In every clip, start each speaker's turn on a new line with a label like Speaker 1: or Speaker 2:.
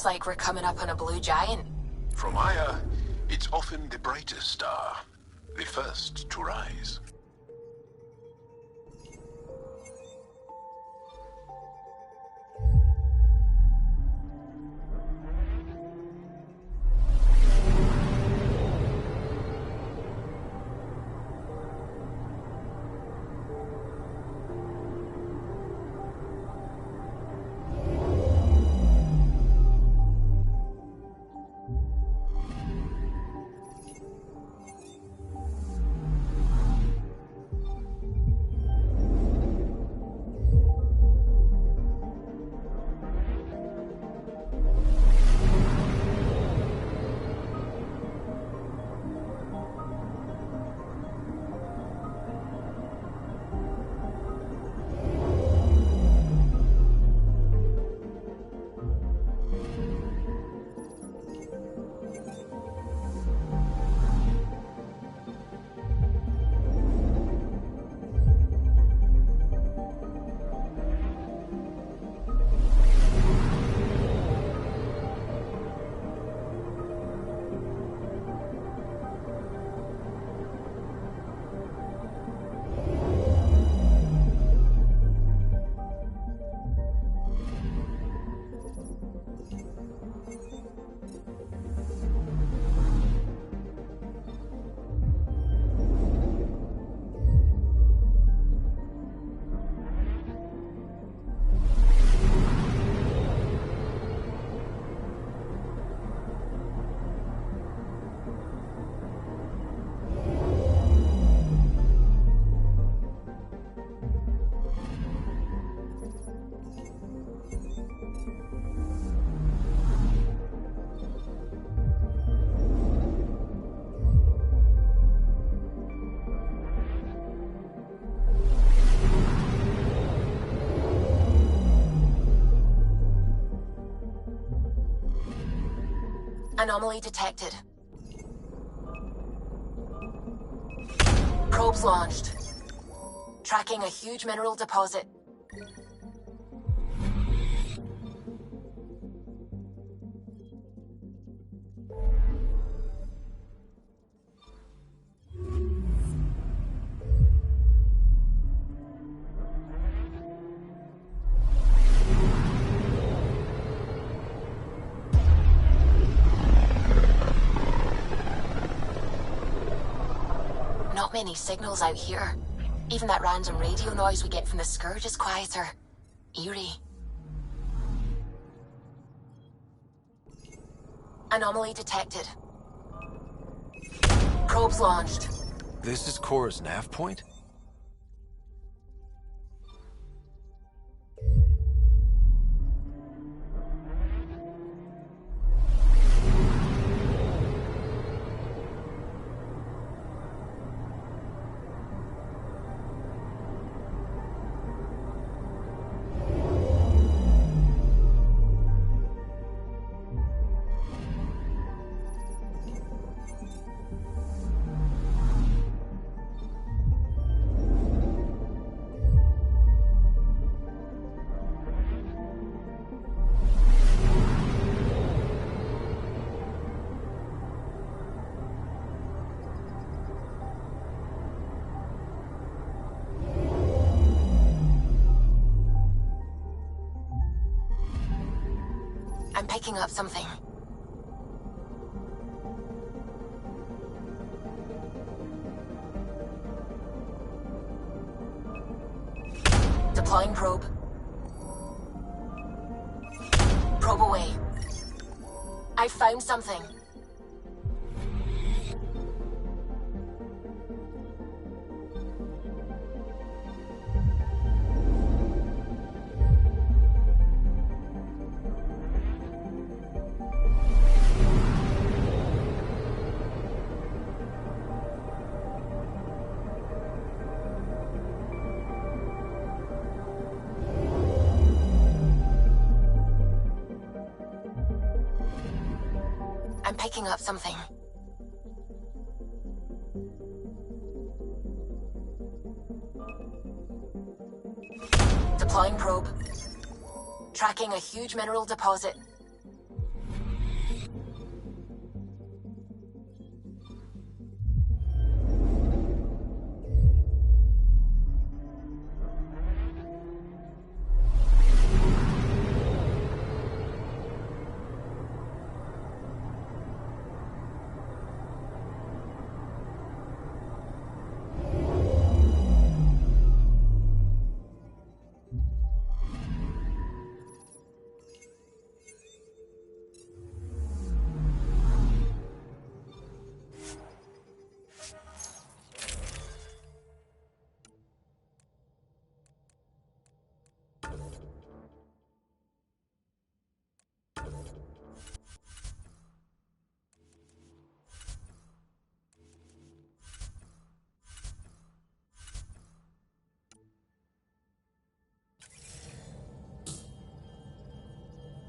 Speaker 1: Looks like we're coming up on a blue giant.
Speaker 2: From Aya, it's often the brightest star, the first to rise.
Speaker 1: Anomaly detected. Probes launched. Tracking a huge mineral deposit. Not many signals out here. Even that random radio noise we get from the Scourge is quieter. Eerie. Anomaly detected. Probes launched.
Speaker 3: This is Cora's nav point?
Speaker 1: I'm picking up something. Deploying probe. Probe away. I found something. I'm picking up something. Deploying probe. Tracking a huge mineral deposit.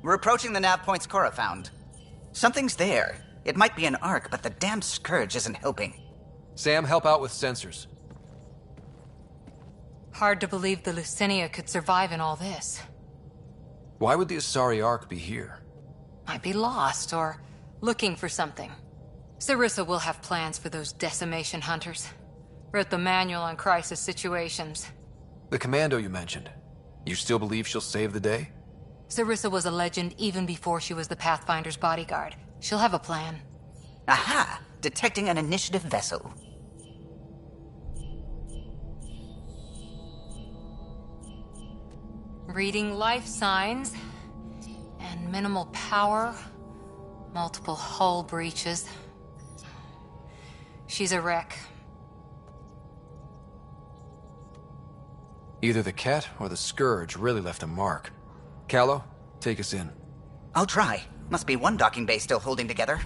Speaker 4: We're approaching the nav points Cora found. Something's there. It might be an arc, but the damned Scourge isn't helping.
Speaker 3: Sam, help out with sensors.
Speaker 5: Hard to believe the Lucinia could survive in all this.
Speaker 3: Why would the Asari Ark be here?
Speaker 5: Might be lost, or looking for something. Sarissa will have plans for those decimation hunters. Wrote the manual on crisis situations.
Speaker 3: The commando you mentioned. You still believe she'll save the day?
Speaker 5: Sarissa was a legend even before she was the Pathfinder's bodyguard. She'll have a plan.
Speaker 4: Aha! Detecting an initiative vessel.
Speaker 5: Reading life signs. And minimal power. Multiple hull breaches. She's a wreck.
Speaker 3: Either the Ket or the Scourge really left a mark. Callow, take us in.
Speaker 4: I'll try. Must be one docking bay still holding together.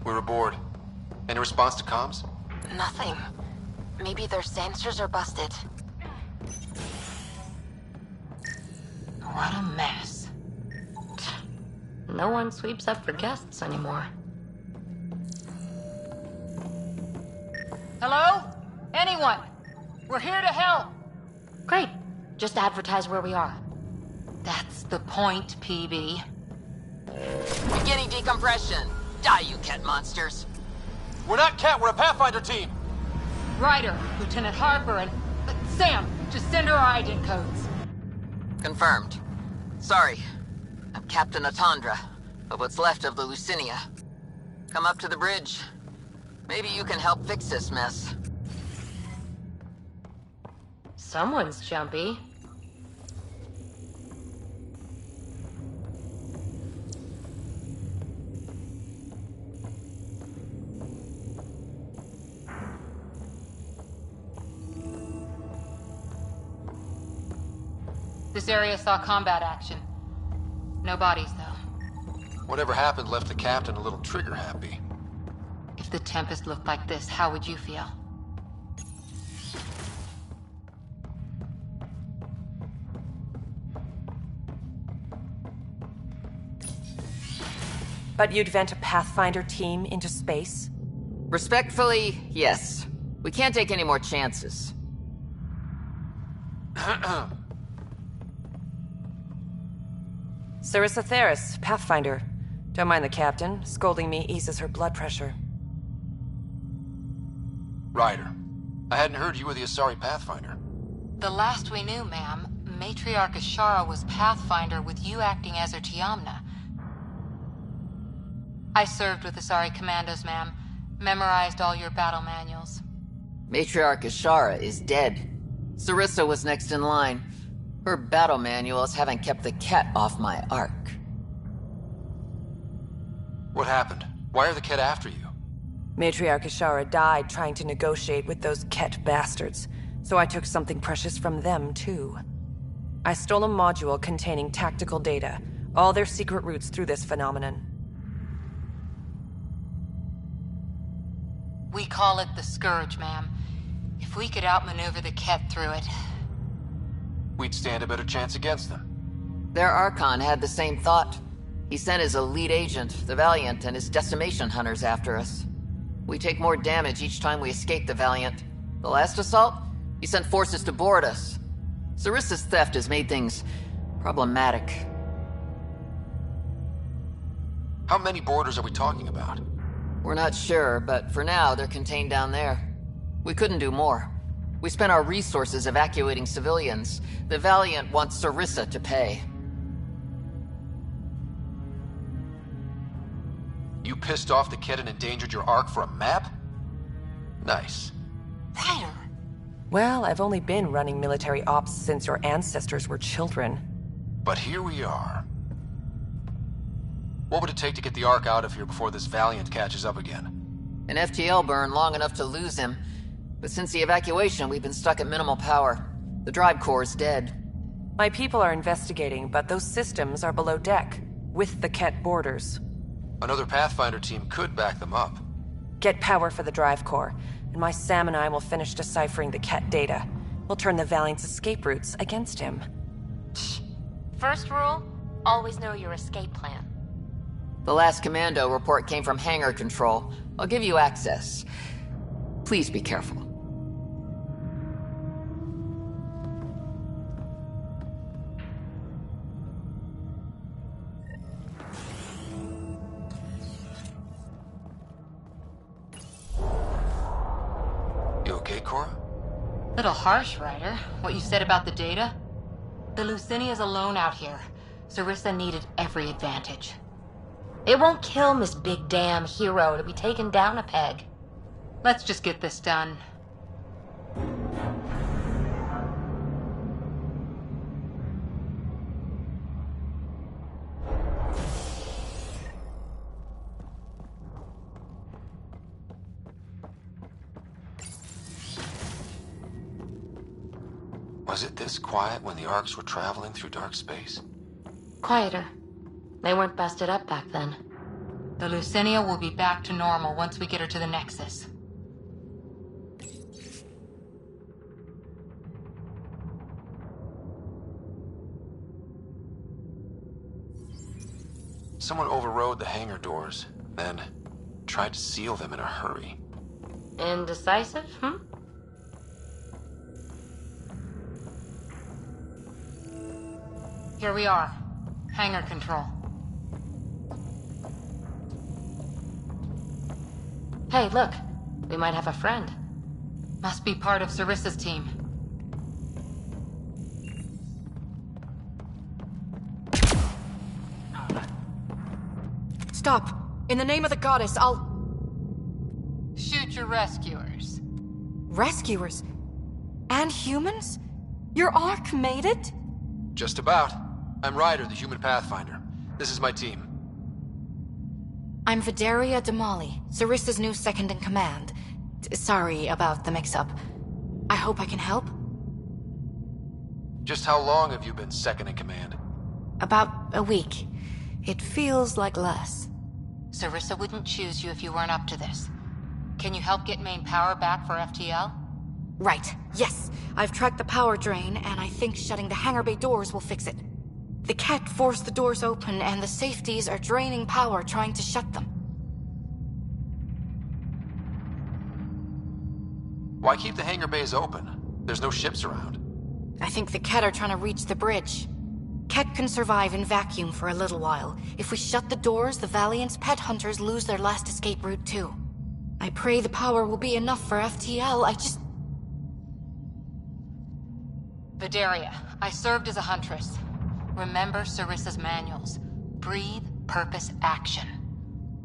Speaker 3: We're aboard. Any response to comms?
Speaker 1: Nothing. Maybe their sensors are busted.
Speaker 6: What a mess. No one sweeps up for guests anymore.
Speaker 5: Hello? Anyone? We're here to help.
Speaker 6: Great. Just advertise where we are.
Speaker 5: That's the point, PB.
Speaker 7: Beginning decompression. Die, you cat monsters.
Speaker 3: We're not Ket, we're a Pathfinder team!
Speaker 5: Ryder, Lieutenant Harper, and... Sam, just send her our ident codes.
Speaker 7: Confirmed. Sorry. I'm Captain Atandra, of what's left of the Lucinia. Come up to the bridge. Maybe you can help fix this mess.
Speaker 6: Someone's jumpy.
Speaker 5: This area saw combat action. No bodies, though.
Speaker 3: Whatever happened left the captain a little trigger happy.
Speaker 5: If the Tempest looked like this, how would you feel?
Speaker 8: But you'd vent a Pathfinder team into space?
Speaker 7: Respectfully, yes. We can't take any more chances.
Speaker 8: Sarissa Theris, Pathfinder. Don't mind the captain. Scolding me eases her blood pressure.
Speaker 3: Ryder, I hadn't heard you were the Asari Pathfinder.
Speaker 5: The last we knew, ma'am, Matriarch Ashara was Pathfinder with you acting as her Tiamna. I served with Asari commandos, ma'am. Memorized all your battle manuals.
Speaker 7: Matriarch Ashara is dead. Sarissa was next in line. Her battle manuals haven't kept the Ket off my ark.
Speaker 3: What happened? Why are the Ket after you?
Speaker 8: Matriarch Ashara died trying to negotiate with those Ket bastards, so I took something precious from them, too. I stole a module containing tactical data, all their secret routes through this phenomenon.
Speaker 5: We call it the Scourge, ma'am. If we could outmaneuver the Ket through it...
Speaker 3: We'd stand a better chance against them.
Speaker 7: Their Archon had the same thought. He sent his elite agent, the Valiant, and his decimation hunters after us. We take more damage each time we escape the Valiant. The last assault, he sent forces to board us. Sarissa's theft has made things problematic.
Speaker 3: How many boarders are we talking about?
Speaker 7: We're not sure, but for now, they're contained down there. We couldn't do more. We spent our resources evacuating civilians. The Valiant wants Sarissa to pay.
Speaker 3: You pissed off the Ket and endangered your ark for a map? Nice.
Speaker 5: Ryder!
Speaker 8: Well, I've only been running military ops since your ancestors were children.
Speaker 3: But here we are. What would it take to get the ark out of here before this Valiant catches up again?
Speaker 7: An FTL burn long enough to lose him. But since the evacuation, we've been stuck at minimal power. The drive core is dead.
Speaker 8: My people are investigating, but those systems are below deck, with the Ket borders.
Speaker 3: Another Pathfinder team could back them up.
Speaker 8: Get power for the drive core, and my Sam and I will finish deciphering the Ket data. We'll turn the Valiant's escape routes against him.
Speaker 6: First rule, always know your escape plan.
Speaker 7: The last commando report came from hangar control. I'll give you access. Please be careful.
Speaker 3: You okay, Cora?
Speaker 5: Little harsh, Ryder. What you said about the data? The Lucinia's alone out here. Sarissa needed every advantage.
Speaker 6: It won't kill Miss Big Damn Hero to be taken down a peg.
Speaker 5: Let's just get this done.
Speaker 3: Was it this quiet when the arcs were traveling through dark space?
Speaker 6: Quieter. They weren't busted up back then.
Speaker 5: The Lucinia will be back to normal once we get her to the Nexus.
Speaker 3: Someone overrode the hangar doors, then tried to seal them in a hurry.
Speaker 6: Indecisive,
Speaker 5: Here we are. Hangar control.
Speaker 6: Hey, look. We might have a friend.
Speaker 5: Must be part of Sarissa's team.
Speaker 8: Stop! In the name of the goddess, I'll...
Speaker 5: Shoot your rescuers.
Speaker 8: Rescuers? And humans? Your ark made it?
Speaker 3: Just about. I'm Ryder, the human Pathfinder. This is my team.
Speaker 9: I'm Vidaria Damali, Sarissa's new second-in-command. Sorry about the mix-up. I hope I can help?
Speaker 3: Just how long have you been second in command?
Speaker 9: About a week. It feels like less.
Speaker 5: Sarissa wouldn't choose you if you weren't up to this. Can you help get main power back for FTL?
Speaker 9: Right, yes. I've tracked the power drain, and I think shutting the hangar bay doors will fix it. The Ket forced the doors open, and the safeties are draining power trying to shut them.
Speaker 3: Why keep the hangar bays open? There's no ships around.
Speaker 9: I think the Ket are trying to reach the bridge. Ket can survive in vacuum for a little while. If we shut the doors, the Valiant's pet hunters lose their last escape route too. I pray the power will be enough for FTL,
Speaker 5: Vidaria, I served as a huntress. Remember Sarissa's manuals. Breathe, purpose, action.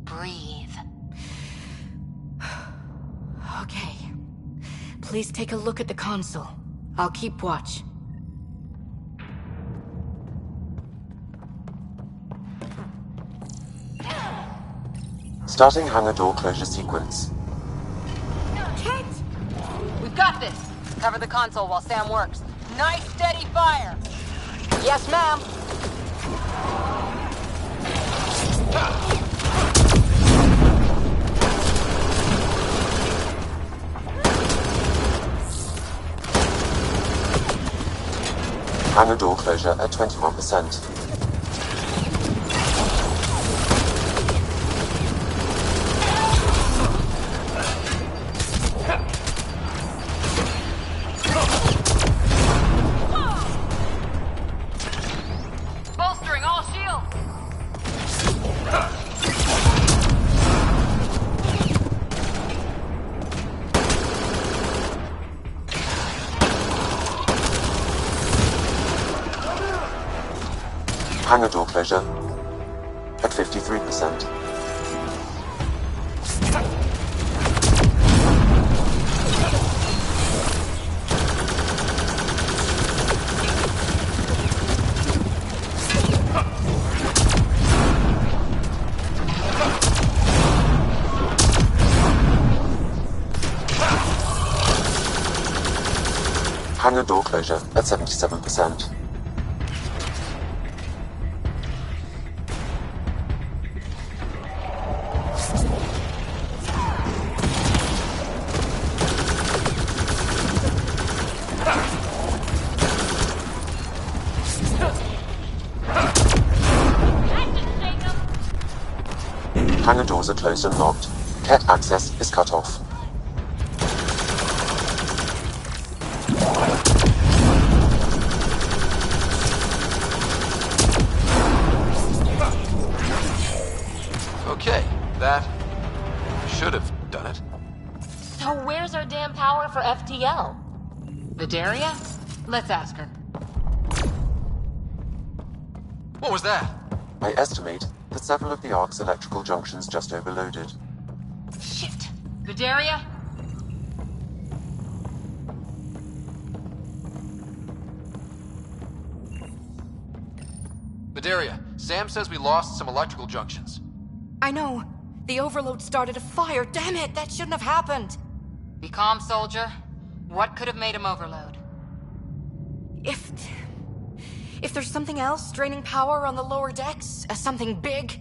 Speaker 5: Breathe.
Speaker 9: Okay. Please take a look at the console. I'll keep watch.
Speaker 10: Starting hangar door closure sequence.
Speaker 5: Kit! We've got this. Cover the console while Sam works. Nice steady fire! Yes, ma'am.
Speaker 10: Hangar door closure at 21%.
Speaker 5: Bolstering all shields!
Speaker 10: Hangar door closure at 53%. Hangar door closure at 77%. Hangar doors are closed and locked. Ket access is cut off.
Speaker 3: Okay, that should have done it.
Speaker 6: So where's our damn power for FTL?
Speaker 5: Vidaria? Let's ask her.
Speaker 3: What was that?
Speaker 10: I estimate that several of the Ark's electrical junctions just overloaded.
Speaker 5: Shit. Vidaria?
Speaker 3: Vidaria, Sam says we lost some electrical junctions.
Speaker 9: I know. The overload started a fire. Damn it, that shouldn't have happened.
Speaker 5: Be calm, soldier. What could have made him overload?
Speaker 9: If there's something else draining power on the lower decks, something big.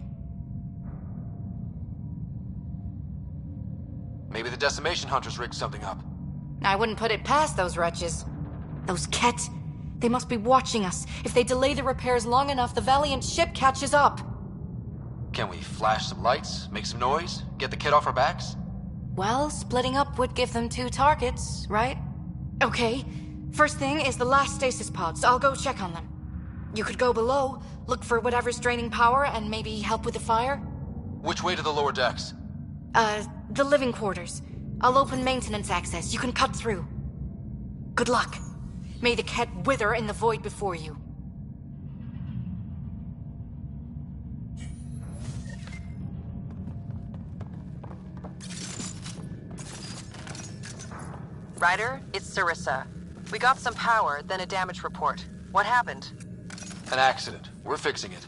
Speaker 3: Maybe the decimation hunters rigged something up.
Speaker 9: I wouldn't put it past those wretches. Those Ket, they must be watching us. If they delay the repairs long enough, the Valiant ship catches up.
Speaker 3: Can we flash some lights, make some noise, get the kid off our backs?
Speaker 9: Well, splitting up would give them 2 targets, right? Okay. First thing is the last stasis pods. I'll go check on them. You could go below, look for whatever's draining power, and maybe help with the fire?
Speaker 3: Which way to the lower decks?
Speaker 9: The living quarters. I'll open maintenance access. You can cut through. Good luck. May the Ket wither in the void before you.
Speaker 8: Ryder, it's Sarissa. We got some power, then a damage report. What happened?
Speaker 3: An accident. We're fixing it.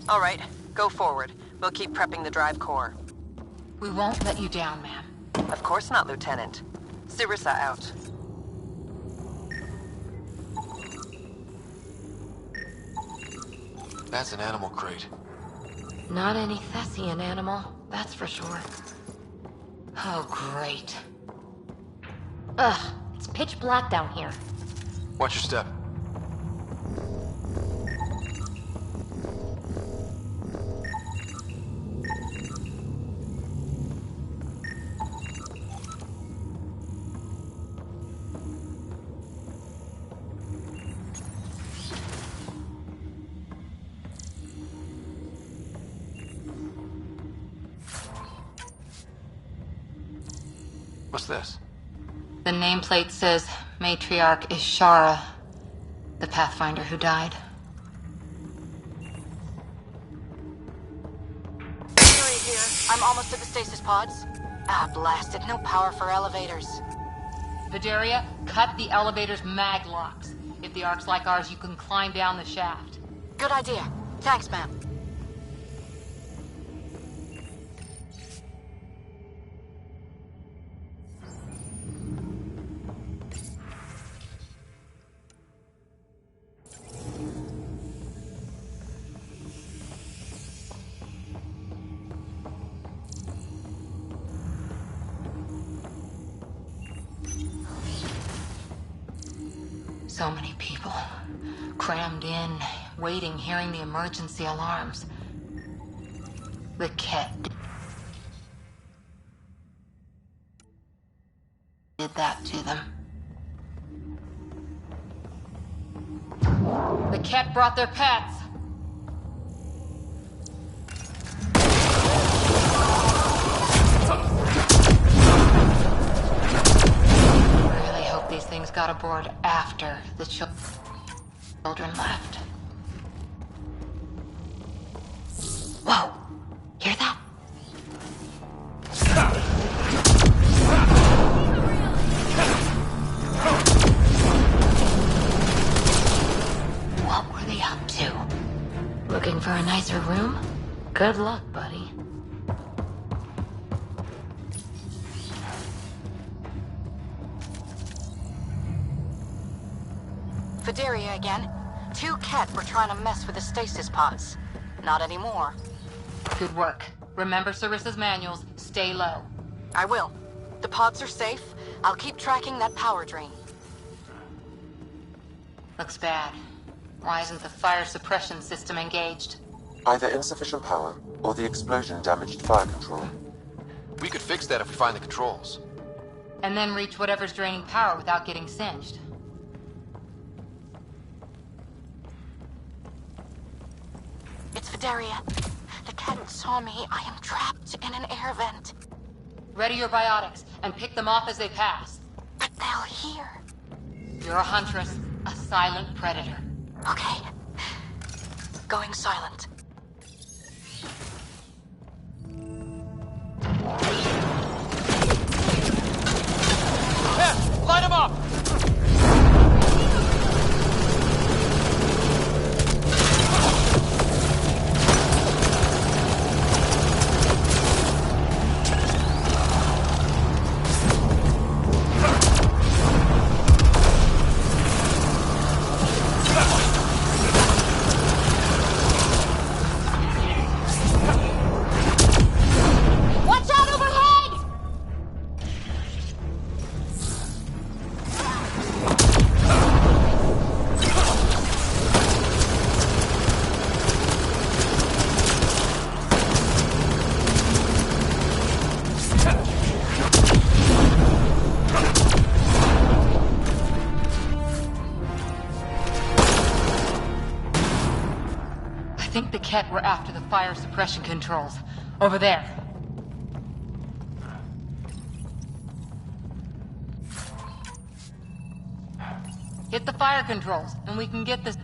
Speaker 8: All right, go forward. We'll keep prepping the drive core.
Speaker 5: We won't let you down, ma'am.
Speaker 8: Of course not, Lieutenant. Sarissa out.
Speaker 3: That's an animal crate.
Speaker 6: Not any Thessian animal, that's for sure.
Speaker 5: Oh, great.
Speaker 6: Ugh, it's pitch black down here.
Speaker 3: Watch your step. What's this?
Speaker 5: The nameplate says Matriarch Ishara, the Pathfinder who died.
Speaker 9: Fury here. I'm almost at the stasis pods. Ah, blasted. No power for elevators.
Speaker 5: Vidaria, cut the elevator's mag locks. If the Ark's like ours, you can climb down the shaft.
Speaker 9: Good idea. Thanks, ma'am.
Speaker 5: So many people. Crammed in, waiting, hearing the emergency alarms. The Ket did that to them. The Ket brought their pets. Really hope these things got aboard after the children left.
Speaker 9: Whoa! Hear that?
Speaker 5: What were they up to?
Speaker 6: Looking for a nicer room? Good luck, buddy.
Speaker 9: Vidaria again. 2 Ket were trying to mess with the stasis pods. Not anymore.
Speaker 5: Good work. Remember Sarissa's manuals. Stay low.
Speaker 9: I will. The pods are safe. I'll keep tracking that power drain.
Speaker 5: Looks bad. Why isn't the fire suppression system engaged?
Speaker 10: Either insufficient power, or the explosion damaged fire control.
Speaker 3: We could fix that if we find the controls.
Speaker 5: And then reach whatever's draining power without getting singed.
Speaker 9: It's Vidaria. The Ket saw me. I am trapped in an air vent.
Speaker 5: Ready your biotics, and pick them off as they pass.
Speaker 9: But they'll hear.
Speaker 5: You're a huntress, a silent predator.
Speaker 9: Okay. Going silent.
Speaker 3: Yeah, light them up!
Speaker 9: Watch out overhead!
Speaker 5: I think the Ket were after the fire suppression controls. Over there. Hit the fire controls, and we can get this...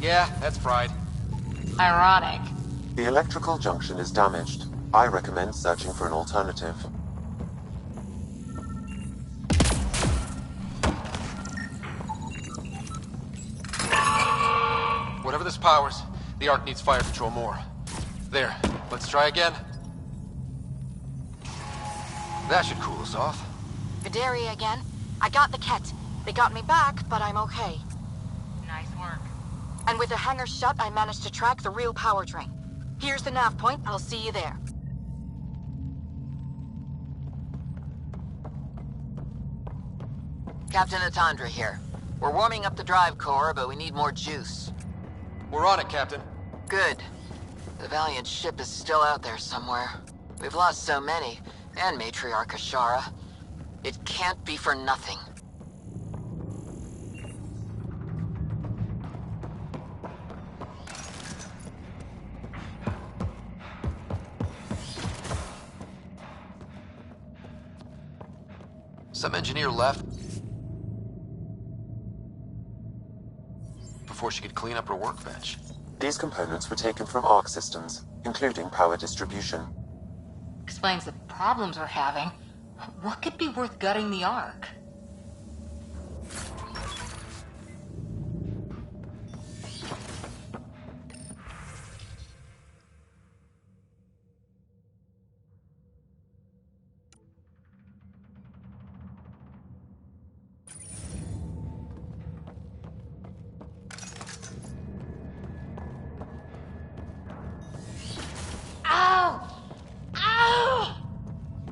Speaker 3: Yeah, that's fried.
Speaker 5: Ironic.
Speaker 10: The electrical junction is damaged. I recommend searching for an alternative.
Speaker 3: Whatever this powers, the Ark needs fire control more. There, let's try again. That should cool us off.
Speaker 9: Vidaria again. I got the Ket. They got me back, but I'm okay.
Speaker 5: Nice work.
Speaker 9: And with the hangar shut, I managed to track the real power drain. Here's the nav point. I'll see you there.
Speaker 7: Captain Atandra here. We're warming up the drive core, but we need more juice.
Speaker 3: We're on it, Captain.
Speaker 7: Good. The Valiant ship is still out there somewhere. We've lost so many, and Matriarch Ashara. It can't be for nothing.
Speaker 3: Some engineer left before she could clean up her workbench.
Speaker 10: These components were taken from Arc systems, including power distribution.
Speaker 5: Explains the problems we're having. What could be worth gutting the Ark?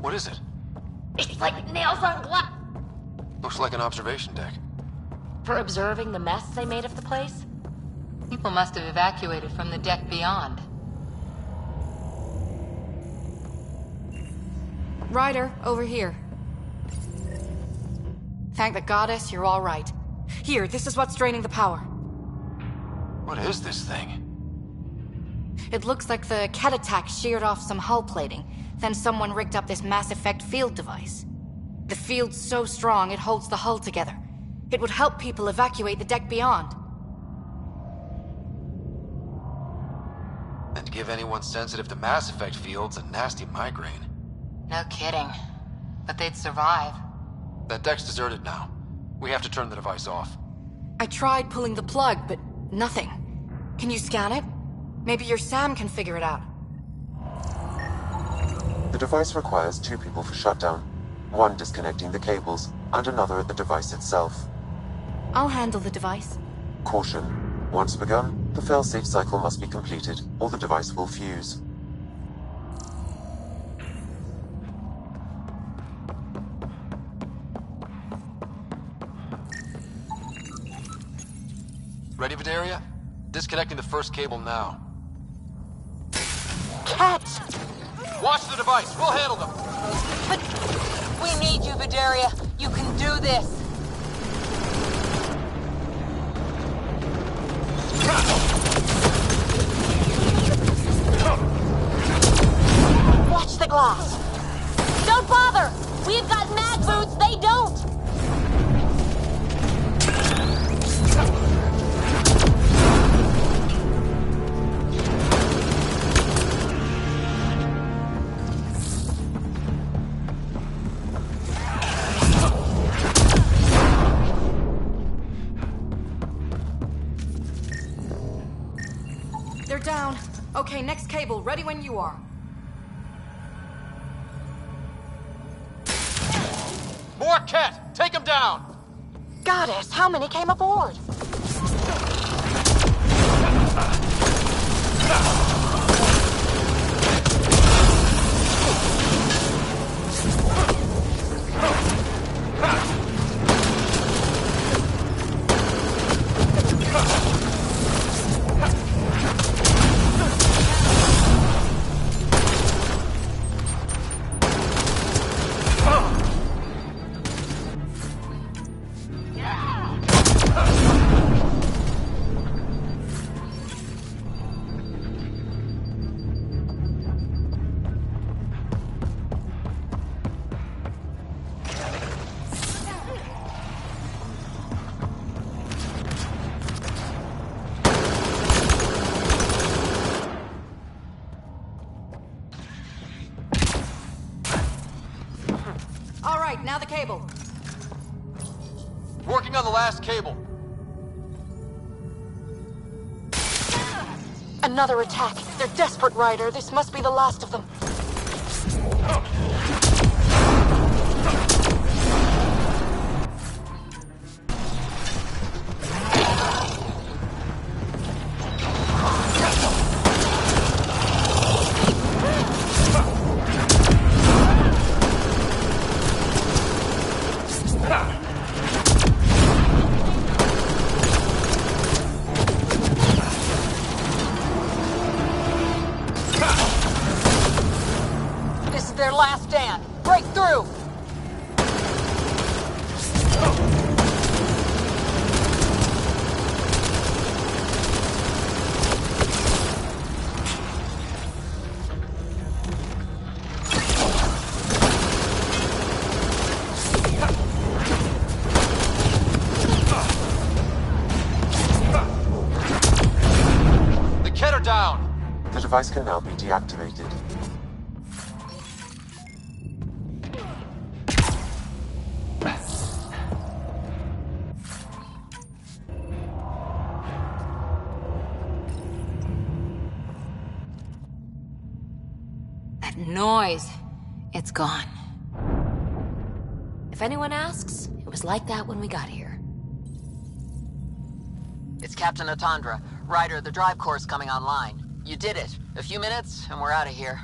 Speaker 3: What is it?
Speaker 6: It's like nails on glass.
Speaker 3: Looks like an observation deck.
Speaker 6: For observing the mess they made of the place?
Speaker 5: People must have evacuated from the deck beyond.
Speaker 9: Ryder, over here. Thank the goddess, you're all right. Here, this is what's draining the power.
Speaker 3: What is this thing?
Speaker 9: It looks like the Ket attack sheared off some hull plating. Then someone rigged up this Mass Effect field device. The field's so strong it holds the hull together. It would help people evacuate the deck beyond.
Speaker 3: And give anyone sensitive to Mass Effect fields a nasty migraine.
Speaker 5: No kidding. But they'd survive.
Speaker 3: That deck's deserted now. We have to turn the device off.
Speaker 9: I tried pulling the plug, but nothing. Can you scan it? Maybe your Sam can figure it out.
Speaker 10: The device requires 2 people for shutdown, one disconnecting the cables, and another at the device itself.
Speaker 9: I'll handle the device.
Speaker 10: Caution. Once begun, the failsafe cycle must be completed, or the device will fuse.
Speaker 3: Ready, Vidaria? Disconnecting the first cable now.
Speaker 1: Cat!
Speaker 3: Watch the device! We'll handle them!
Speaker 1: But we need you, Vidaria. You can do this. Watch the glass. Don't bother! We've got mag boots, they don't!
Speaker 9: They're down. Okay, next cable, ready when you are.
Speaker 3: More Ket! Take him down!
Speaker 1: Goddess, how many came aboard?
Speaker 9: All right, now the cable.
Speaker 3: Working on the last cable.
Speaker 1: Another attack. They're desperate, Ryder. This must be the last of them.
Speaker 7: stand! Break through!
Speaker 3: The Ket are down!
Speaker 10: The device can now be deactivated.
Speaker 5: That noise. It's gone.
Speaker 1: If anyone asks, it was like that when we got here.
Speaker 7: It's Captain Atandra. Ryder, the drive core's coming online. You did it. A few minutes, and we're out of here.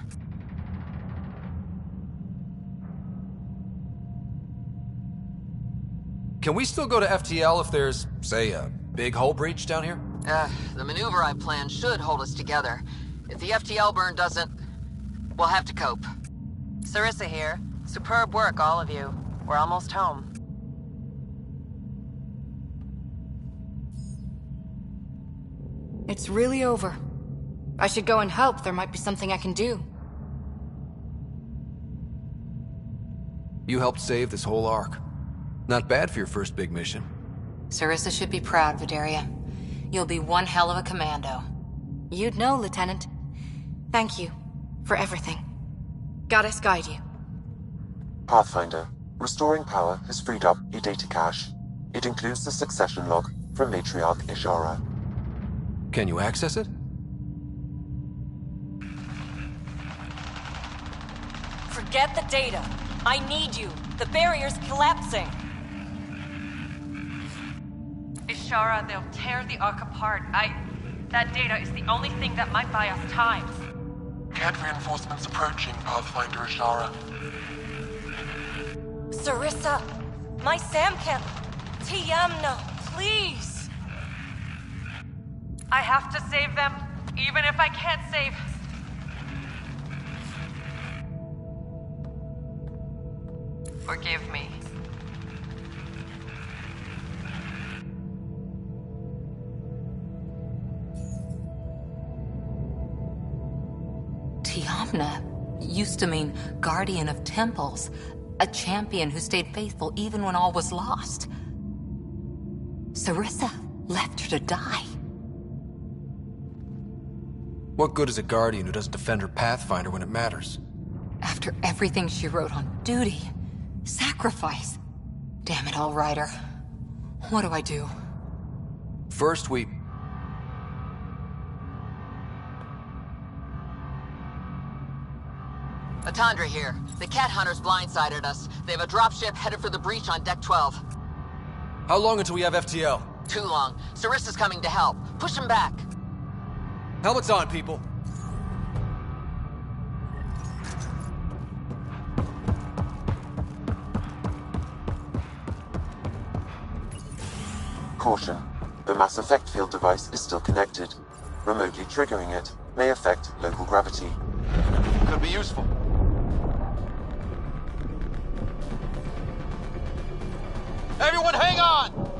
Speaker 3: Can we still go to FTL if there's, say, a big hull breach down here?
Speaker 7: The maneuver I planned should hold us together. If the FTL burn doesn't, we'll have to cope.
Speaker 8: Sarissa here. Superb work, all of you. We're almost home.
Speaker 9: It's really over. I should go and help. There might be something I can do.
Speaker 3: You helped save this whole arc. Not bad for your first big mission.
Speaker 5: Sarissa should be proud, Vidaria. You'll be one hell of a commando.
Speaker 9: You'd know, Lieutenant. Thank you for everything. Goddess guide you.
Speaker 10: Pathfinder. Restoring power has freed up a data cache. It includes the succession log from Matriarch Ishara.
Speaker 3: Can you access it?
Speaker 8: Forget the data. I need you. The barrier's collapsing. Ishara, they'll tear the Ark apart. That data is the only thing that might buy us time.
Speaker 2: Cat reinforcements approaching, Pathfinder Ishara.
Speaker 8: Sarissa, my Samkin, Tiamna, please. I have to save them, even if I can't save... Forgive me.
Speaker 5: Tiamna used to mean guardian of temples, a champion who stayed faithful even when all was lost. Sarissa left her to die.
Speaker 3: What good is a guardian who doesn't defend her Pathfinder when it matters?
Speaker 5: After everything she wrote on duty, sacrifice. Damn it all, Ryder. What do I do?
Speaker 3: First, we...
Speaker 7: Atandra here. The Cat Hunters blindsided us. They have a dropship headed for the breach on Deck 12.
Speaker 3: How long until we have FTL?
Speaker 7: Too long. Sarissa's coming to help. Push him back.
Speaker 3: Helmets on, people.
Speaker 10: Caution. The mass effect field device is still connected. Remotely triggering it may affect local gravity.
Speaker 3: Could be useful. Everyone hang on!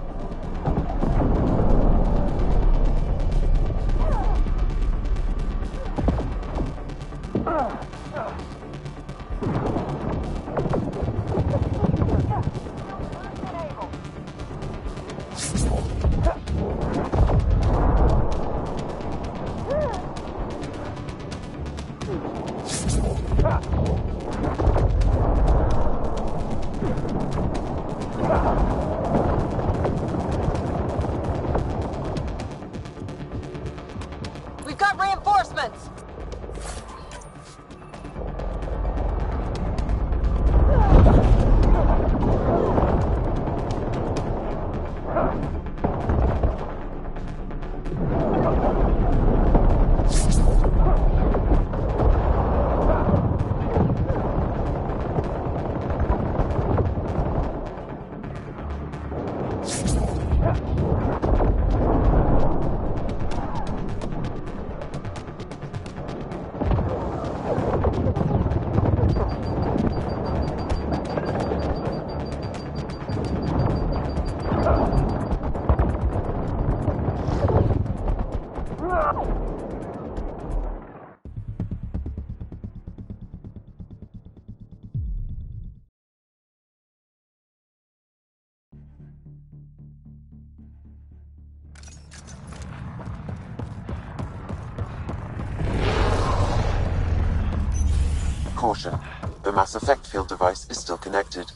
Speaker 10: Caution. The mass effect field device is still connected.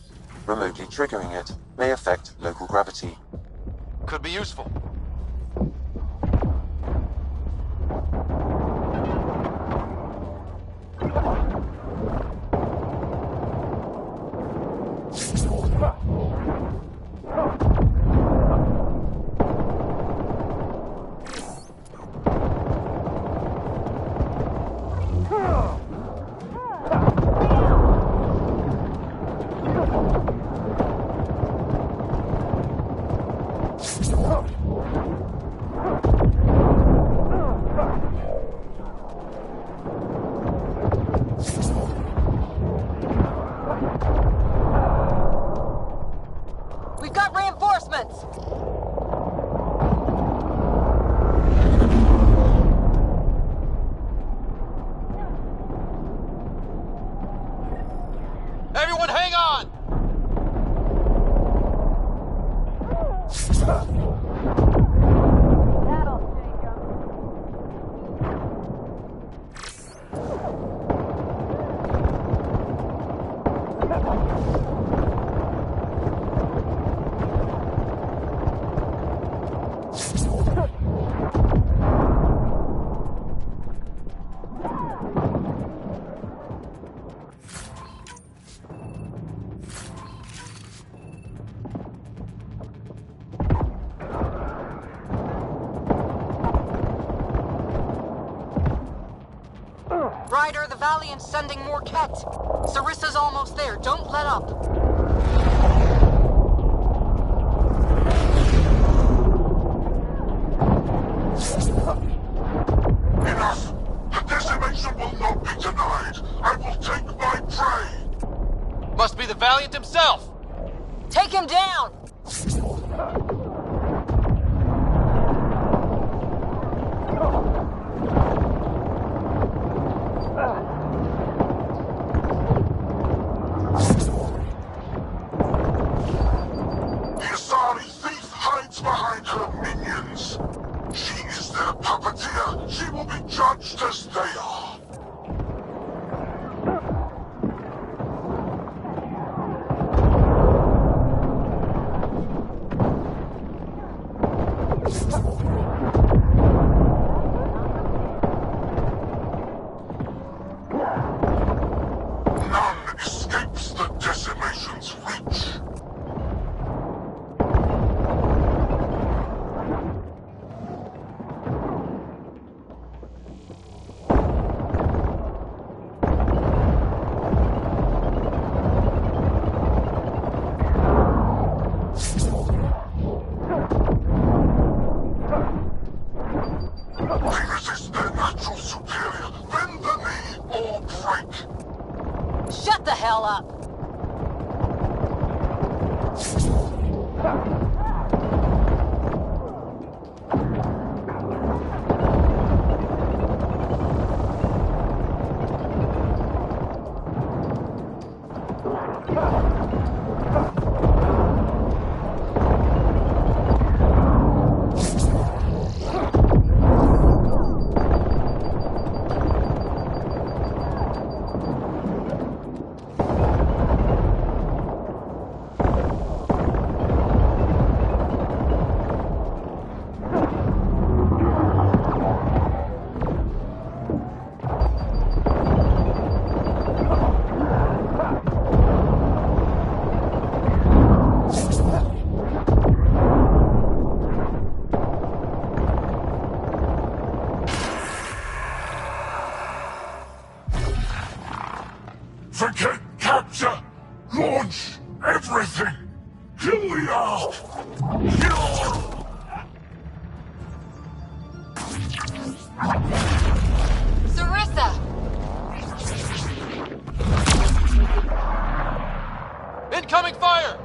Speaker 10: Remotely triggering it may affect local gravity.
Speaker 3: Could be useful.
Speaker 5: We've got reinforcements!
Speaker 3: Everyone hang on!
Speaker 9: Ryder, the Valiant's sending more Ket. Sarissa's almost there. Don't let up.
Speaker 2: Enough! The decimation will not be denied! I will take my prey!
Speaker 3: Must be the Valiant himself!
Speaker 5: Take him down!
Speaker 2: The Asari thief hides behind her minions. She is their puppeteer. She will be judged as they are. None escapes the decimation's reach. They resist their natural superior. Bend the knee or break.
Speaker 5: Shut the hell up!
Speaker 2: Forget capture! Launch everything! Kill the Ark! Kill!
Speaker 5: Sarissa!
Speaker 3: Incoming fire!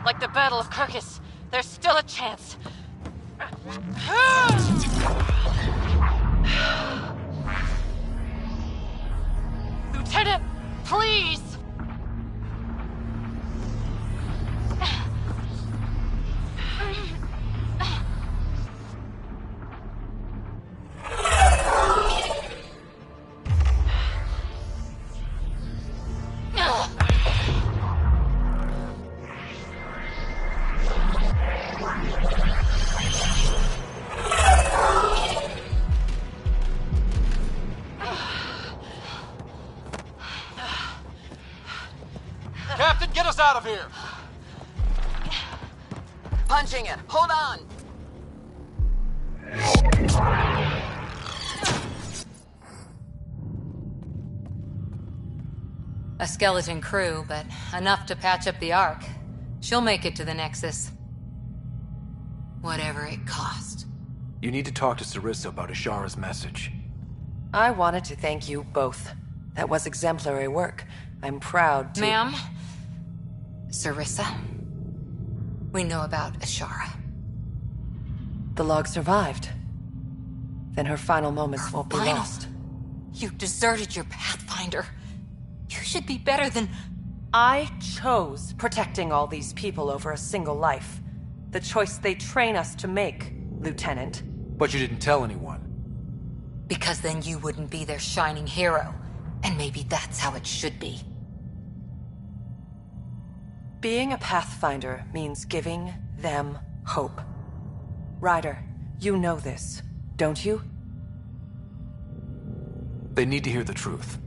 Speaker 9: Like the Battle of Kirkus, there's still a chance. Lieutenant, please!
Speaker 11: us out of here!
Speaker 7: Punching it. Hold on.
Speaker 5: A skeleton crew, but enough to patch up the Ark. She'll make it to the Nexus. Whatever it cost.
Speaker 3: You need to talk to Sarissa about Ashara's message.
Speaker 8: I wanted to thank you both. That was exemplary work. I'm proud to—
Speaker 5: Ma'am? Sarissa? We know about Ashara.
Speaker 8: The log survived. Then her final moments won't be lost.
Speaker 5: You deserted your Pathfinder. You should be better than—
Speaker 8: I chose protecting all these people over a single life. The choice they train us to make, Lieutenant.
Speaker 3: But you didn't tell anyone.
Speaker 5: Because then you wouldn't be their shining hero. And maybe that's how it should be.
Speaker 8: Being a Pathfinder means giving them hope. Ryder, you know this, don't you?
Speaker 3: They need to hear the truth.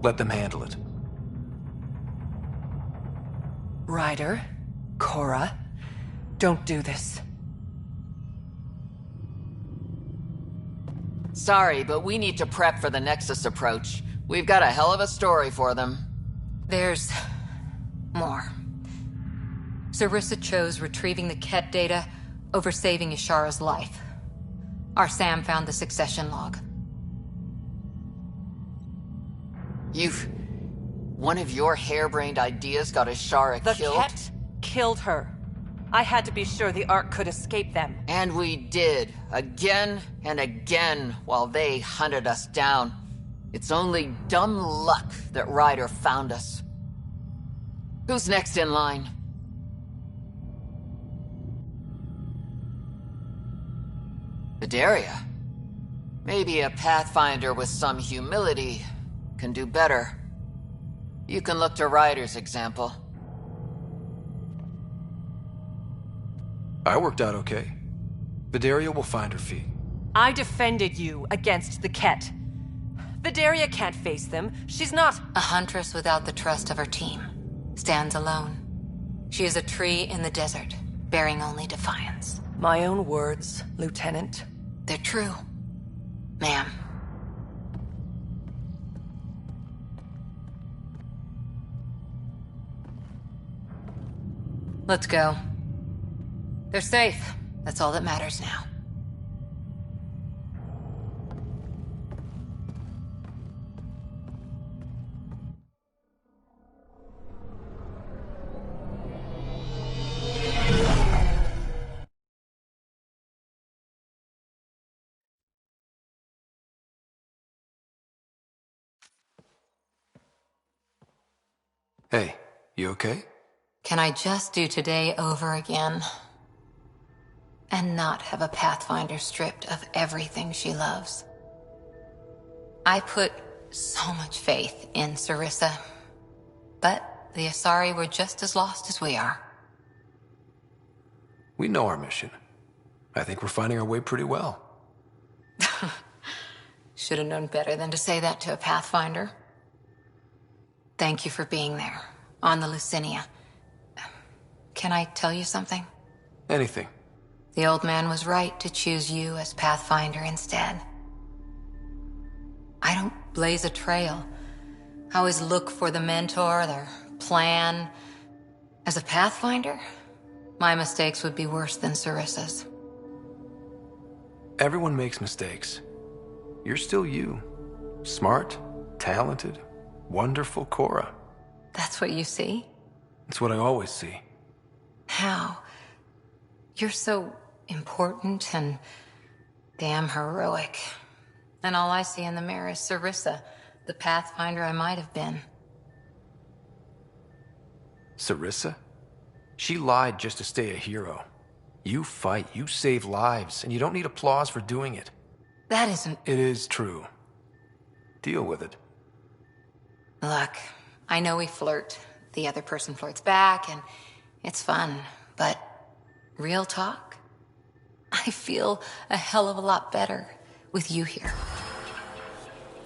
Speaker 3: Let them handle it.
Speaker 8: Ryder, Cora, don't do this.
Speaker 7: Sorry, but we need to prep for the Nexus approach. We've got a hell of a story for them.
Speaker 5: There's more. Sarissa chose retrieving the Ket data over saving Ashara's life. Our Sam found the succession log.
Speaker 7: One of your harebrained ideas got Ashara killed?
Speaker 8: The Ket killed her. I had to be sure the Ark could escape them.
Speaker 7: And we did, again and again, while they hunted us down. It's only dumb luck that Ryder found us. Who's next in line? Vidaria. Maybe a Pathfinder with some humility can do better. You can look to Ryder's example.
Speaker 3: I worked out okay. Vidaria will find her feet.
Speaker 8: I defended you against the Ket. Vidaria can't face them. She's not—
Speaker 5: A huntress without the trust of her team. Stands alone. She is a tree in the desert, bearing only defiance.
Speaker 8: My own words, Lieutenant.
Speaker 5: They're true, ma'am. Let's go. They're safe. That's all that matters now.
Speaker 3: Hey, you okay?
Speaker 5: Can I just do today over again? And not have a Pathfinder stripped of everything she loves? I put so much faith in Sarissa, but the Asari were just as lost as we are.
Speaker 3: We know our mission. I think we're finding our way pretty well.
Speaker 5: Should have known better than to say that to a Pathfinder. Thank you for being there, on the Lucinia. Can I tell you something?
Speaker 3: Anything.
Speaker 5: The old man was right to choose you as Pathfinder instead. I don't blaze a trail. I always look for the mentor, their plan. As a Pathfinder, my mistakes would be worse than Sarissa's.
Speaker 3: Everyone makes mistakes. You're still you. Smart, talented, wonderful Cora.
Speaker 5: That's what you see?
Speaker 3: It's what I always see.
Speaker 5: How? You're so important and damn heroic. And all I see in the mirror is Sarissa, the Pathfinder I might have been.
Speaker 3: Sarissa? She lied just to stay a hero. You fight, you save lives, and you don't need applause for doing it.
Speaker 5: That isn't—
Speaker 3: It is true. Deal with it.
Speaker 5: Look, I know we flirt. The other person flirts back, and it's fun. But real talk? I feel a hell of a lot better with you here.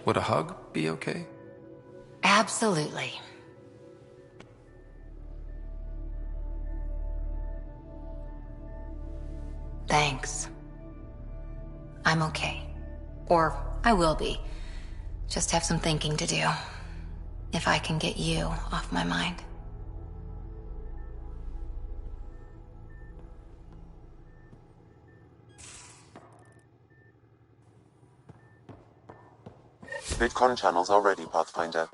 Speaker 3: Would a hug be okay?
Speaker 5: Absolutely. I'm okay. Or I will be. Just have some thinking to do. If I can get you off my mind.
Speaker 10: VidCon channels are ready, Pathfinder.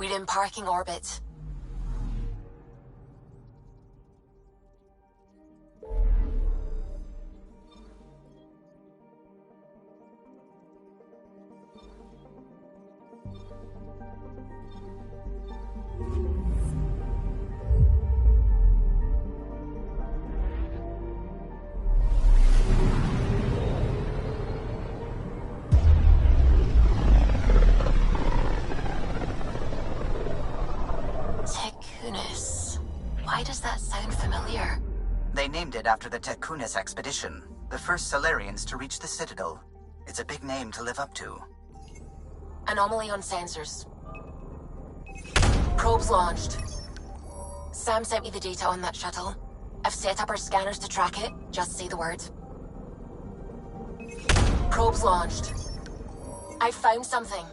Speaker 1: We're in parking orbit. Why does that sound familiar?
Speaker 4: They named it after the Tekunis expedition, the first Solarians to reach the Citadel. It's a big name to live up to.
Speaker 1: Anomaly on sensors. Probes launched. Sam sent me the data on that shuttle. I've set up our scanners to track it. Just say the word. Probes launched. I found something.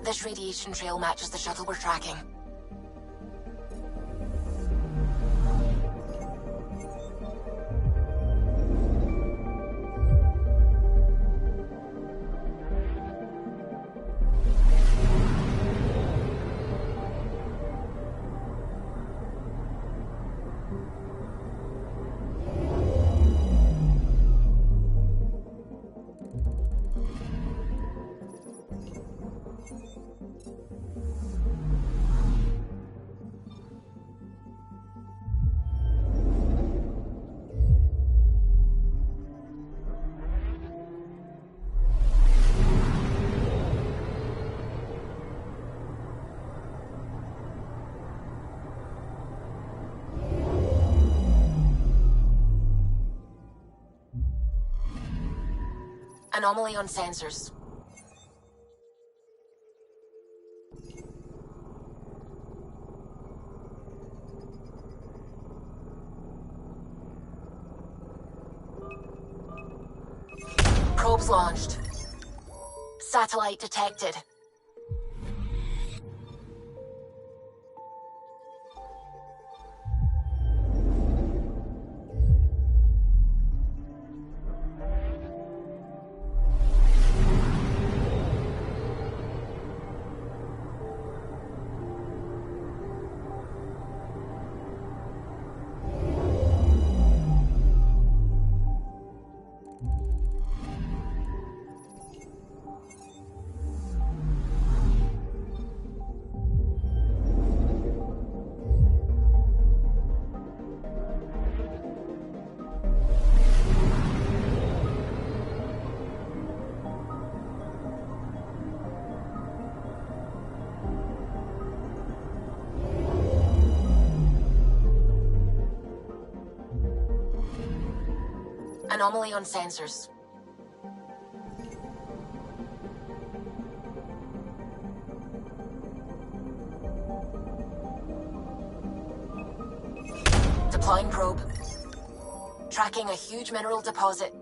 Speaker 1: This radiation trail matches the shuttle we're tracking. Anomaly on sensors. Probes launched. Satellite detected. Anomaly on sensors. Deploying probe. Tracking a huge mineral deposit.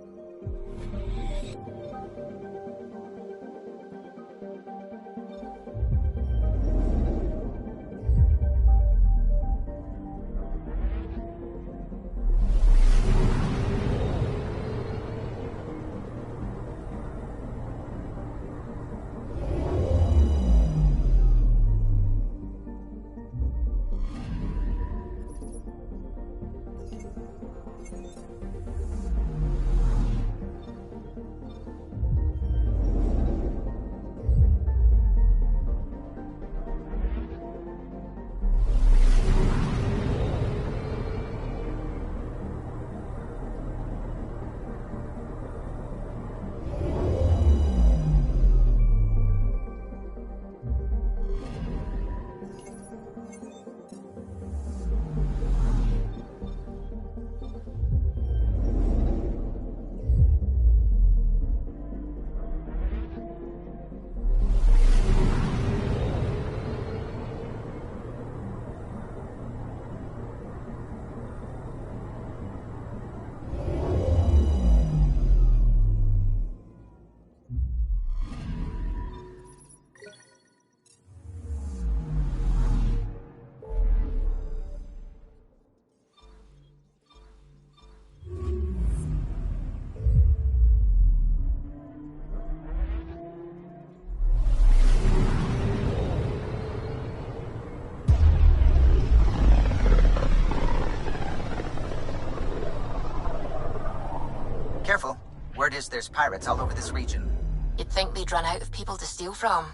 Speaker 4: Word is there's pirates all over this region.
Speaker 1: You'd think they'd run out of people to steal from.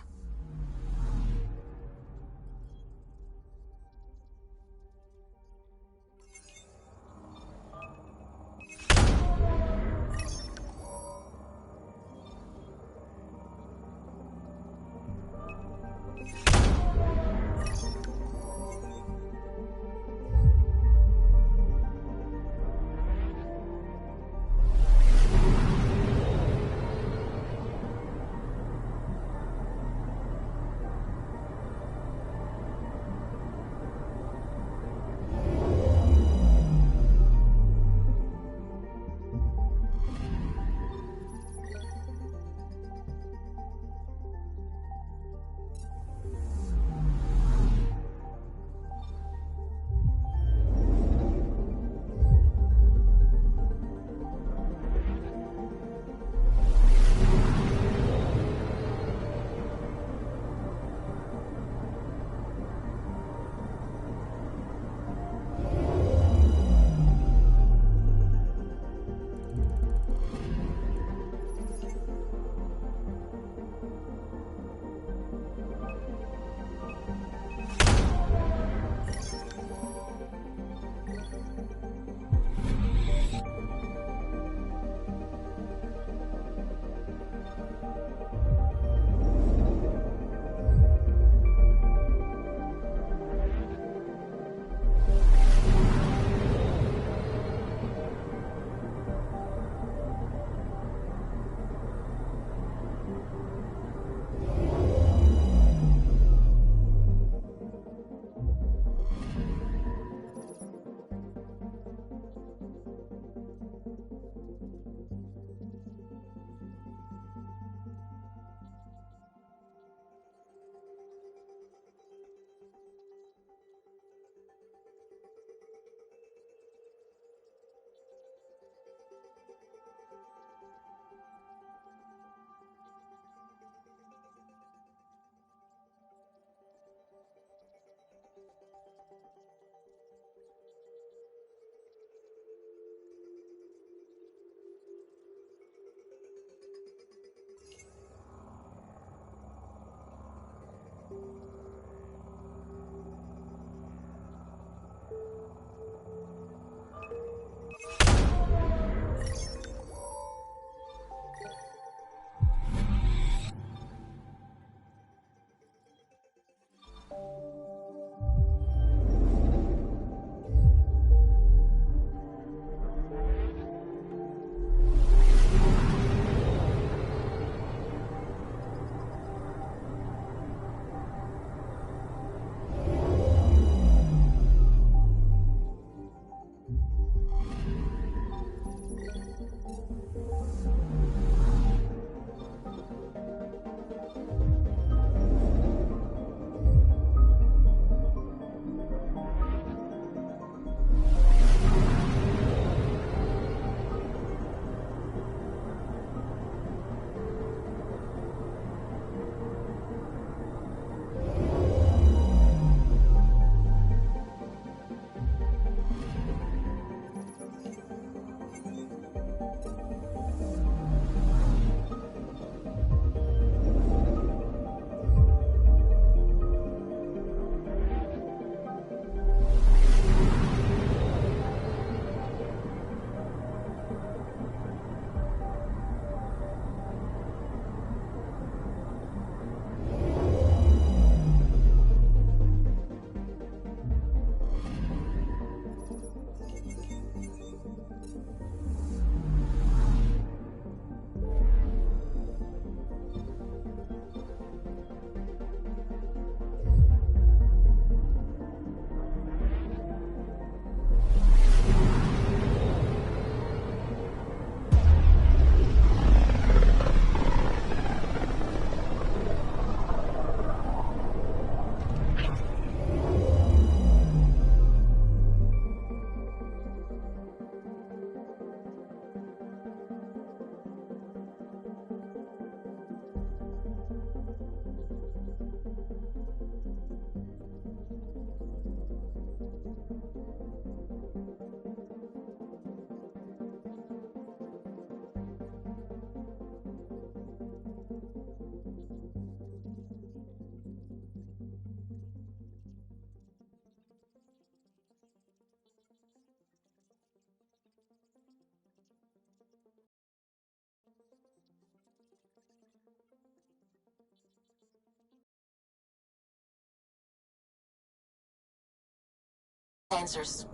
Speaker 1: Sensors.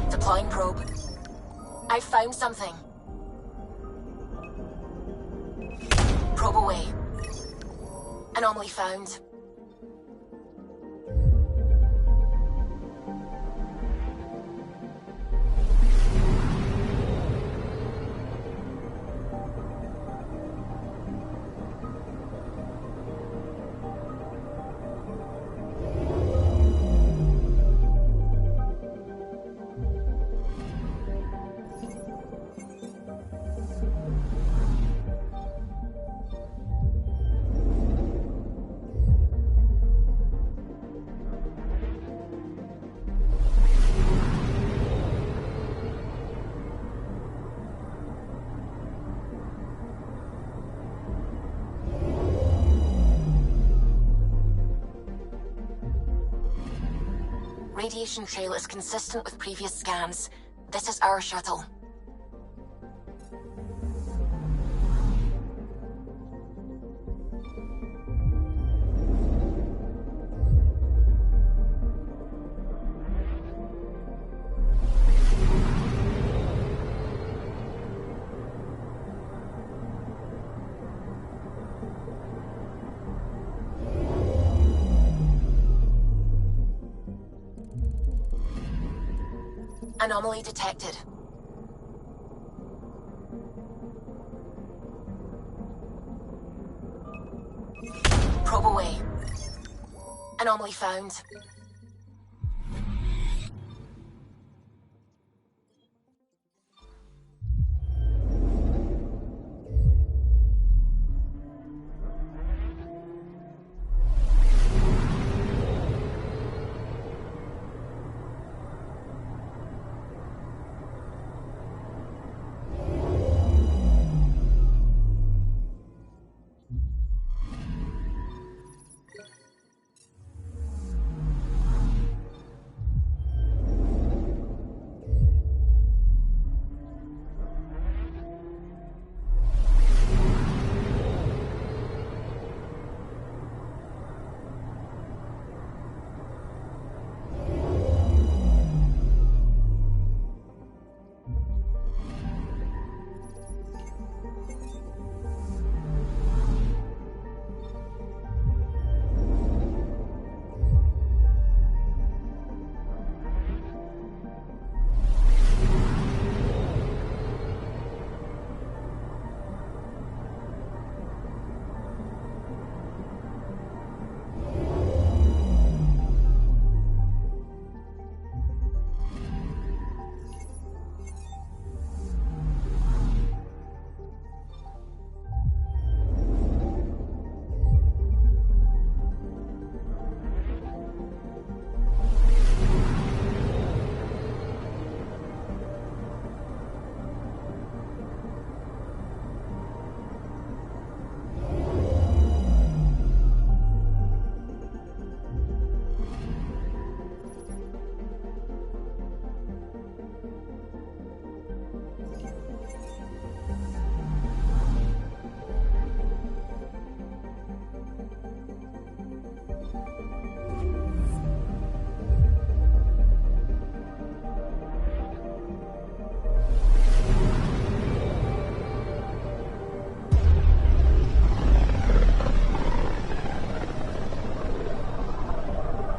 Speaker 1: Deploying probe. I found something. Probe away. Anomaly found. Radiation trail is consistent with previous scans. This is our shuttle. Anomaly detected. Probe away. Anomaly found.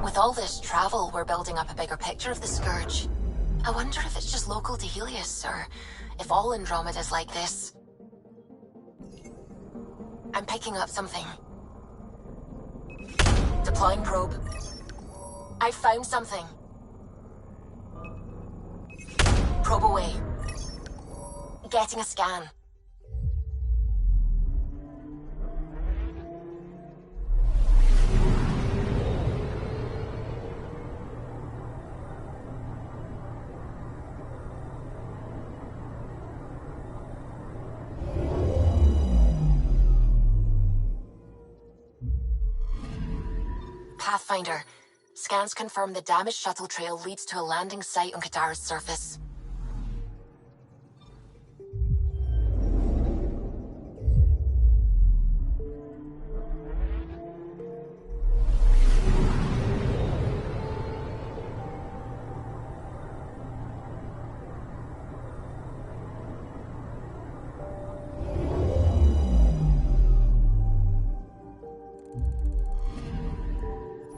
Speaker 1: With all this travel, we're building up a bigger picture of the Scourge. I wonder if it's just local to Helios, or if all Andromeda's like this. I'm picking up something. Deploying probe. I found something. Probe away. Getting a scan. Pathfinder. Scans confirm the damaged shuttle trail leads to a landing site on Katara's surface.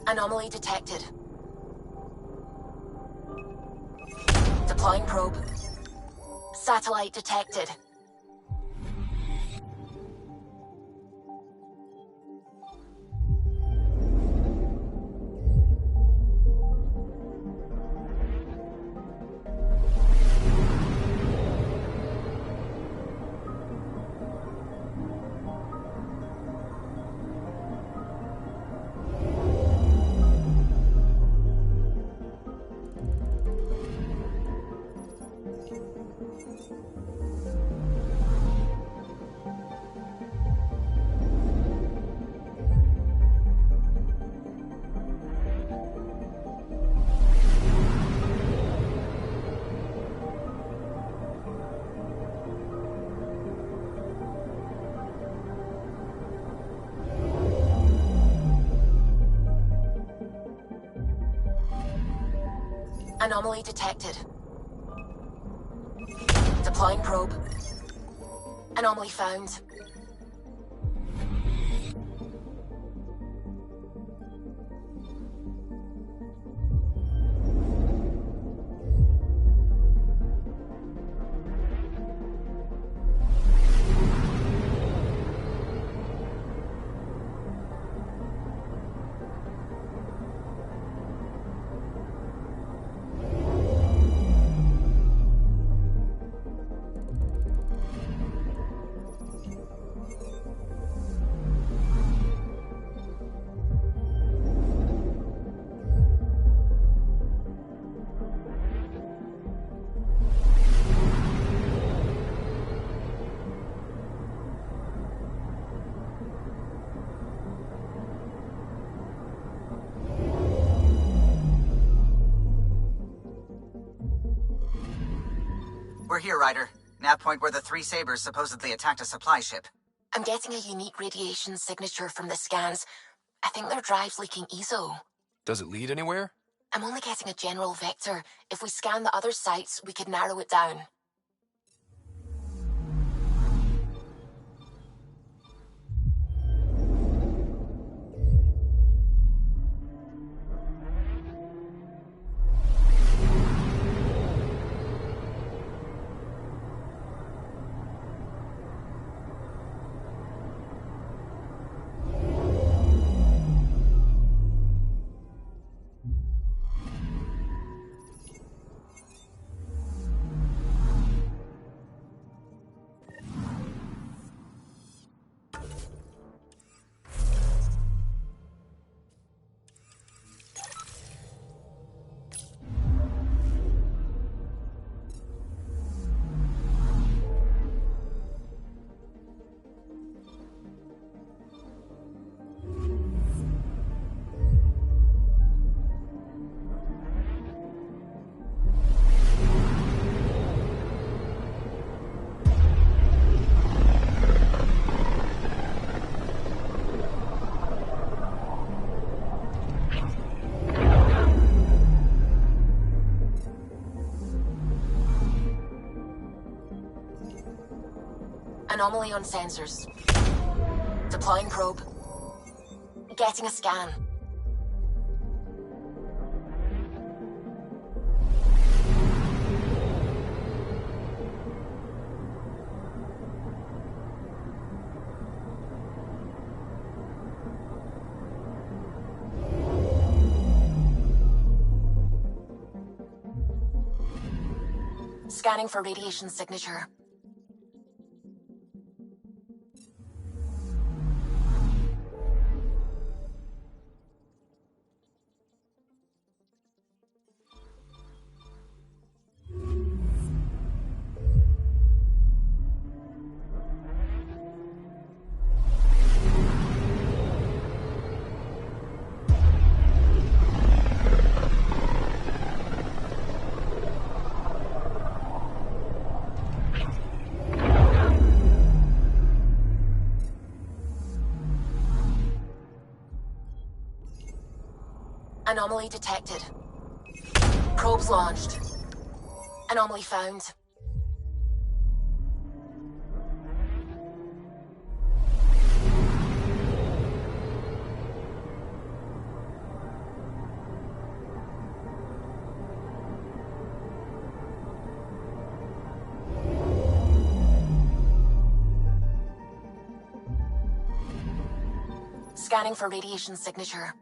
Speaker 1: Anomaly detected. Deploying probe. Satellite detected. Anomaly detected. Deploying probe. Anomaly found.
Speaker 4: We're here, Ryder. Nav point where the three Sabers supposedly attacked a supply ship.
Speaker 1: I'm getting a unique radiation signature from the scans. I think their drive's leaking ESO.
Speaker 3: Does it lead anywhere?
Speaker 1: I'm only getting a general vector. If we scan the other sites, we could narrow it down. Anomaly on sensors. Deploying probe. Getting a scan. Scanning for radiation signature. Anomaly detected. Probes launched. Anomaly found. Scanning for radiation signature.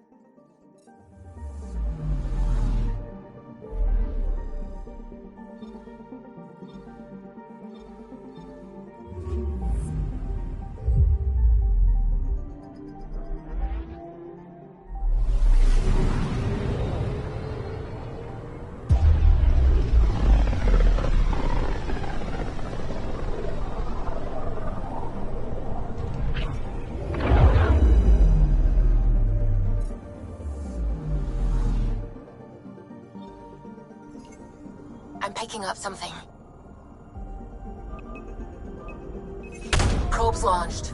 Speaker 1: I'm picking up something. Probes launched.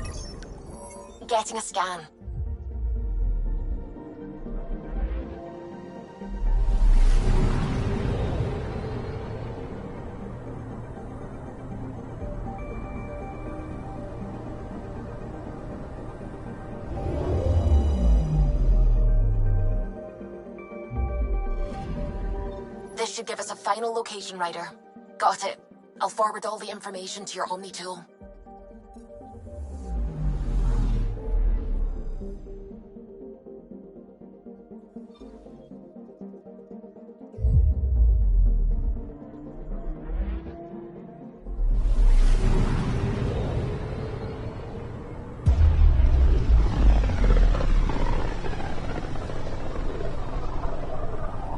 Speaker 1: Getting a scan. This should give us a final location, Ryder. Got it. I'll forward all the information to your Omni tool.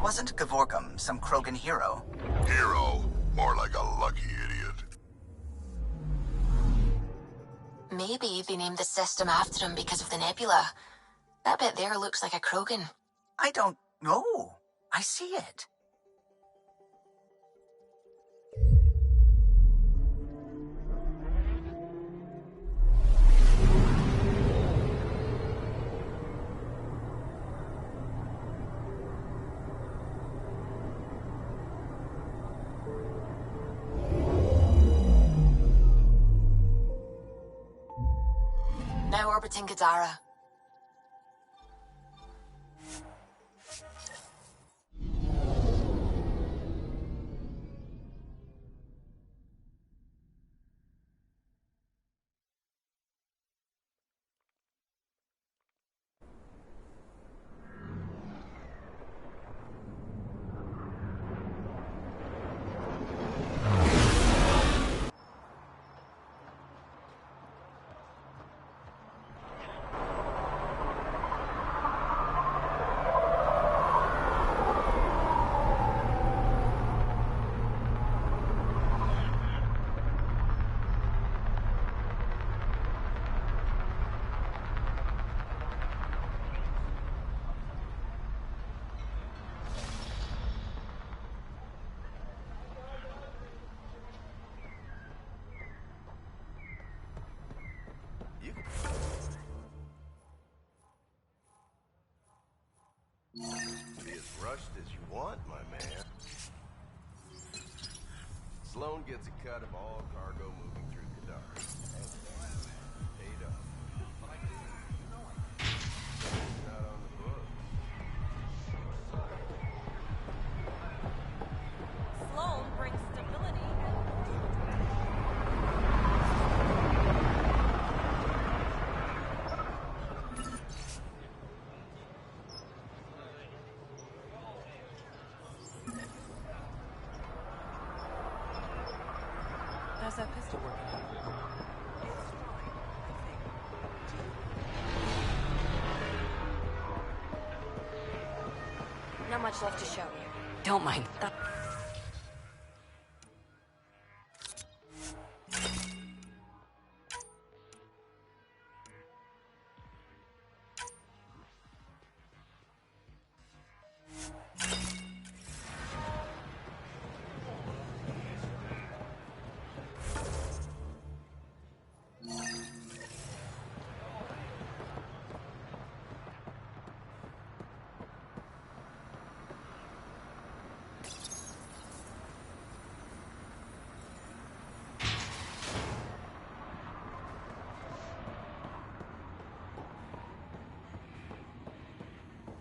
Speaker 4: Wasn't Gavorkum some Krogan hero?
Speaker 2: Hero? More like a lucky idiot.
Speaker 1: Maybe they named the system after him because of the nebula. That bit there looks like a Krogan.
Speaker 4: I don't know. I see it.
Speaker 1: Now orbiting Gadara.
Speaker 11: Be as rushed as you want, my man. Sloan gets a cut of all cargo moving through Kadar. Paid up. Not on the books.
Speaker 8: Sloan brings stability. How's that pistol working?
Speaker 9: Not much left to show you.
Speaker 8: Don't mind.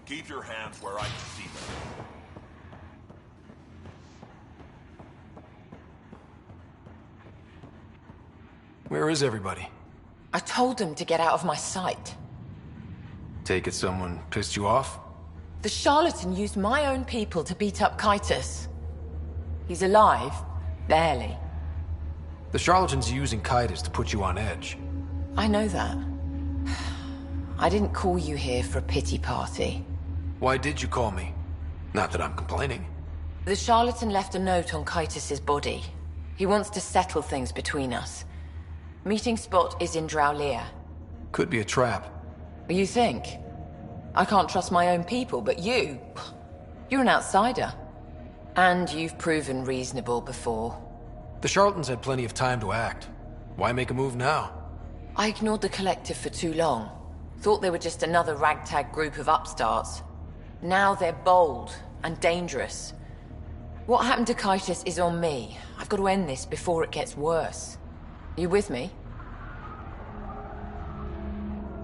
Speaker 2: Keep your hands where I can see them.
Speaker 3: Where is everybody?
Speaker 12: I told him to get out of my sight.
Speaker 3: Take it someone pissed you off?
Speaker 8: The charlatan used my own people to beat up Kitus. He's alive, barely.
Speaker 3: The charlatan's using Kitus to put you on edge.
Speaker 8: I know that. I didn't call you here for a pity party.
Speaker 3: Why did you call me? Not that I'm complaining.
Speaker 8: The charlatan left a note on Kitus's body. He wants to settle things between us. Meeting spot is in Drowlear.
Speaker 3: Could be a trap.
Speaker 8: You think? I can't trust my own people, but you... You're an outsider. And you've proven reasonable before.
Speaker 3: The charlatans had plenty of time to act. Why make a move now?
Speaker 8: I ignored the Collective for too long. Thought they were just another ragtag group of upstarts. Now they're bold and dangerous. What happened to Kitus is on me. I've got to end this before it gets worse. You with me?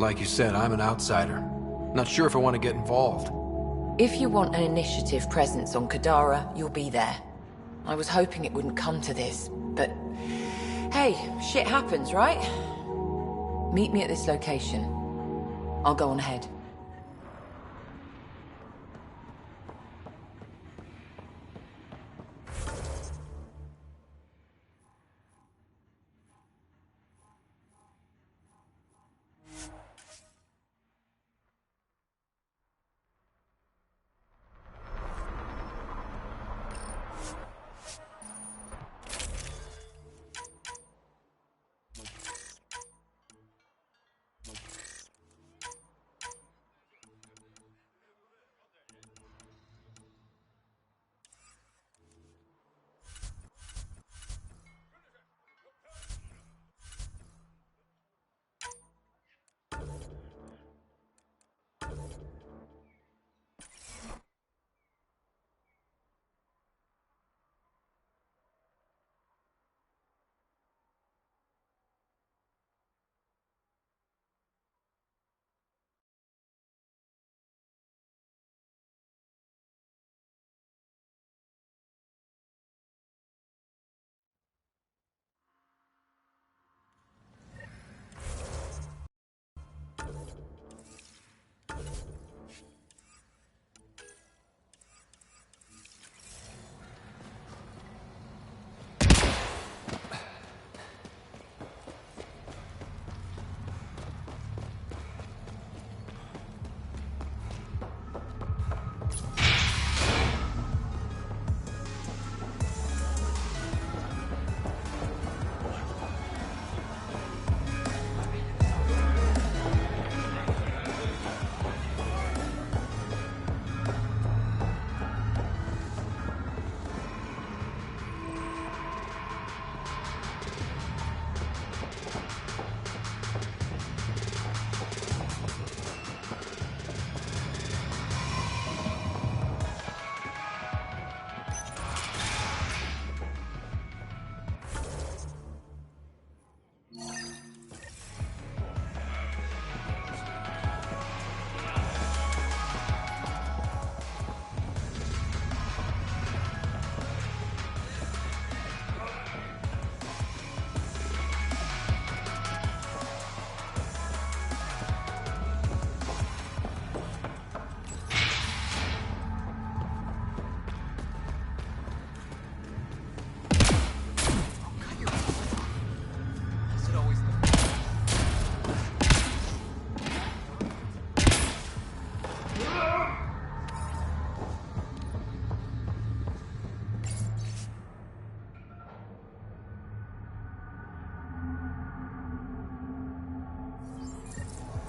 Speaker 3: Like you said, I'm an outsider. Not sure if I want to get involved.
Speaker 8: If you want an initiative presence on Kadara, you'll be there. I was hoping it wouldn't come to this, but... Hey, shit happens, right? Meet me at this location. I'll go on ahead.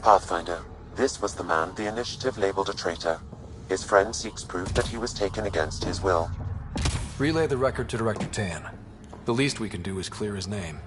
Speaker 10: Pathfinder, this was the man the Initiative labeled a traitor. His friend seeks proof that he was taken against his will.
Speaker 3: Relay the record to Director Tan. The least we can do is clear his name.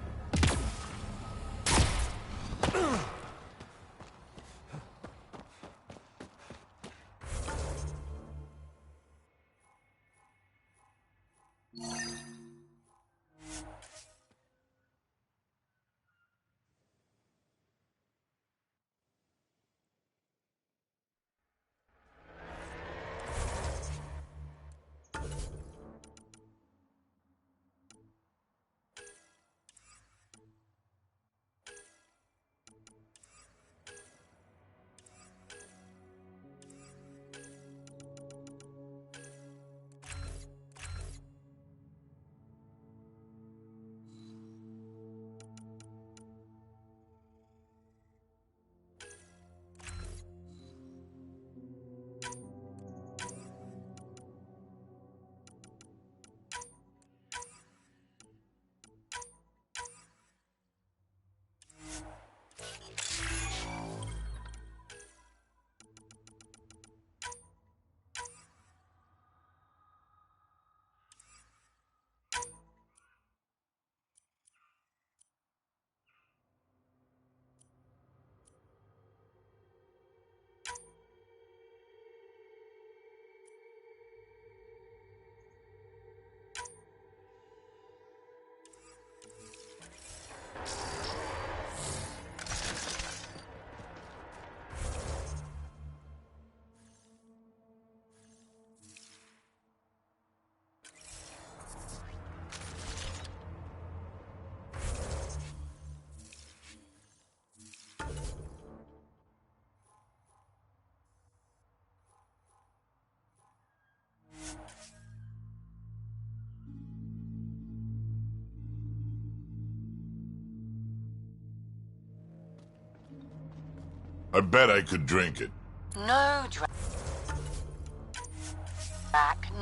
Speaker 2: I bet I could drink it.
Speaker 1: No, Drac,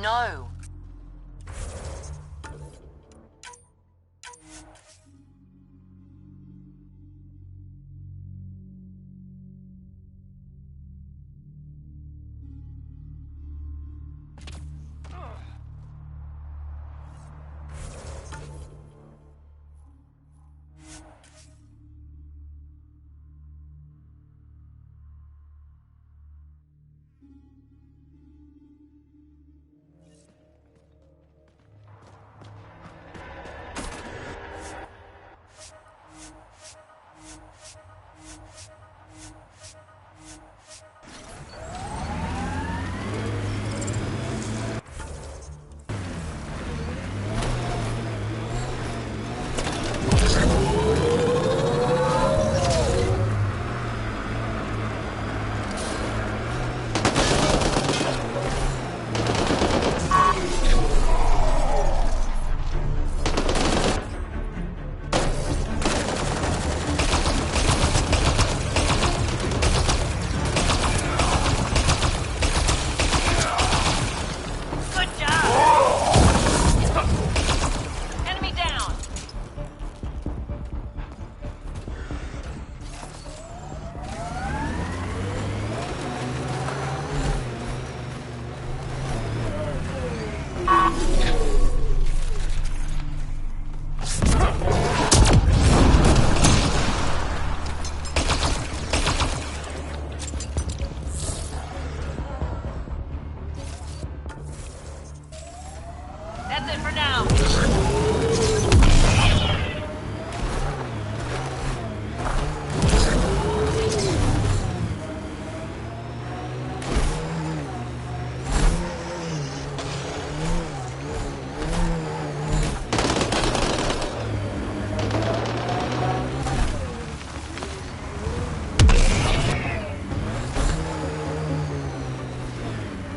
Speaker 1: no.
Speaker 5: That's it for now.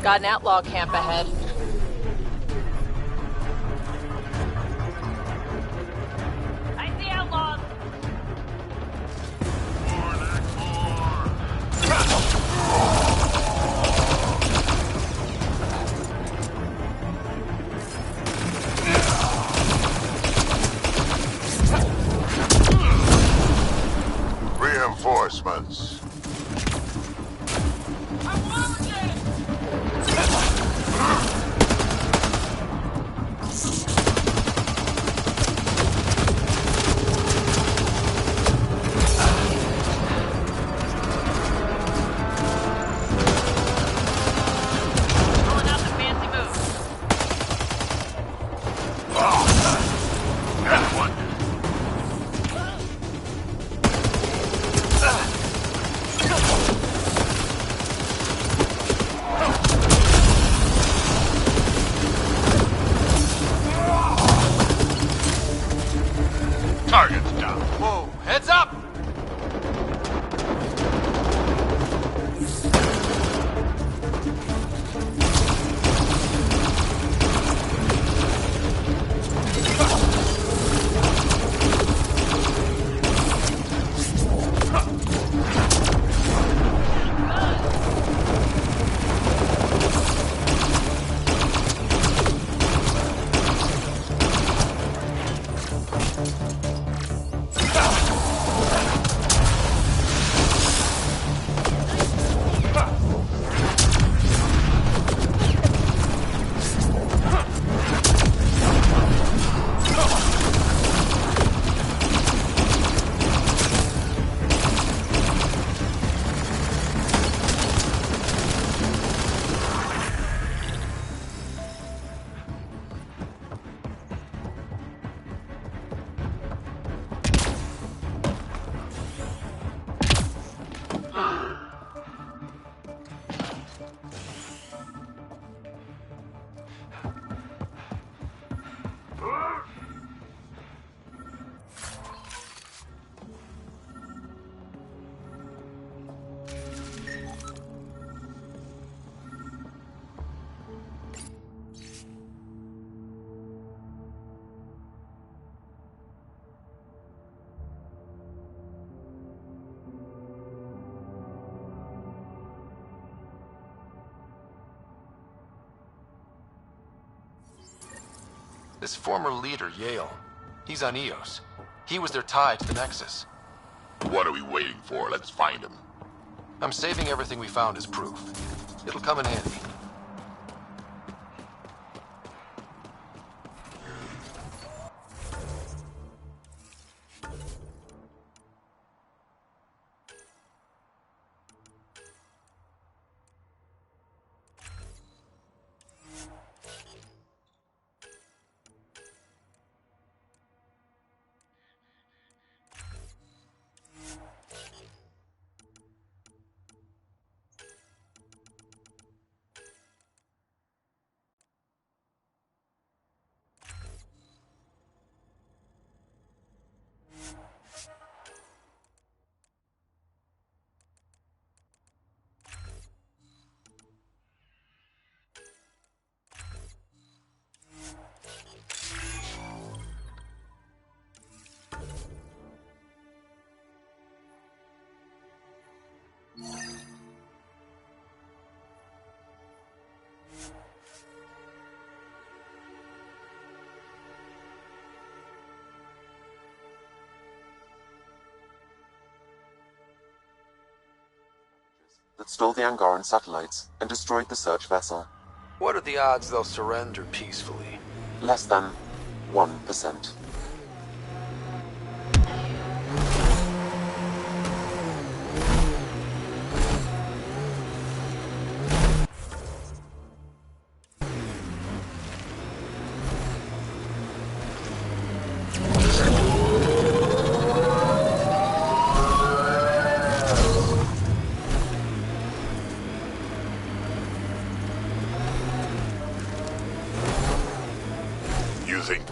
Speaker 8: Got an outlaw camp ahead.
Speaker 5: I see outlaws.
Speaker 2: Reinforcements.
Speaker 3: This former leader, Yale, he's on Eos. He was their tie to the Nexus.
Speaker 2: What are we waiting for? Let's find him.
Speaker 3: I'm saving everything we found as proof. It'll come in handy.
Speaker 10: That stole the Angaran satellites and destroyed the search vessel.
Speaker 3: What are the odds they'll surrender peacefully?
Speaker 10: Less than 1%.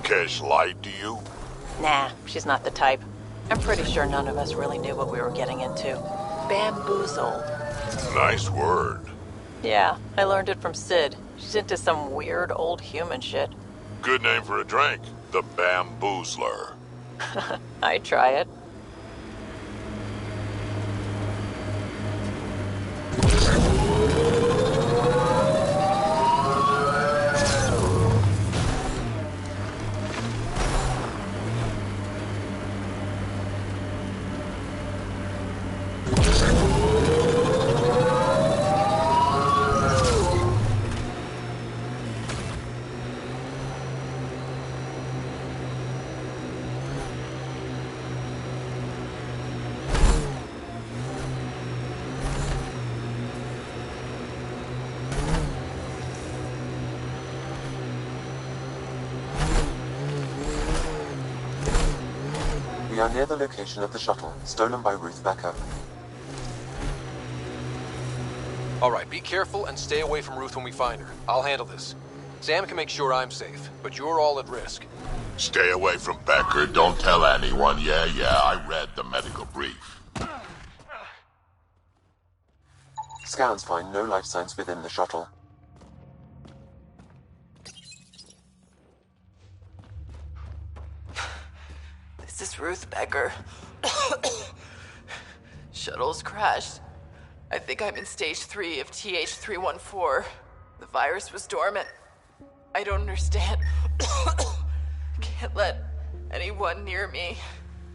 Speaker 2: Kesh lied to you?
Speaker 8: Nah, she's not the type. I'm pretty sure none of us really knew what we were getting into. Bamboozled.
Speaker 2: Nice word.
Speaker 8: Yeah, I learned it from Sid. She's into some weird old human shit.
Speaker 2: Good name for a drink. The Bamboozler.
Speaker 8: I'd try it.
Speaker 10: We are near the location of the shuttle, stolen by Ruth Becker.
Speaker 3: Alright, be careful and stay away from Ruth when we find her. I'll handle this. Sam can make sure I'm safe, but you're all at risk.
Speaker 2: Stay away from Becker. Don't tell anyone. Yeah, I read the medical brief.
Speaker 10: Scans find no life signs within the shuttle.
Speaker 8: This is Ruth Becker. Shuttle's crashed. I think I'm in stage 3 of TH314. The virus was dormant. I don't understand. Can't let anyone near me.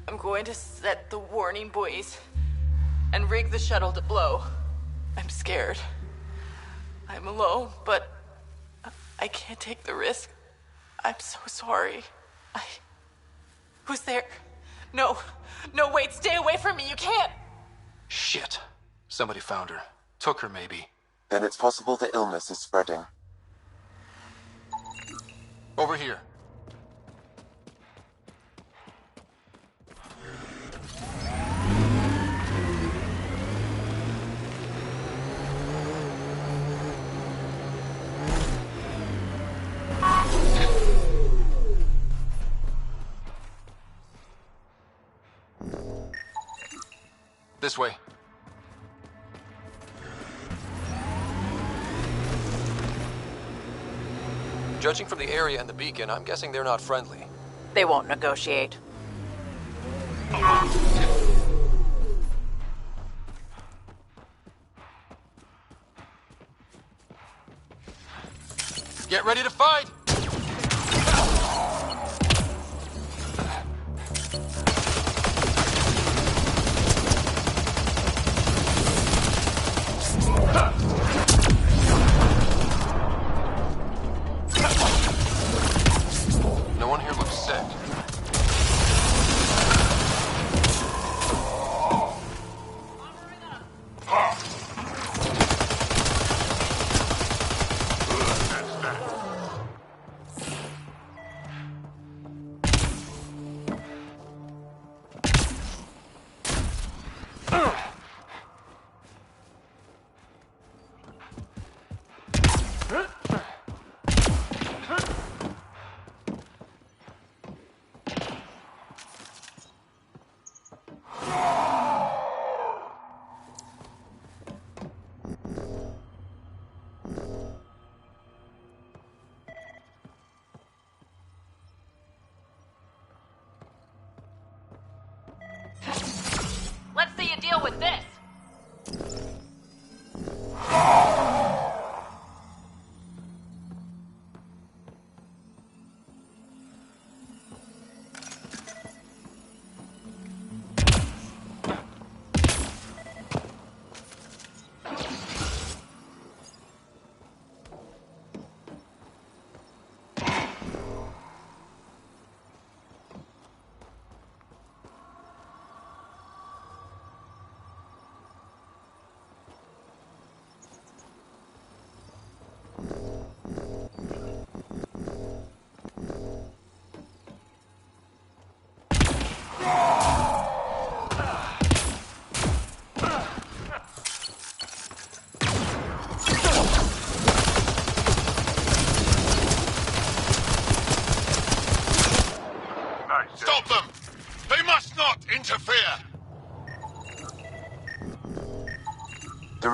Speaker 8: I'm going to set the warning buoys and rig the shuttle to blow. I'm scared. I'm alone, but I can't take the risk. I'm so sorry. Who's there? No, wait, stay away from me, you can't!
Speaker 3: Shit. Somebody found her. Took her, maybe.
Speaker 10: Then it's possible the illness is spreading.
Speaker 3: Over here. This way. Judging from the area and the beacon, I'm guessing they're not friendly.
Speaker 8: They won't negotiate.
Speaker 3: Get ready to fight!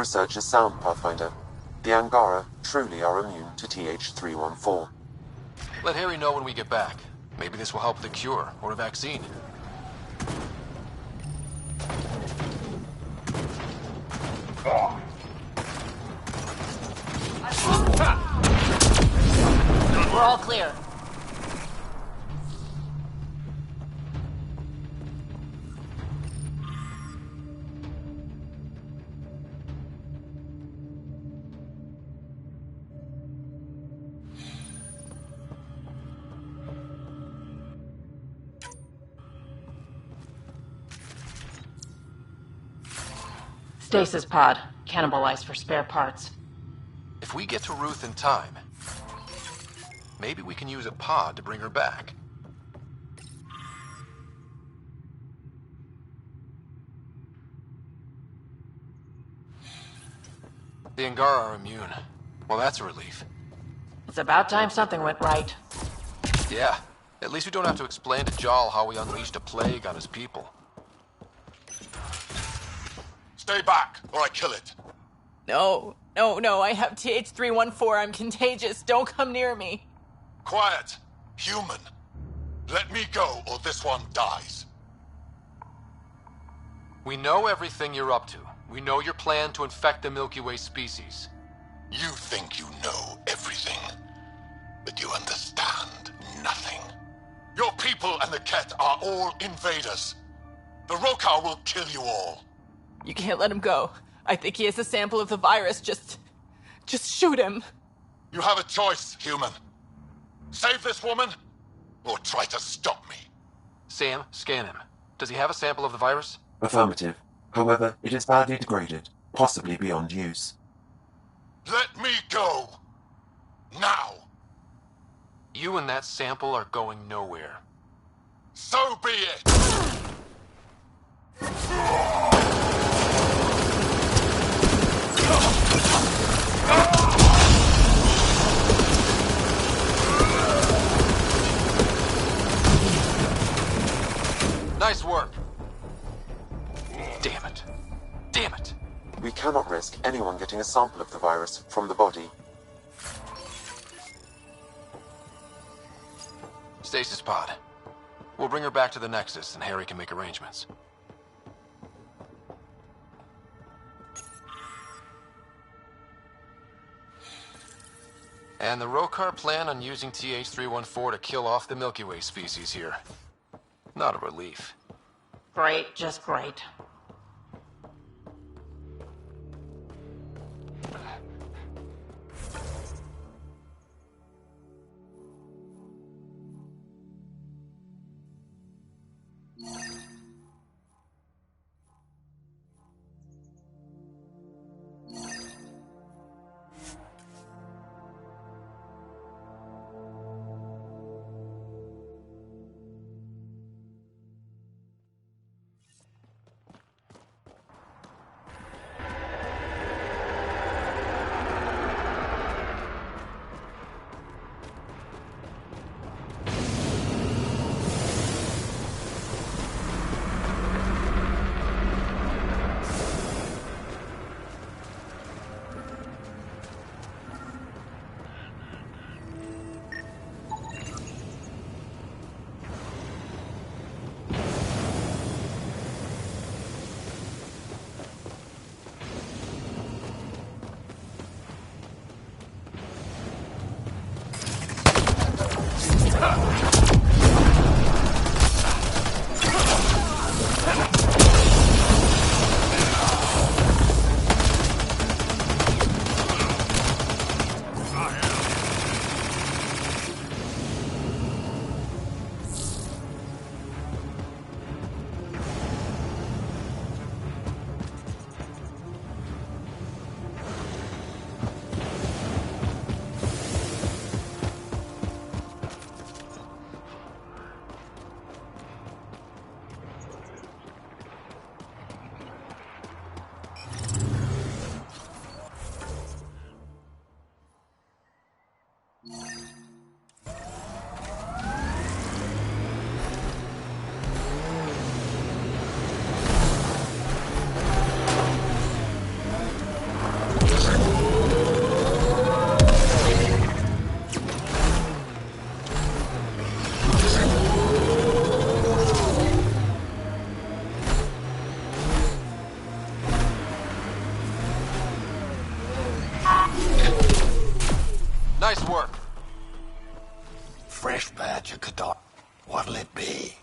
Speaker 10: research is sound, Pathfinder. The Angara truly are immune to TH314.
Speaker 3: Let Harry know when we get back. Maybe this will help with a cure or a vaccine.
Speaker 7: We're all clear.
Speaker 12: Stasis pod. Cannibalized for spare parts.
Speaker 3: If we get to Ruth in time, maybe we can use a pod to bring her back. The Angara are immune. Well, that's a relief.
Speaker 12: It's about time something went right.
Speaker 3: Yeah, at least we don't have to explain to Jarl how we unleashed a plague on his people.
Speaker 2: Stay back, or I kill it.
Speaker 13: No, I have TH314. I'm contagious. Don't come near me.
Speaker 2: Quiet. Human. Let me go, or this one dies.
Speaker 3: We know everything you're up to. We know your plan to infect the Milky Way species.
Speaker 2: You think you know everything, but you understand nothing. Your people and the Ket are all invaders. The Rokar will kill you all.
Speaker 13: You can't let him go. I think he has a sample of the virus. Just shoot him.
Speaker 2: You have a choice, human. Save this woman, or try to stop me.
Speaker 3: Sam, scan him. Does he have a sample of the virus?
Speaker 10: Affirmative. However, it is badly degraded, possibly beyond use.
Speaker 2: Let me go. Now.
Speaker 3: You and that sample are going nowhere.
Speaker 2: So be it.
Speaker 3: Nice work. Damn it. Damn it.
Speaker 10: We cannot risk anyone getting a sample of the virus from the body.
Speaker 3: Stasis pod. We'll bring her back to the Nexus and Harry can make arrangements. And the Rokar plan on using TH314 to kill off the Milky Way species here. Not a relief.
Speaker 12: Great, just great.
Speaker 3: Nice work.
Speaker 14: Fresh batch of Kadar. What'll it be?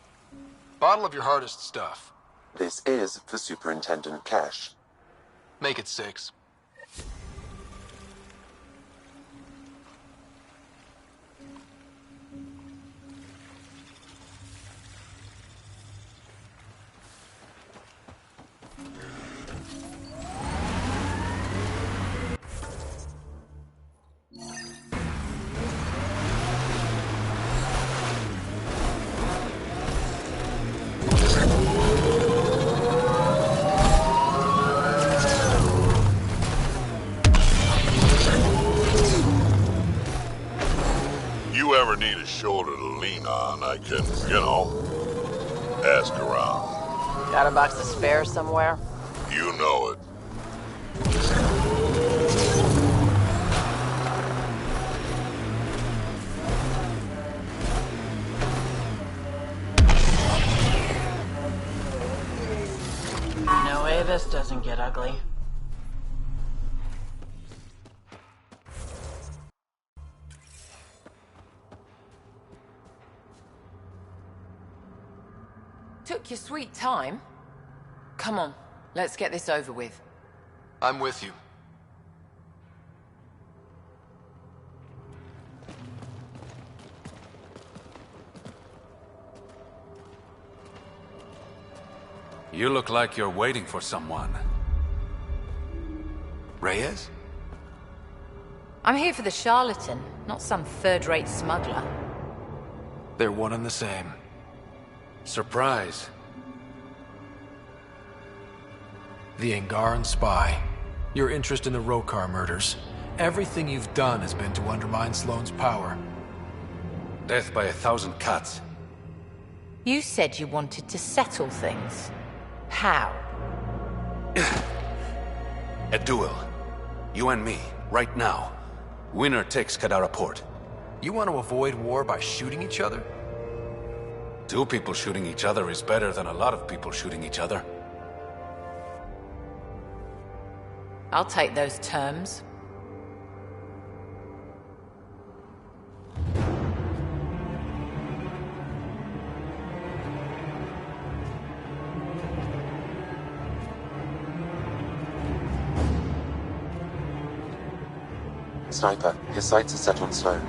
Speaker 3: Bottle of your hardest stuff.
Speaker 10: This is for Superintendent Cash.
Speaker 3: Make it 6.
Speaker 2: You ever need a shoulder to lean on, I can, ask around.
Speaker 7: Got a box of spares somewhere?
Speaker 2: You know it.
Speaker 12: No way this doesn't get ugly.
Speaker 8: Took your sweet time. Come on, let's get this over with.
Speaker 3: I'm with you.
Speaker 15: You look like you're waiting for someone. Reyes?
Speaker 16: I'm here for the charlatan, not some third-rate smuggler.
Speaker 3: They're one and the same.
Speaker 15: Surprise.
Speaker 3: The Angaran spy. Your interest in the Rokar murders. Everything you've done has been to undermine Sloane's power.
Speaker 15: Death by 1,000 cuts.
Speaker 16: You said you wanted to settle things. How?
Speaker 15: A duel. You and me, right now. Winner takes Kadara Port.
Speaker 3: You want to avoid war by shooting each other?
Speaker 15: 2 people shooting each other is better than a lot of people shooting each other.
Speaker 16: I'll take those terms.
Speaker 10: Sniper, his sights are set on Sloane.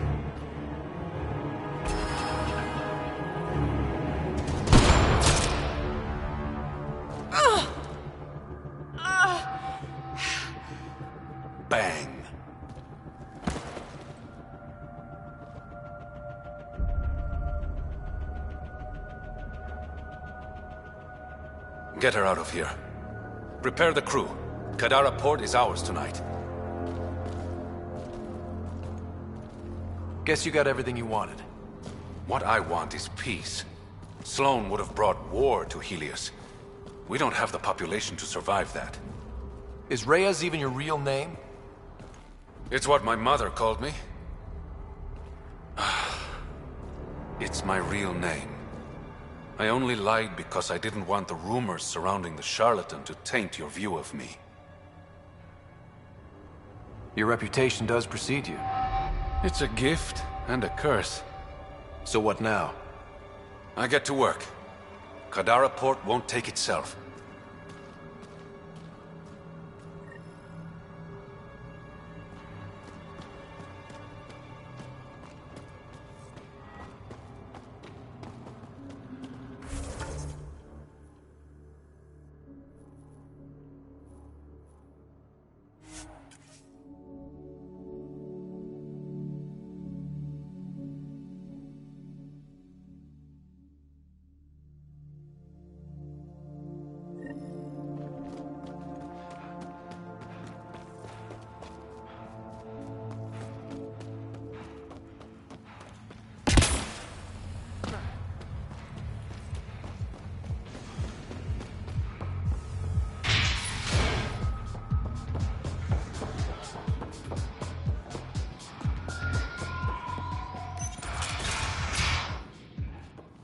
Speaker 15: Bang. Get her out of here. Prepare the crew. Kadara Port is ours tonight.
Speaker 3: Guess you got everything you wanted.
Speaker 15: What I want is peace. Sloane would have brought war to Helios. We don't have the population to survive that.
Speaker 3: Is Reyes even your real name?
Speaker 15: It's what my mother called me. It's my real name. I only lied because I didn't want the rumors surrounding the charlatan to taint your view of me.
Speaker 3: Your reputation does precede you.
Speaker 15: It's a gift and a curse.
Speaker 3: So what now?
Speaker 15: I get to work. Kadara Port won't take itself.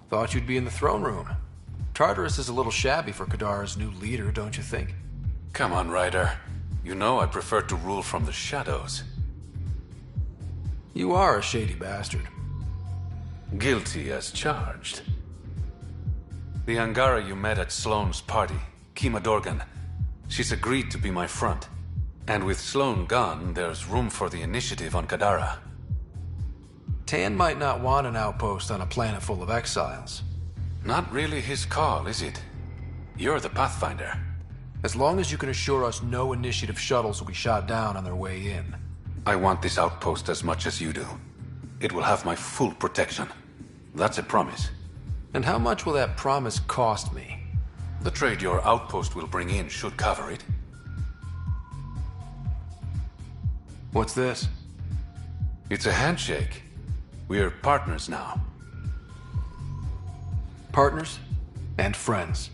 Speaker 3: Thought you'd be in the throne room. Tartarus is a little shabby for Kadara's new leader, don't you think?
Speaker 15: Come on, Ryder. You know I prefer to rule from the shadows.
Speaker 3: You are a shady bastard.
Speaker 15: Guilty as charged. The Angara you met at Sloane's party, Kima Dorgan, she's agreed to be my front. And with Sloane gone, there's room for the initiative on Kadara.
Speaker 3: Tan might not want an outpost on a planet full of exiles.
Speaker 15: Not really his call, is it? You're the Pathfinder.
Speaker 3: As long as you can assure us no initiative shuttles will be shot down on their way in.
Speaker 15: I want this outpost as much as you do. It will have my full protection. That's a promise.
Speaker 3: And how much will that promise cost me?
Speaker 15: The trade your outpost will bring in should cover it.
Speaker 3: What's this?
Speaker 15: It's a handshake. We're partners now.
Speaker 3: Partners and friends.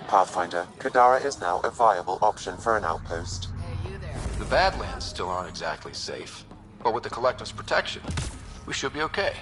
Speaker 10: Pathfinder, Kadara is now a viable option for an outpost.
Speaker 3: The Badlands still aren't exactly safe, but with the Collective's protection, we should be okay.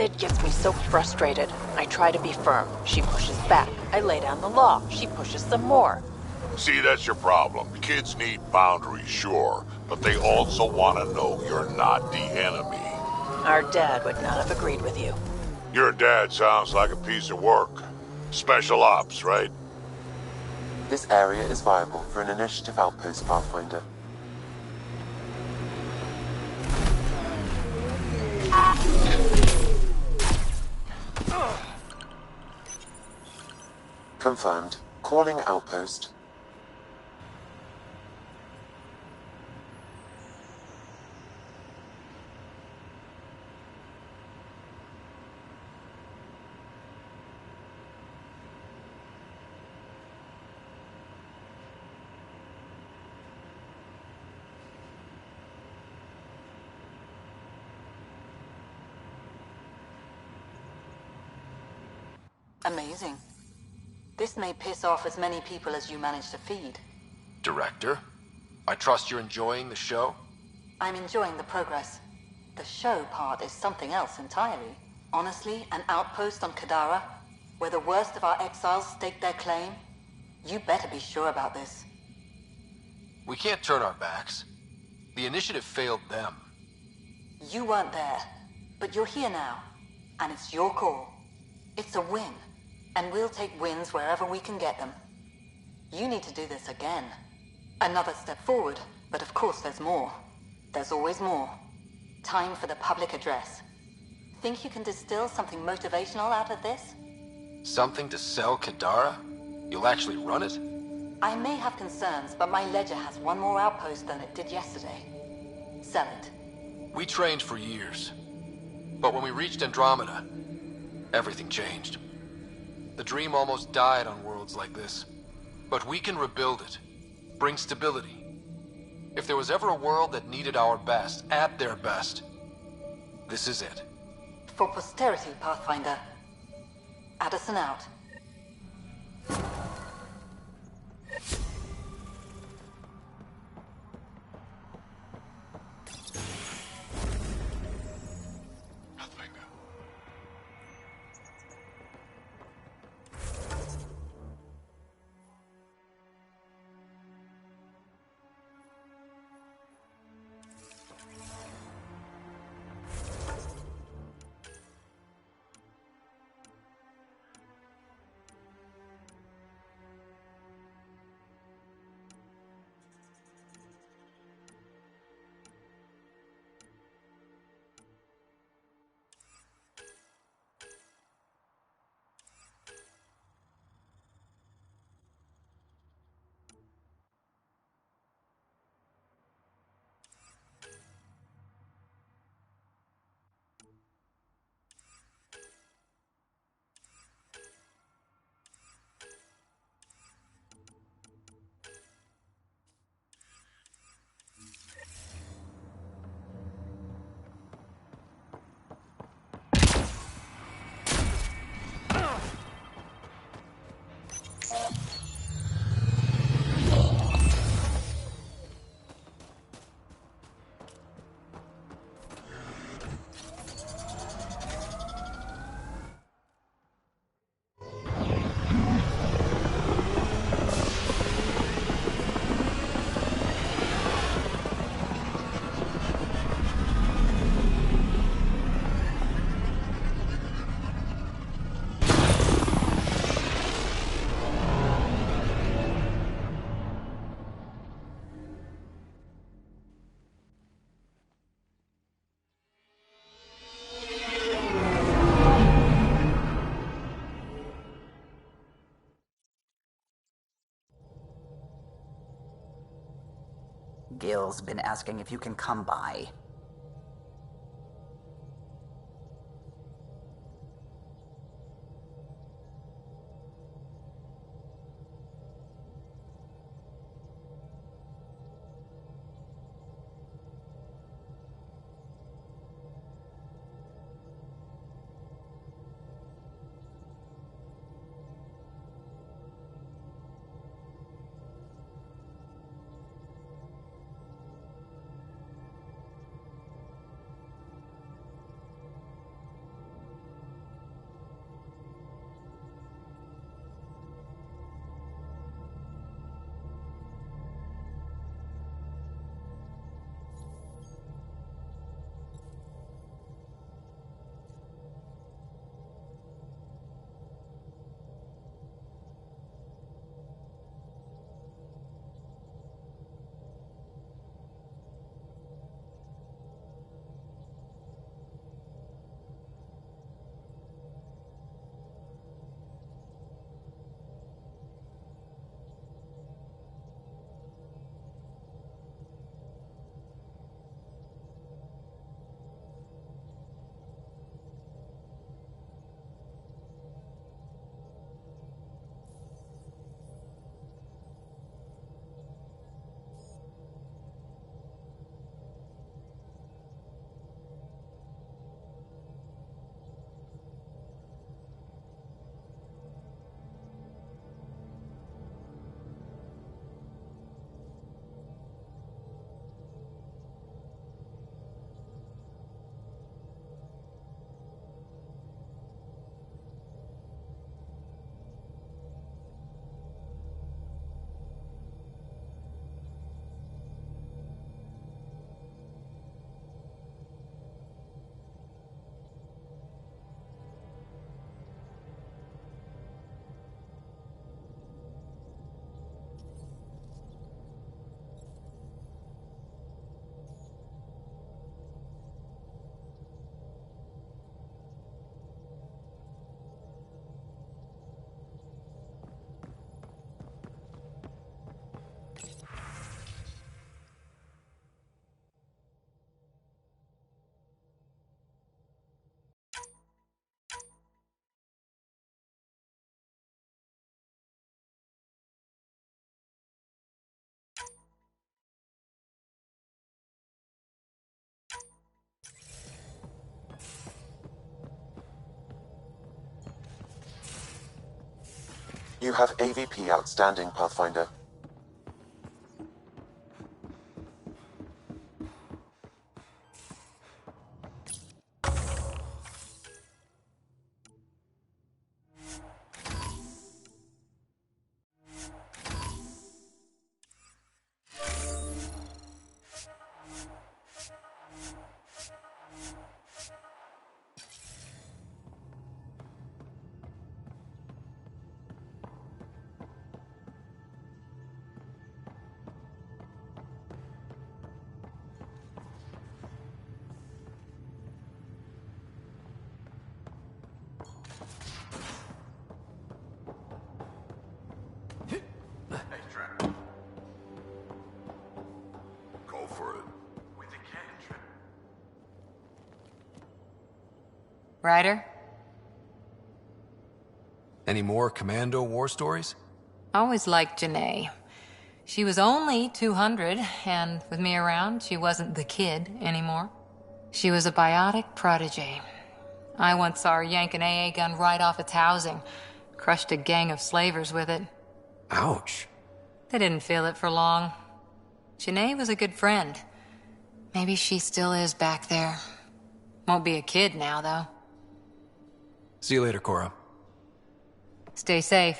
Speaker 12: Sid gets me so frustrated. I try to be firm. She pushes back. I lay down the law. She pushes some more.
Speaker 2: See, that's your problem. Kids need boundaries, sure, but they also want to know you're not the enemy.
Speaker 12: Our dad would not have agreed with you.
Speaker 2: Your dad sounds like a piece of work. Special ops, right?
Speaker 10: This area is viable for an initiative outpost, Pathfinder. Confirmed. Calling outpost.
Speaker 17: Amazing. This may piss off as many people as you manage to feed.
Speaker 3: Director, I trust you're enjoying the show?
Speaker 17: I'm enjoying the progress. The show part is something else entirely. Honestly, an outpost on Kadara, where the worst of our exiles stake their claim, you better be sure about this.
Speaker 3: We can't turn our backs. The initiative failed them.
Speaker 17: You weren't there, but you're here now, and it's your call. It's a win, and we'll take wins wherever we can get them. You need to do this again. Another step forward, but of course there's more. There's always more. Time for the public address. Think you can distill something motivational out of this?
Speaker 3: Something to sell Kadara? You'll actually run it?
Speaker 17: I may have concerns, but my ledger has one more outpost than it did yesterday. Sell it.
Speaker 3: We trained for years. But when we reached Andromeda, everything changed. The dream almost died on worlds like this. But we can rebuild it. Bring stability. If there was ever a world that needed our best, at their best, this is it.
Speaker 17: For posterity, Pathfinder. Addison out.
Speaker 4: Gil's been asking if you can come by.
Speaker 10: You have AVP outstanding, Pathfinder.
Speaker 2: Go for it. With a cantrip.
Speaker 5: Ryder?
Speaker 3: Any more Commando war stories?
Speaker 5: Always liked Janae. She was only 200, and with me around, she wasn't the kid anymore. She was a biotic protege. I once saw her yank an AA gun right off its housing. Crushed a gang of slavers with it.
Speaker 3: Ouch.
Speaker 5: They didn't feel it for long. Janae was a good friend. Maybe she still is back there. Won't be a kid now, though.
Speaker 3: See you later, Cora.
Speaker 5: Stay safe.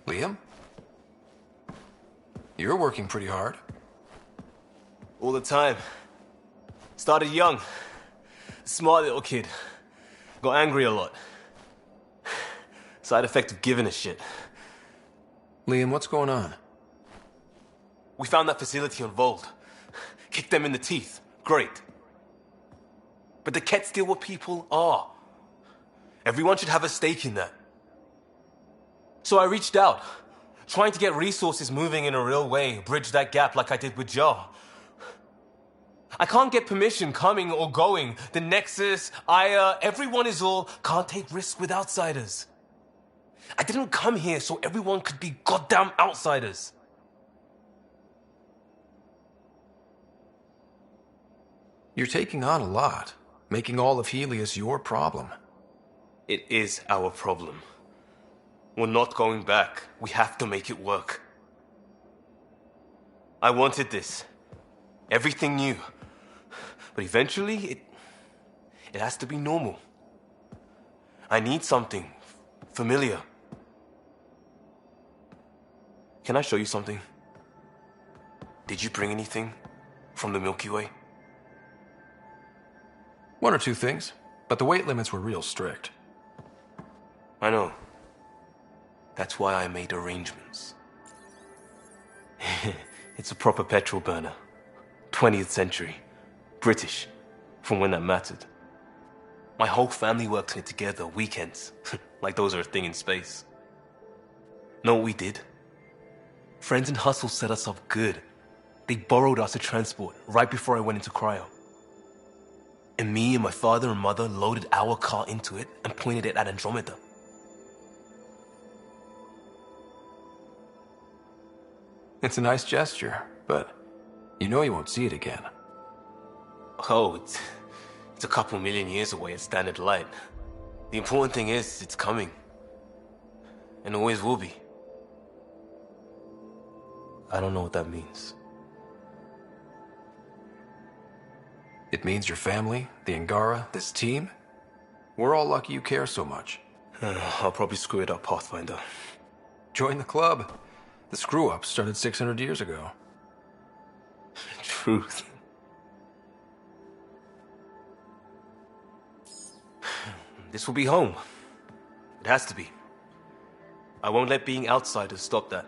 Speaker 3: Liam? You're working pretty hard.
Speaker 18: All the time. Started young. Smart little kid. Got angry a lot. Side effect of giving a shit.
Speaker 3: Liam, what's going on?
Speaker 18: We found that facility on Vold. Kicked them in the teeth. Great. But the Ket's still what people are. Everyone should have a stake in that. So I reached out, trying to get resources moving in a real way, bridge that gap like I did with Jar. I can't get permission coming or going. The Nexus, Aya, everyone is all can't take risks with outsiders. I didn't come here so everyone could be goddamn outsiders.
Speaker 3: You're taking on a lot, making all of Helios your problem.
Speaker 18: It is our problem. We're not going back. We have to make it work. I wanted this. Everything new. But eventually, it has to be normal. I need something familiar. Can I show you something? Did you bring anything from the Milky Way?
Speaker 3: One or two things, but the weight limits were real strict.
Speaker 18: I know. That's why I made arrangements. It's a proper petrol burner. 20th century. British. From when that mattered. My whole family worked on it together, weekends. Like those are a thing in space. Know what we did? Friends in Hustle set us up good. They borrowed us a transport right before I went into cryo. And me and my father and mother loaded our car into it and pointed it at Andromeda.
Speaker 3: It's a nice gesture, but you know you won't see it again.
Speaker 18: Oh, it's a couple million years away at standard light. The important thing is, it's coming. And always will be. I don't know what that means.
Speaker 3: It means your family, the Angara, this team. We're all lucky you care so much.
Speaker 18: I'll probably screw it up, Pathfinder.
Speaker 3: Join the club. The screw-up started 600 years ago.
Speaker 18: Truth. This will be home. It has to be. I won't let being outsiders stop that.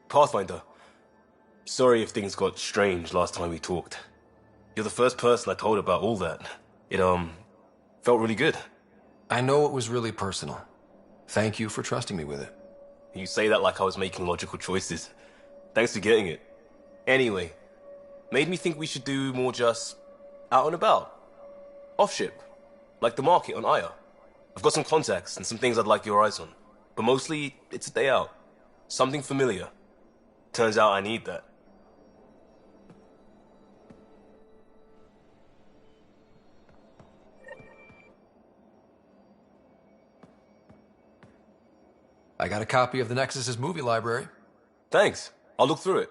Speaker 18: Pathfinder, sorry if things got strange last time we talked. You're the first person I told about all that. It, felt really good.
Speaker 3: I know it was really personal. Thank you for trusting me with it.
Speaker 18: You say that like I was making logical choices. Thanks for getting it. Anyway, made me think we should do more just out and about. Off ship. Like the market on Aya. I've got some contacts and some things I'd like your eyes on. But mostly, it's a day out. Something familiar. Turns out I need that.
Speaker 3: I got a copy of the Nexus's movie library.
Speaker 18: Thanks. I'll look through it.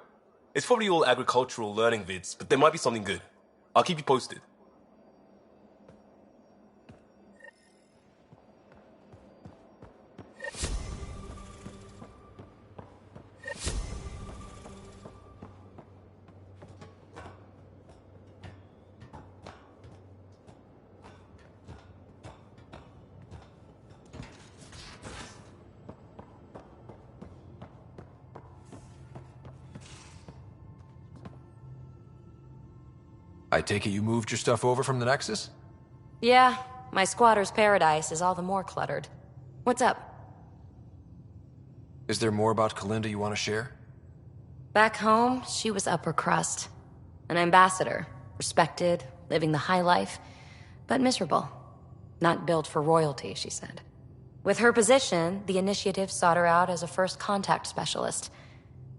Speaker 18: It's probably all agricultural learning vids, but there might be something good. I'll keep you posted.
Speaker 3: I take it you moved your stuff over from the Nexus?
Speaker 19: Yeah, my squatter's paradise is all the more cluttered. What's up?
Speaker 3: Is there more about Kalinda you want to share?
Speaker 19: Back home, she was upper crust. An ambassador, respected, living the high life, but miserable. Not built for royalty, she said. With her position, the initiative sought her out as a first contact specialist.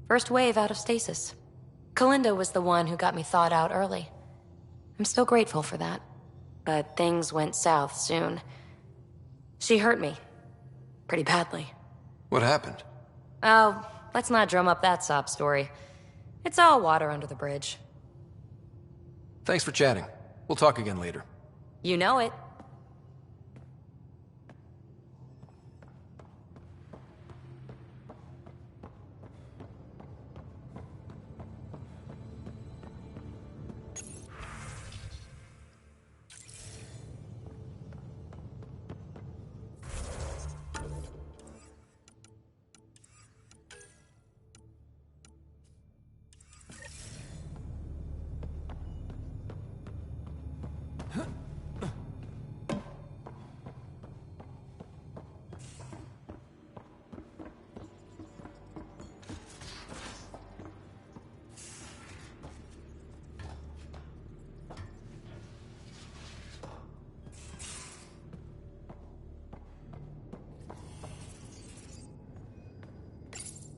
Speaker 19: First wave out of stasis. Kalinda was the one who got me thawed out early. I'm still grateful for that. But things went south soon. She hurt me. Pretty badly.
Speaker 3: What happened?
Speaker 19: Oh, let's not drum up that sob story. It's all water under the bridge.
Speaker 3: Thanks for chatting. We'll talk again later.
Speaker 19: You know it.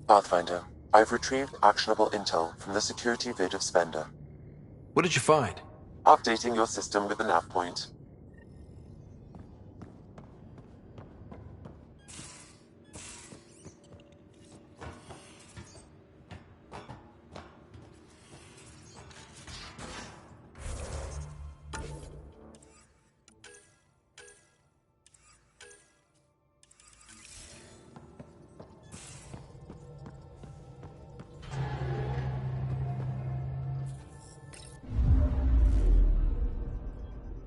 Speaker 10: Pathfinder, I've retrieved actionable intel from the security vid of Spender.
Speaker 3: What did you find?
Speaker 10: Updating your system with the nav point.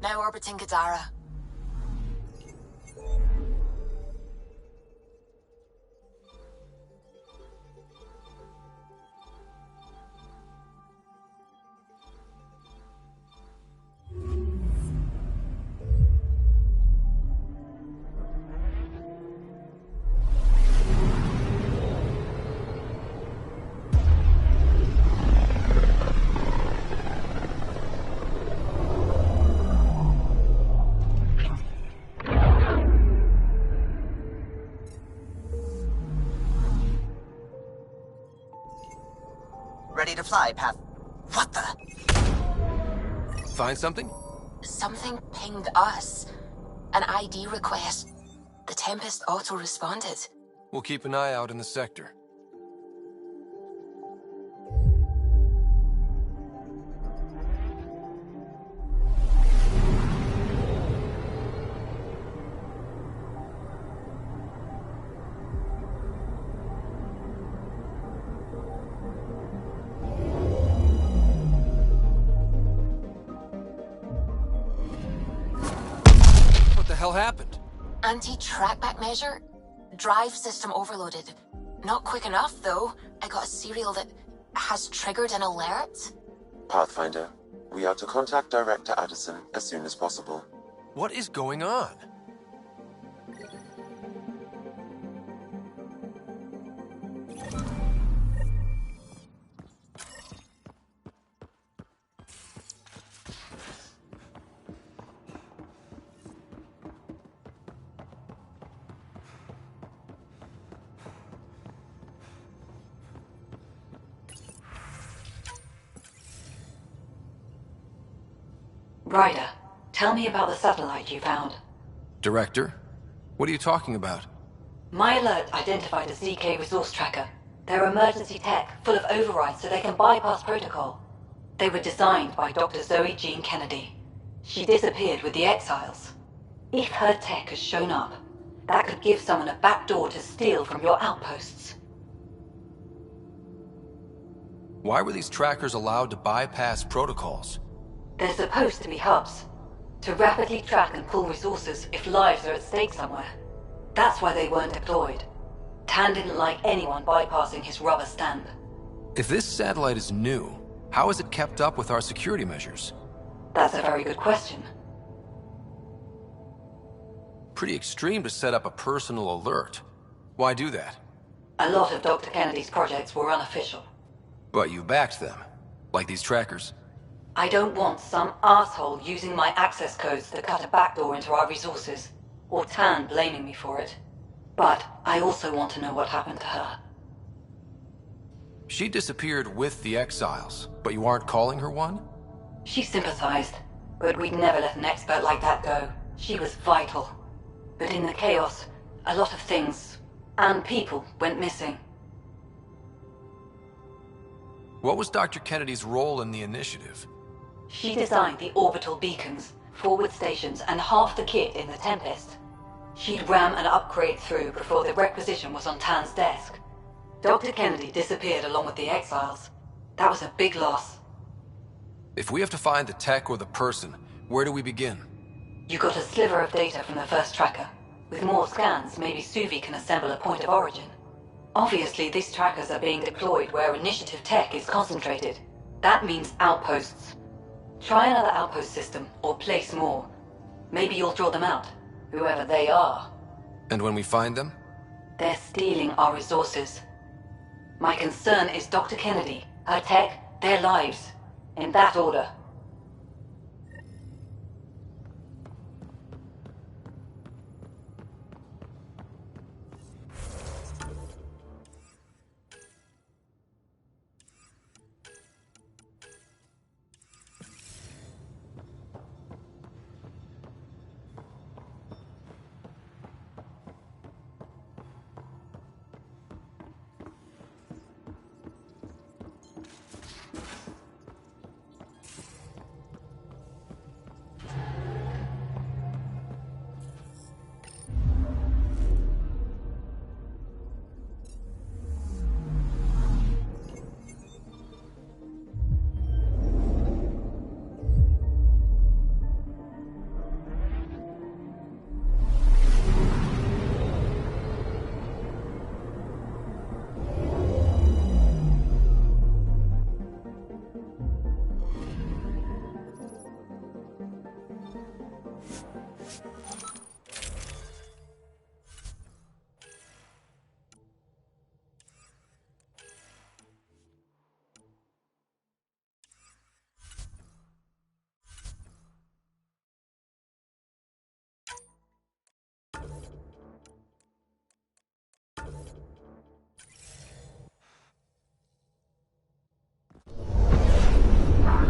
Speaker 1: Now orbiting Gadara.
Speaker 4: Ready to fly, Path. What the?
Speaker 3: Find something?
Speaker 1: Something pinged us. An ID request. The Tempest auto-responded.
Speaker 3: We'll keep an eye out in the sector. What the hell happened?
Speaker 1: Anti-trackback measure? Drive system overloaded. Not quick enough, though. I got a serial that has triggered an alert.
Speaker 10: Pathfinder, we are to contact Director Addison as soon as possible.
Speaker 3: What is going on?
Speaker 17: Ryder, tell me about the satellite you found.
Speaker 3: Director? What are you talking about?
Speaker 17: My alert identified a ZK resource tracker. They're emergency tech, full of overrides so they can bypass protocol. They were designed by Dr. Zoe Jean Kennedy. She disappeared with the Exiles. If her tech has shown up, that could give someone a backdoor to steal from your outposts.
Speaker 3: Why were these trackers allowed to bypass protocols?
Speaker 17: They're supposed to be hubs, to rapidly track and pull resources if lives are at stake somewhere. That's why they weren't deployed. Tan didn't like anyone bypassing his rubber stamp.
Speaker 3: If this satellite is new, how is it kept up with our security measures?
Speaker 17: That's a very good question.
Speaker 3: Pretty extreme to set up a personal alert. Why do that?
Speaker 17: A lot of Dr. Kennedy's projects were unofficial.
Speaker 3: But you backed them, like these trackers.
Speaker 17: I don't want some asshole using my access codes to cut a backdoor into our resources, or Tan blaming me for it. But I also want to know what happened to her.
Speaker 3: She disappeared with the Exiles, but you aren't calling her one?
Speaker 17: She sympathized, but we'd never let an expert like that go. She was vital. But in the chaos, a lot of things, and people, went missing.
Speaker 3: What was Dr. Kennedy's role in the initiative?
Speaker 17: She designed the orbital beacons, forward stations, and half the kit in the Tempest. She'd ram an upgrade through before the requisition was on Tan's desk. Dr. Kennedy disappeared along with the Exiles. That was a big loss.
Speaker 3: If we have to find the tech or the person, where do we begin?
Speaker 17: You got a sliver of data from the first tracker. With more scans, maybe Suvi can assemble a point of origin. Obviously, these trackers are being deployed where initiative tech is concentrated. That means outposts. Try another outpost system, or place more. Maybe you'll draw them out, whoever they are.
Speaker 3: And when we find them?
Speaker 17: They're stealing our resources. My concern is Dr. Kennedy, her tech, their lives. In that order.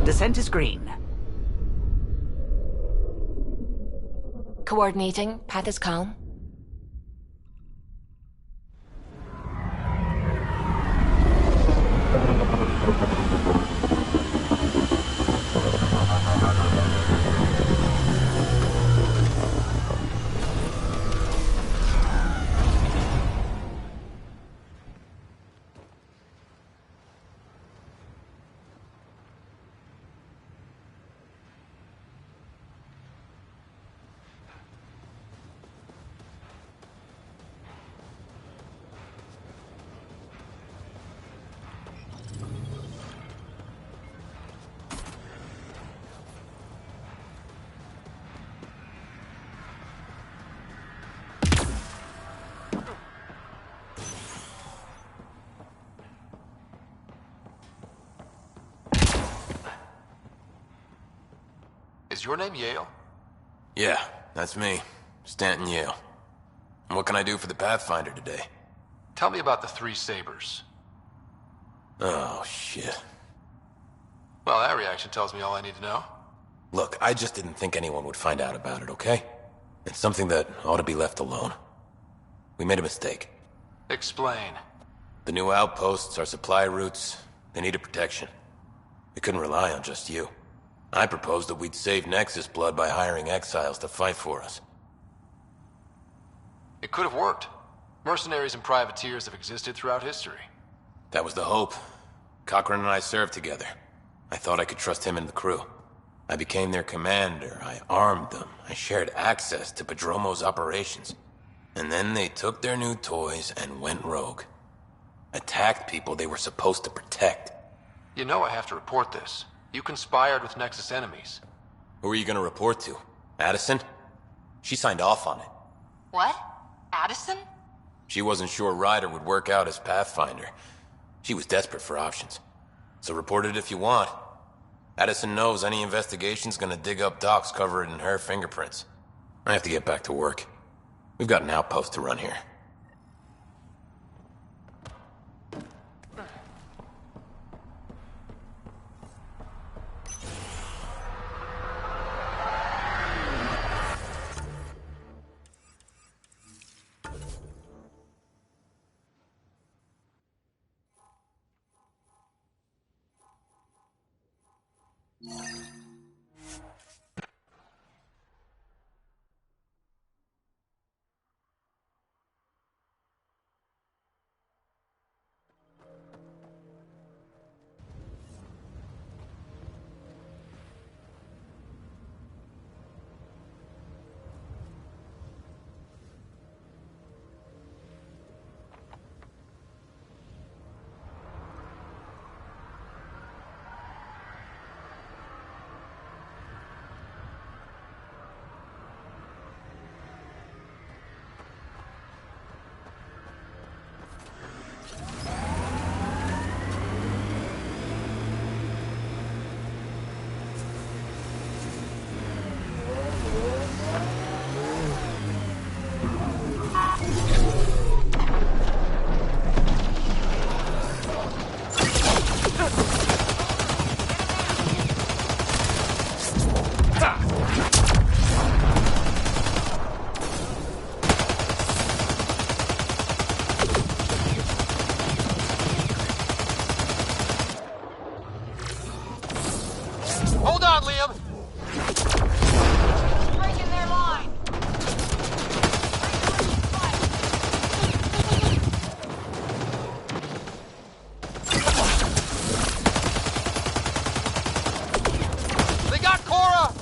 Speaker 4: Descent is green.
Speaker 9: Coordinating. Path is calm.
Speaker 3: Is your name Yale?
Speaker 20: Yeah, that's me. Stanton Yale. And what can I do for the Pathfinder today?
Speaker 3: Tell me about the 3 sabers.
Speaker 20: Oh, shit.
Speaker 3: Well, that reaction tells me all I need to know.
Speaker 20: Look, I just didn't think anyone would find out about it, okay? It's something that ought to be left alone. We made a mistake.
Speaker 3: Explain.
Speaker 20: The new outposts, our supply routes, they needed protection. We couldn't rely on just you. I proposed that we'd save Nexus blood by hiring exiles to fight for us.
Speaker 3: It could have worked. Mercenaries and privateers have existed throughout history.
Speaker 20: That was the hope. Cochran and I served together. I thought I could trust him and the crew. I became their commander. I armed them. I shared access to Padromo's operations. And then they took their new toys and went rogue. Attacked people they were supposed to protect.
Speaker 3: You know I have to report this. You conspired with Nexus enemies.
Speaker 20: Who are you gonna report to? Addison? She signed off on it.
Speaker 9: What? Addison?
Speaker 20: She wasn't sure Ryder would work out as Pathfinder. She was desperate for options. So report it if you want. Addison knows any investigation's gonna dig up docs covered in her fingerprints. I have to get back to work. We've got an outpost to run here.
Speaker 3: Hold on, Liam!
Speaker 9: Breaking their line!
Speaker 3: They got Cora!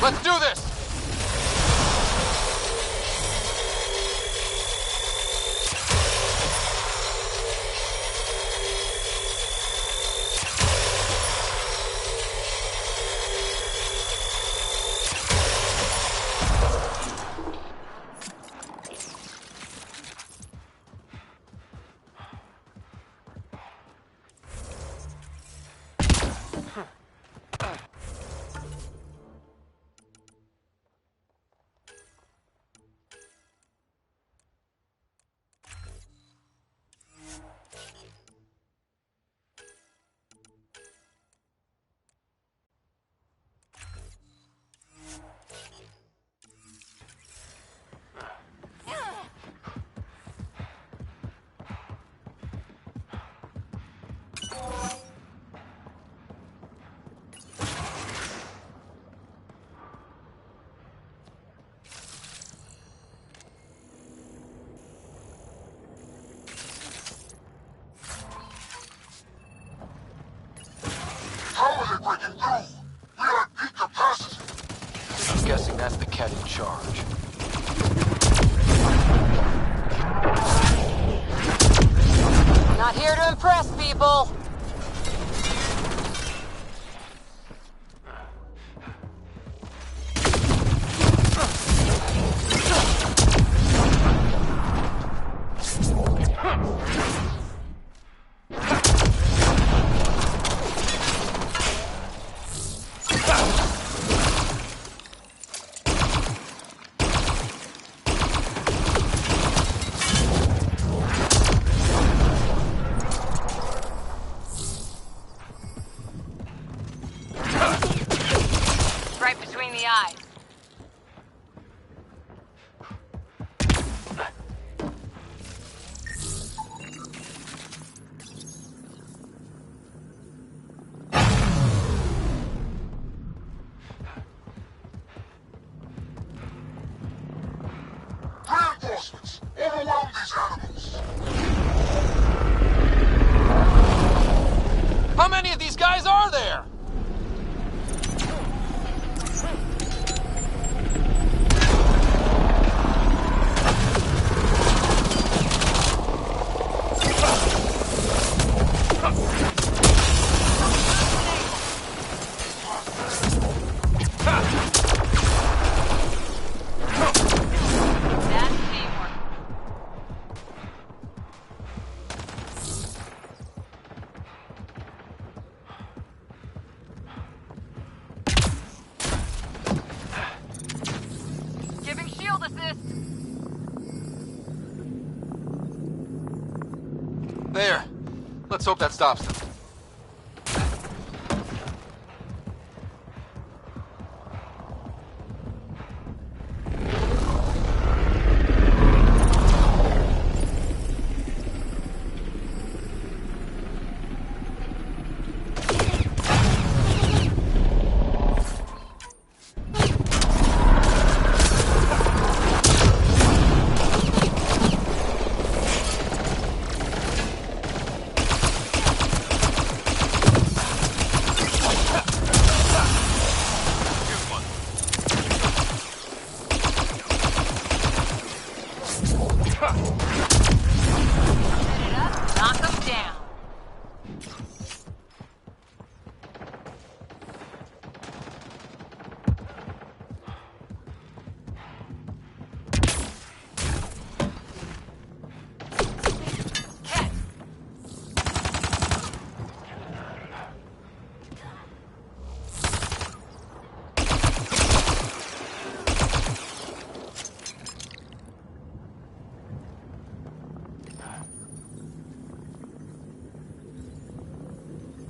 Speaker 3: Let's do this! I'm guessing that's the cat in charge.
Speaker 7: Not here to impress people.
Speaker 16: Right between the eyes.
Speaker 2: Reinforcements! Overwhelm these animals!
Speaker 3: How many of these guys are there?
Speaker 16: Giving shield assist.
Speaker 3: There. Let's hope that stops them.
Speaker 16: Knock them down.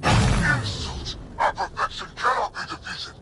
Speaker 2: Insult! Our perfection cannot be defeated!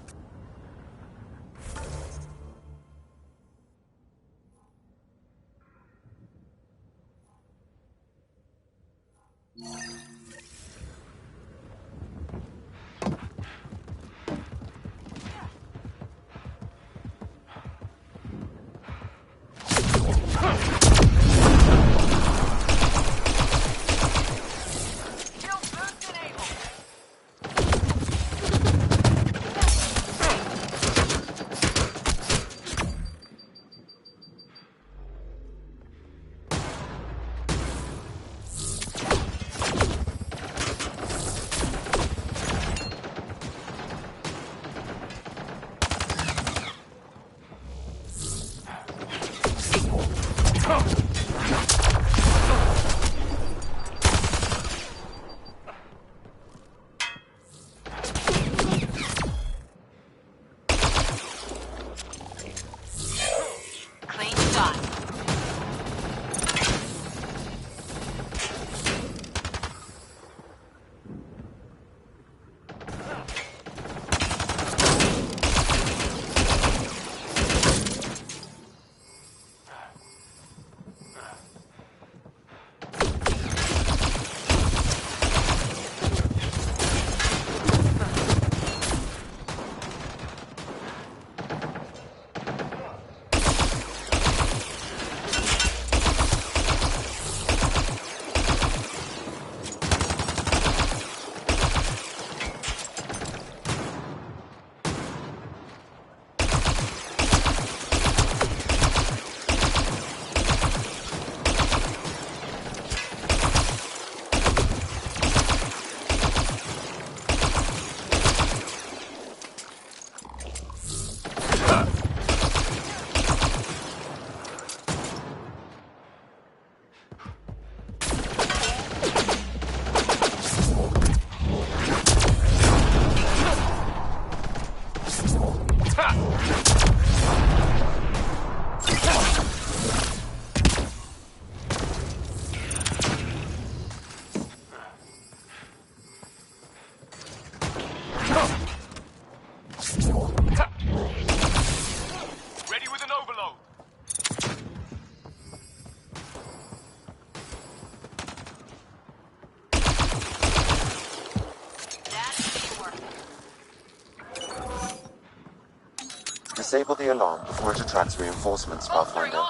Speaker 10: Disable the alarm before it attracts reinforcements, Pathfinder.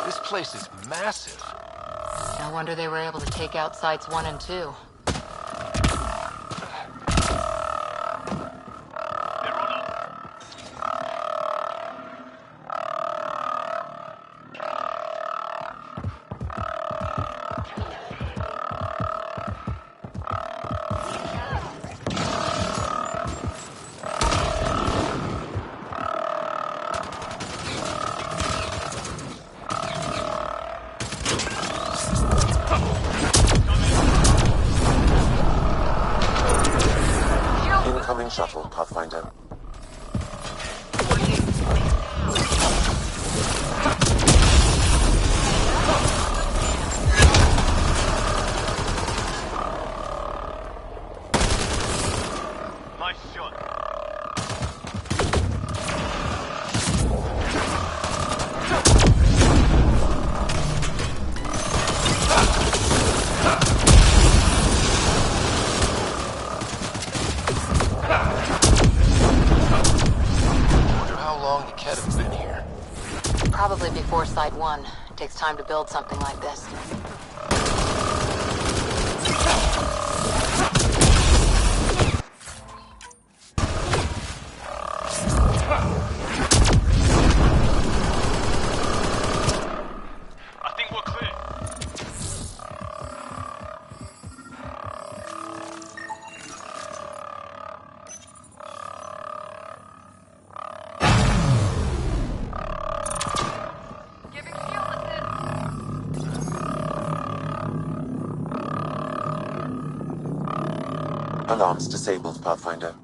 Speaker 3: This place is massive.
Speaker 5: No wonder they were able to take out sites 1 and 2.
Speaker 10: Incoming shuttle, Pathfinder.
Speaker 11: Nice shot.
Speaker 3: Wonder how long the Ket have been here.
Speaker 5: Probably before Site 1. It takes time to build something like this.
Speaker 11: I think we're clear.
Speaker 10: Alarms disabled, Pathfinder.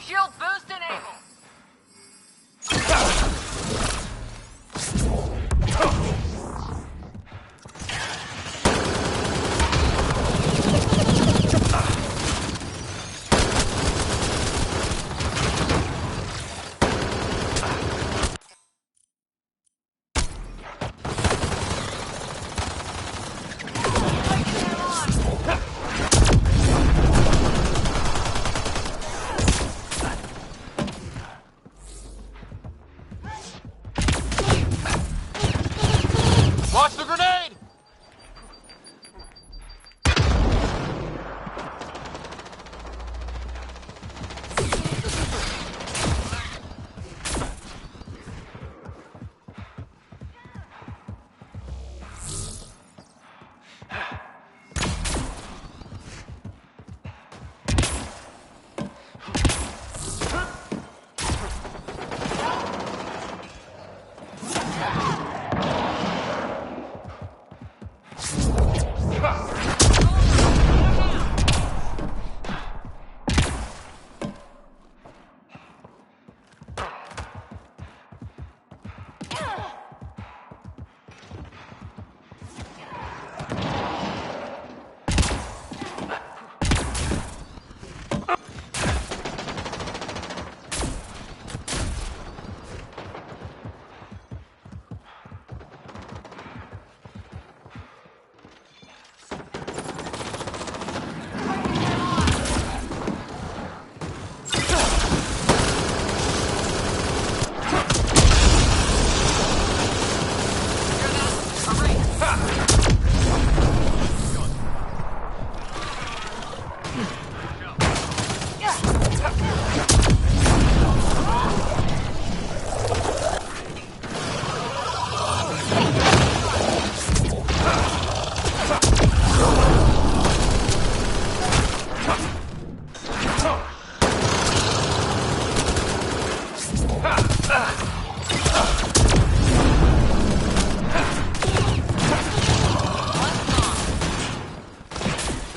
Speaker 13: Shield boost enabled.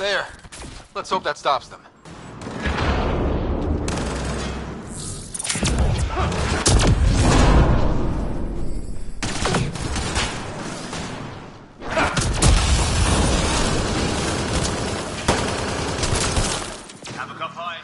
Speaker 3: There. Let's hope that stops them.
Speaker 21: Have a cup high.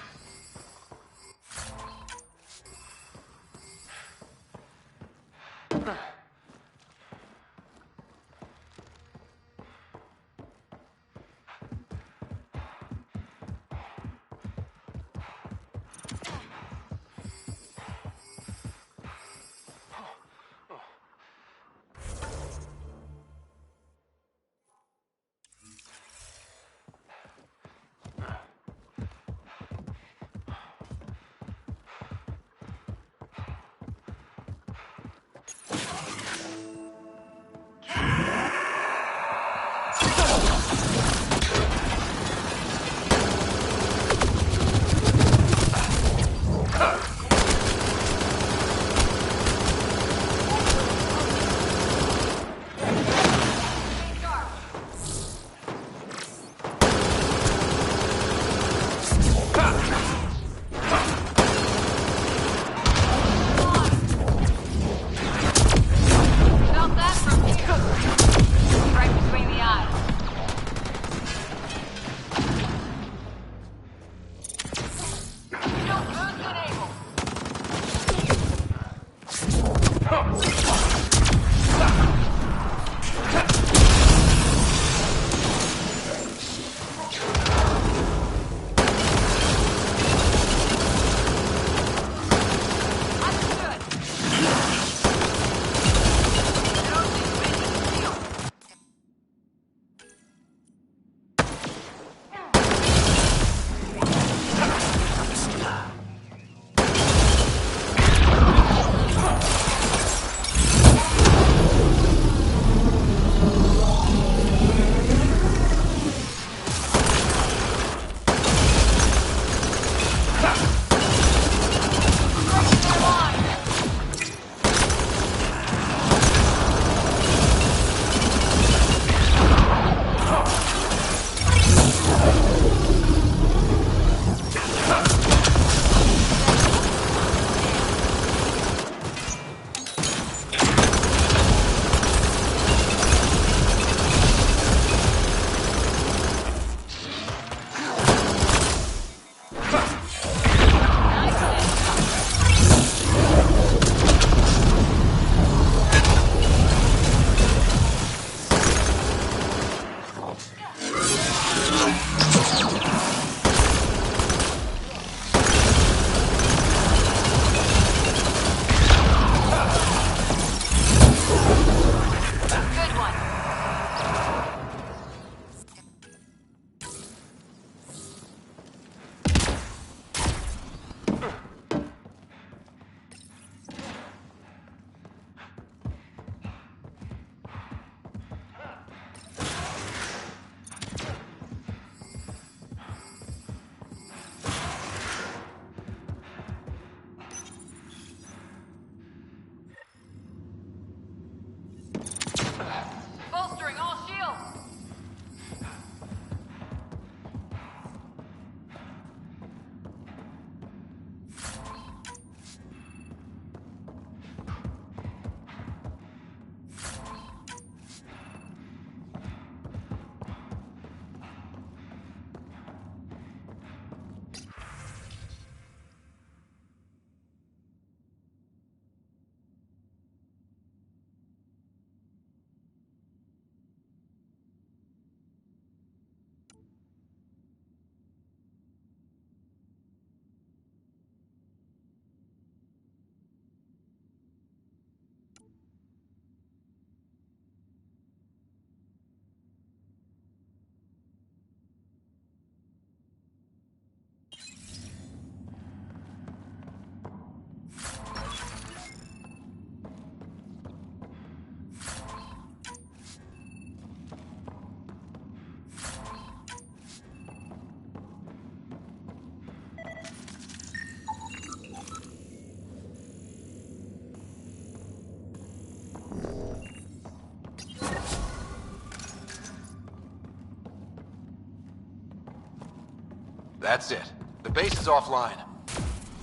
Speaker 3: That's it. The base is offline.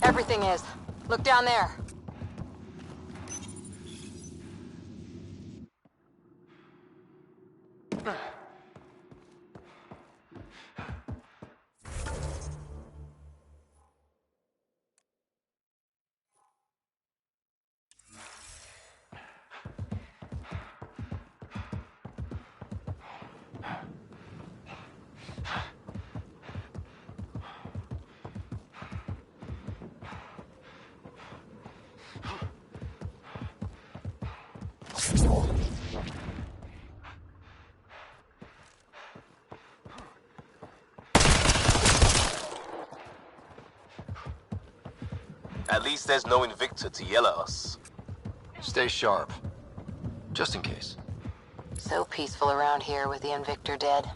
Speaker 7: Everything is. Look down there.
Speaker 18: At least there's no Invictor to yell at us.
Speaker 3: Stay sharp. Just in case.
Speaker 1: So peaceful around here with the Invictor dead.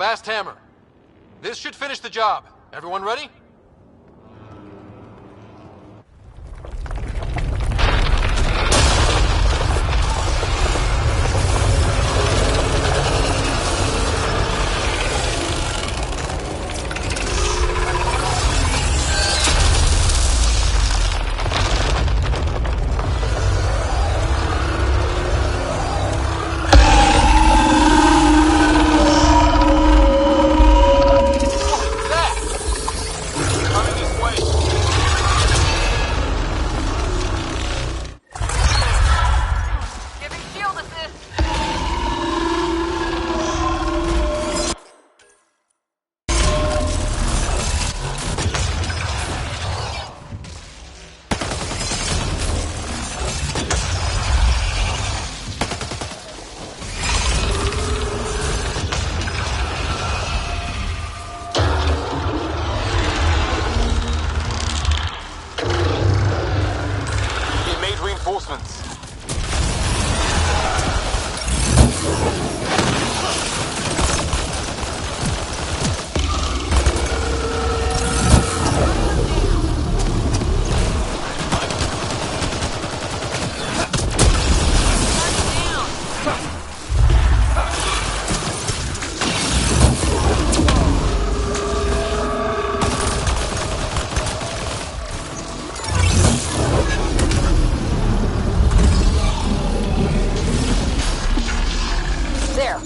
Speaker 3: Last hammer. This should finish the job. Everyone ready?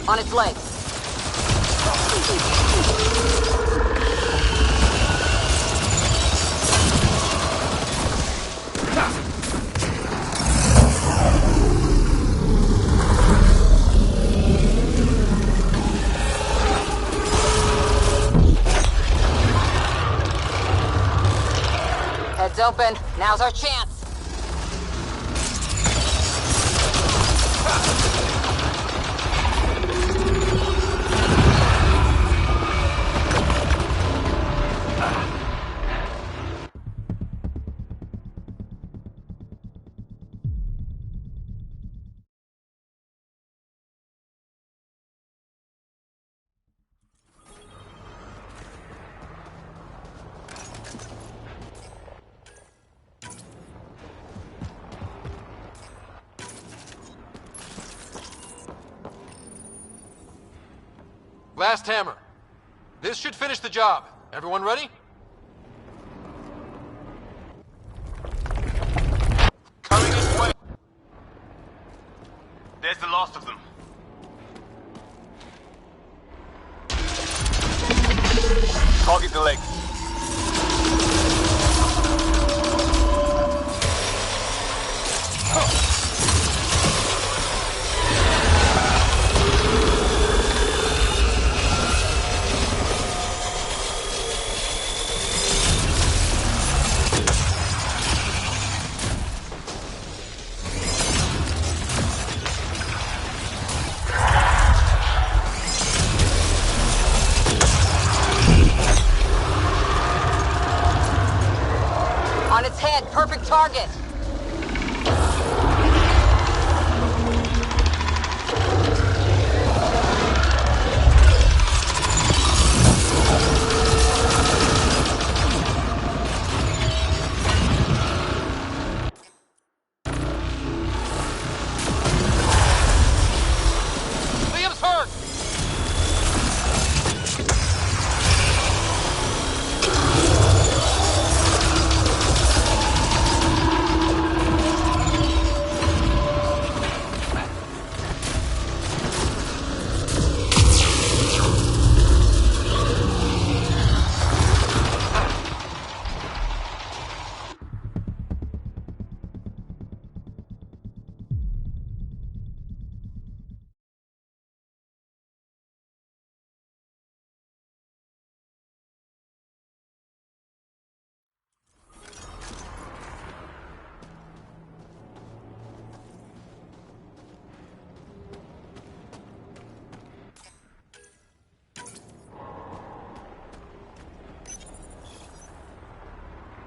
Speaker 7: On its legs. Heads open. Now's our chance.
Speaker 3: Last hammer. This should finish the job. Everyone ready?
Speaker 21: Coming this way. There's the last of them. Target the leg.
Speaker 7: On its head, perfect target.
Speaker 3: Liam's hurt!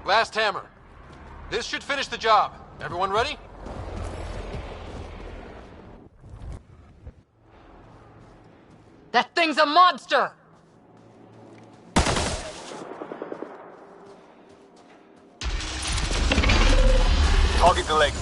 Speaker 3: Last hammer. This should finish the job. Everyone ready?
Speaker 7: That thing's a monster!
Speaker 21: Target the leg.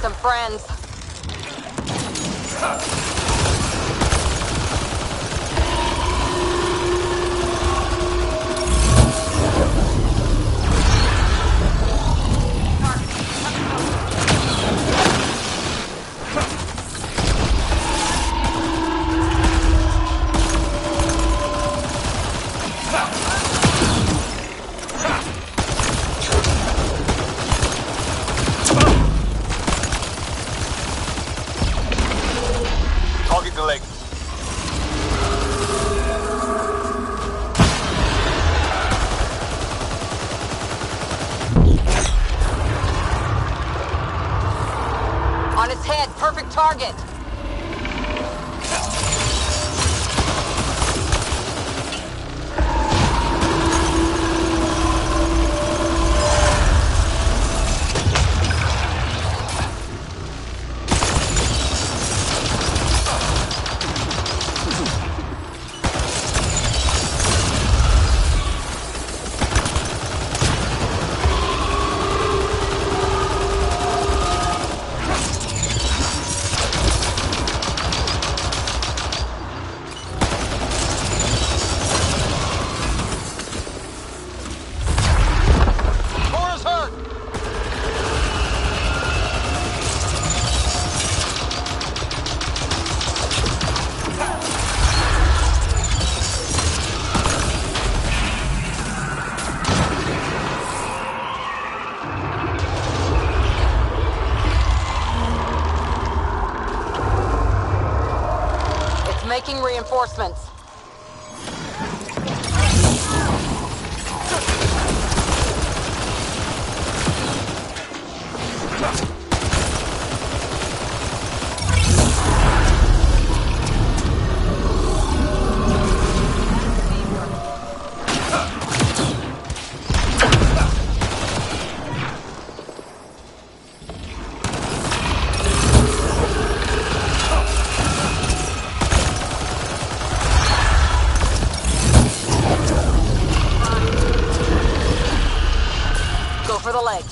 Speaker 7: Some friends.
Speaker 21: Target the leg.
Speaker 7: On its head, perfect target. Making reinforcements. For the leg.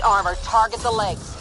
Speaker 7: Armor, target the legs.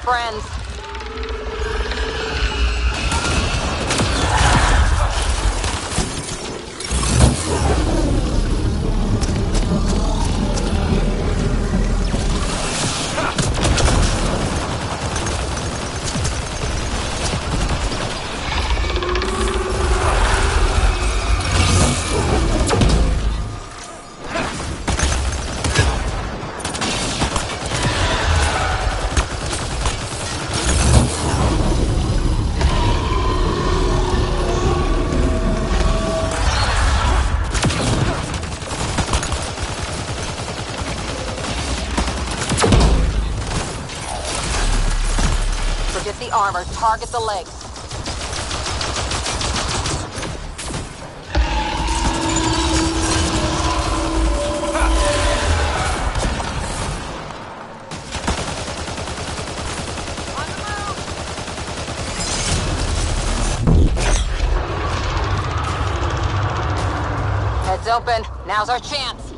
Speaker 7: friends. Forget the armor, target the legs. Heads open. Now's our chance.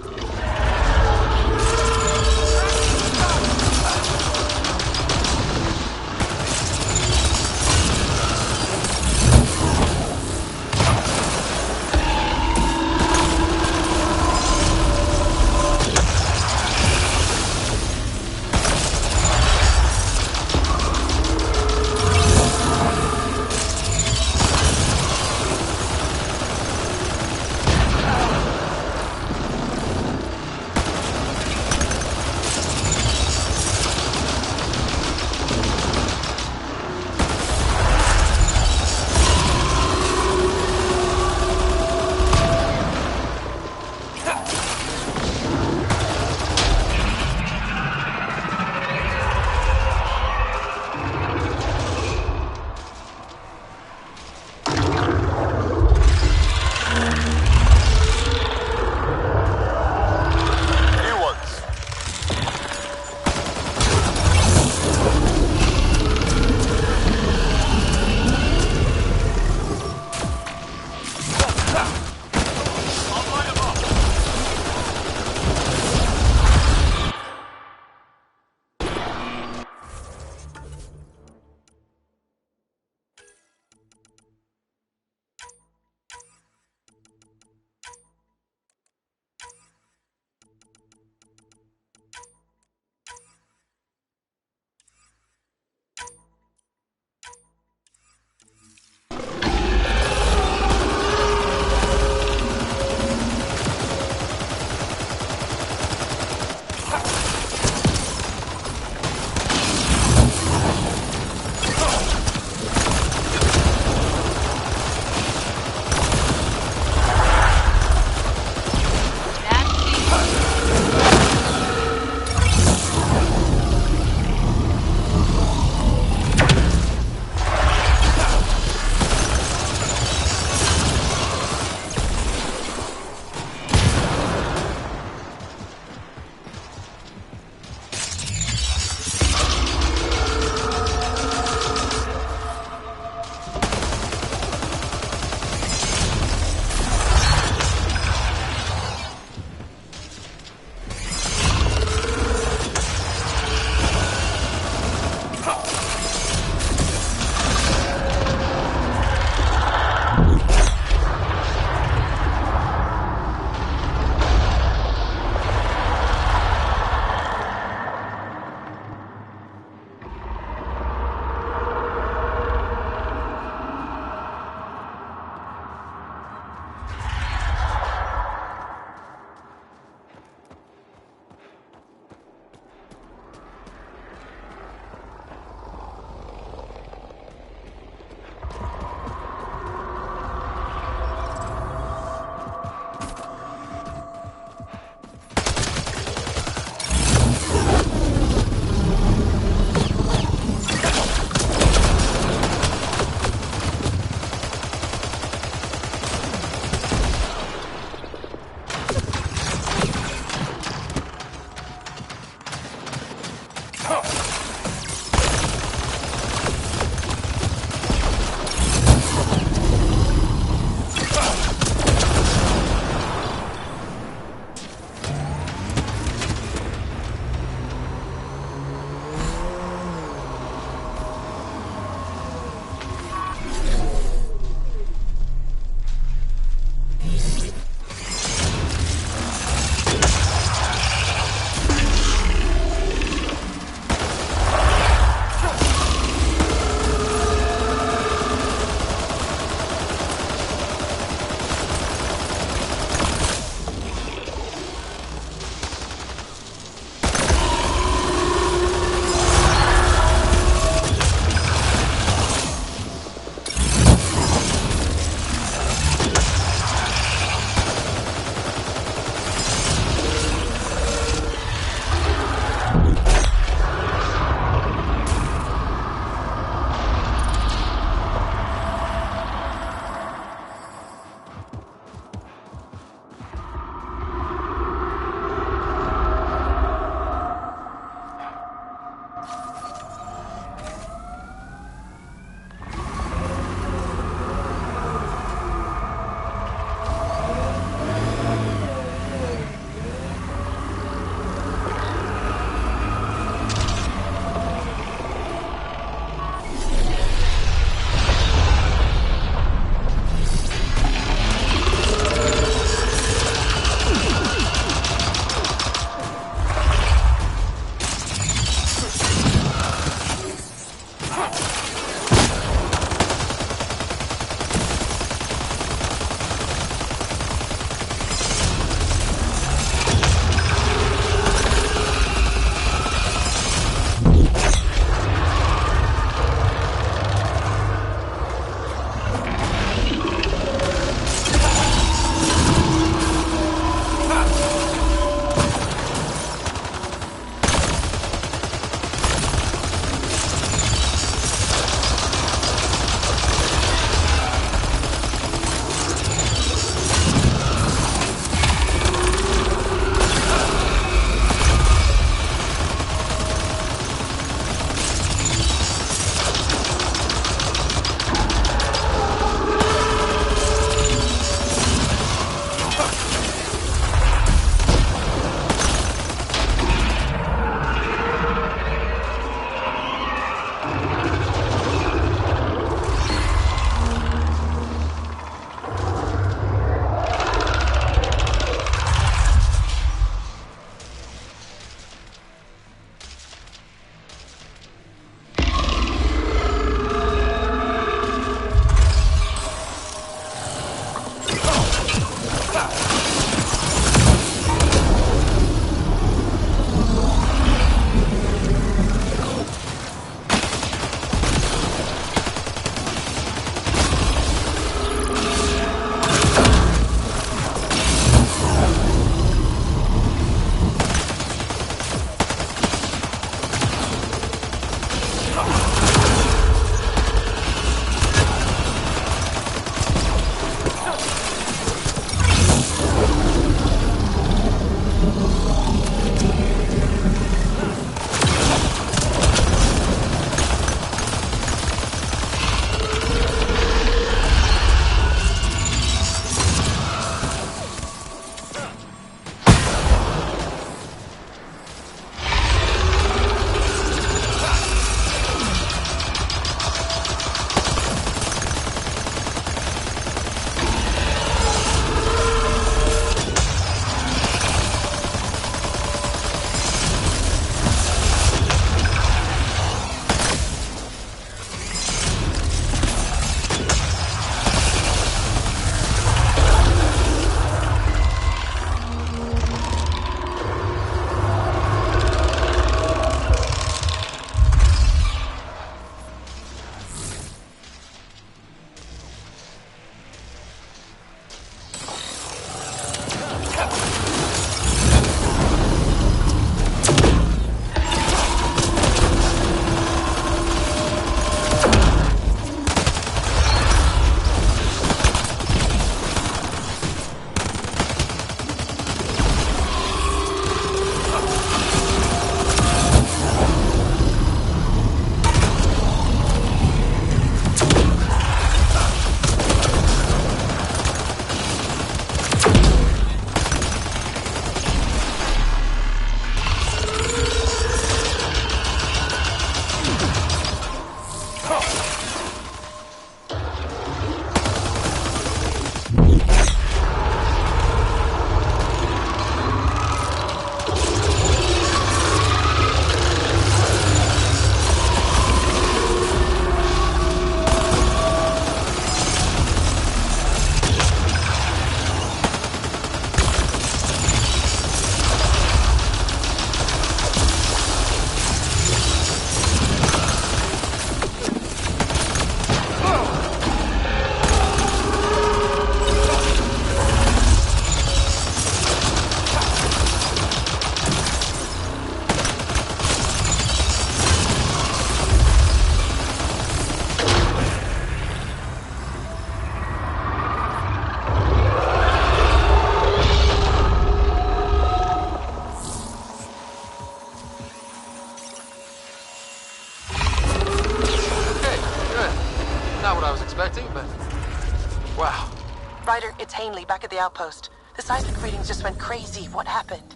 Speaker 6: it's Ainley back at the outpost. The seismic readings just went crazy. What happened?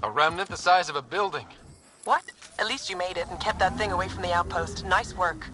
Speaker 3: A remnant the size of a building.
Speaker 6: What? At least you made it and kept that thing away from the outpost. Nice work.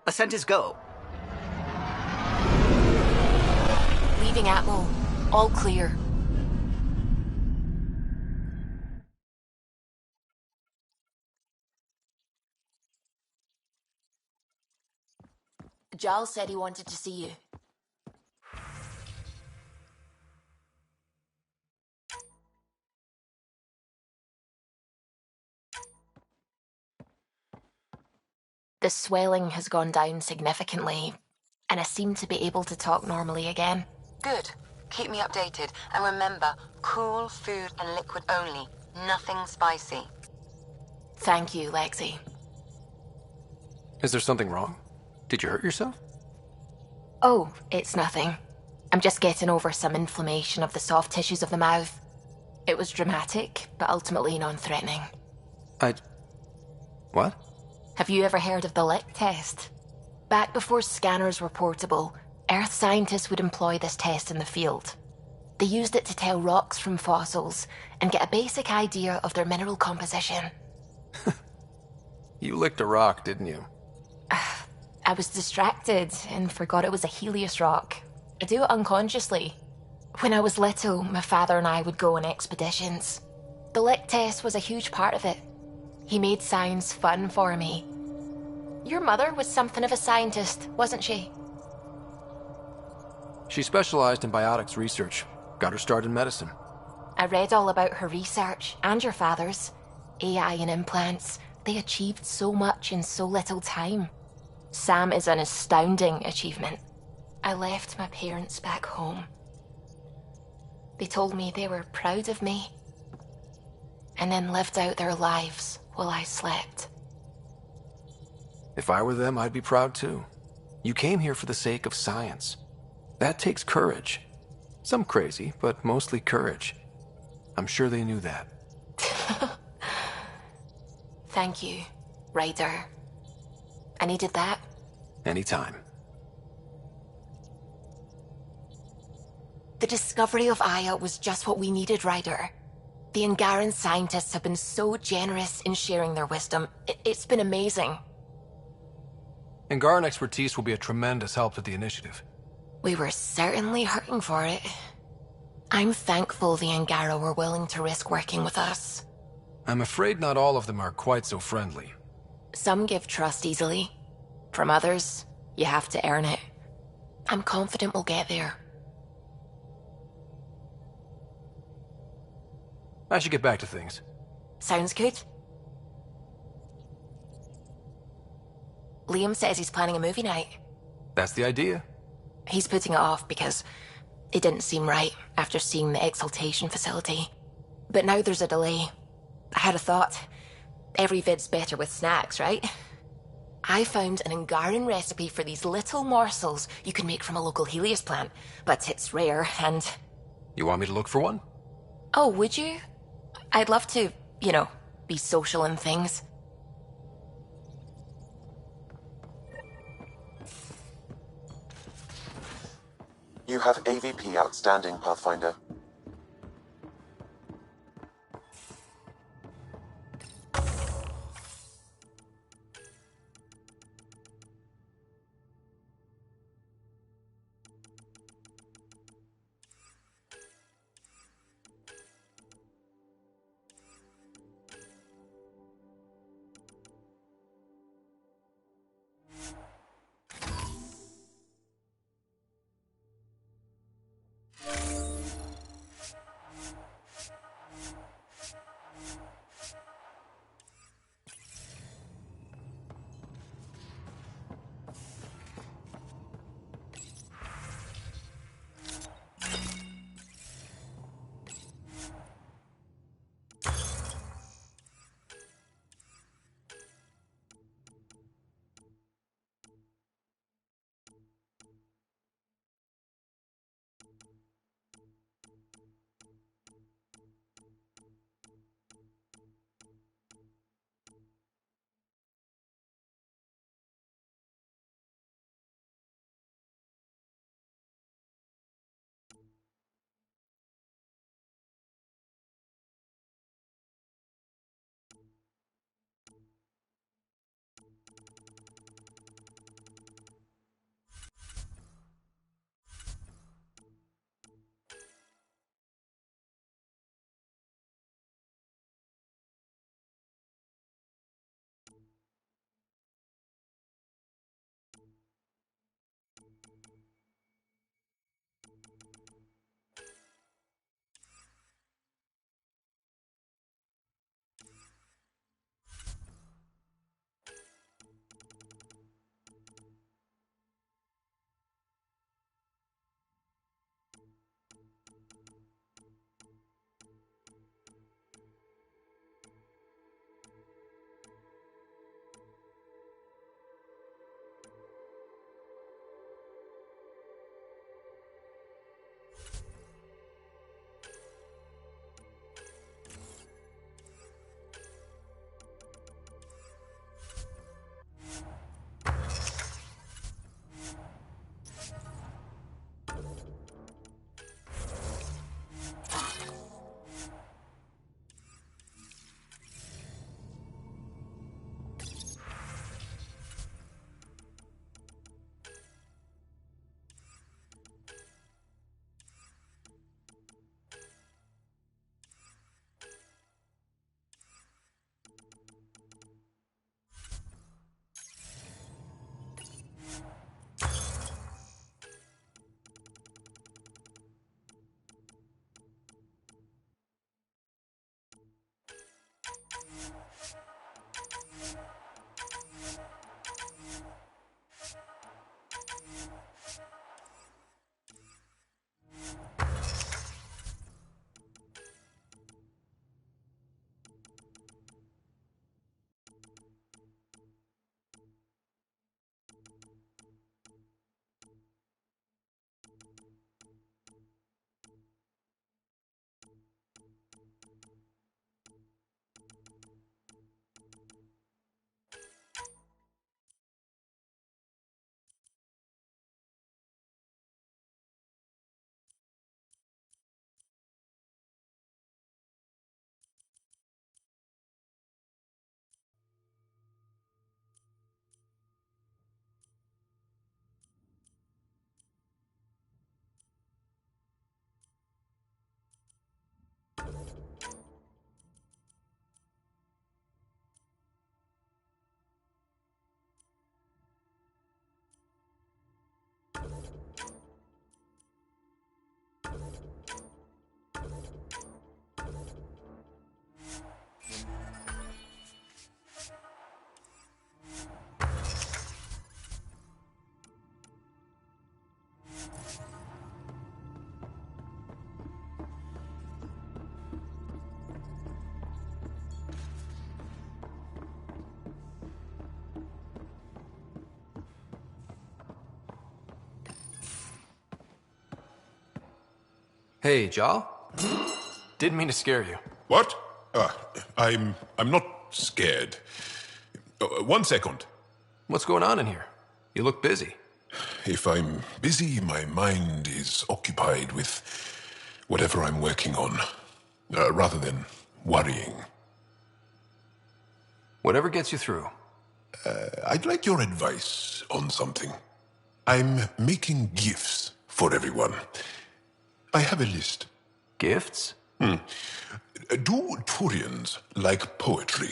Speaker 4: Ascent is go.
Speaker 9: Leaving Atmo. All clear.
Speaker 1: Giles said he wanted to see you. The swelling has gone down significantly, and I seem to be able to talk normally again.
Speaker 17: Good. Keep me updated. And remember, cool food and liquid only. Nothing spicy.
Speaker 1: Thank you, Lexi.
Speaker 3: Is there something wrong? Did you hurt yourself?
Speaker 1: Oh, it's nothing. I'm just getting over some inflammation of the soft tissues of the mouth. It was dramatic, but ultimately non-threatening.
Speaker 3: What?
Speaker 1: Have you ever heard of the lick test? Back before scanners were portable, Earth scientists would employ this test in the field. They used it to tell rocks from fossils and get a basic idea of their mineral composition.
Speaker 3: You licked a rock, didn't you?
Speaker 1: I was distracted and forgot it was a Helios rock. I do it unconsciously. When I was little, my father and I would go on expeditions. The lick test was a huge part of it. He made science fun for me. Your mother was something of a scientist, wasn't she?
Speaker 3: She specialized in biotics research. Got her start in medicine.
Speaker 1: I read all about her research, and your father's. AI and implants. They achieved so much in so little time. Sam is an astounding achievement. I left my parents back home. They told me they were proud of me, and then lived out their lives while I slept.
Speaker 3: If I were them, I'd be proud too. You came here for the sake of science. That takes courage. Some crazy, but mostly courage. I'm sure they knew that.
Speaker 1: Thank you, Ryder. I needed that.
Speaker 3: Anytime.
Speaker 1: The discovery of Aya was just what we needed, Ryder. The Angaran scientists have been so generous in sharing their wisdom. It's been amazing.
Speaker 3: Angaran expertise will be a tremendous help to the initiative.
Speaker 1: We were certainly hurting for it. I'm thankful the Angara were willing to risk working with us.
Speaker 3: I'm afraid not all of them are quite so friendly.
Speaker 1: Some give trust easily. From others, you have to earn it. I'm confident we'll get there.
Speaker 3: I should get back to things.
Speaker 1: Sounds good. Liam says he's planning a movie night.
Speaker 3: That's the idea.
Speaker 1: He's putting it off because it didn't seem right after seeing the exaltation facility. But now there's a delay. I had a thought. Every vid's better with snacks, right? I found an Angaran recipe for these little morsels you can make from a local Helios plant, but it's rare and...
Speaker 3: You want me to look for one?
Speaker 1: Oh, would you? I'd love to, be social and things.
Speaker 10: You have AVP outstanding, Pathfinder.
Speaker 3: Hey, Jal. Didn't mean to scare you.
Speaker 14: What? I'm not scared. 1 second.
Speaker 3: What's going on in here? You look busy.
Speaker 14: If I'm busy, my mind is occupied with whatever I'm working on, rather than worrying.
Speaker 3: Whatever gets you through.
Speaker 14: I'd like your advice on something. I'm making gifts for everyone. I have a list.
Speaker 3: Gifts?
Speaker 14: Do Turians like poetry?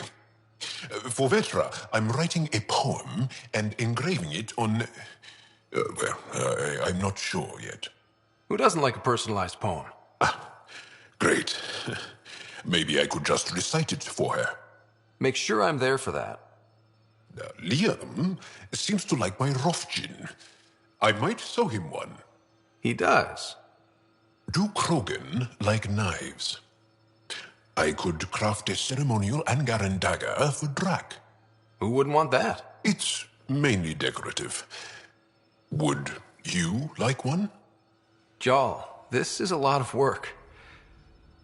Speaker 14: For Vetra, I'm writing a poem and engraving it on... I'm not sure yet.
Speaker 3: Who doesn't like a personalized poem?
Speaker 14: Great. Maybe I could just recite it for her.
Speaker 3: Make sure I'm there for that.
Speaker 14: Liam seems to like my Rofgin. I might sew him one.
Speaker 3: He does.
Speaker 14: Do Krogan like knives? I could craft a ceremonial Angaran dagger for Drak.
Speaker 3: Who wouldn't want that?
Speaker 14: It's mainly decorative. Would you like one?
Speaker 3: Jal, this is a lot of work.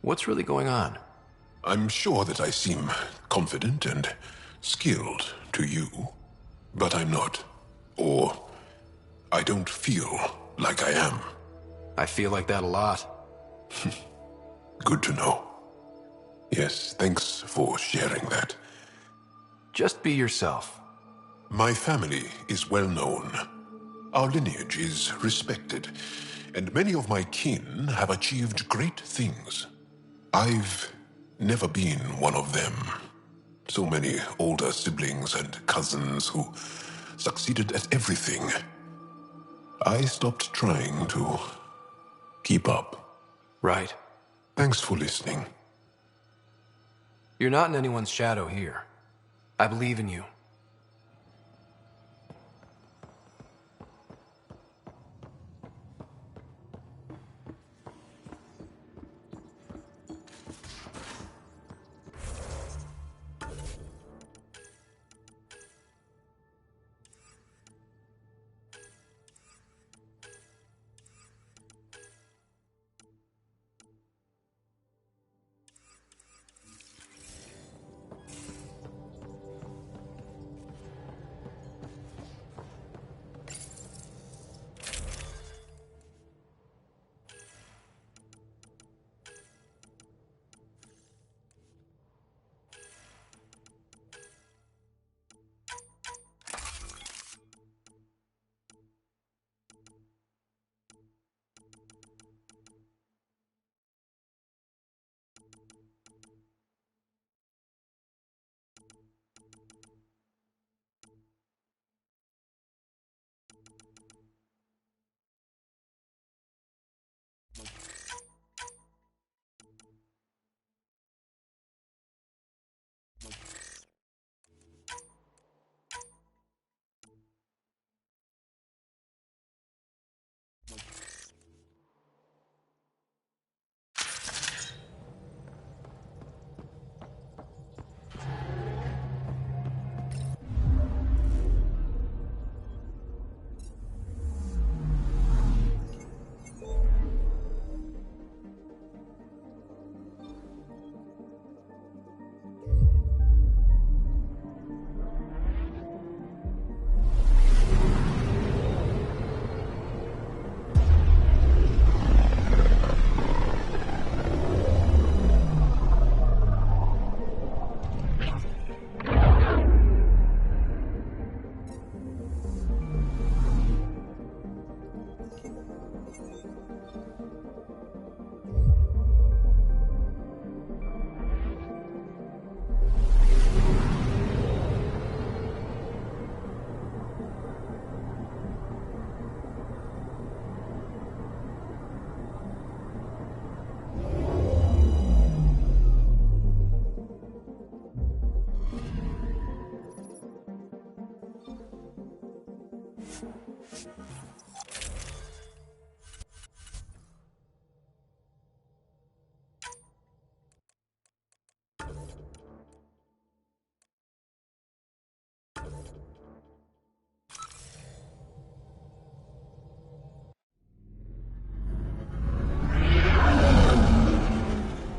Speaker 3: What's really going on?
Speaker 14: I'm sure that I seem confident and skilled to you, but I'm not. Or I don't feel like I am.
Speaker 3: I feel like that a lot.
Speaker 14: Good to know. Yes, thanks for sharing that.
Speaker 3: Just be yourself.
Speaker 14: My family is well known. Our lineage is respected, and many of my kin have achieved great things. I've never been one of them. So many older siblings and cousins who succeeded at everything. I stopped trying to keep up.
Speaker 3: Right.
Speaker 14: Thanks for listening.
Speaker 3: You're not in anyone's shadow here. I believe in you.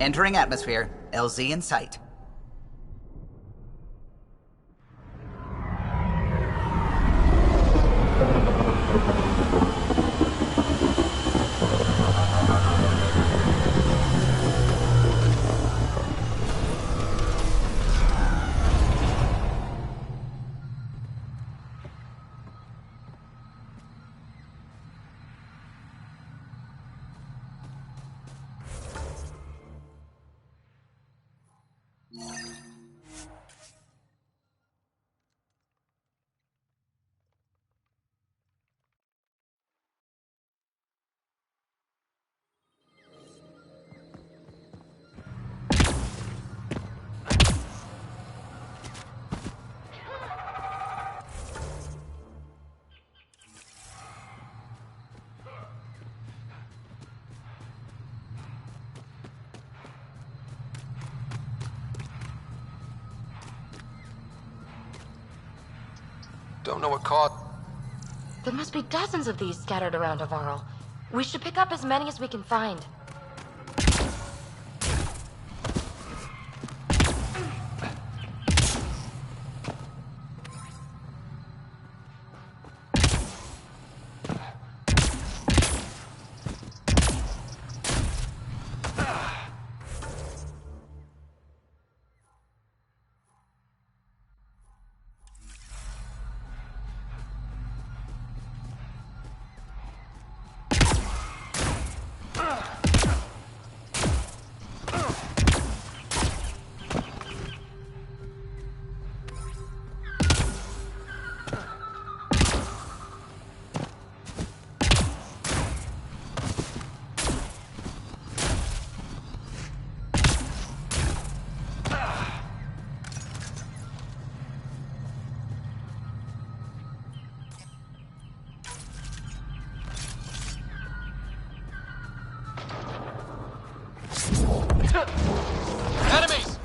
Speaker 4: Entering atmosphere. LZ in sight.
Speaker 3: Don't know what caused...
Speaker 9: There must be dozens of these scattered around Avarl. We should pick up as many as we can find.
Speaker 3: Enemies!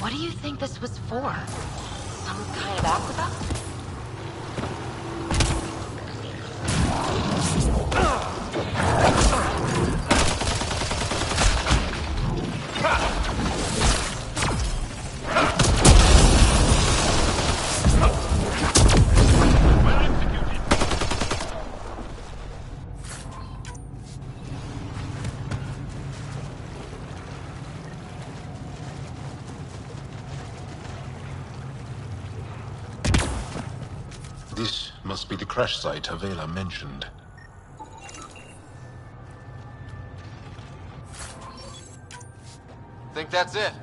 Speaker 9: What do you think this was for? Some kind of aqueduct?
Speaker 14: This must be the crash site Havela mentioned.
Speaker 3: Think that's it?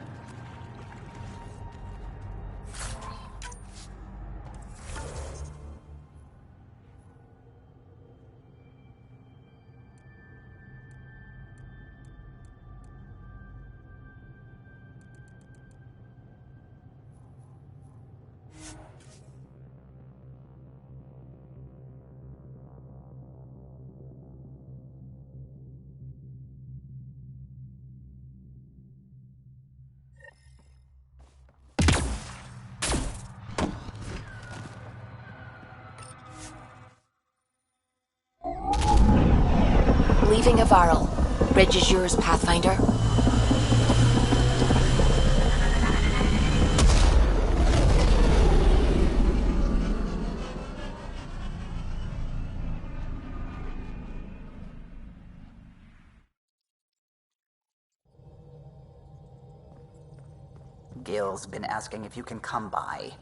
Speaker 1: Retrieving a Varl. Bridge is yours, Pathfinder.
Speaker 4: Gil's been asking if you can come by.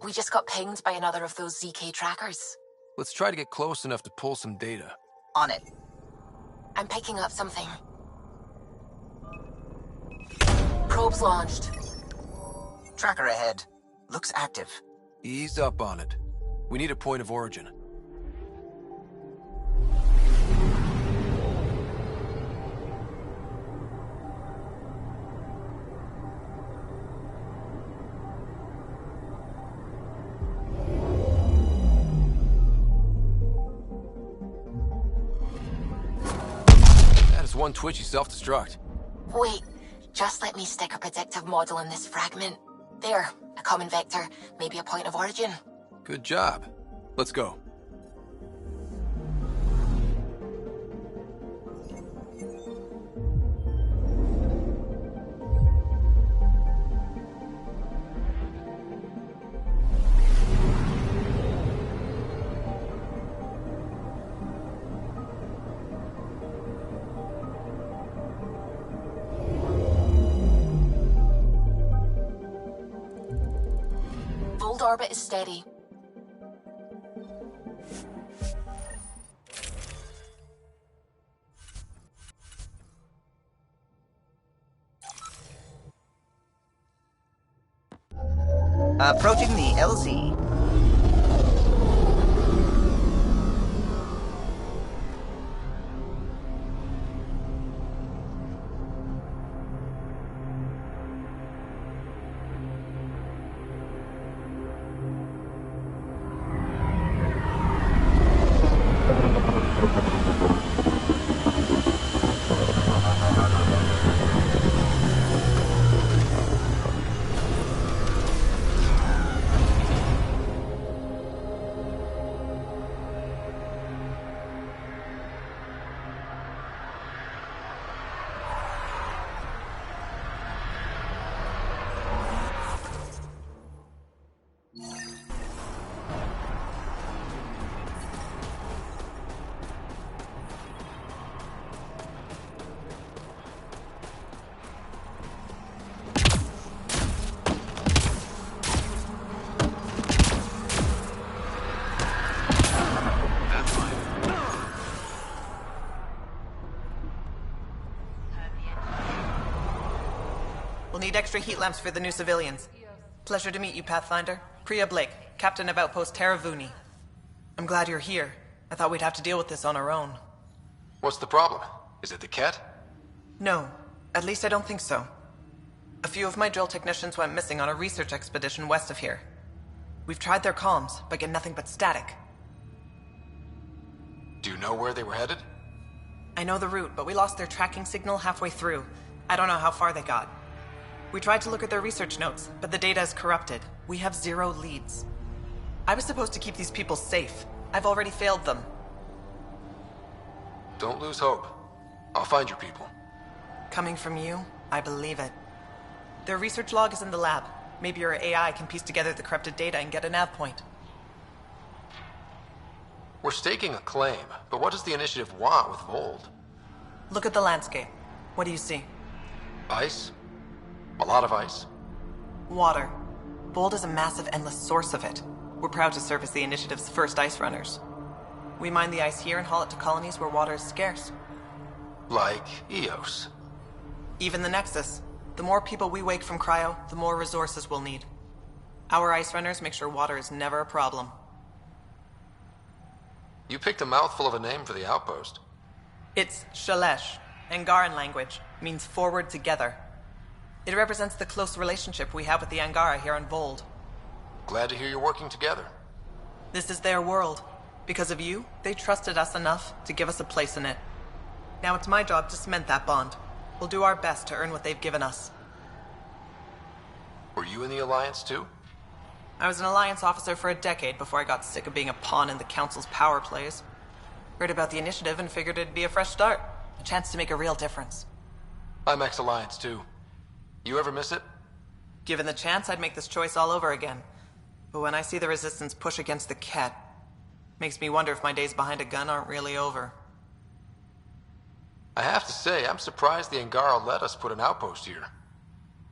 Speaker 1: We just got pinged by another of those ZK trackers.
Speaker 3: Let's try to get close enough to pull some data.
Speaker 4: On it.
Speaker 1: I'm picking up something. Probes launched.
Speaker 4: Tracker ahead. Looks active.
Speaker 3: Ease up on it. We need a point of origin. One twitchy self-destruct.
Speaker 1: Wait, just let me stick a predictive model in this fragment. There, a common vector, maybe a point of origin.
Speaker 3: Good job. Let's go.
Speaker 1: Orbit is steady.
Speaker 4: Approaching the LZ.
Speaker 6: We'll need extra heat lamps for the new civilians. Pleasure to meet you, Pathfinder. Priya Blake, Captain of Outpost Taravuni. I'm glad you're here. I thought we'd have to deal with this on our own.
Speaker 3: What's the problem? Is it the Ket?
Speaker 6: No. At least I don't think so. A few of my drill technicians went missing on a research expedition west of here. We've tried their comms, but get nothing but static.
Speaker 3: Do you know where they were headed?
Speaker 6: I know the route, but we lost their tracking signal halfway through. I don't know how far they got. We tried to look at their research notes, but the data is corrupted. We have 0 leads. I was supposed to keep these people safe. I've already failed them.
Speaker 3: Don't lose hope. I'll find your people.
Speaker 6: Coming from you, I believe it. Their research log is in the lab. Maybe your AI can piece together the corrupted data and get a nav point.
Speaker 3: We're staking a claim, but what does the initiative want with Vold?
Speaker 6: Look at the landscape. What do you see?
Speaker 3: Ice? A lot of ice.
Speaker 6: Water. Vold is a massive, endless source of it. We're proud to serve as the initiative's first ice runners. We mine the ice here and haul it to colonies where water is scarce.
Speaker 3: Like Eos.
Speaker 6: Even the Nexus. The more people we wake from cryo, the more resources we'll need. Our ice runners make sure water is never a problem.
Speaker 3: You picked a mouthful of a name for the outpost.
Speaker 6: It's Shalesh. Angaran language. Means forward together. It represents the close relationship we have with the Angara here on Vold.
Speaker 3: Glad to hear you're working together.
Speaker 6: This is their world. Because of you, they trusted us enough to give us a place in it. Now it's my job to cement that bond. We'll do our best to earn what they've given us.
Speaker 3: Were you in the Alliance too?
Speaker 6: I was an Alliance officer for a decade before I got sick of being a pawn in the Council's power plays. Heard about the initiative and figured it'd be a fresh start. A chance to make a real difference.
Speaker 3: I'm ex-Alliance too. You ever miss it?
Speaker 6: Given the chance, I'd make this choice all over again. But when I see the Resistance push against the Ket, makes me wonder if my days behind a gun aren't really over.
Speaker 3: I have to say, I'm surprised the Angara let us put an outpost here.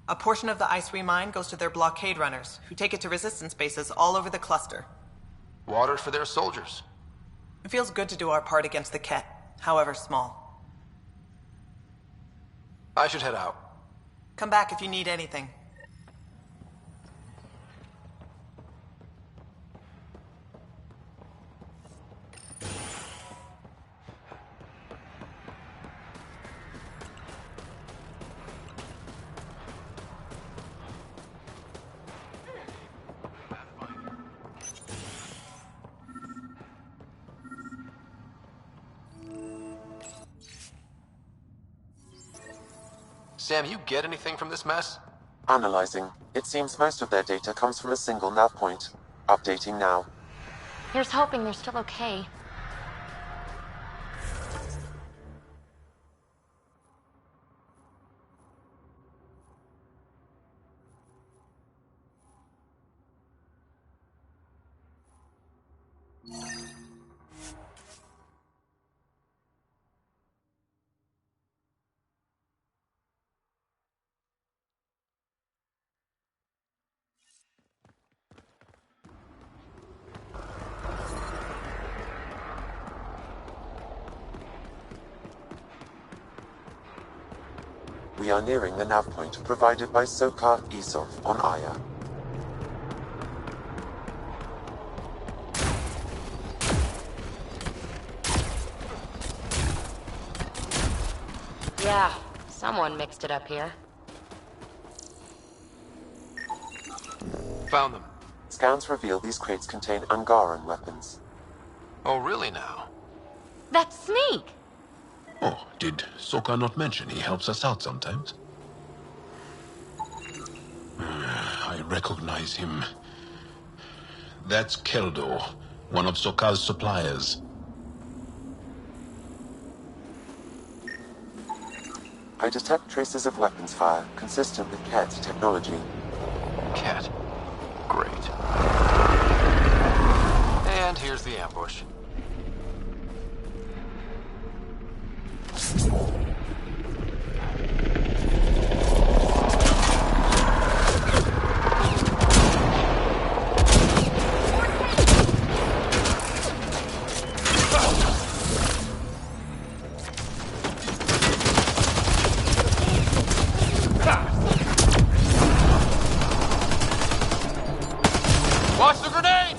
Speaker 6: A portion of the ice we mine goes to their blockade runners, who take it to Resistance bases all over the cluster.
Speaker 3: Water for their soldiers.
Speaker 6: It feels good to do our part against the Ket, however small.
Speaker 3: I should head out.
Speaker 6: Come back if you need anything.
Speaker 3: Sam, you get anything from this mess?
Speaker 10: Analyzing. It seems most of their data comes from a single nav point. Updating now.
Speaker 9: Here's hoping they're still okay.
Speaker 10: We are nearing the nav point provided by Sokar Isov on Aya.
Speaker 9: Yeah, someone mixed it up here.
Speaker 3: Found them.
Speaker 10: Scans reveal these crates contain Angaran weapons.
Speaker 3: Oh, really now?
Speaker 9: That's Sneak!
Speaker 14: Oh, did Sokar not mention he helps us out sometimes? I recognize him. That's Keldo, one of Sokar's suppliers.
Speaker 10: I detect traces of weapons fire consistent with Ket's technology.
Speaker 3: Ket. Great. And here's the ambush. Watch the grenade!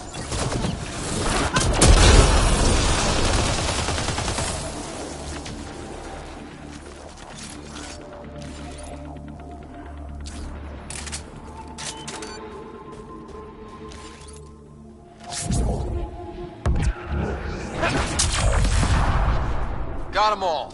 Speaker 3: Got them all.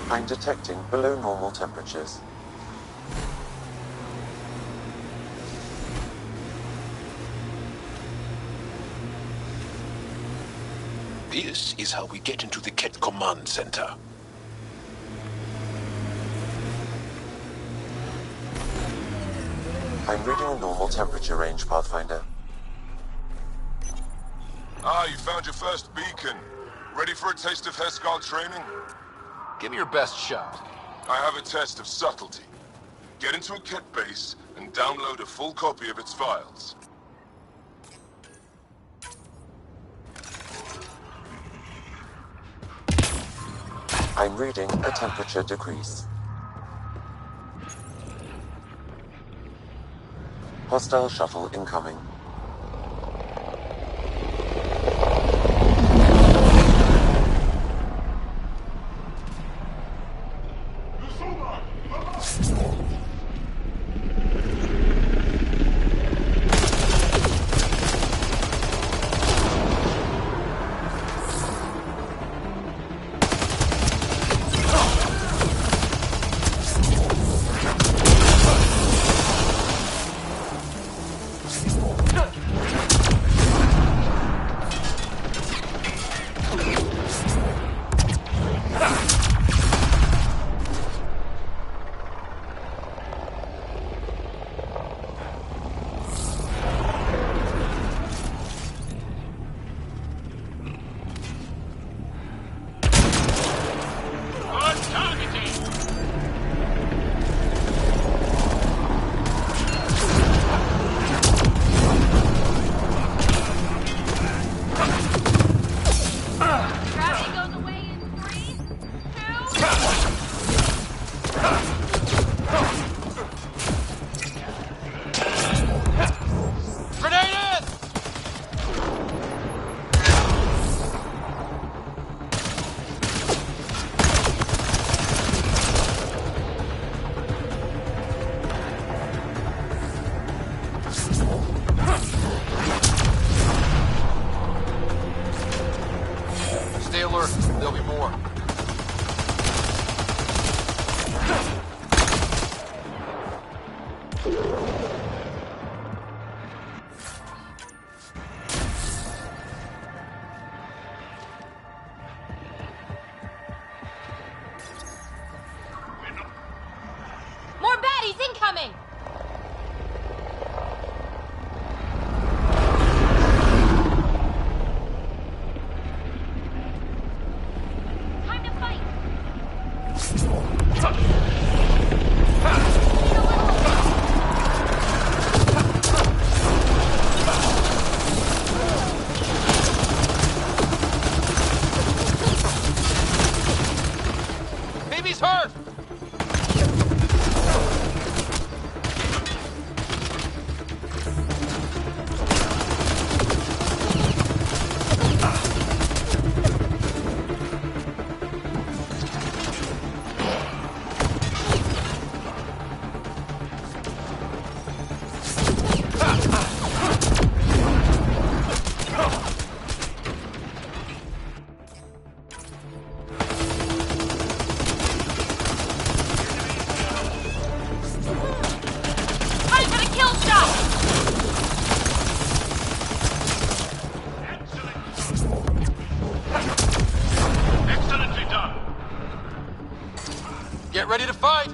Speaker 10: I'm detecting below normal temperatures.
Speaker 14: This is how we get into the Ket Command Center.
Speaker 10: I'm reading a normal temperature range, Pathfinder.
Speaker 2: Ah, you found your first beacon. Ready for a taste of Heskard training?
Speaker 3: Give me your best shot.
Speaker 2: I have a test of subtlety. Get into a Ket base and download a full copy of its files.
Speaker 10: I'm reading a temperature decrease. Hostile shuttle incoming.
Speaker 3: Stay alert. There'll be more.
Speaker 9: More baddies incoming! Time to fight!
Speaker 3: Baby's hurt!
Speaker 9: Time for the kill shot!
Speaker 21: Excellently done.
Speaker 3: Get ready to fight!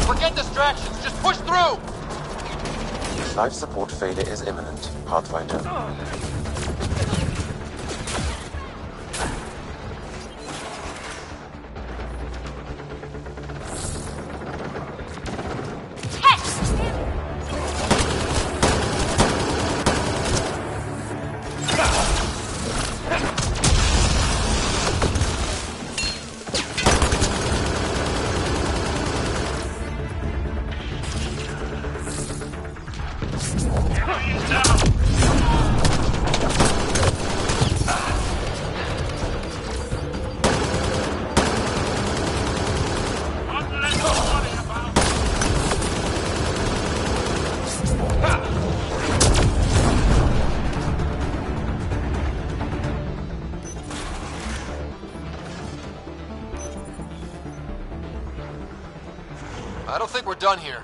Speaker 3: Forget distractions, just push through!
Speaker 10: Life support failure is imminent, Pathfinder.
Speaker 3: I don't think we're done here.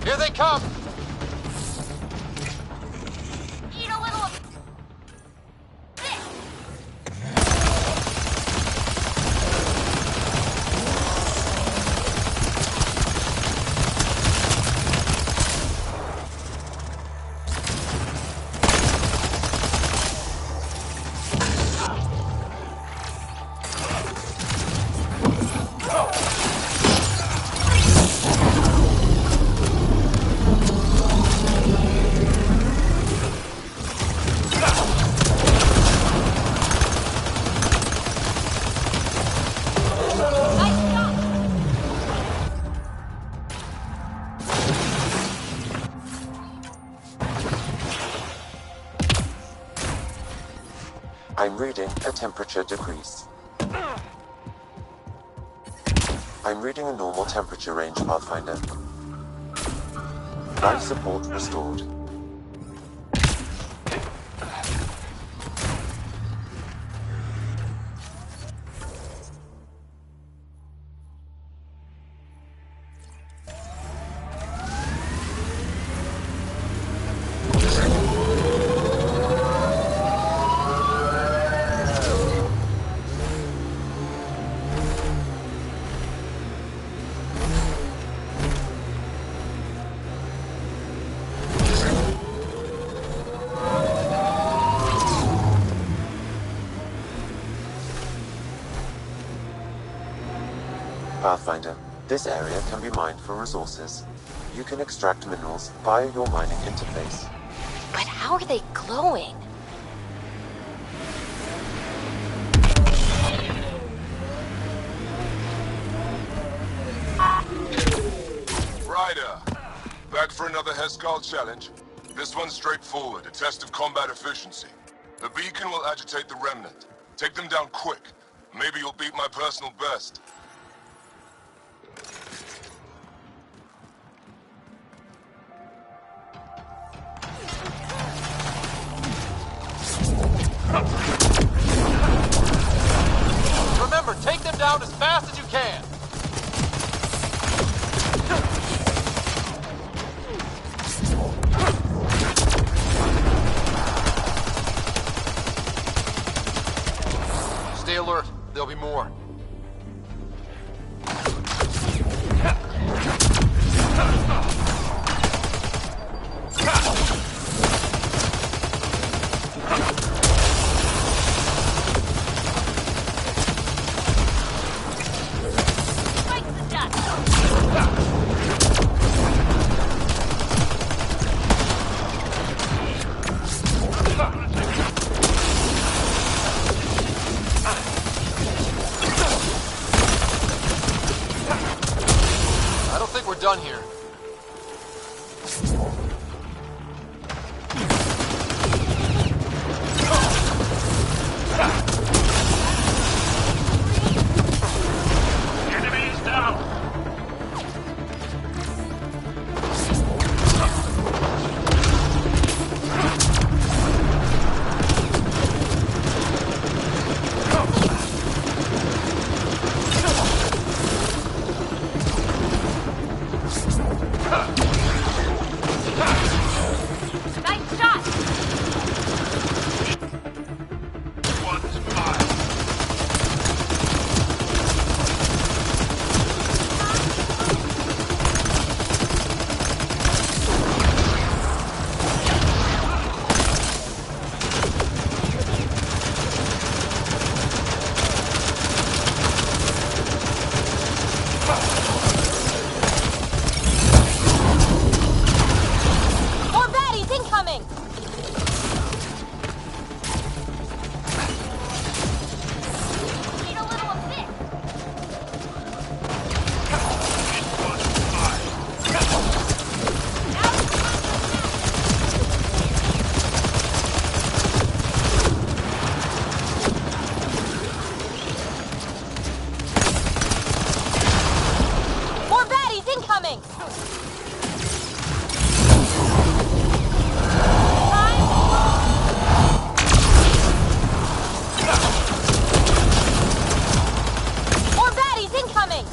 Speaker 3: Here they come!
Speaker 9: Eat a little of
Speaker 10: I'm reading a temperature decrease. I'm reading a normal temperature range, Pathfinder. Life support restored. Pathfinder, this area can be mined for resources. You can extract minerals via your mining interface.
Speaker 1: But how are they glowing?
Speaker 8: Ryder, back for another Heskal challenge. This one's straightforward, a test of combat efficiency. The beacon will agitate the remnant. Take them down quick. Maybe you'll beat my personal best.
Speaker 3: Remember, take them down as fast as you can! Stay alert. There'll be more. done here.
Speaker 21: Enemy is down.
Speaker 9: Nice shot!
Speaker 21: One's mine.
Speaker 9: More baddies incoming! Need a little assist. More baddies incoming! More baddies incoming!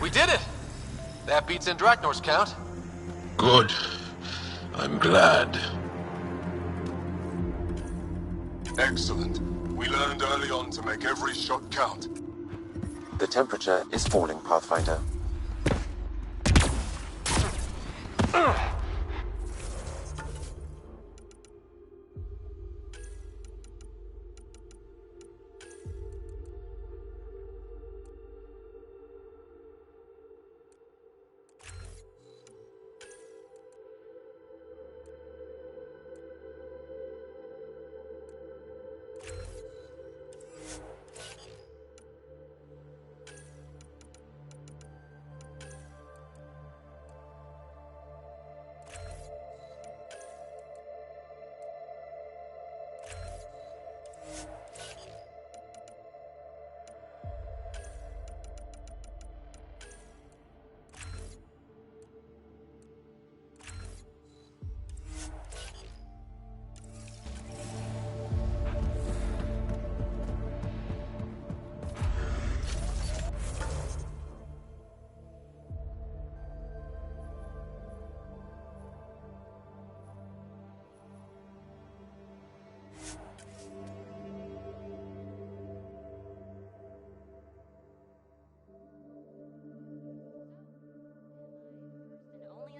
Speaker 3: We did it! That beats Andraknor's count.
Speaker 2: Good. I'm glad.
Speaker 8: Excellent. We learned early on to make every shot count.
Speaker 10: The temperature is falling, Pathfinder.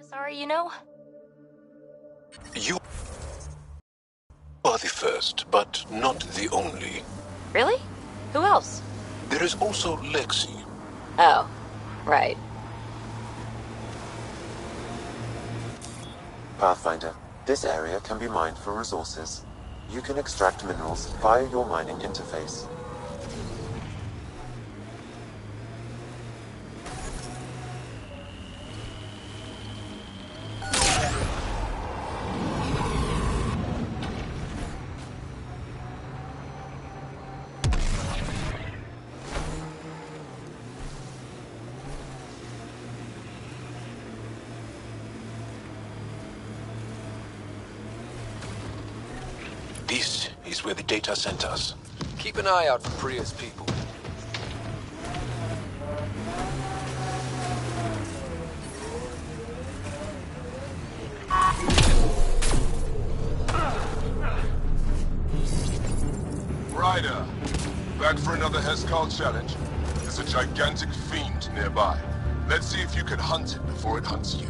Speaker 9: Sorry, you know?
Speaker 14: You are the first, but not the only.
Speaker 9: Really? Who else?
Speaker 14: There is also Lexi.
Speaker 9: Oh, right.
Speaker 10: Pathfinder, this area can be mined for resources. You can extract minerals via your mining interface.
Speaker 14: This is where the data sent us.
Speaker 3: Keep an eye out for Priya's people.
Speaker 8: Back for another Heskal challenge? There's a gigantic fiend nearby. Let's see if you can hunt it before it hunts you.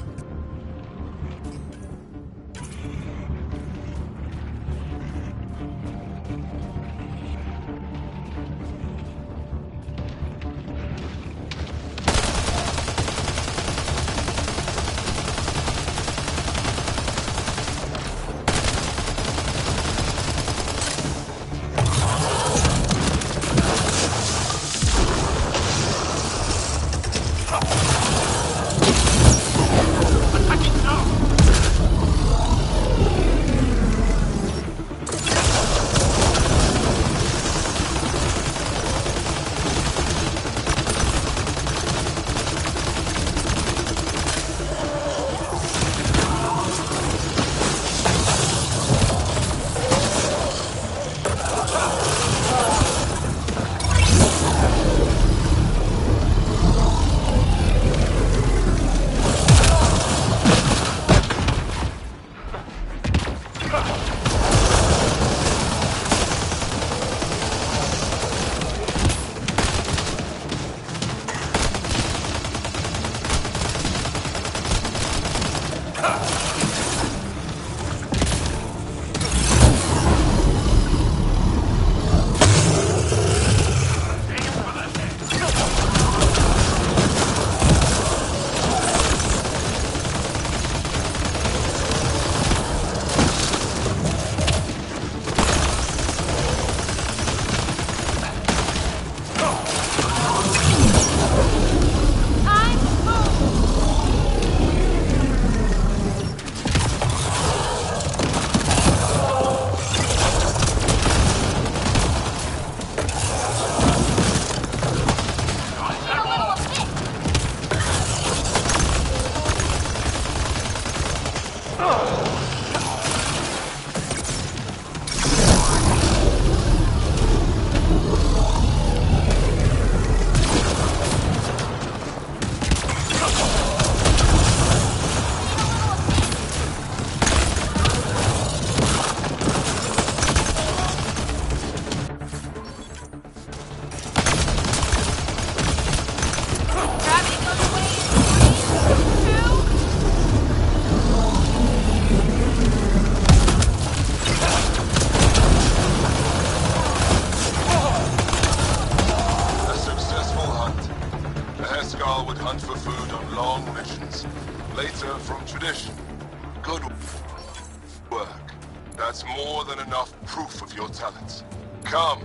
Speaker 8: That's more than enough proof of your talents. Come,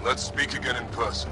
Speaker 8: let's speak again in person.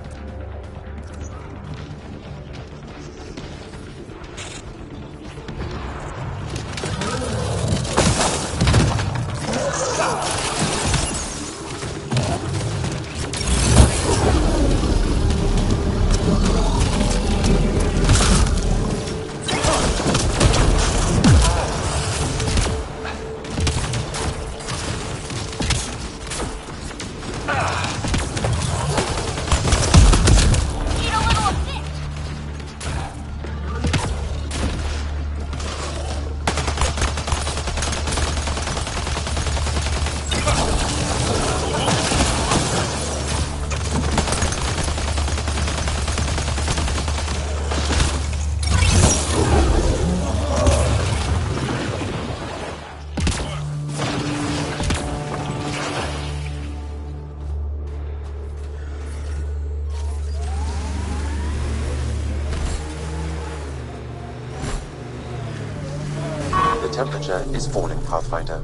Speaker 10: The temperature is falling, Pathfinder.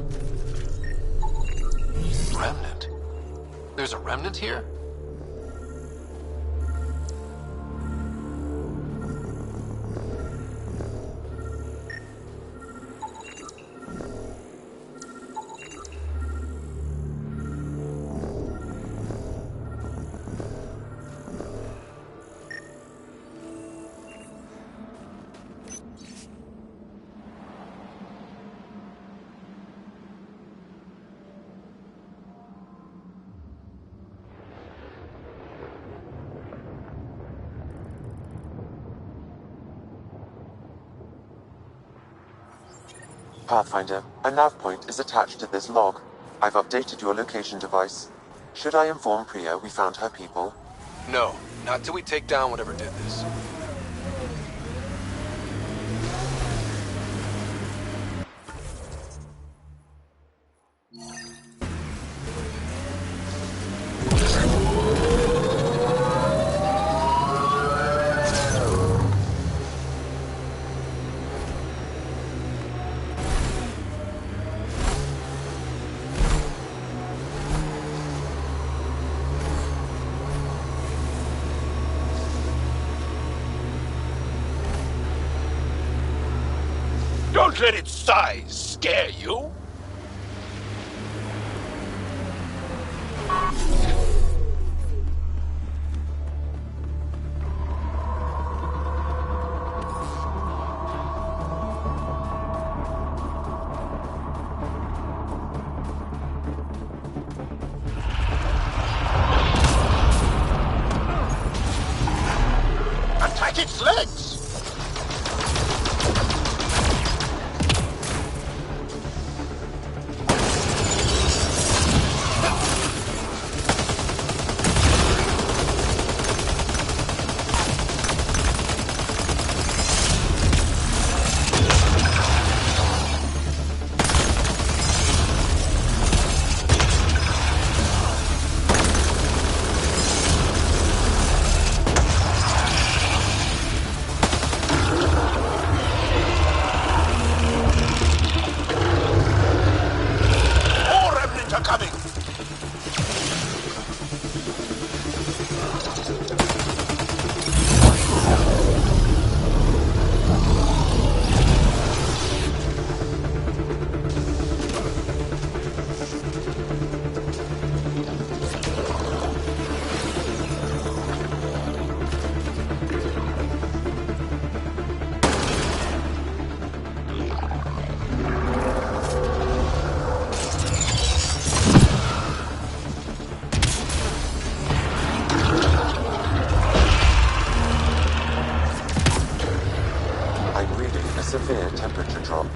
Speaker 3: Remnant? There's a remnant here?
Speaker 10: Pathfinder, a nav point is attached to this log. I've updated your location device. Should I inform Priya we found her people?
Speaker 3: No, not till we take down whatever did this.
Speaker 21: Don't let its size scare you. Attack its legs!
Speaker 10: Severe temperature drop.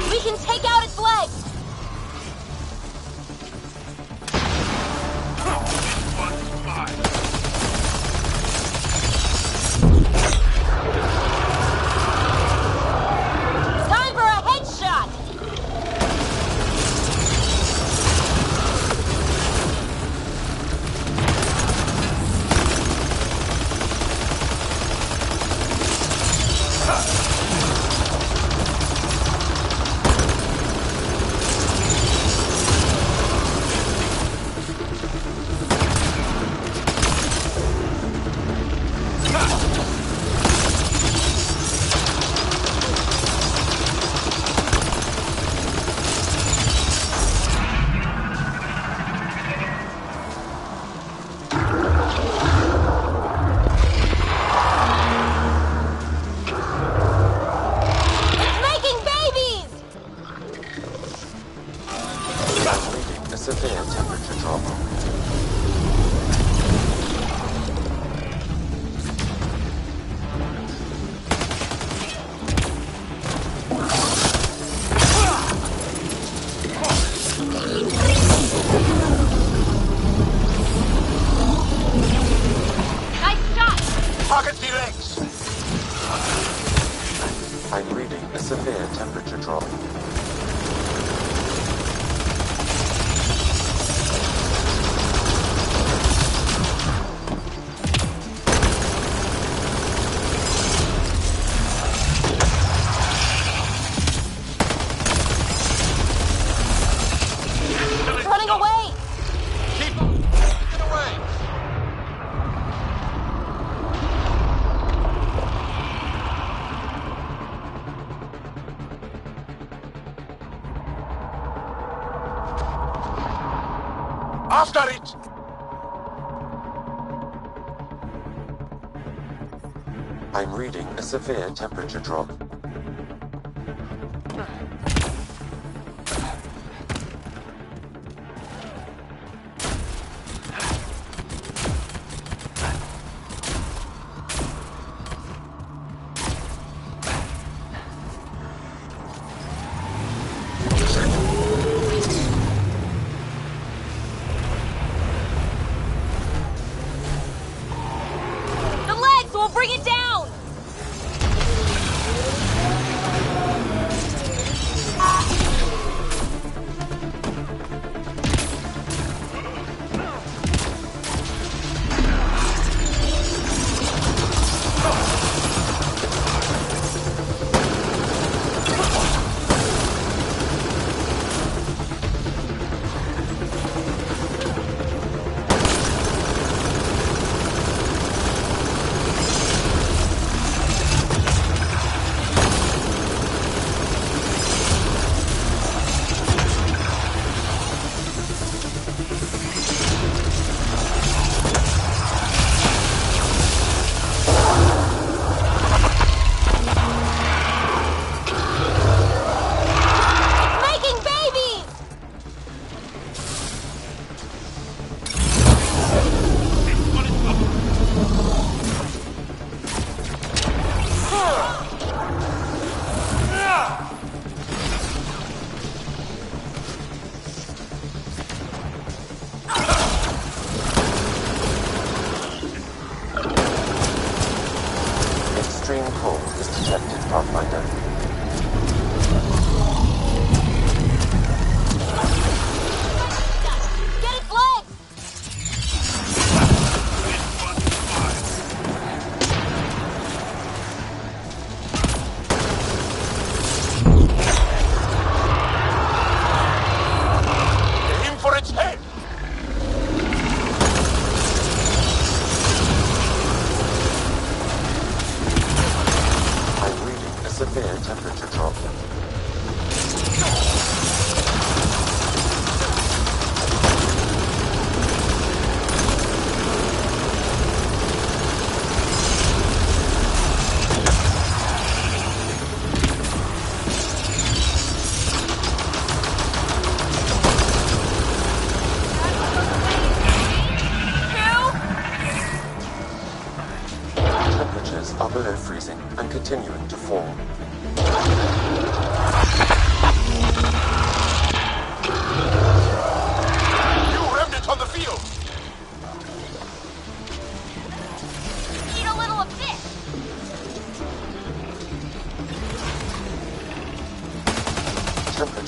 Speaker 9: We can take out its legs! Time for a headshot!
Speaker 10: Severe temperature drop.
Speaker 9: Nice shot!
Speaker 21: Target the legs!
Speaker 10: I'm reading a severe temperature drop.
Speaker 9: Running away!
Speaker 21: Keep on! Get away! After it!
Speaker 10: I'm reading a severe temperature drop.
Speaker 9: The legs will bring it down!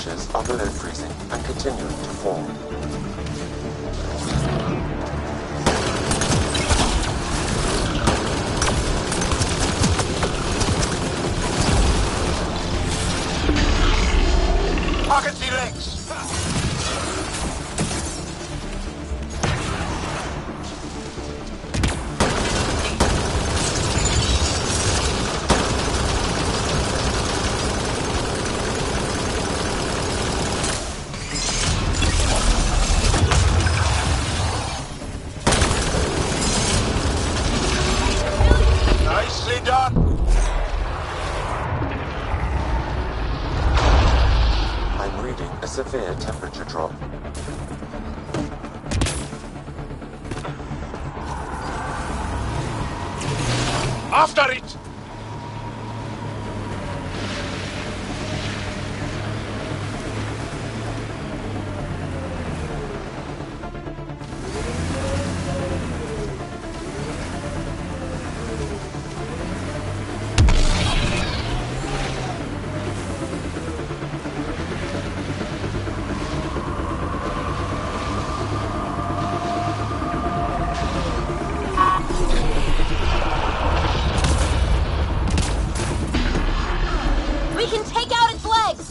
Speaker 10: temperatures are below freezing and continuing to fall.
Speaker 21: I can see legs! Nicely done!
Speaker 10: I'm reading a severe temperature drop.
Speaker 21: After it!
Speaker 15: We can take out its legs!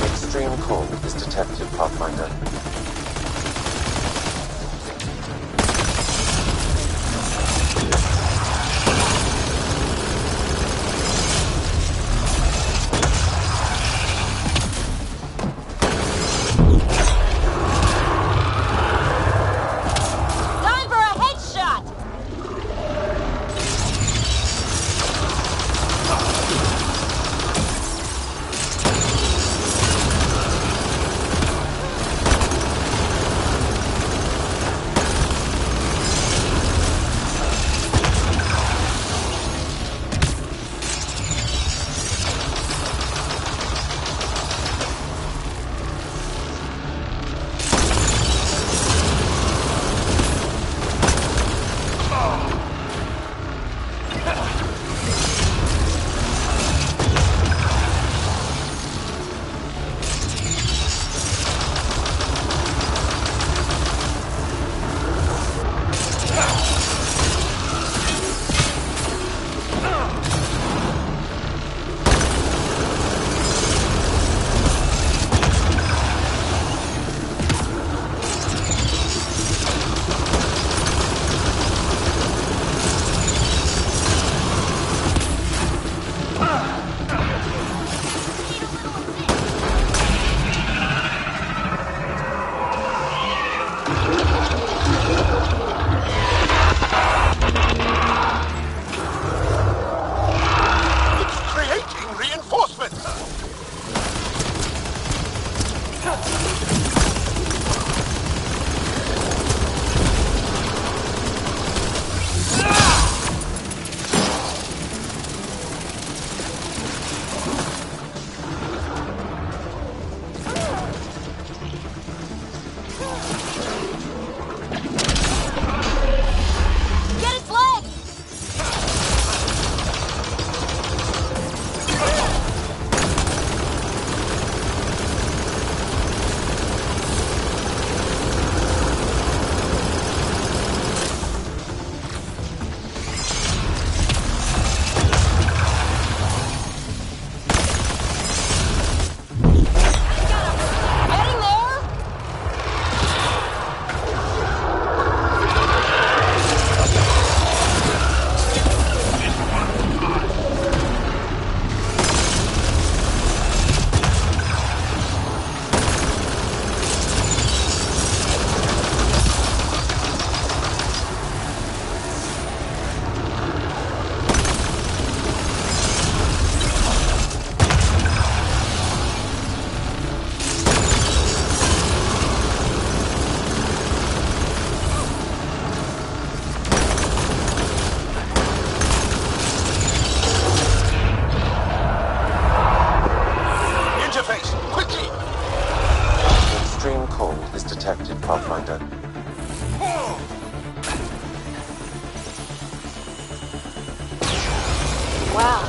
Speaker 10: Extreme cold is detected, Pathfinder.
Speaker 15: Time for a headshot! Wow.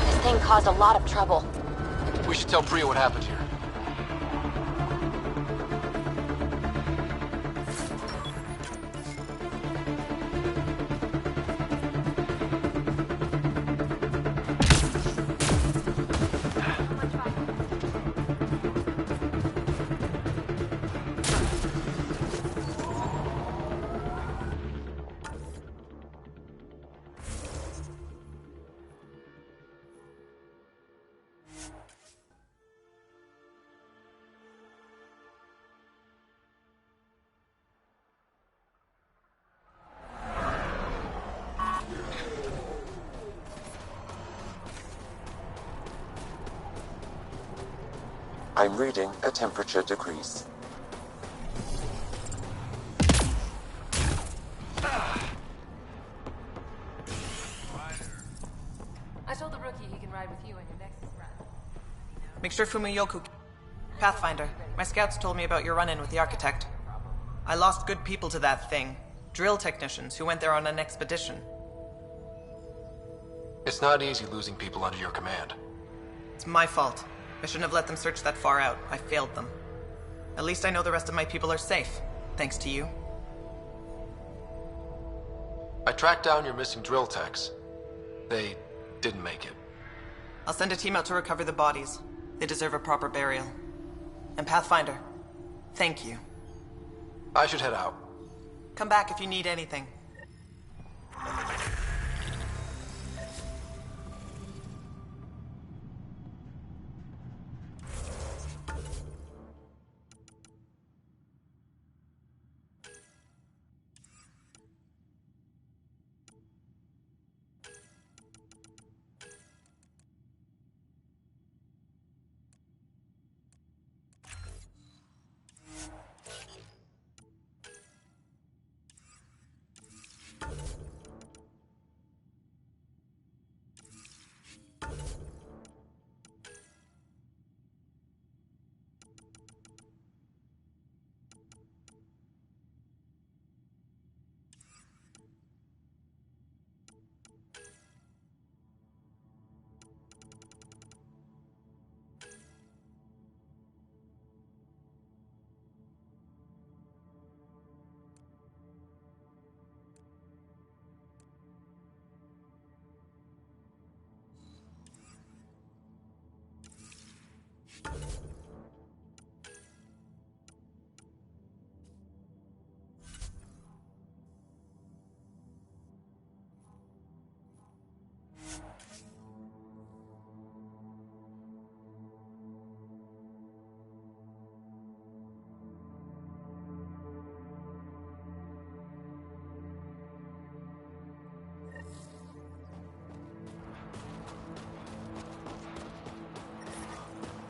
Speaker 15: This thing caused a lot of trouble.
Speaker 3: We should tell Priya what happened here.
Speaker 10: I'm reading a temperature decrease.
Speaker 16: I told the rookie he can ride with you on your next run.
Speaker 6: Make sure Fumiyoku... Pathfinder, my scouts told me about your run-in with the architect. I lost good people to that thing. Drill technicians who went there on an expedition.
Speaker 3: It's not easy losing people under your command.
Speaker 6: It's my fault. I shouldn't have let them search that far out. I failed them. At least I know the rest of my people are safe, thanks to you.
Speaker 3: I tracked down your missing drill techs. They didn't make it.
Speaker 6: I'll send a team out to recover the bodies. They deserve a proper burial. And Pathfinder, thank you.
Speaker 3: I should head out.
Speaker 6: Come back if you need anything.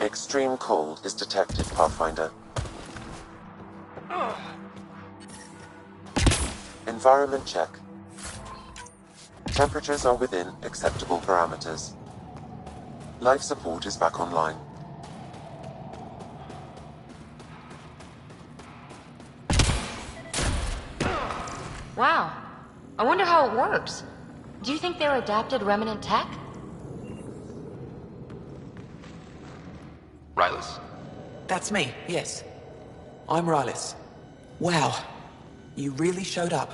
Speaker 10: Extreme cold is detected, Pathfinder. Environment check. Temperatures are within acceptable parameters. Life support is back online.
Speaker 19: Wow. I wonder how it works. Do you think they're adapted remnant tech?
Speaker 3: Rylas?
Speaker 12: That's me, yes. I'm Rylas. Wow. You really showed up.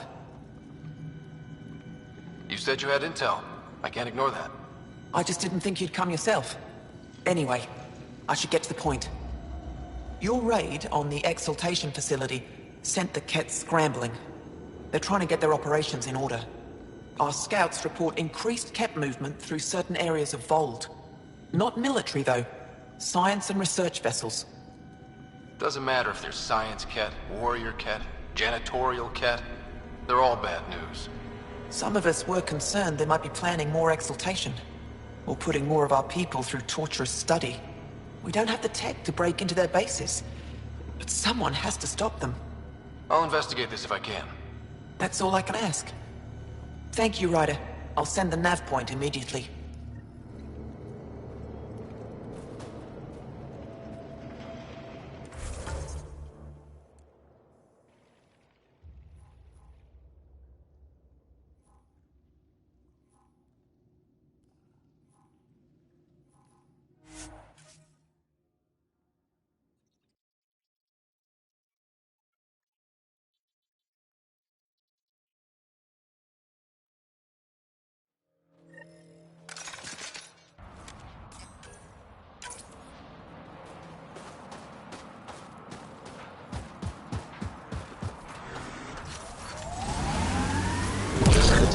Speaker 3: You said you had intel. I can't ignore that.
Speaker 12: I just didn't think you'd come yourself. Anyway, I should get to the point. Your raid on the exaltation facility sent the Kett scrambling. They're trying to get their operations in order. Our scouts report increased Kett movement through certain areas of Vold. Not military, though. Science and research vessels.
Speaker 3: Doesn't matter if there's science Kett, warrior Kett, janitorial Kett. They're all bad news.
Speaker 12: Some of us were concerned they might be planning more exaltation, or putting more of our people through torturous study. We don't have the tech to break into their bases, but someone has to stop them.
Speaker 3: I'll investigate this if I can.
Speaker 12: That's all I can ask. Thank you, Ryder. I'll send the nav point immediately.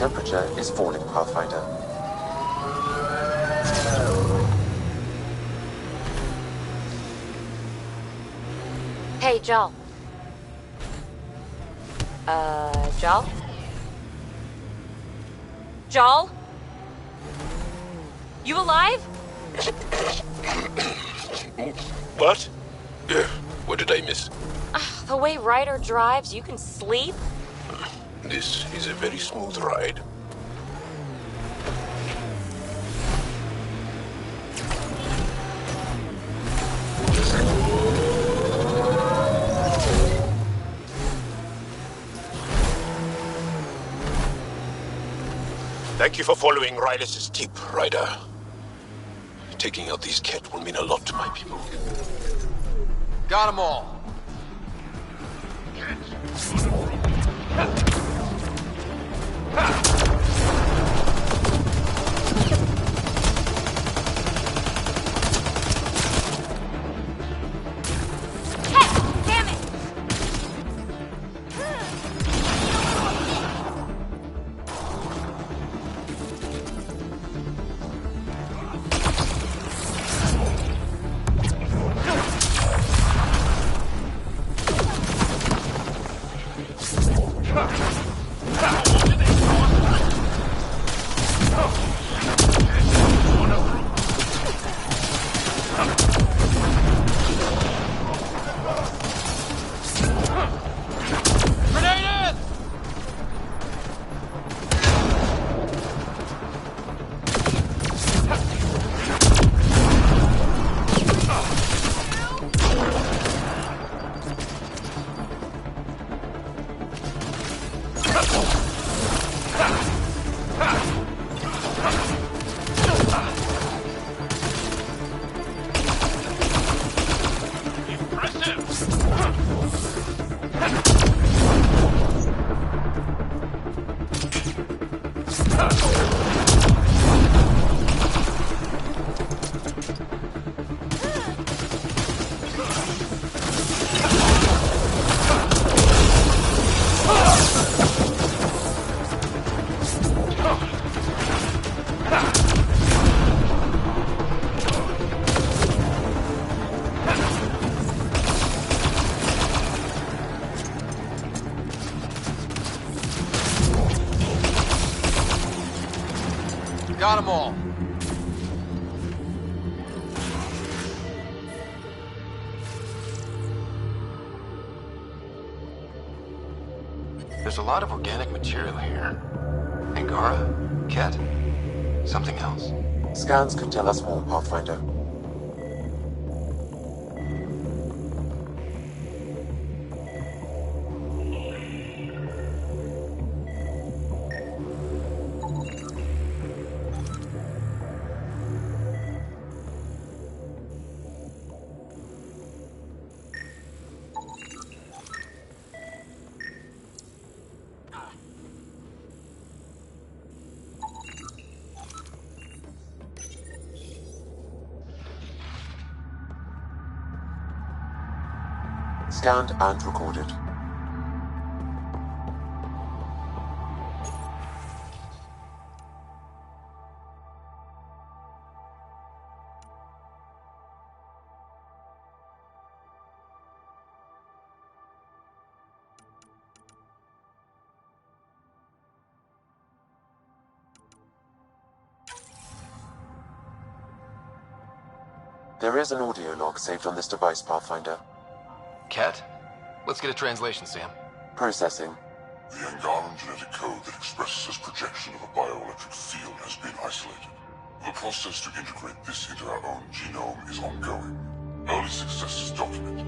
Speaker 10: temperature is falling, Pathfinder.
Speaker 15: Hey, Joel. Joel? Joel? You alive?
Speaker 14: What? What did I miss?
Speaker 15: The way Ryder drives, you can sleep?
Speaker 14: This is a very smooth ride. Thank you for following Rylis' tip, Ryder. Taking out these Ket will mean a lot to my people.
Speaker 3: Got them all.
Speaker 15: Damn it!
Speaker 3: Got them all. There's a lot of organic material here. Angara? Ket? Something else?
Speaker 10: Scans could tell us more, Pathfinder. Scanned and recorded. There is an audio log saved on this device, Pathfinder.
Speaker 3: Ket? Let's get a translation, Sam.
Speaker 10: Processing.
Speaker 2: The Angaran genetic code that expresses this projection of a bioelectric field has been isolated. The process to integrate this into our own genome is ongoing. Early success is documented.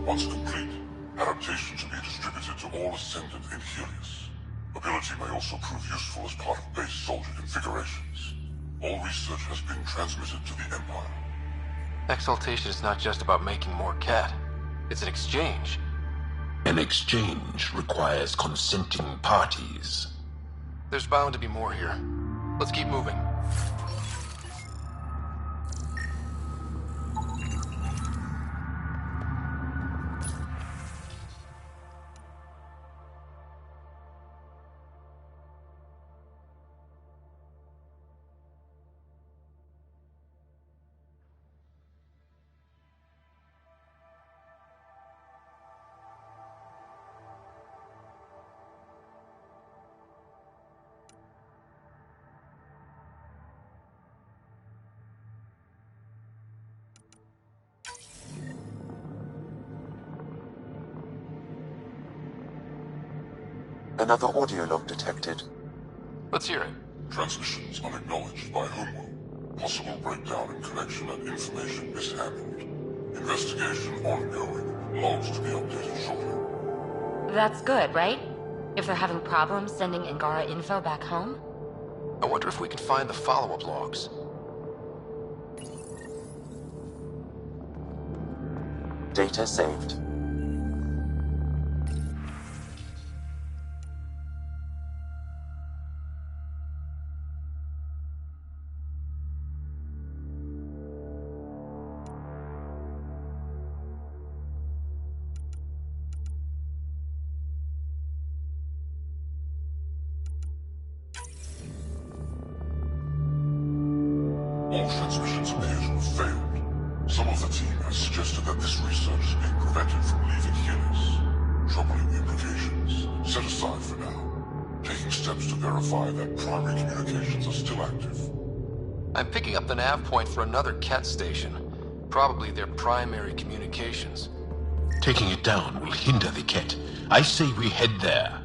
Speaker 2: Once complete, adaptation should be distributed to all Ascendant in Helios. Ability may also prove useful as part of base soldier configurations. All research has been transmitted to the Empire.
Speaker 3: Exaltation is not just about making more Ket. It's an exchange.
Speaker 14: An exchange requires consenting parties.
Speaker 3: There's bound to be more here. Let's keep moving.
Speaker 10: Another audio log detected.
Speaker 3: Let's hear it.
Speaker 14: Transmissions unacknowledged by homeworld. Possible breakdown in connection and information mishandled. Investigation ongoing. Logs to be updated shortly.
Speaker 19: That's good, right? If they're having problems sending Angara info back home?
Speaker 3: I wonder if we can find the follow-up logs.
Speaker 10: Data saved.
Speaker 14: All transmissions appear to have failed. Some of the team has suggested that this research is being prevented from leaving Helix. Troubling implications. Set aside for now. Taking steps to verify that primary communications are still active.
Speaker 3: I'm picking up the nav point for another Ket station. Probably their primary communications.
Speaker 20: Taking it down will hinder the Ket. I say we head there.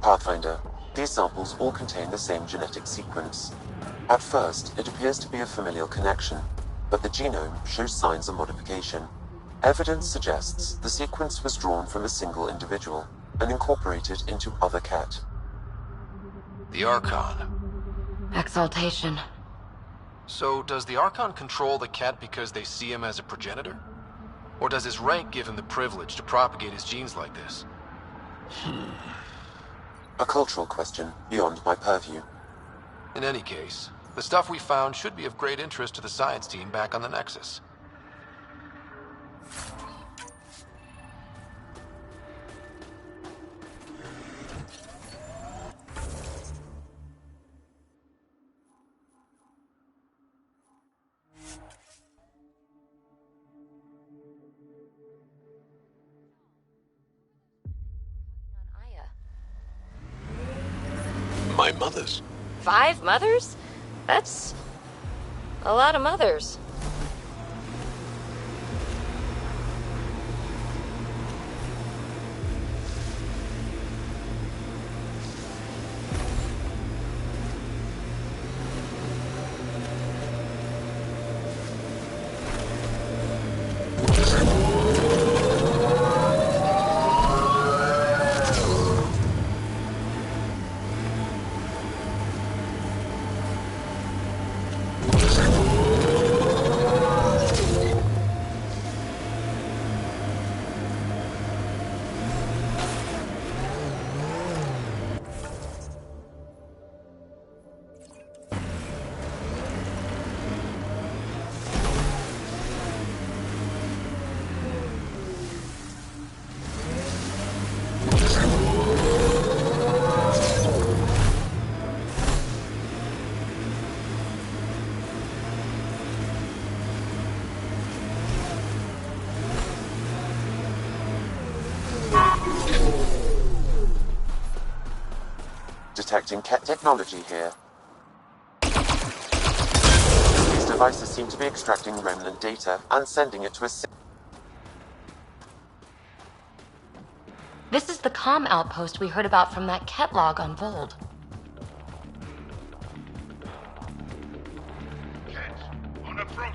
Speaker 10: Pathfinder, these samples all contain the same genetic sequence. At first, it appears to be a familial connection, but the genome shows signs of modification. Evidence suggests the sequence was drawn from a single individual and incorporated into other Ket.
Speaker 3: The Archon.
Speaker 19: Exaltation.
Speaker 3: So, does the Archon control the Ket because they see him as a progenitor? Or does his rank give him the privilege to propagate his genes like this?
Speaker 10: A cultural question beyond my purview.
Speaker 3: In any case, the stuff we found should be of great interest to the science team back on the Nexus.
Speaker 20: My mother's.
Speaker 15: 5 mothers? That's a lot of mothers.
Speaker 10: Detecting Ket technology here. These devices seem to be extracting remnant data and sending it to a...
Speaker 19: This is the comm outpost we heard about from that Ket log on Vold.
Speaker 21: Ket, on approach.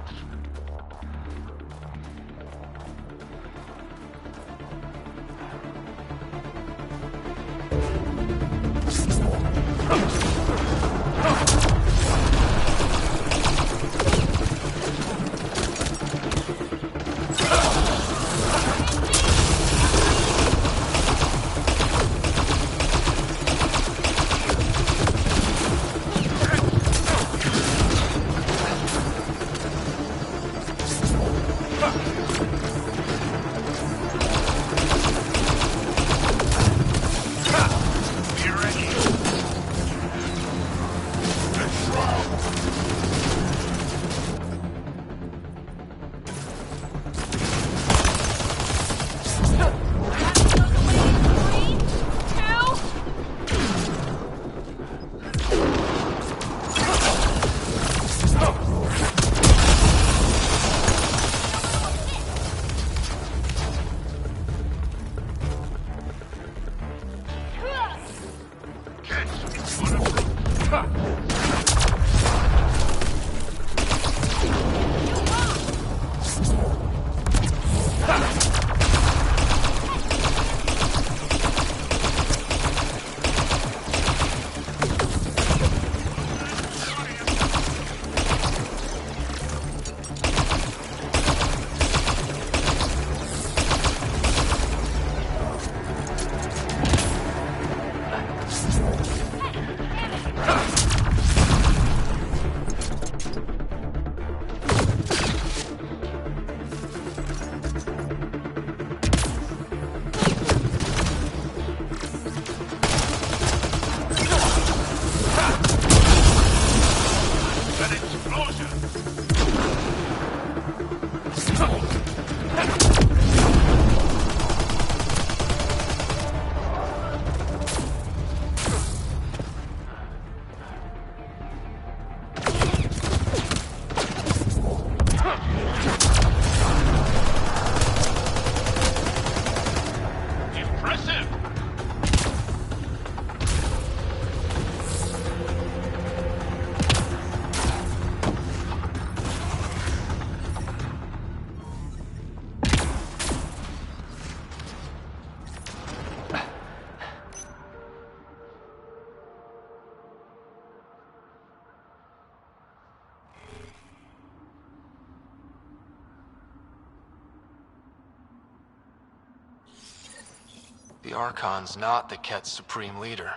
Speaker 3: The Archon's not the Ket's supreme leader.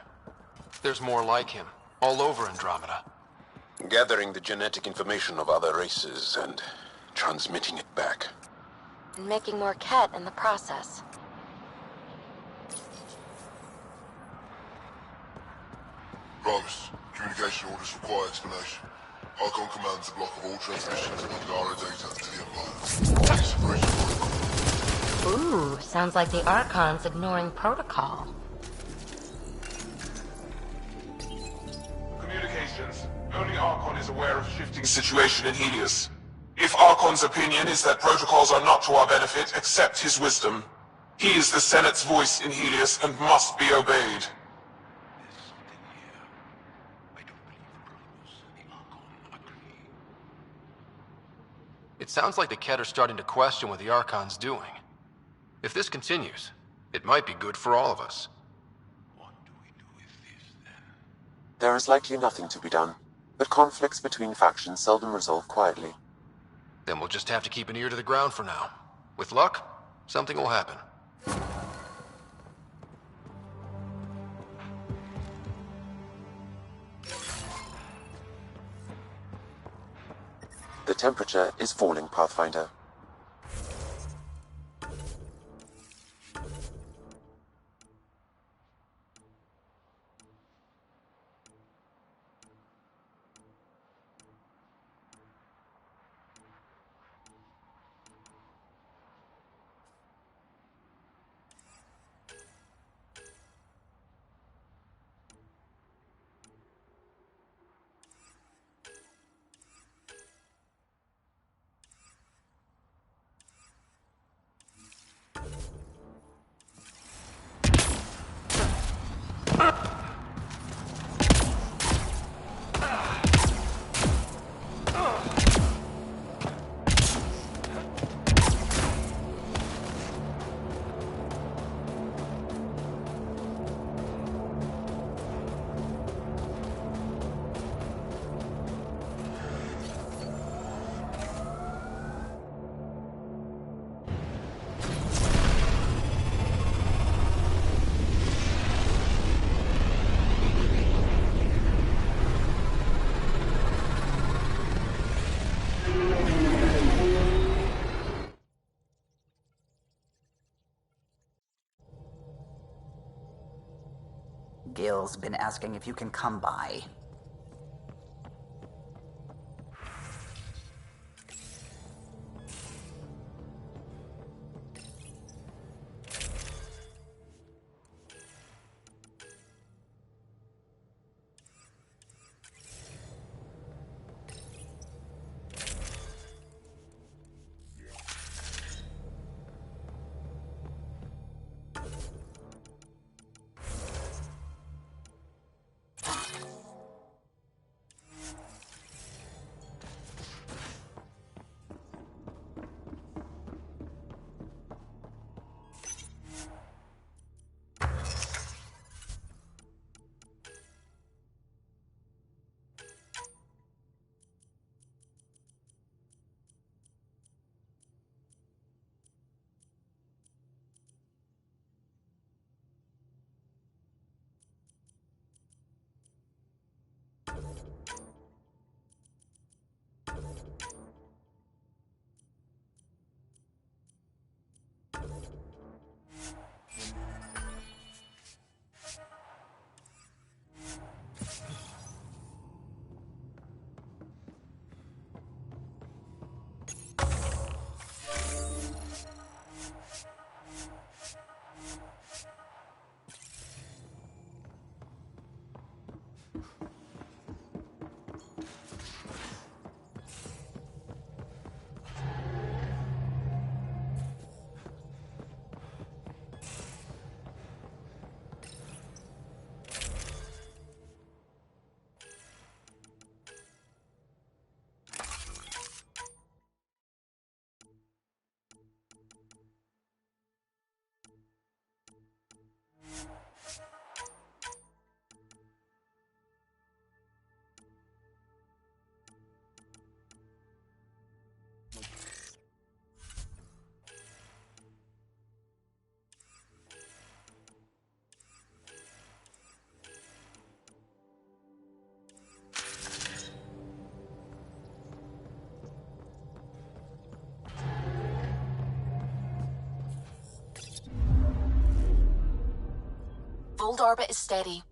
Speaker 3: There's more like him, all over Andromeda.
Speaker 2: Gathering the genetic information of other races and transmitting it back.
Speaker 19: And making more Ket in the process.
Speaker 8: Primus, communication orders require explanation. Archon commands a block of all transmissions of Angara data to the Empire. Any separation protocol.
Speaker 19: Ooh, sounds like the Archon's ignoring protocol.
Speaker 5: Communications. Only Archon is aware of shifting situation in Helios. If Archon's opinion is that protocols are not to our benefit, accept his wisdom. He is the Senate's voice in Helios and must be obeyed.
Speaker 3: It sounds like the Ket are starting to question what the Archon's doing. If this continues, it might be good for all of us.
Speaker 10: There is likely nothing to be done, but conflicts between factions seldom resolve quietly.
Speaker 3: Then we'll just have to keep an ear to the ground for now. With luck, something will happen.
Speaker 10: The temperature is falling, Pathfinder.
Speaker 4: Gil's been asking if you can come by.
Speaker 1: Fold orbit is steady.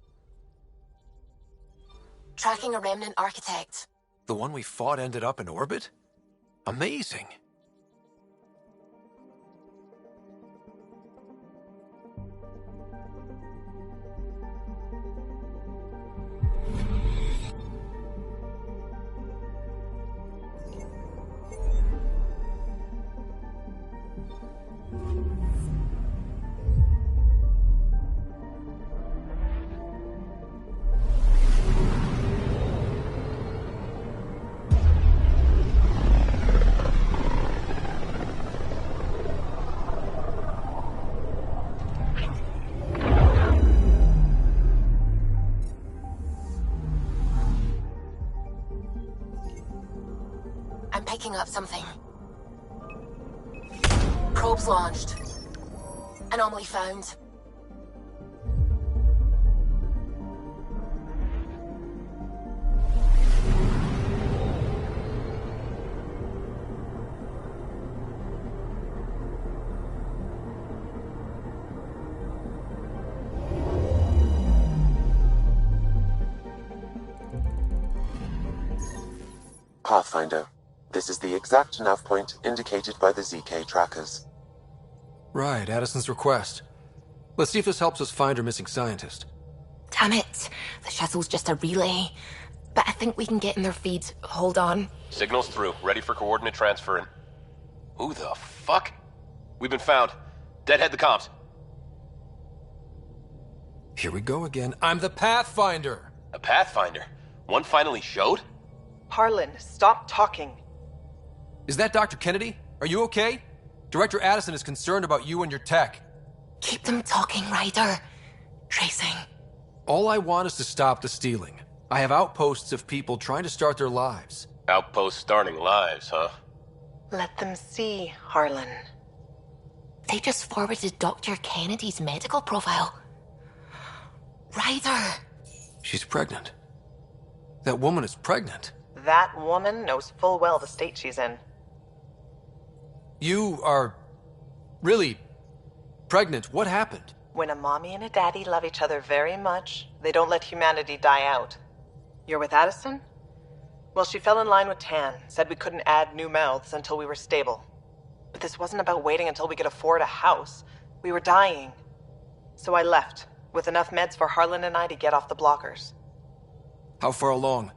Speaker 1: Tracking a remnant architect.
Speaker 3: The one we fought ended up in orbit? Amazing.
Speaker 1: I'm picking up something. Probes launched. Anomaly found.
Speaker 10: Pathfinder, this is the exact nav point indicated by the ZK trackers.
Speaker 3: Right, Addison's request. Let's see if this helps us find her missing scientist.
Speaker 1: Damn it. The shuttle's just a relay. But I think we can get in their feed. Hold on.
Speaker 11: Signal's through. Ready for coordinate transferring. Who the fuck? We've been found. Deadhead the comms.
Speaker 3: Here we go again. I'm the Pathfinder!
Speaker 11: A Pathfinder? One finally showed?
Speaker 6: Harlan, stop talking.
Speaker 3: Is that Dr. Kennedy? Are you okay? Director Addison is concerned about you and your tech.
Speaker 1: Keep them talking, Ryder. Tracing.
Speaker 3: All I want is to stop the stealing. I have outposts of people trying to start their lives.
Speaker 11: Outposts starting lives, huh?
Speaker 6: Let them see, Harlan.
Speaker 1: They just forwarded Dr. Kennedy's medical profile. Ryder!
Speaker 3: She's pregnant. That woman is pregnant.
Speaker 6: That woman knows full well the state she's in.
Speaker 3: You are really pregnant. What happened?
Speaker 6: When a mommy and a daddy love each other very much, they don't let humanity die out. You're with Addison? Well, she fell in line with Tan, said we couldn't add new mouths until we were stable. But this wasn't about waiting until we could afford a house. We were dying. So I left, with enough meds for Harlan and I to get off the blockers.
Speaker 3: How far along?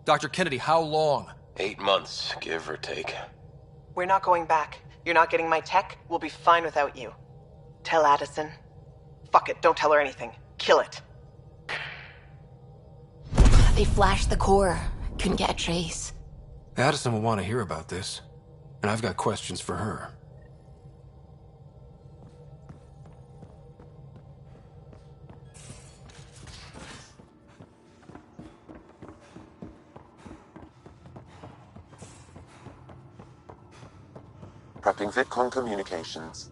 Speaker 3: Dr. Kennedy, how long?
Speaker 11: 8 months, give or take.
Speaker 6: We're not going back. You're not getting my tech. We'll be fine without you. Tell Addison. Fuck it, don't tell her anything. Kill it.
Speaker 1: They flashed the core. Couldn't get a trace.
Speaker 3: Addison will want to hear about this. And I've got questions for her.
Speaker 10: Prepping VidCon communications.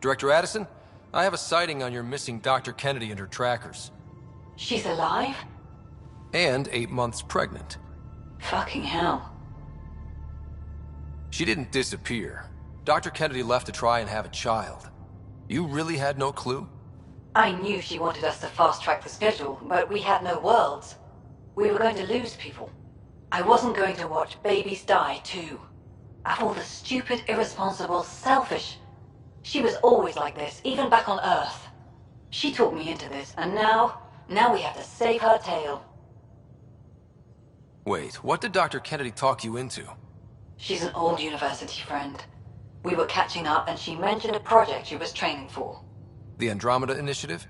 Speaker 3: Director Addison, I have a sighting on your missing Dr. Kennedy and her trackers.
Speaker 17: She's alive?
Speaker 3: And 8 months pregnant.
Speaker 17: Fucking hell.
Speaker 3: She didn't disappear. Dr. Kennedy left to try and have a child. You really had no clue?
Speaker 17: I knew she wanted us to fast-track the schedule, but we had no worlds. We were going to lose people. I wasn't going to watch babies die, too. Of all the stupid, irresponsible, selfish... She was always like this, even back on Earth. She talked me into this, and now we have to save her tail.
Speaker 3: Wait, what did Dr. Kennedy talk you into?
Speaker 17: She's an old university friend. We were catching up, and she mentioned a project she was training for.
Speaker 3: The Andromeda Initiative?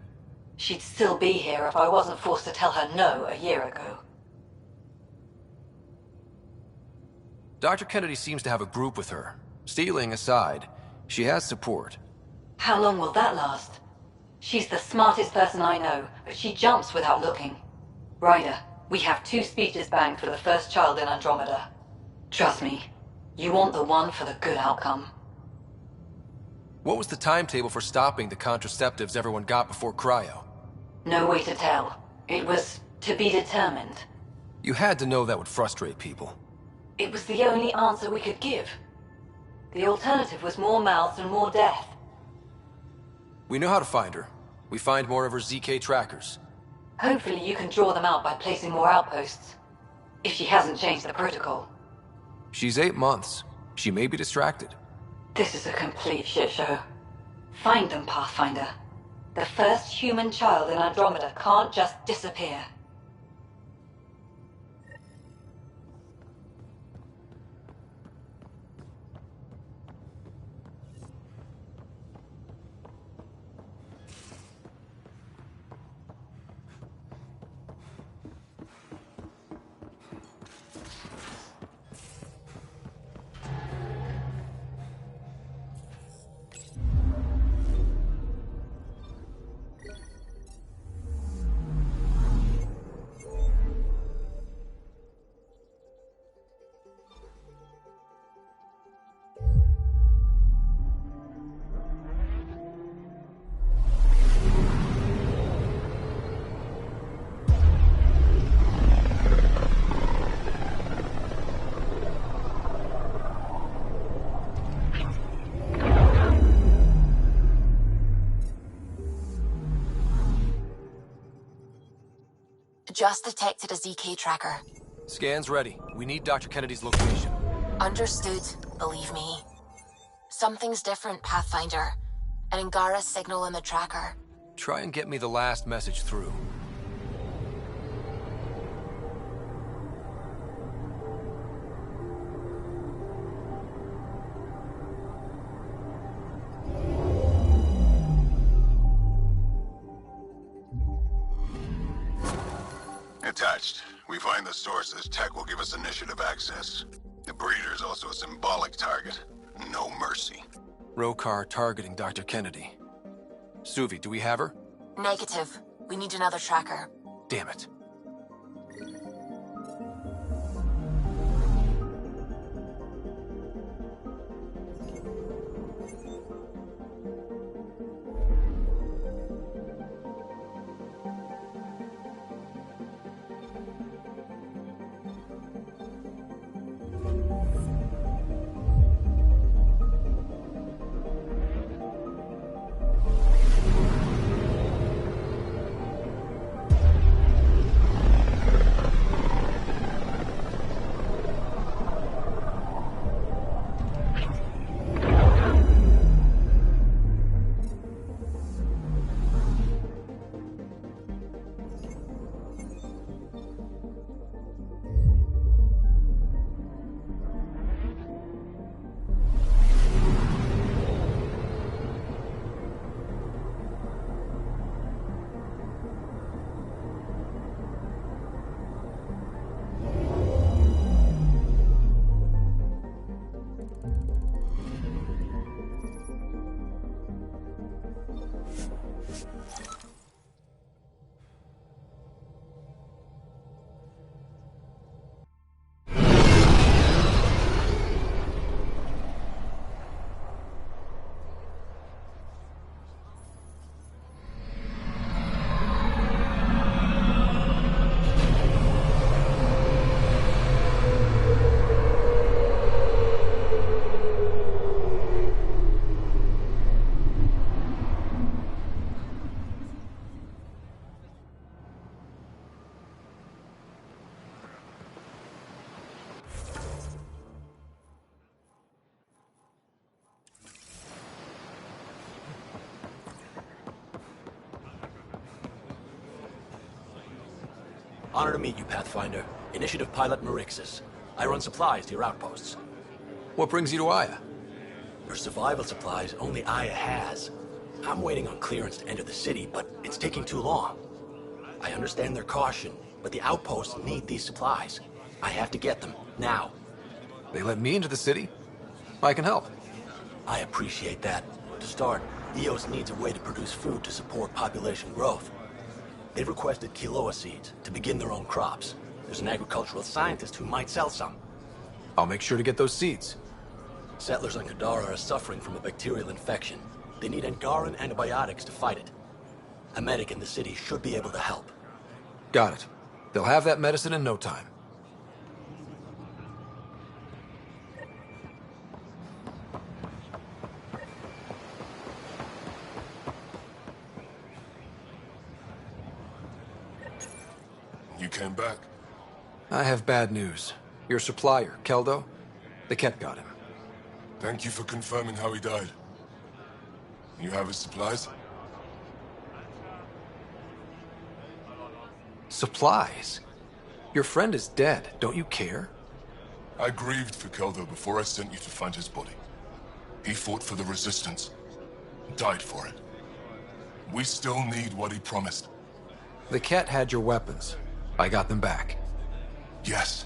Speaker 17: She'd still be here if I wasn't forced to tell her no a year ago.
Speaker 3: Dr. Kennedy seems to have a group with her. Stealing aside, she has support.
Speaker 17: How long will that last? She's the smartest person I know, but she jumps without looking. Ryder, we have 2 speeches banked for the first child in Andromeda. Trust me, you want the one for the good outcome.
Speaker 3: What was the timetable for stopping the contraceptives everyone got before cryo?
Speaker 17: No way to tell. It was to be determined.
Speaker 3: You had to know that would frustrate people.
Speaker 17: It was the only answer we could give. The alternative was more mouths and more death.
Speaker 3: We know how to find her. We find more of her ZK trackers.
Speaker 17: Hopefully you can draw them out by placing more outposts. If she hasn't changed the protocol.
Speaker 3: She's 8 months. She may be distracted.
Speaker 17: This is a complete shit show. Find them, Pathfinder. The first human child in Andromeda can't just disappear.
Speaker 1: Just detected a ZK tracker.
Speaker 3: Scan's ready. We need Dr. Kennedy's location.
Speaker 1: Understood, believe me. Something's different, Pathfinder. An Angara signal in the tracker.
Speaker 3: Try and get me the last message through.
Speaker 2: Attached. We find the source. This tech will give us initiative access. The breeder is also a symbolic target. No mercy.
Speaker 3: Rokar targeting Dr. Kennedy. Suvi, do we have her?
Speaker 1: Negative. We need another tracker.
Speaker 3: Damn it.
Speaker 13: Honor to meet you, Pathfinder. Initiative Pilot Marixus. I run supplies to your outposts.
Speaker 3: What brings you to Aya?
Speaker 13: Your survival supplies only Aya has. I'm waiting on clearance to enter the city, but it's taking too long. I understand their caution, but the outposts need these supplies. I have to get them, now.
Speaker 3: They let me into the city? I can help.
Speaker 13: I appreciate that. To start, EOS needs a way to produce food to support population growth. They've requested quinoa seeds to begin their own crops. There's an agricultural scientist who might sell some.
Speaker 3: I'll make sure to get those seeds.
Speaker 13: Settlers on Kadara are suffering from a bacterial infection. They need Angaran antibiotics to fight it. A medic in the city should be able to help.
Speaker 3: Got it. They'll have that medicine in no time.
Speaker 8: You came back?
Speaker 3: I have bad news. Your supplier, Keldo, the Ket got him.
Speaker 8: Thank you for confirming how he died. You have his supplies?
Speaker 3: Supplies? Your friend is dead. Don't you care?
Speaker 8: I grieved for Keldo before I sent you to find his body. He fought for the Resistance. Died for it. We still need what he promised.
Speaker 3: The Ket had your weapons. I got them back.
Speaker 8: Yes.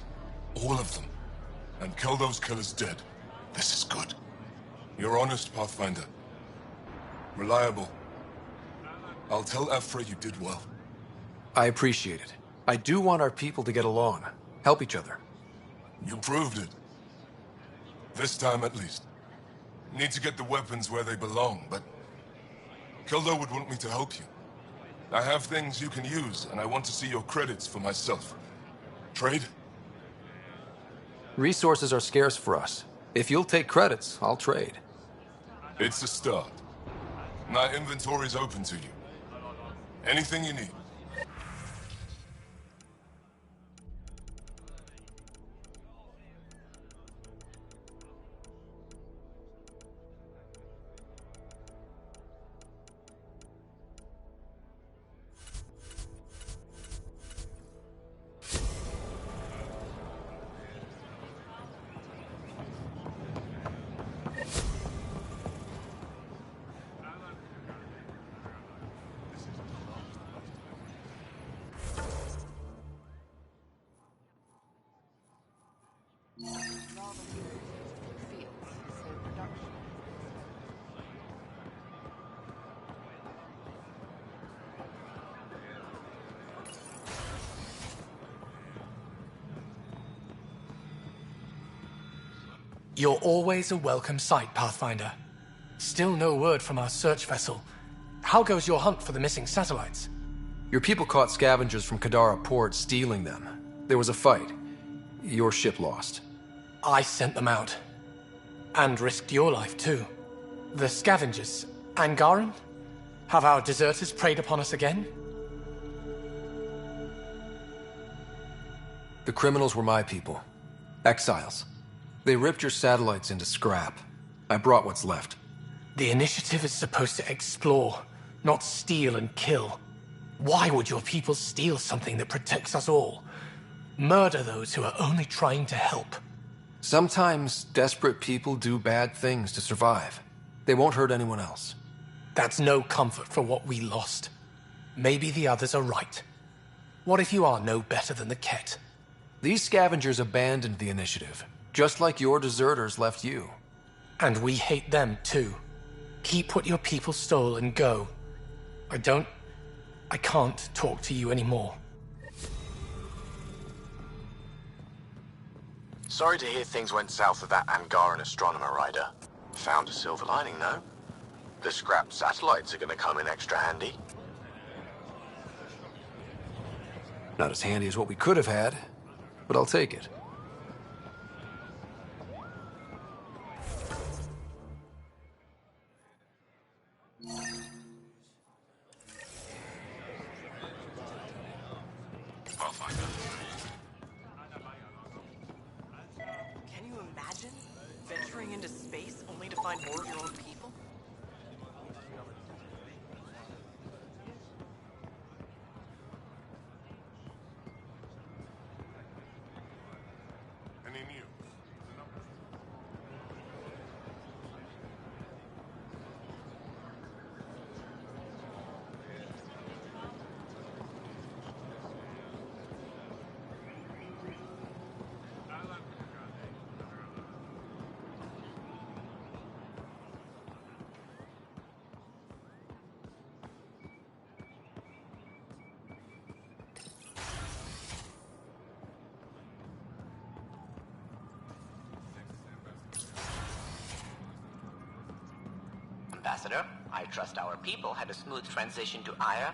Speaker 8: All of them. And Keldo's killer's dead. This is good. You're honest, Pathfinder. Reliable. I'll tell Afra you did well.
Speaker 3: I appreciate it. I do want our people to get along. Help each other.
Speaker 8: You proved it. This time at least. Need to get the weapons where they belong, but... Keldo would want me to help you. I have things you can use, and I want to see your credits for myself. Trade?
Speaker 3: Resources are scarce for us. If you'll take credits, I'll trade.
Speaker 8: It's a start. My inventory's open to you. Anything you need.
Speaker 22: You're always a welcome sight, Pathfinder. Still no word from our search vessel. How goes your hunt for the missing satellites?
Speaker 3: Your people caught scavengers from Kadara port stealing them. There was a fight. Your ship lost.
Speaker 22: I sent them out. And risked your life, too. The scavengers, Angaran? Have our deserters preyed upon us again?
Speaker 3: The criminals were my people. Exiles. They ripped your satellites into scrap. I brought what's left.
Speaker 22: The initiative is supposed to explore, not steal and kill. Why would your people steal something that protects us all? Murder those who are only trying to help.
Speaker 3: Sometimes desperate people do bad things to survive. They won't hurt anyone else.
Speaker 22: That's no comfort for what we lost. Maybe the others are right. What if you are no better than the Ket?
Speaker 3: These scavengers abandoned the initiative, just like your deserters left you.
Speaker 22: And we hate them too. Keep what your people stole and go. I can't talk to you anymore.
Speaker 23: Sorry to hear things went south with that Angaran astronomer rider. Found a silver lining, though. The scrap satellites are gonna come in extra handy.
Speaker 3: Not as handy as what we could have had, but I'll take it.
Speaker 6: Can you imagine venturing into space only to find more of your own people?
Speaker 7: I trust our people had a smooth transition to Aya?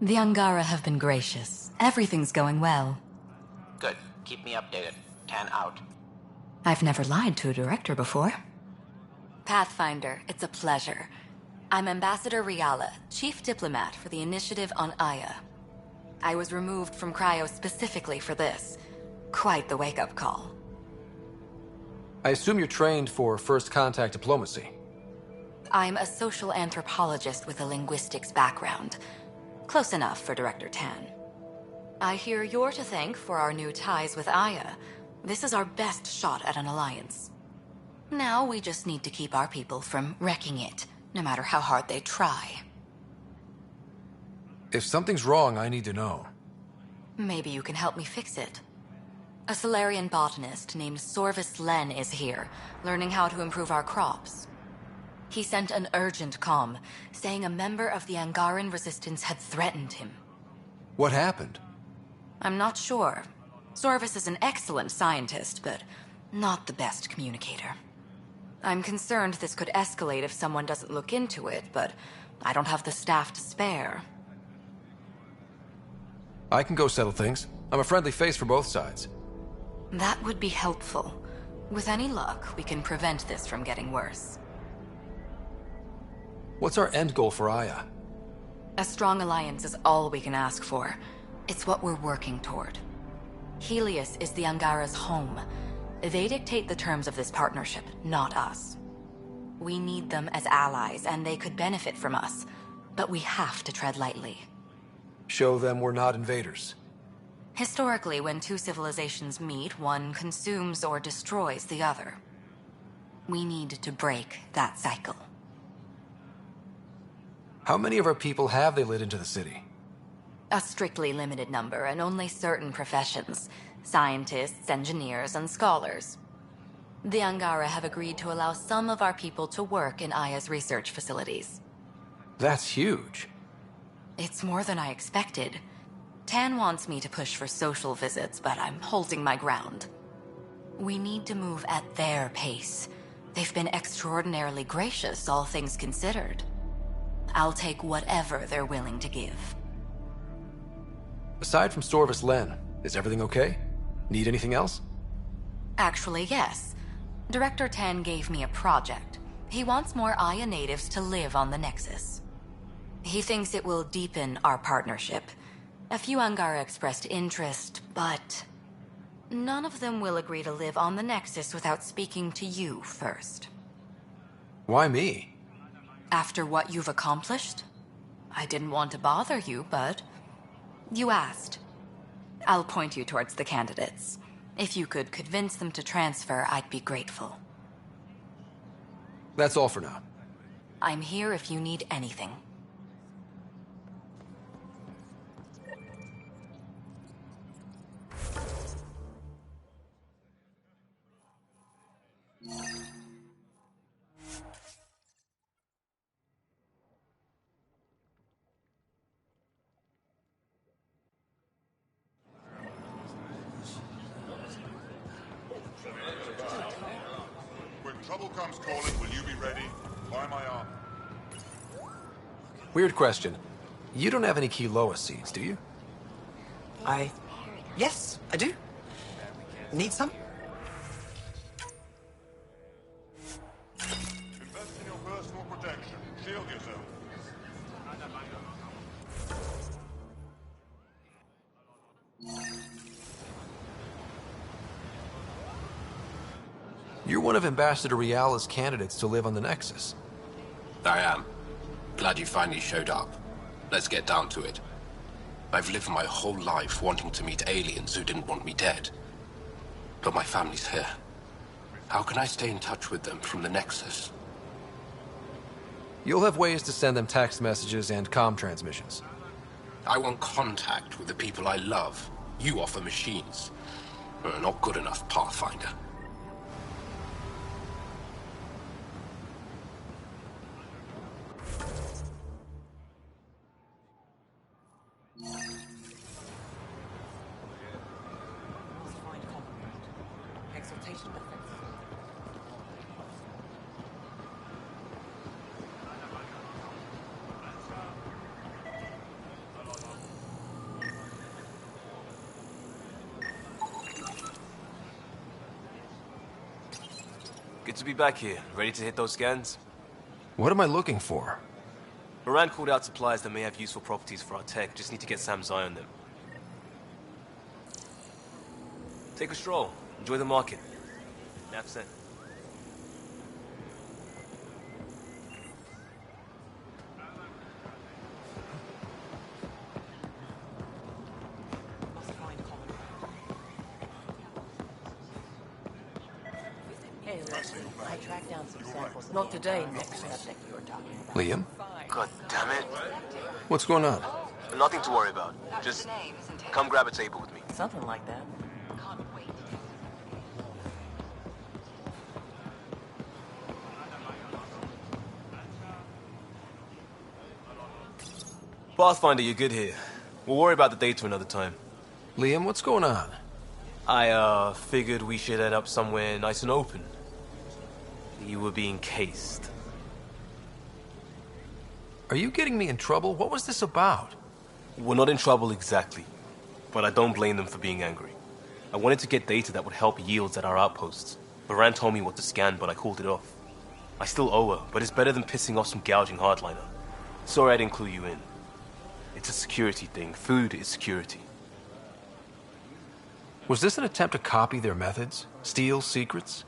Speaker 9: The Angara have been gracious. Everything's going well.
Speaker 7: Good. Keep me updated. Tan out.
Speaker 9: I've never lied to a director before. Pathfinder, it's a pleasure. I'm Ambassador Riala, Chief Diplomat for the Initiative on Aya. I was removed from Cryo specifically for this. Quite the wake-up call.
Speaker 3: I assume you're trained for first contact diplomacy.
Speaker 9: I'm a social anthropologist with a linguistics background. Close enough for Director Tan. I hear you're to thank for our new ties with Aya. This is our best shot at an alliance. Now we just need to keep our people from wrecking it, no matter how hard they try.
Speaker 3: If something's wrong, I need to know.
Speaker 9: Maybe you can help me fix it. A Solarian botanist named Sorvis Len is here, learning how to improve our crops. He sent an urgent comm, saying a member of the Angaran resistance had threatened him.
Speaker 3: What happened?
Speaker 9: I'm not sure. Sorvis is an excellent scientist, but not the best communicator. I'm concerned this could escalate if someone doesn't look into it, but I don't have the staff to spare.
Speaker 3: I can go settle things. I'm a friendly face for both sides.
Speaker 9: That would be helpful. With any luck, we can prevent this from getting worse.
Speaker 3: What's our end goal for Aya?
Speaker 9: A strong alliance is all we can ask for. It's what we're working toward. Helios is the Angara's home. They dictate the terms of this partnership, not us. We need them as allies, and they could benefit from us. But we have to tread lightly.
Speaker 3: Show them we're not invaders.
Speaker 9: Historically, when two civilizations meet, one consumes or destroys the other. We need to break that cycle.
Speaker 3: How many of our people have they let into the city?
Speaker 9: A strictly limited number, and only certain professions. Scientists, engineers, and scholars. The Angara have agreed to allow some of our people to work in Aya's research facilities.
Speaker 3: That's huge.
Speaker 9: It's more than I expected. Tan wants me to push for social visits, but I'm holding my ground. We need to move at their pace. They've been extraordinarily gracious, all things considered. I'll take whatever they're willing to give.
Speaker 3: Aside from Sorvis Len, is everything okay? Need anything else?
Speaker 9: Actually, yes. Director Tan gave me a project. He wants more Aya natives to live on the Nexus. He thinks it will deepen our partnership. A few Angara expressed interest, but none of them will agree to live on the Nexus without speaking to you first.
Speaker 3: Why me?
Speaker 9: After what you've accomplished? I didn't want to bother you, but you asked. I'll point you towards the candidates. If you could convince them to transfer, I'd be grateful.
Speaker 3: That's all for now.
Speaker 9: I'm here if you need anything.
Speaker 2: When trouble comes calling, will you be ready? Buy my armor.
Speaker 3: Weird question. You don't have any Kiloa seeds, do you?
Speaker 4: Yes, I do. Need some?
Speaker 2: Invest in your personal protection. Shield yourself.
Speaker 3: You're one of Ambassador Riala's candidates to live on the Nexus.
Speaker 11: I am. Glad you finally showed up. Let's get down to it. I've lived my whole life wanting to meet aliens who didn't want me dead. But my family's here. How can I stay in touch with them from the Nexus?
Speaker 3: You'll have ways to send them text messages and comm transmissions.
Speaker 11: I want contact with the people I love. You offer machines. Not good enough, Pathfinder.
Speaker 12: Good to be back here. Ready to hit those scans?
Speaker 3: What am I looking for?
Speaker 12: Moran called out supplies that may have useful properties for our tech. Just need to get Sam's eye on them. Take a stroll. Enjoy the market. Nap sent.
Speaker 16: Hey, listen, I tracked down some samples. Not today, next subject you were talking about.
Speaker 3: Liam?
Speaker 12: God damn it.
Speaker 3: What's going on?
Speaker 12: Nothing to worry about. Just come grab a table with me.
Speaker 16: Something like that.
Speaker 12: Pathfinder, you're good here. We'll worry about the data another time.
Speaker 3: Liam, what's going on?
Speaker 12: I, figured we should head up somewhere nice and open. You were being cased.
Speaker 3: Are you getting me in trouble? What was this about?
Speaker 12: We're not in trouble exactly, but I don't blame them for being angry. I wanted to get data that would help yields at our outposts. Moran told me what to scan, but I called it off. I still owe her, but it's better than pissing off some gouging hardliner. Sorry I didn't clue you in. It's a security thing. Food is security.
Speaker 3: Was this an attempt to copy their methods? Steal secrets?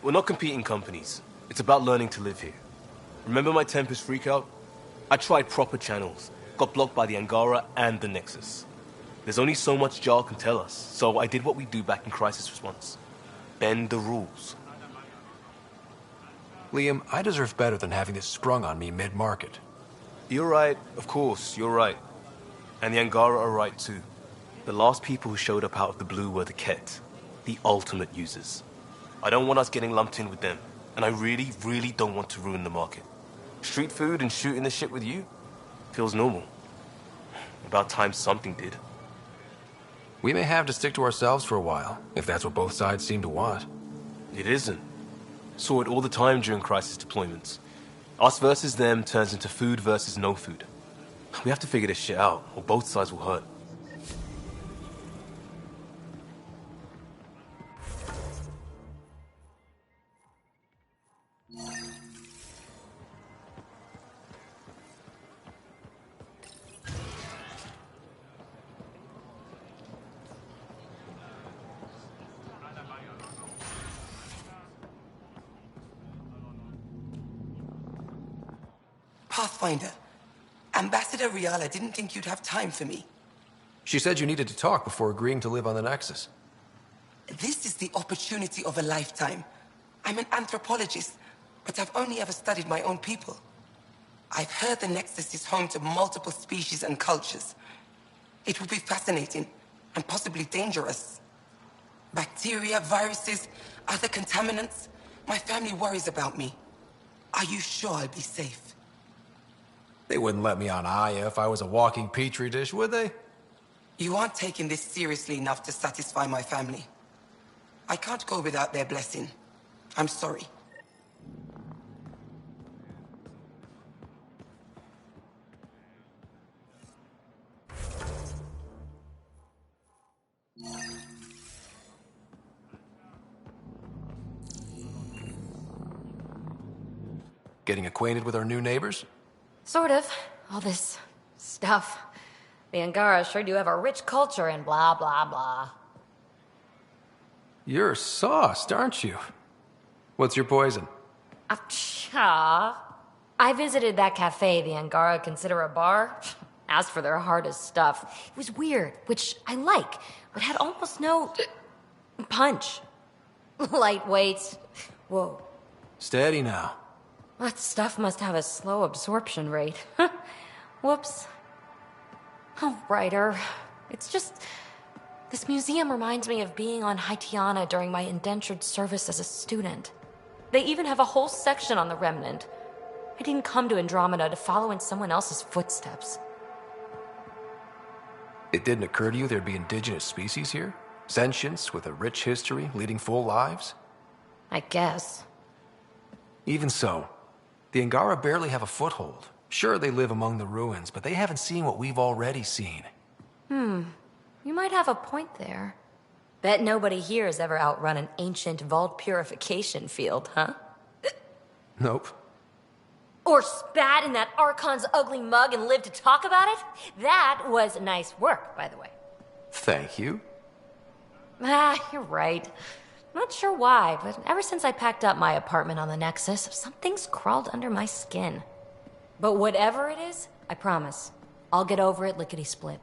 Speaker 12: We're not competing companies. It's about learning to live here. Remember my Tempest freakout? I tried proper channels. Got blocked by the Angara and the Nexus. There's only so much Jarl can tell us, so I did what we do back in crisis response. Bend the rules.
Speaker 3: Liam, I deserve better than having this sprung on me mid-market.
Speaker 12: You're right, of course, you're right. And the Angara are right too. The last people who showed up out of the blue were the Ket, the ultimate users. I don't want us getting lumped in with them, and I really, really don't want to ruin the market. Street food and shooting the shit with you feels normal. About time something did.
Speaker 3: We may have to stick to ourselves for a while, if that's what both sides seem to want.
Speaker 12: It isn't. Saw it all the time during crisis deployments. Us versus them turns into food versus no food. We have to figure this shit out, or both sides will hurt.
Speaker 18: Pathfinder, Ambassador Riala didn't think you'd have time for me.
Speaker 3: She said you needed to talk before agreeing to live on the Nexus.
Speaker 18: This is the opportunity of a lifetime. I'm an anthropologist, but I've only ever studied my own people. I've heard the Nexus is home to multiple species and cultures. It will be fascinating and possibly dangerous. Bacteria, viruses, other contaminants. My family worries about me. Are you sure I'll be safe?
Speaker 3: They wouldn't let me on Aya if I was a walking petri dish, would they?
Speaker 18: You aren't taking this seriously enough to satisfy my family. I can't go without their blessing. I'm sorry.
Speaker 3: Getting acquainted with our new neighbors?
Speaker 19: Sort of. All this stuff. The Angara sure do have a rich culture and blah, blah, blah.
Speaker 3: You're sauced, aren't you? What's your poison?
Speaker 19: I visited that cafe the Angara consider a bar. Asked for their hardest stuff. It was weird, which I like, but had almost no punch. Lightweight. Whoa.
Speaker 3: Steady now.
Speaker 19: That stuff must have a slow absorption rate. Whoops. Oh, Ryder. It's just... This museum reminds me of being on Haitiana during my indentured service as a student. They even have a whole section on the Remnant. I didn't come to Andromeda to follow in someone else's footsteps.
Speaker 3: It didn't occur to you there'd be indigenous species here? Sentients with a rich history, leading full lives?
Speaker 19: I guess.
Speaker 3: Even so, the Angara barely have a foothold. Sure, they live among the ruins, but they haven't seen what we've already seen.
Speaker 19: You might have a point there. Bet nobody here has ever outrun an ancient vault purification field, huh?
Speaker 3: Nope.
Speaker 19: Or spat in that Archon's ugly mug and lived to talk about it? That was nice work, by the way.
Speaker 3: Thank you.
Speaker 19: You're right. Not sure why, but ever since I packed up my apartment on the Nexus, something's crawled under my skin. But whatever it is, I promise, I'll get over it lickety-split.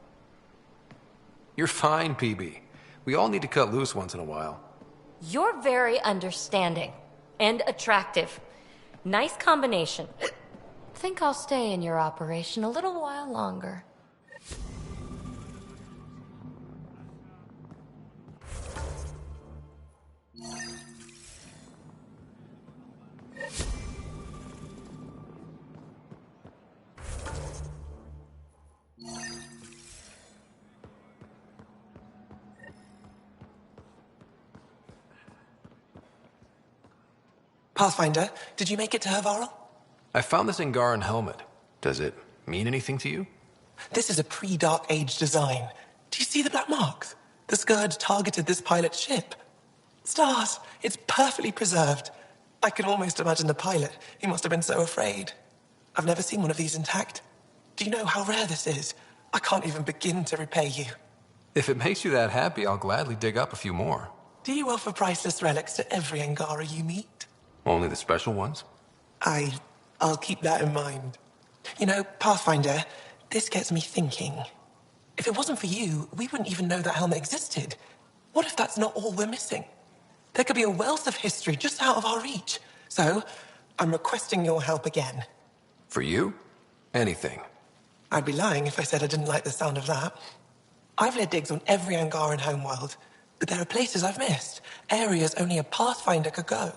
Speaker 3: You're fine, PB. We all need to cut loose once in a while.
Speaker 19: You're very understanding and attractive. Nice combination. Think I'll stay in your operation a little while longer.
Speaker 18: Pathfinder, did you make it to Hervarl?
Speaker 3: I found this Angaran helmet. Does it mean anything to you?
Speaker 18: This is a pre-Dark Age design. Do you see the black marks? The Scourge targeted this pilot's ship. Stars, it's perfectly preserved. I can almost imagine the pilot. He must have been so afraid. I've never seen one of these intact. Do you know how rare this is? I can't even begin to repay you.
Speaker 3: If it makes you that happy, I'll gladly dig up a few more.
Speaker 18: Do you offer priceless relics to every Angara you meet?
Speaker 3: Only the special ones?
Speaker 18: I'll keep that in mind. You know, Pathfinder, this gets me thinking. If it wasn't for you, we wouldn't even know that helmet existed. What if that's not all we're missing? There could be a wealth of history just out of our reach. So, I'm requesting your help again.
Speaker 3: For you? Anything.
Speaker 18: I'd be lying if I said I didn't like the sound of that. I've led digs on every Angaran homeworld, but there are places I've missed, areas only a Pathfinder could go.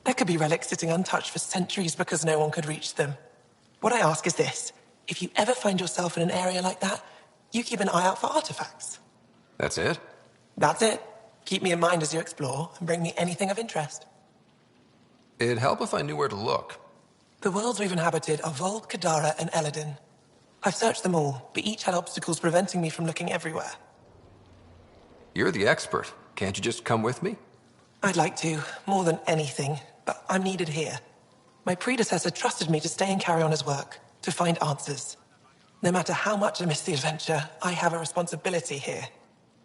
Speaker 18: There could be relics sitting untouched for centuries because no one could reach them. What I ask is this. If you ever find yourself in an area like that, you keep an eye out for artifacts.
Speaker 3: That's it?
Speaker 18: That's it. Keep me in mind as you explore and bring me anything of interest.
Speaker 3: It'd help if I knew where to look.
Speaker 18: The worlds we've inhabited are Vold, Kadara, and Eladin. I've searched them all, but each had obstacles preventing me from looking everywhere.
Speaker 3: You're the expert. Can't you just come with me?
Speaker 18: I'd like to, more than anything, but I'm needed here. My predecessor trusted me to stay and carry on his work, to find answers. No matter how much I miss the adventure, I have a responsibility here.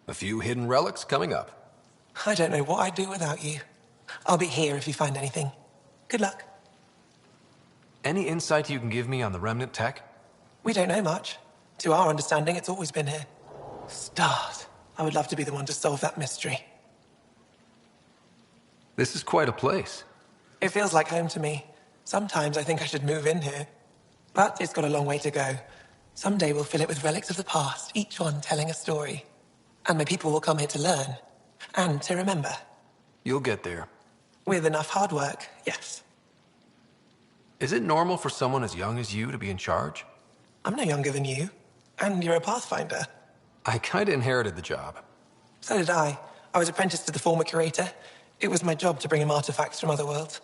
Speaker 3: A few hidden relics coming up.
Speaker 18: I don't know what I'd do without you. I'll be here if you find anything. Good luck.
Speaker 3: Any insight you can give me on the remnant tech?
Speaker 18: We don't know much. To our understanding, it's always been here. Stars. I would love to be the one to solve that mystery.
Speaker 3: This is quite a place.
Speaker 18: It feels like home to me. Sometimes I think I should move in here. But it's got a long way to go. Someday we'll fill it with relics of the past, each one telling a story. And my people will come here to learn. And to remember.
Speaker 3: You'll get there.
Speaker 18: With enough hard work, yes.
Speaker 3: Is it normal for someone as young as you to be in charge?
Speaker 18: I'm no younger than you. And you're a Pathfinder.
Speaker 3: I kinda inherited the job.
Speaker 18: So did I. I was apprenticed to the former curator. It was my job to bring him artifacts from other worlds.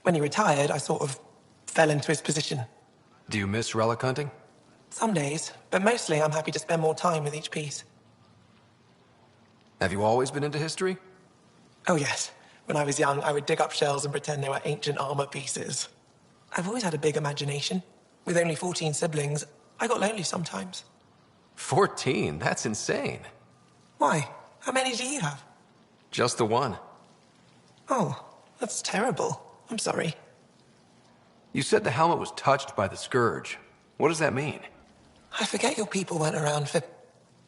Speaker 18: When he retired, I sort of fell into his position.
Speaker 3: Do you miss relic hunting?
Speaker 18: Some days, but mostly I'm happy to spend more time with each piece.
Speaker 3: Have you always been into history?
Speaker 18: Oh yes. When I was young, I would dig up shells and pretend they were ancient armor pieces. I've always had a big imagination. With only 14 siblings, I got lonely sometimes.
Speaker 3: 14? That's insane.
Speaker 18: Why? How many do you have?
Speaker 3: Just the one.
Speaker 18: Oh, that's terrible. I'm sorry.
Speaker 3: You said the helmet was touched by the Scourge. What does that mean?
Speaker 18: I forget your people weren't around for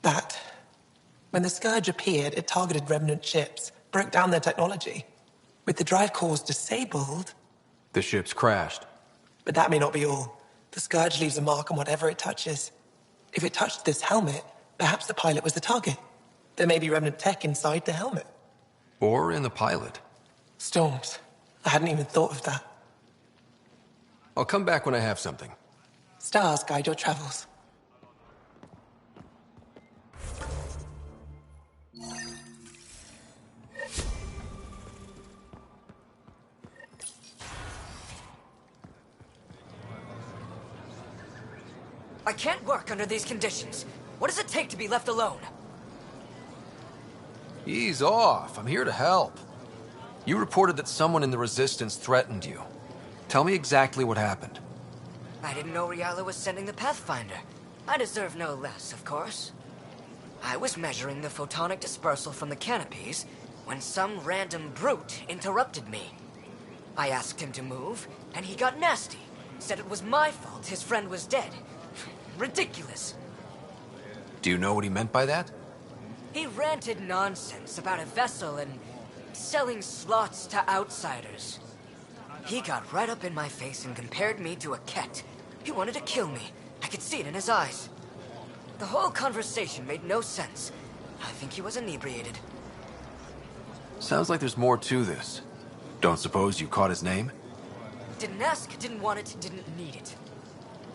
Speaker 18: that. When the Scourge appeared, it targeted remnant ships, broke down their technology. With the drive cores disabled...
Speaker 3: The ships crashed.
Speaker 18: But that may not be all. The Scourge leaves a mark on whatever it touches. If it touched this helmet, perhaps the pilot was the target. There may be remnant tech inside the helmet.
Speaker 3: Or in the pilot.
Speaker 18: Storms. I hadn't even thought of that.
Speaker 3: I'll come back when I have something.
Speaker 18: Stars guide your travels.
Speaker 14: I can't work under these conditions. What does it take to be left alone?
Speaker 3: Ease off. I'm here to help. You reported that someone in the Resistance threatened you. Tell me exactly what happened.
Speaker 14: I didn't know Riala was sending the Pathfinder. I deserve no less, of course. I was measuring the photonic dispersal from the canopies when some random brute interrupted me. I asked him to move, and he got nasty. Said it was my fault his friend was dead. Ridiculous.
Speaker 3: Do you know what he meant by that?
Speaker 14: He ranted nonsense about a vessel and selling slots to outsiders. He got right up in my face and compared me to a cat. He wanted to kill me. I could see it in his eyes. The whole conversation made no sense. I think he was inebriated.
Speaker 3: Sounds like there's more to this. Don't suppose you caught his name?
Speaker 14: Didn't ask, didn't want it, didn't need it.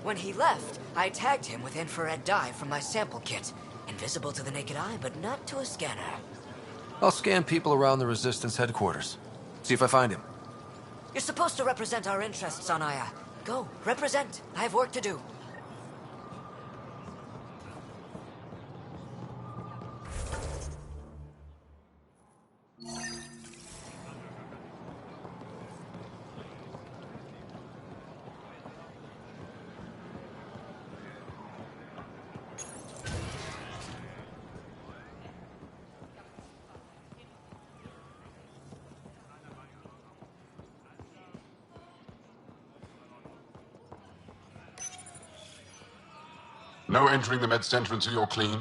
Speaker 14: When he left, I tagged him with infrared dye from my sample kit. Invisible to the naked eye, but not to a scanner.
Speaker 3: I'll scan people around the Resistance headquarters. See if I find him.
Speaker 14: You're supposed to represent our interests on Aya. Go, represent. I have work to do.
Speaker 8: No entering the med center until you're clean.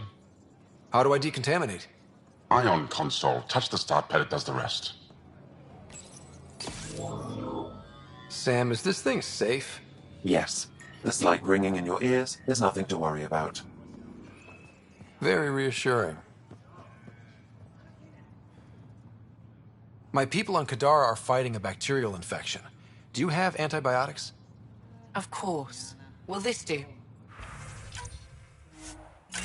Speaker 3: How do I decontaminate?
Speaker 8: Ion console. Touch the start pad, it does the rest.
Speaker 3: Sam, is this thing safe?
Speaker 10: Yes. The slight ringing in your ears is nothing to worry about.
Speaker 3: Very reassuring. My people on Kadara are fighting a bacterial infection. Do you have antibiotics?
Speaker 16: Of course. Will this do?
Speaker 2: Are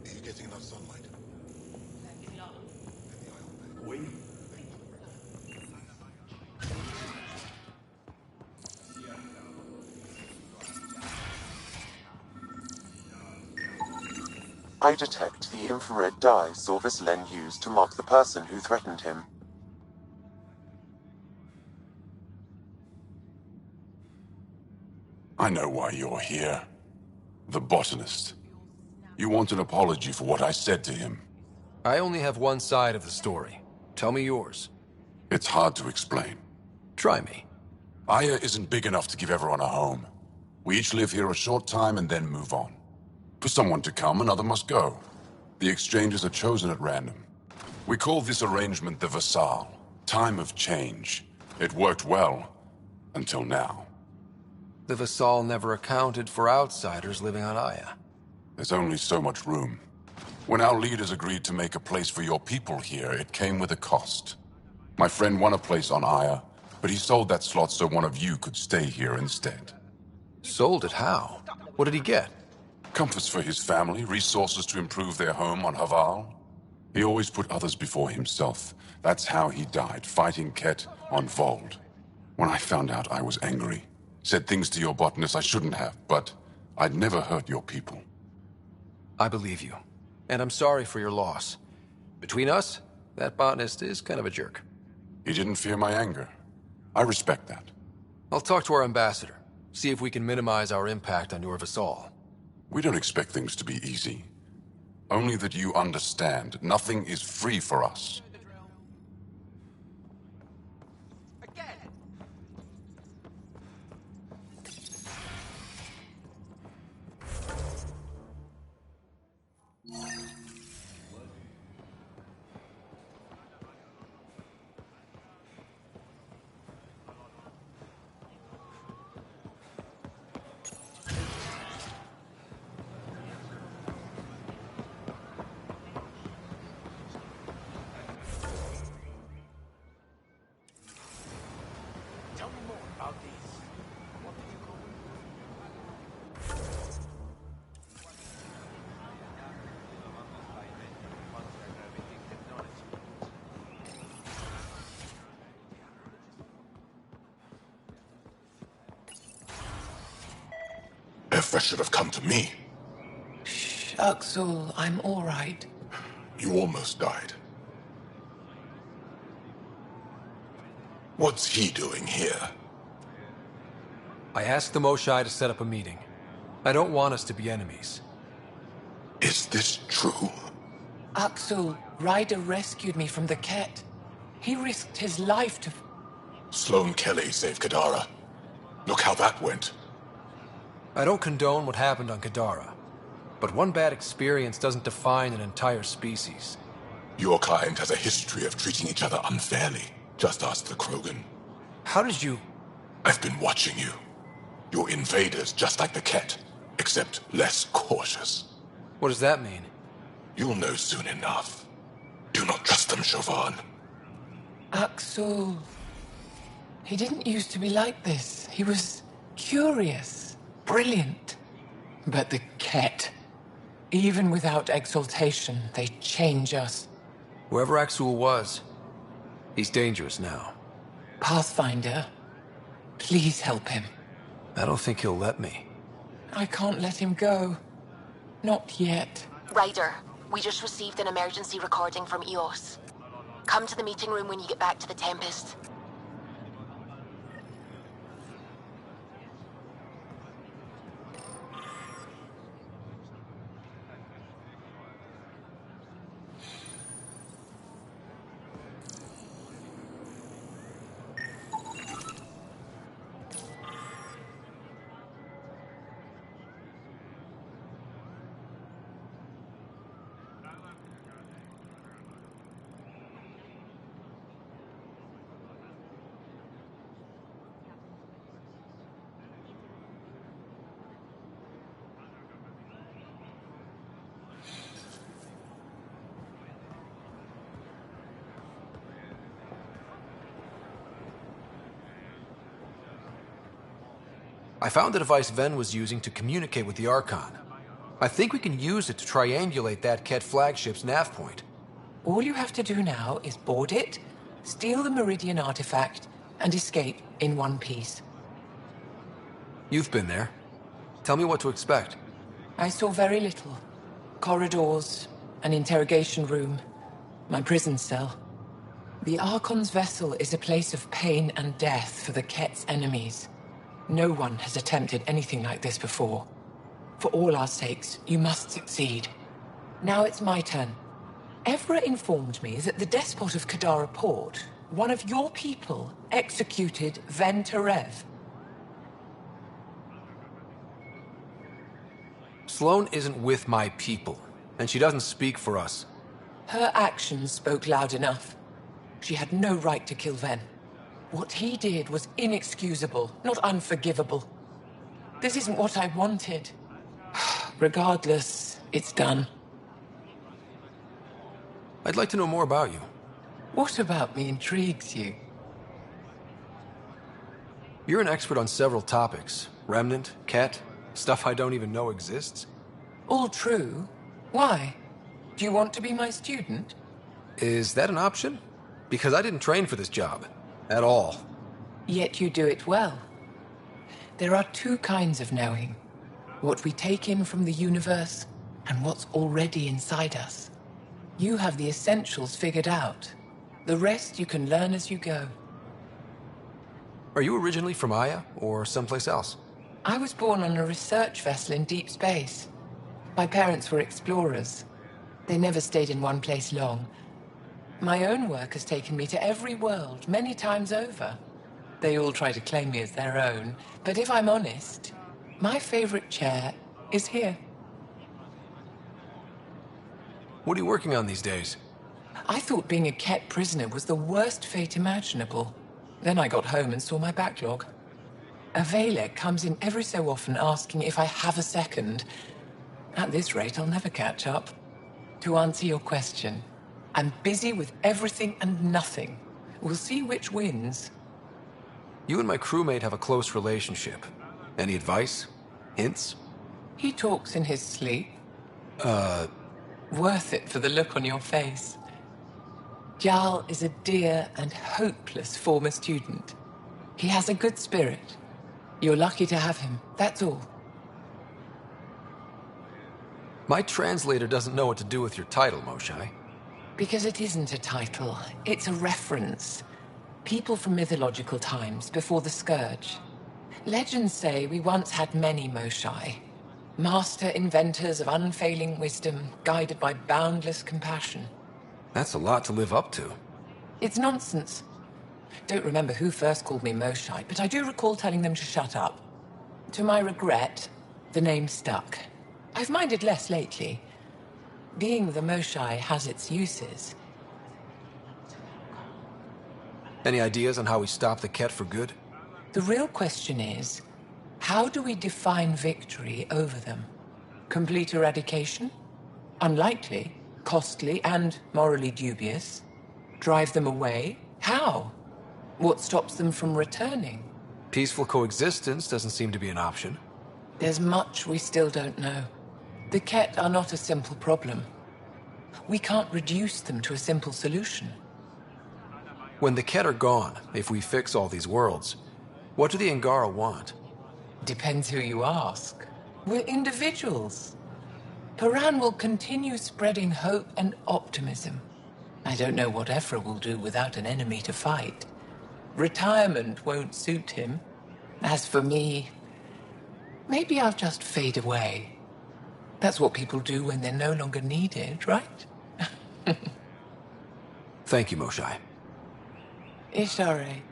Speaker 2: you getting enough sunlight?
Speaker 10: I detect the infrared dye Sorvis Len used to mark the person who threatened him.
Speaker 8: I know why you're here. The botanist. You want an apology for what I said to him.
Speaker 3: I only have one side of the story. Tell me yours.
Speaker 8: It's hard to explain.
Speaker 3: Try me.
Speaker 8: Aya isn't big enough to give everyone a home. We each live here a short time and then move on. For someone to come, another must go. The exchanges are chosen at random. We call this arrangement the Vassal. Time of change. It worked well. Until now.
Speaker 3: The Vassal never accounted for outsiders living on Aya.
Speaker 8: There's only so much room. When our leaders agreed to make a place for your people here, it came with a cost. My friend won a place on Aya, but he sold that slot so one of you could stay here instead.
Speaker 3: Sold it how? What did he get?
Speaker 8: Comforts for his family, resources to improve their home on Haval. He always put others before himself. That's how he died, fighting Ket on Vold. When I found out, I was angry. Said things to your botanist I shouldn't have, but I'd never hurt your people.
Speaker 3: I believe you. And I'm sorry for your loss. Between us, that botanist is kind of a jerk.
Speaker 8: He didn't fear my anger. I respect that.
Speaker 3: I'll talk to our ambassador. See if we can minimize our impact on your Vassal.
Speaker 8: We don't expect things to be easy. Only that you understand, nothing is free for us.
Speaker 2: threat should have come to me.
Speaker 22: Shh, Uxul, I'm all right.
Speaker 2: You almost died. What's he doing here?
Speaker 3: I asked the Moshai to set up a meeting. I don't want us to be enemies.
Speaker 2: Is this true?
Speaker 22: Uxul, Ryder rescued me from the Ket. He risked his life to...
Speaker 2: Sloane Kelly saved Kadara. Look how that went.
Speaker 3: I don't condone what happened on Kadara. But one bad experience doesn't define an entire species.
Speaker 2: Your kind has a history of treating each other unfairly. Just ask the Krogan.
Speaker 3: How did you...
Speaker 2: I've been watching you. You're invaders just like the Ket, except less cautious.
Speaker 3: What does that mean?
Speaker 2: You'll know soon enough. Do not trust them, Chauvin.
Speaker 22: Uxul... He didn't used to be like this. He was curious, brilliant. But the Ket, even without exaltation, they change us.
Speaker 3: Whoever Axul was, he's dangerous now.
Speaker 22: Pathfinder, please help him.
Speaker 3: I don't think he'll let me.
Speaker 22: I can't let him go. Not yet.
Speaker 1: Ryder, we just received an emergency recording from EOS. Come to the meeting room when you get back to the Tempest.
Speaker 3: I found the device Ven was using to communicate with the Archon. I think we can use it to triangulate that Ket flagship's nav point.
Speaker 22: All you have to do now is board it, steal the Meridian artifact, and escape in one piece.
Speaker 3: You've been there. Tell me what to expect.
Speaker 22: I saw very little. Corridors, an interrogation room, my prison cell. The Archon's vessel is a place of pain and death for the Ket's enemies. No one has attempted anything like this before. For all our sakes, you must succeed. Now it's my turn. Evra informed me that the despot of Kadara Port, one of your people, executed Ven Terev.
Speaker 3: Sloane isn't with my people, and she doesn't speak for us.
Speaker 22: Her actions spoke loud enough. She had no right to kill Ven. What he did was inexcusable, not unforgivable. This isn't what I wanted. Regardless, it's done.
Speaker 3: I'd like to know more about you.
Speaker 22: What about me intrigues you?
Speaker 3: You're an expert on several topics. Remnant, Ket, stuff I don't even know exists.
Speaker 22: All true. Why? Do you want to be my student?
Speaker 3: Is that an option? Because I didn't train for this job. At all.
Speaker 22: Yet you do it well. There are two kinds of knowing. What we take in from the universe, and what's already inside us. You have the essentials figured out. The rest you can learn as you go.
Speaker 3: Are you originally from Aya, or someplace else?
Speaker 22: I was born on a research vessel in deep space. My parents were explorers. They never stayed in one place long. My own work has taken me to every world, many times over. They all try to claim me as their own, but if I'm honest, my favorite chair is here.
Speaker 3: What are you working on these days?
Speaker 22: I thought being a Ket prisoner was the worst fate imaginable. Then I got home and saw my backlog. A Valek comes in every so often asking if I have a second. At this rate, I'll never catch up. To answer your question, I'm busy with everything and nothing. We'll see which wins.
Speaker 3: You and my crewmate have a close relationship. Any advice? Hints?
Speaker 22: He talks in his sleep. Worth it for the look on your face. Jarl is a dear and hopeless former student. He has a good spirit. You're lucky to have him, that's all.
Speaker 3: My translator doesn't know what to do with your title, Moshai.
Speaker 22: Because it isn't a title, it's a reference. People from mythological times before the Scourge. Legends say we once had many Moshai. Master inventors of unfailing wisdom, guided by boundless compassion.
Speaker 3: That's a lot to live up to.
Speaker 22: It's nonsense. Don't remember who first called me Moshai, but I do recall telling them to shut up. To my regret, the name stuck. I've minded less lately. Being the Moshai has its uses.
Speaker 3: Any ideas on how we stop the Ket for good?
Speaker 22: The real question is, how do we define victory over them? Complete eradication? Unlikely, costly, and morally dubious. Drive them away? How? What stops them from returning?
Speaker 3: Peaceful coexistence doesn't seem to be an option.
Speaker 22: There's much we still don't know. The Ket are not a simple problem. We can't reduce them to a simple solution.
Speaker 3: When the Ket are gone, if we fix all these worlds, what do the Angara want?
Speaker 22: Depends who you ask. We're individuals. Paran will continue spreading hope and optimism. I don't know what Ephra will do without an enemy to fight. Retirement won't suit him. As for me, maybe I'll just fade away. That's what people do when they're no longer needed, right?
Speaker 3: Thank you, Moshai.
Speaker 22: Ishare.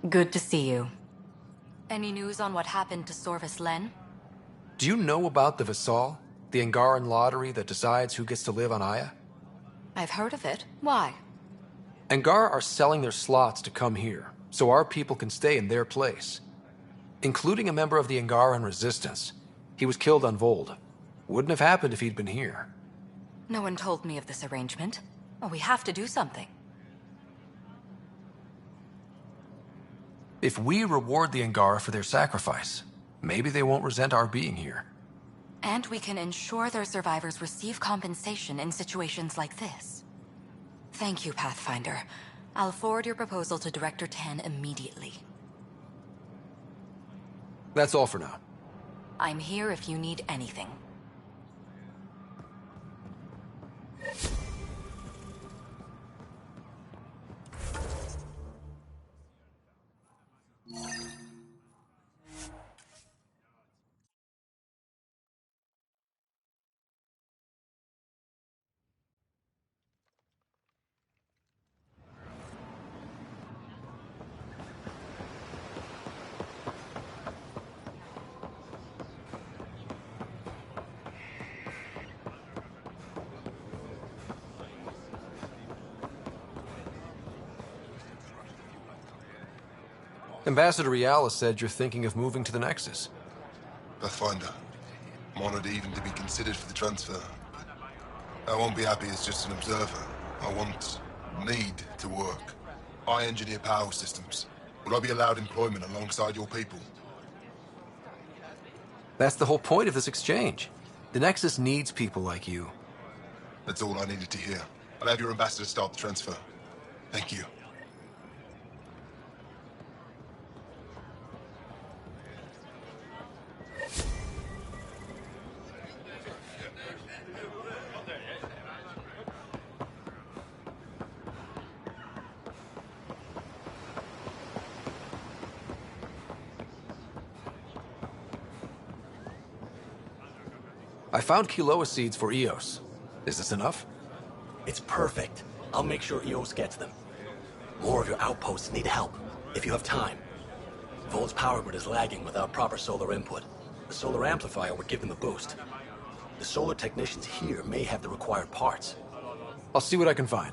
Speaker 9: Good to see you. Any news on what happened to Sorvis Len?
Speaker 3: Do you know about the Vassal? The Angaran lottery that decides who gets to live on Aya?
Speaker 9: I've heard of it. Why?
Speaker 3: Angara are selling their slots to come here, so our people can stay in their place. Including a member of the Angaran resistance. He was killed on Vold. Wouldn't have happened if he'd been here.
Speaker 9: No one told me of this arrangement. Oh, we have to do something.
Speaker 3: If we reward the Angara for their sacrifice, maybe they won't resent our being here.
Speaker 9: And we can ensure their survivors receive compensation in situations like this. Thank you, Pathfinder. I'll forward your proposal to Director Tan immediately.
Speaker 3: That's all for now.
Speaker 9: I'm here if you need anything.
Speaker 3: Ambassador Riala said you're thinking of moving to the Nexus.
Speaker 8: Pathfinder. I'm honored even to be considered for the transfer. I won't be happy as just an observer. I need to work. I engineer power systems. Will I be allowed employment alongside your people?
Speaker 3: That's the whole point of this exchange. The Nexus needs people like you.
Speaker 8: That's all I needed to hear. I'll have your ambassador start the transfer. Thank you.
Speaker 3: I found Kiloa seeds for Eos. Is this enough?
Speaker 13: It's perfect. I'll make sure EOS gets them. More of your outposts need help, if you have time. Volt's power grid is lagging without proper solar input. The solar amplifier would give them a boost. The solar technicians here may have the required parts.
Speaker 3: I'll see what I can find.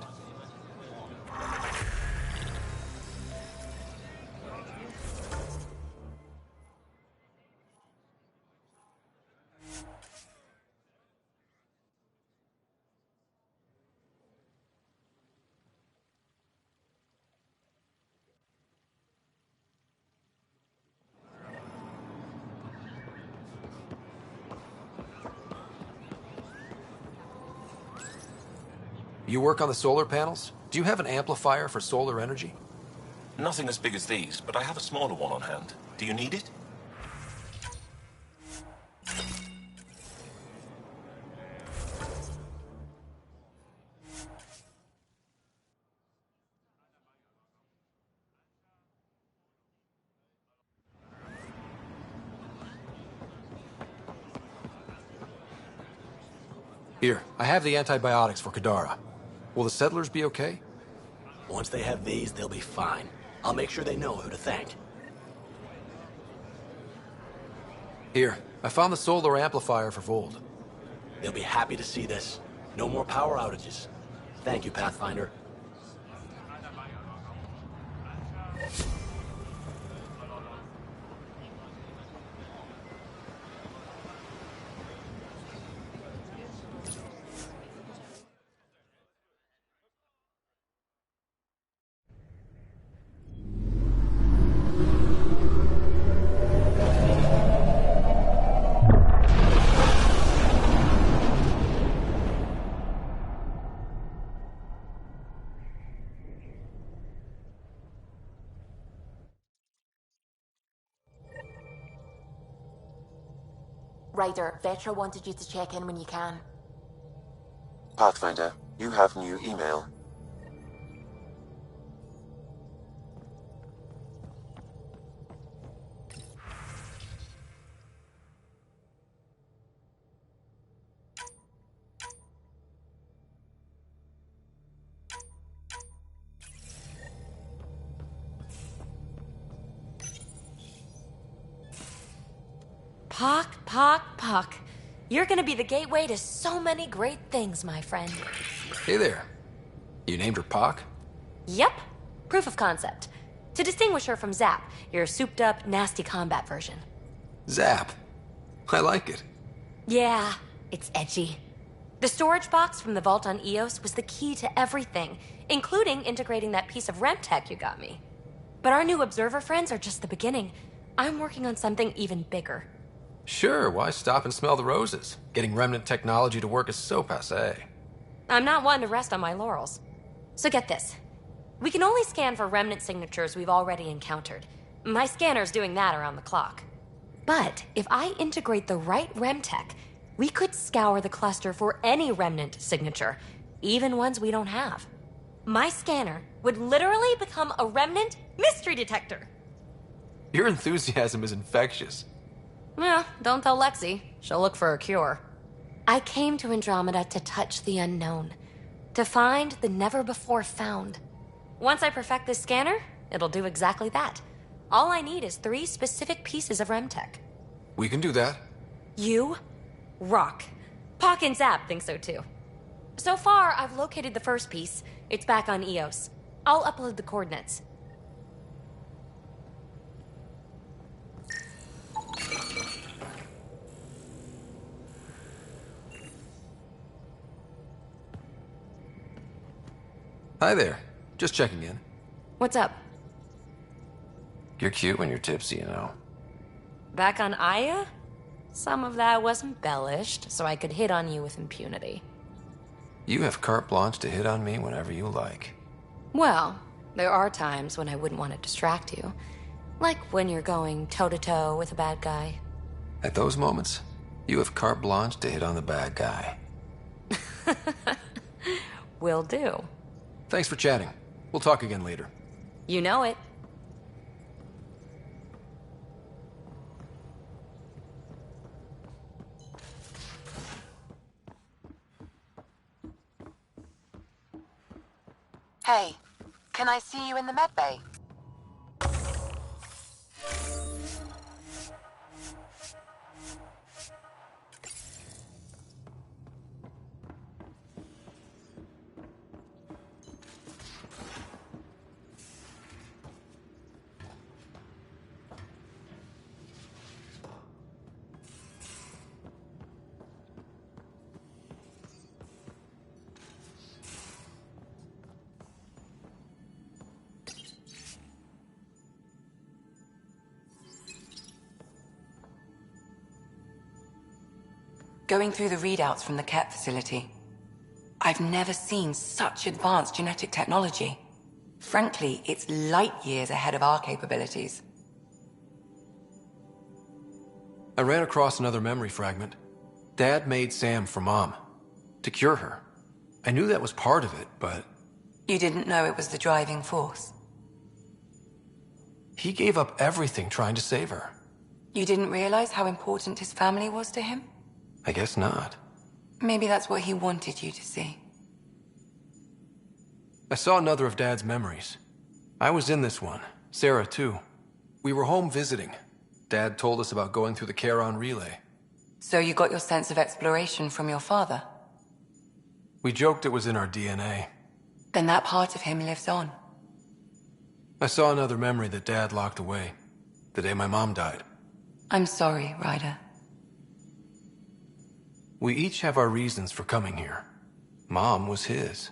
Speaker 3: You work on the solar panels? Do you have an amplifier for solar energy?
Speaker 15: Nothing as big as these, but I have a smaller one on hand. Do you need it?
Speaker 3: Here, I have the antibiotics for Kadara. Will the settlers be okay?
Speaker 13: Once they have these, they'll be fine. I'll make sure they know who to thank.
Speaker 3: Here, I found the solar amplifier for Vold.
Speaker 13: They'll be happy to see this. No more power outages. Thank you, Pathfinder.
Speaker 1: Ryder, Vetra wanted you to check in when you can.
Speaker 10: Pathfinder, you have new email.
Speaker 19: Pock. You're gonna be the gateway to so many great things, my friend.
Speaker 3: Hey there. You named her Pock?
Speaker 19: Yep. Proof of concept. To distinguish her from Zap, your souped-up, nasty combat version.
Speaker 3: Zap. I like it.
Speaker 19: Yeah, it's edgy. The storage box from the vault on Eos was the key to everything, including integrating that piece of REM tech you got me. But our new observer friends are just the beginning. I'm working on something even bigger.
Speaker 3: Sure, why stop and smell the roses? Getting remnant technology to work is so passé.
Speaker 19: I'm not one to rest on my laurels. So get this. We can only scan for remnant signatures we've already encountered. My scanner's doing that around the clock. But if I integrate the right REM tech, we could scour the cluster for any remnant signature, even ones we don't have. My scanner would literally become a remnant mystery detector.
Speaker 3: Your enthusiasm is infectious.
Speaker 19: Yeah, don't tell Lexi. She'll look for a cure. I came to Andromeda to touch the unknown, to find the never-before-found. Once I perfect this scanner, it'll do exactly that. All I need is 3 specific pieces of REMTech.
Speaker 3: We can do that.
Speaker 19: You rock. Pock and Zap think so too. So far, I've located the first piece. It's back on Eos. I'll upload the coordinates.
Speaker 3: Hi there. Just checking in.
Speaker 19: What's up?
Speaker 3: You're cute when you're tipsy, you know.
Speaker 19: Back on Aya? Some of that was embellished, so I could hit on you with impunity.
Speaker 3: You have carte blanche to hit on me whenever you like.
Speaker 19: Well, there are times when I wouldn't want to distract you. Like when you're going toe-to-toe with a bad guy.
Speaker 3: At those moments, you have carte blanche to hit on the bad guy.
Speaker 19: Will do.
Speaker 3: Thanks for chatting. We'll talk again later.
Speaker 19: You know it.
Speaker 5: Hey, can I see you in the med bay?
Speaker 9: Going through the readouts from the Ket facility, I've never seen such advanced genetic technology. Frankly, it's light years ahead of our capabilities.
Speaker 3: I ran across another memory fragment. Dad made Sam for Mom, to cure her. I knew that was part of it, but...
Speaker 9: You didn't know it was the driving force?
Speaker 3: He gave up everything trying to save her.
Speaker 9: You didn't realize how important his family was to him?
Speaker 3: I guess not.
Speaker 9: Maybe that's what he wanted you to see.
Speaker 3: I saw another of Dad's memories. I was in this one. Sarah, too. We were home visiting. Dad told us about going through the Charon relay.
Speaker 9: So you got your sense of exploration from your father?
Speaker 3: We joked it was in our DNA.
Speaker 9: Then that part of him lives on.
Speaker 3: I saw another memory that Dad locked away. The day my mom died.
Speaker 9: I'm sorry, Ryder.
Speaker 3: We each have our reasons for coming here. Mom was his.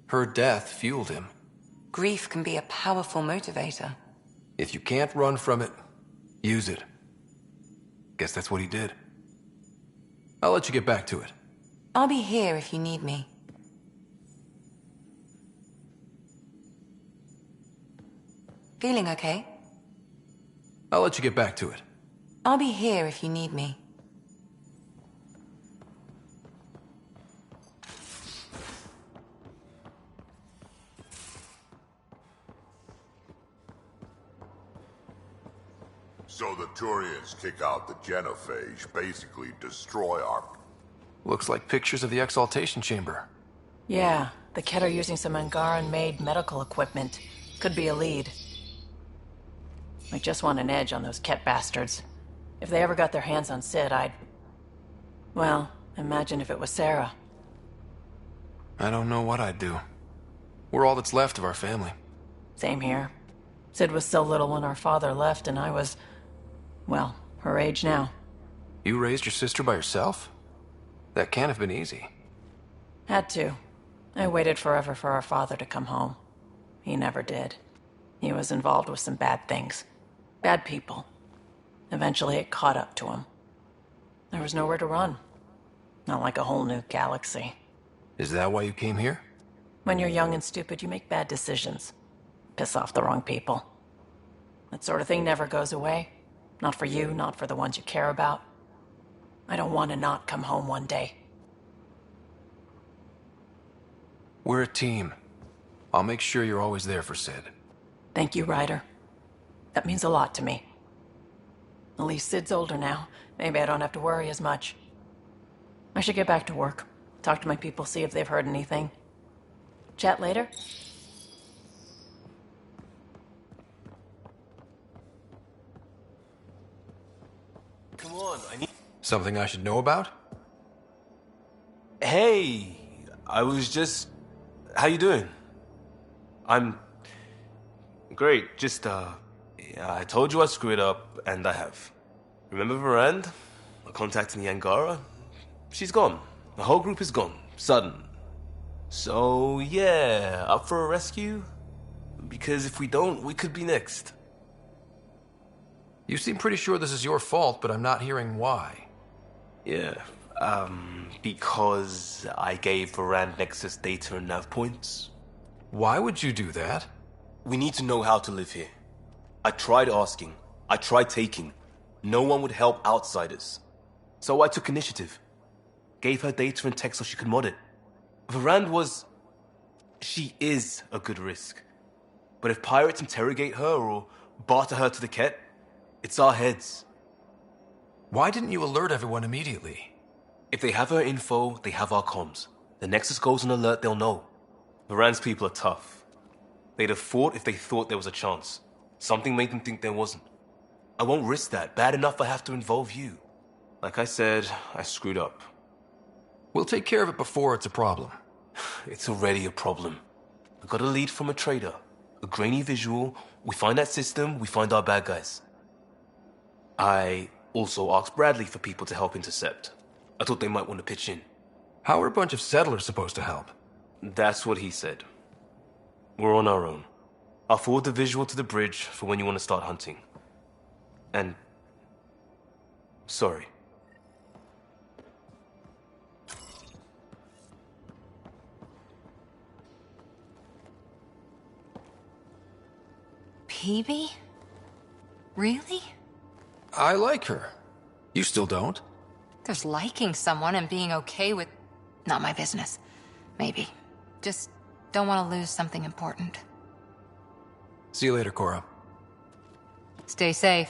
Speaker 3: Her death fueled him.
Speaker 9: Grief can be a powerful motivator.
Speaker 3: If you can't run from it, use it. Guess that's what he did. I'll let you get back to it.
Speaker 9: I'll be here if you need me. Feeling okay?
Speaker 3: I'll let you get back to it.
Speaker 9: I'll be here if you need me.
Speaker 2: So the Turians kick out the genophage, basically destroy our...
Speaker 3: Looks like pictures of the exaltation chamber.
Speaker 16: Yeah, the Ket are using some Angaran-made medical equipment. Could be a lead. I just want an edge on those Ket bastards. If they ever got their hands on Sid, I'd... Well, imagine if it was Sarah.
Speaker 3: I don't know what I'd do. We're all that's left of our family.
Speaker 16: Same here. Sid was so little when our father left, and I was... well, her age now.
Speaker 3: You raised your sister by yourself? That can't have been easy.
Speaker 16: Had to. I waited forever for our father to come home. He never did. He was involved with some bad things. Bad people. Eventually it caught up to him. There was nowhere to run. Not like a whole new galaxy.
Speaker 3: Is that why you came here?
Speaker 16: When you're young and stupid, you make bad decisions. Piss off the wrong people. That sort of thing never goes away. Not for you, not for the ones you care about. I don't want to not come home one day.
Speaker 3: We're a team. I'll make sure you're always there for Sid.
Speaker 16: Thank you, Ryder. That means a lot to me. At least Sid's older now. Maybe I don't have to worry as much. I should get back to work. Talk to my people, see if they've heard anything. Chat later?
Speaker 12: Come on, I need...
Speaker 3: Something I should know about?
Speaker 12: Hey, I was just... How you doing? I'm... Great, just, yeah, I told you I'd screw it up, and I have. Remember Varand? I contacted the Angara? She's gone. The whole group is gone. Sudden. So, yeah, up for a rescue? Because if we don't, we could be next.
Speaker 3: You seem pretty sure this is your fault, but I'm not hearing why.
Speaker 12: Yeah, because I gave Varand Nexus data and nav points.
Speaker 3: Why would you do that?
Speaker 12: We need to know how to live here. I tried asking. I tried taking. No one would help outsiders. So I took initiative. Gave her data and tech so she could mod it. Varand was... She is a good risk. But if pirates interrogate her or barter her to the Ket, it's our heads.
Speaker 3: Why didn't you alert everyone immediately?
Speaker 12: If they have her info, they have our comms. The Nexus goes on alert, they'll know. Varand's people are tough. They'd have fought if they thought there was a chance. Something made them think there wasn't. I won't risk that. Bad enough I have to involve you. Like I said, I screwed up.
Speaker 3: We'll take care of it before it's a problem.
Speaker 12: It's already a problem. I got a lead from a trader. A grainy visual. We find that system, we find our bad guys. I also asked Bradley for people to help intercept. I thought they might want to pitch in.
Speaker 3: How are a bunch of settlers supposed to help?
Speaker 12: That's what he said. We're on our own. I'll forward the visual to the bridge for when you want to start hunting. And... sorry.
Speaker 17: Peavy? Really?
Speaker 3: I like her. You still don't?
Speaker 17: There's liking someone and being okay with... not my business. Maybe. Just don't want to lose something important.
Speaker 3: See you later, Cora.
Speaker 17: Stay safe.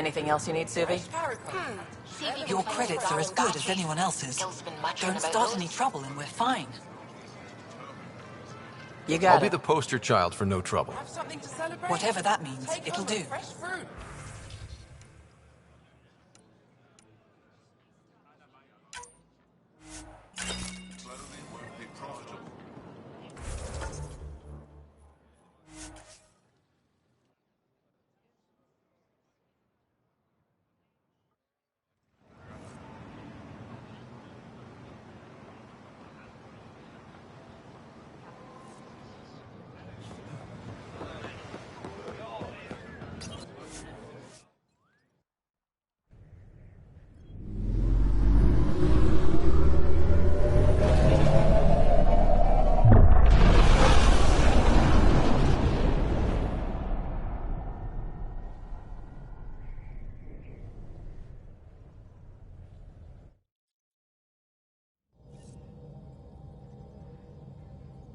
Speaker 16: Anything else you need, Suvi?
Speaker 20: Your credits are as good as anyone else's. Don't start any trouble and we're fine.
Speaker 16: You got
Speaker 3: I'll be the poster child for no trouble.
Speaker 20: Whatever that means, it'll do.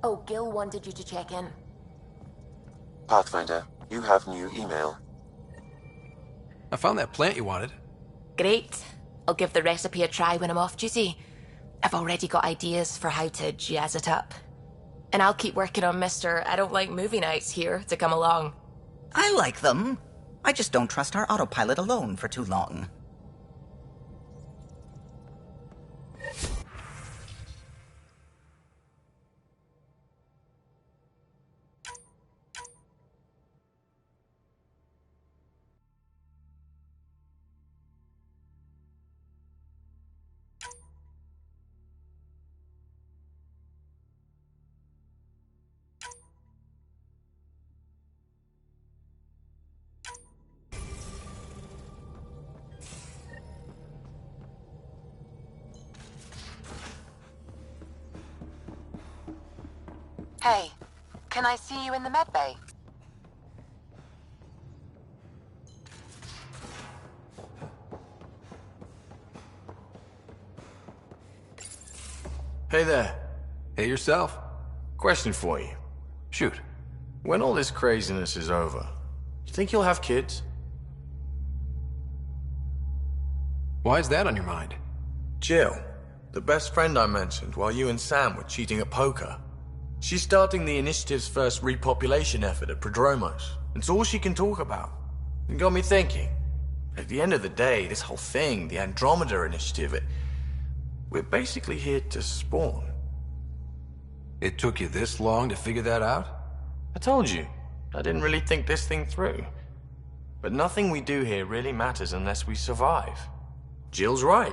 Speaker 1: Oh, Gil wanted you to check in.
Speaker 10: Pathfinder, you have new email.
Speaker 3: I found that plant you wanted.
Speaker 1: Great. I'll give the recipe a try when I'm off duty. I've already got ideas for how to jazz it up. And I'll keep working on Mr. I don't like movie nights here to come along.
Speaker 4: I like them. I just don't trust our autopilot alone for too long.
Speaker 5: Hey, can I see you in the med bay?
Speaker 21: Hey there.
Speaker 3: Hey yourself.
Speaker 21: Question for you.
Speaker 3: Shoot.
Speaker 21: When all this craziness is over, you think you'll have kids?
Speaker 3: Why is that on your mind?
Speaker 21: Jill, the best friend I mentioned while you and Sam were cheating at poker. She's starting the initiative's first repopulation effort at Prodromos. It's all she can talk about. It got me thinking. At the end of the day, this whole thing, the Andromeda initiative, we're basically here to spawn.
Speaker 3: It took you this long to figure that out?
Speaker 21: I told you, I didn't really think this thing through. But nothing we do here really matters unless we survive. Jill's right.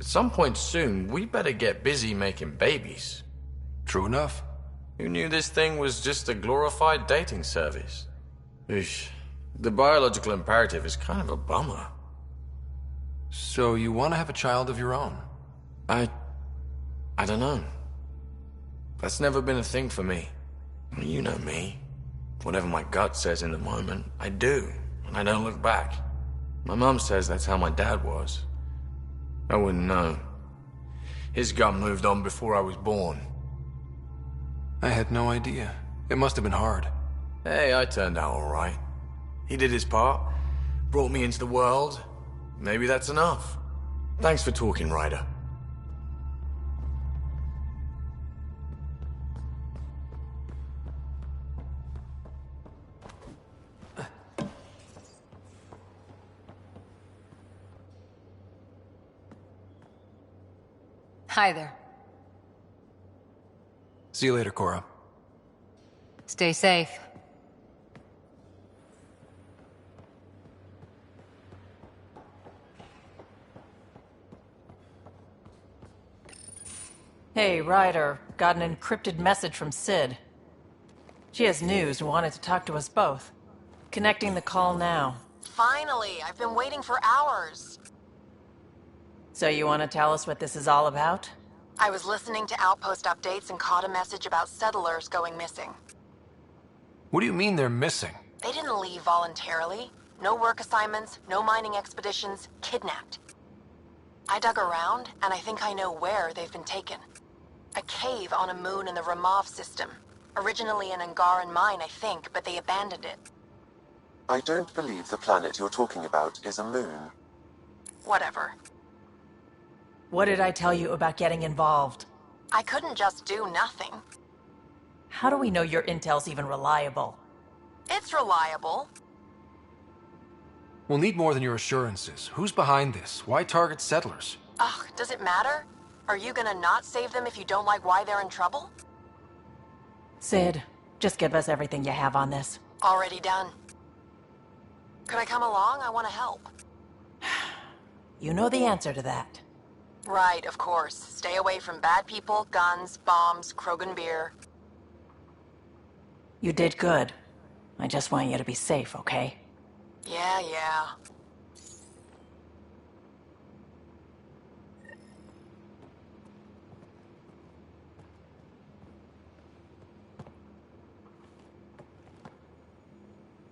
Speaker 21: At some point soon, we better get busy making babies.
Speaker 3: True enough.
Speaker 21: Who knew this thing was just a glorified dating service? Eesh. The biological imperative is kind of a bummer.
Speaker 3: So you want to have a child of your own?
Speaker 21: I don't know. That's never been a thing for me. You know me. Whatever my gut says in the moment, I do, and I don't look back. My mum says that's how my dad was. I wouldn't know. His gut moved on before I was born.
Speaker 3: I had no idea. It must have been hard.
Speaker 21: Hey, I turned out all right. He did his part, brought me into the world. Maybe that's enough. Thanks for talking, Ryder.
Speaker 17: Hi there.
Speaker 3: See you later, Cora.
Speaker 17: Stay safe.
Speaker 16: Hey, Ryder. Got an encrypted message from Sid. She has news and wanted to talk to us both. Connecting the call now.
Speaker 5: Finally, I've been waiting for hours.
Speaker 16: So you want to tell us what this is all about?
Speaker 5: I was listening to outpost updates and caught a message about settlers going missing.
Speaker 3: What do you mean they're missing?
Speaker 5: They didn't leave voluntarily. No work assignments, no mining expeditions, kidnapped. I dug around, and I think I know where they've been taken. A cave on a moon in the Ramov system. Originally an Angaran mine, I think, but they abandoned it.
Speaker 10: I don't believe the planet you're talking about is a moon.
Speaker 5: Whatever.
Speaker 16: What did I tell you about getting involved?
Speaker 5: I couldn't just do nothing.
Speaker 16: How do we know your intel's even reliable?
Speaker 5: It's reliable.
Speaker 3: We'll need more than your assurances. Who's behind this? Why target settlers?
Speaker 5: Ugh, does it matter? Are you gonna not save them if you don't like why they're in trouble?
Speaker 16: Sid, just give us everything you have on this.
Speaker 5: Already done. Could I come along? I want to help.
Speaker 16: You know the answer to that.
Speaker 5: Right, of course. Stay away from bad people, guns, bombs, Krogan beer.
Speaker 16: You did good. I just want you to be safe, okay?
Speaker 5: Yeah.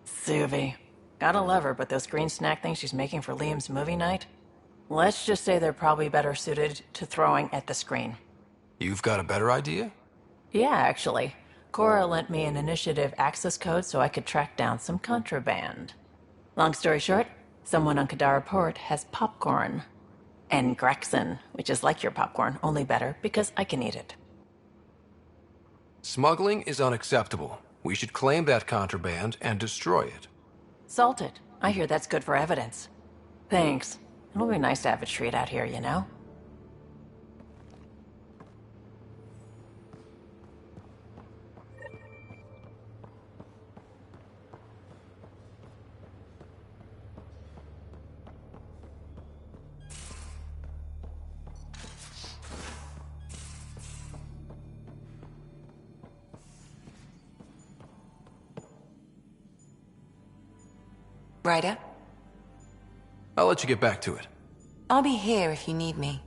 Speaker 16: Suvi. Gotta love her, but those green snack things she's making for Liam's movie night? Let's just say they're probably better suited to throwing at the screen.
Speaker 3: You've got a better idea?
Speaker 16: Yeah, actually. Cora lent me an initiative access code so I could track down some contraband. Long story short, someone on Kadara Port has popcorn. And Grexon, which is like your popcorn, only better because I can eat it.
Speaker 3: Smuggling is unacceptable. We should claim that contraband and destroy it.
Speaker 16: Salt it. I hear that's good for evidence. Thanks. It'll be nice to have a treat out here, you know?
Speaker 20: Ryder?
Speaker 3: I'll let you get back to it.
Speaker 20: I'll be here if you need me.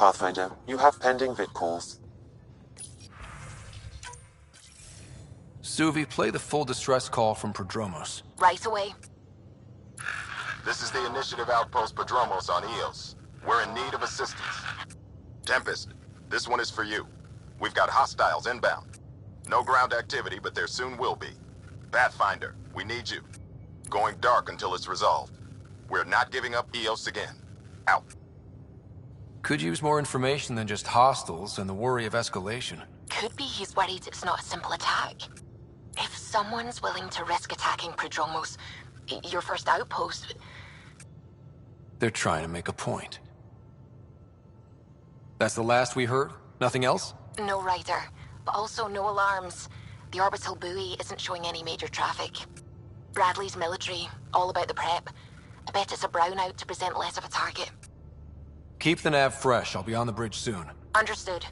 Speaker 10: Pathfinder, you have pending vid calls.
Speaker 3: Suvi, play the full distress call from Prodromos.
Speaker 1: Right away.
Speaker 6: This is the Initiative Outpost Prodromos on Eos. We're in need of assistance. Tempest, this one is for you. We've got hostiles inbound. No ground activity, but there soon will be. Pathfinder, we need you. Going dark until it's resolved. We're not giving up Eos again. Out.
Speaker 3: Could use more information than just hostiles and the worry of escalation.
Speaker 1: Could be he's worried it's not a simple attack. If someone's willing to risk attacking Prodromos, your first outpost...
Speaker 3: They're trying to make a point. That's the last we heard? Nothing else?
Speaker 1: No rider, but also no alarms. The orbital buoy isn't showing any major traffic. Bradley's military, all about the prep. I bet it's a brownout to present less of a target.
Speaker 3: Keep the nav fresh. I'll be on the bridge soon.
Speaker 1: Understood.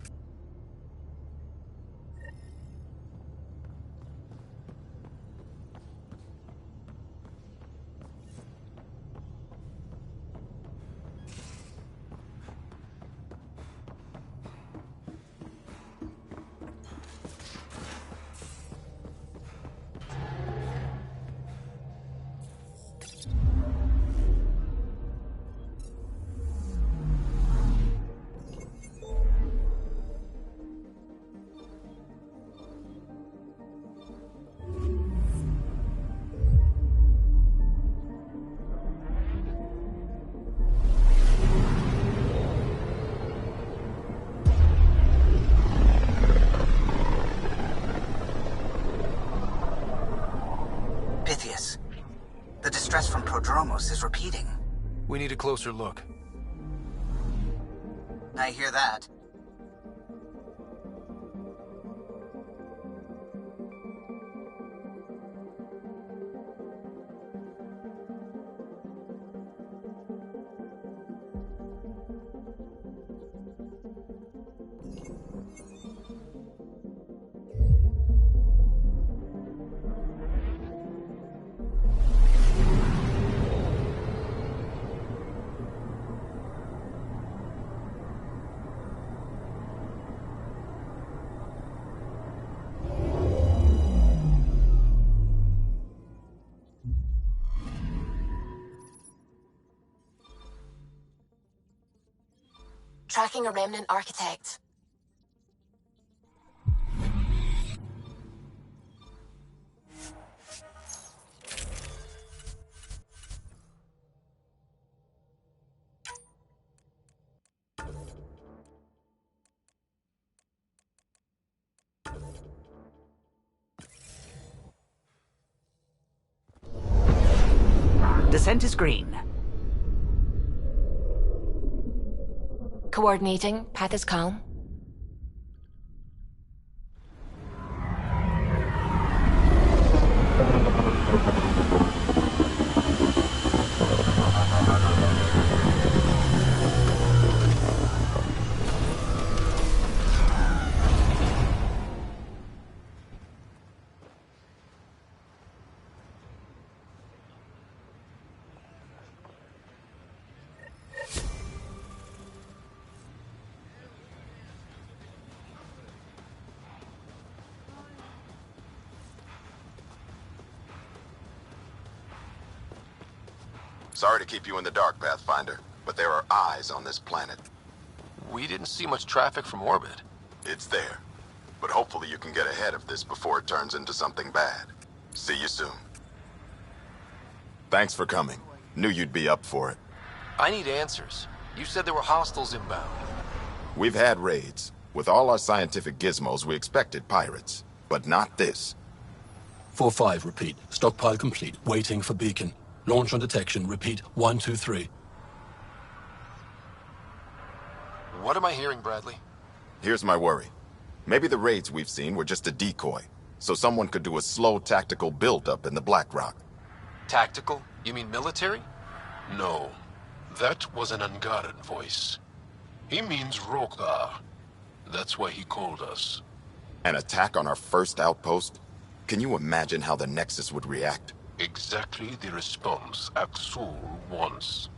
Speaker 4: The distress from Prodromos is repeating.
Speaker 3: We need a closer look.
Speaker 4: I hear that.
Speaker 1: Tracking a remnant architect.
Speaker 7: Descent is green.
Speaker 1: Coordinating. Path is calm.
Speaker 6: Sorry to keep you in the dark, Pathfinder, but there are eyes on this planet.
Speaker 3: We didn't see much traffic from orbit.
Speaker 6: It's there. But hopefully you can get ahead of this before it turns into something bad. See you soon. Thanks for coming. Knew you'd be up for it.
Speaker 3: I need answers. You said there were hostiles inbound.
Speaker 6: We've had raids. With all our scientific gizmos, we expected pirates. But not this.
Speaker 13: 4-5, repeat. Stockpile complete. Waiting for beacon. Launch on detection. Repeat. 1, 2, 3.
Speaker 3: What am I hearing, Bradley?
Speaker 6: Here's my worry. Maybe the raids we've seen were just a decoy, so someone could do a slow tactical build-up in the Black Rock.
Speaker 3: Tactical? You mean military?
Speaker 8: No. That was an Angaran voice. He means Rokar. That's why he called us.
Speaker 6: An attack on our first outpost? Can you imagine how the Nexus would react?
Speaker 8: Exactly the response Axul wants.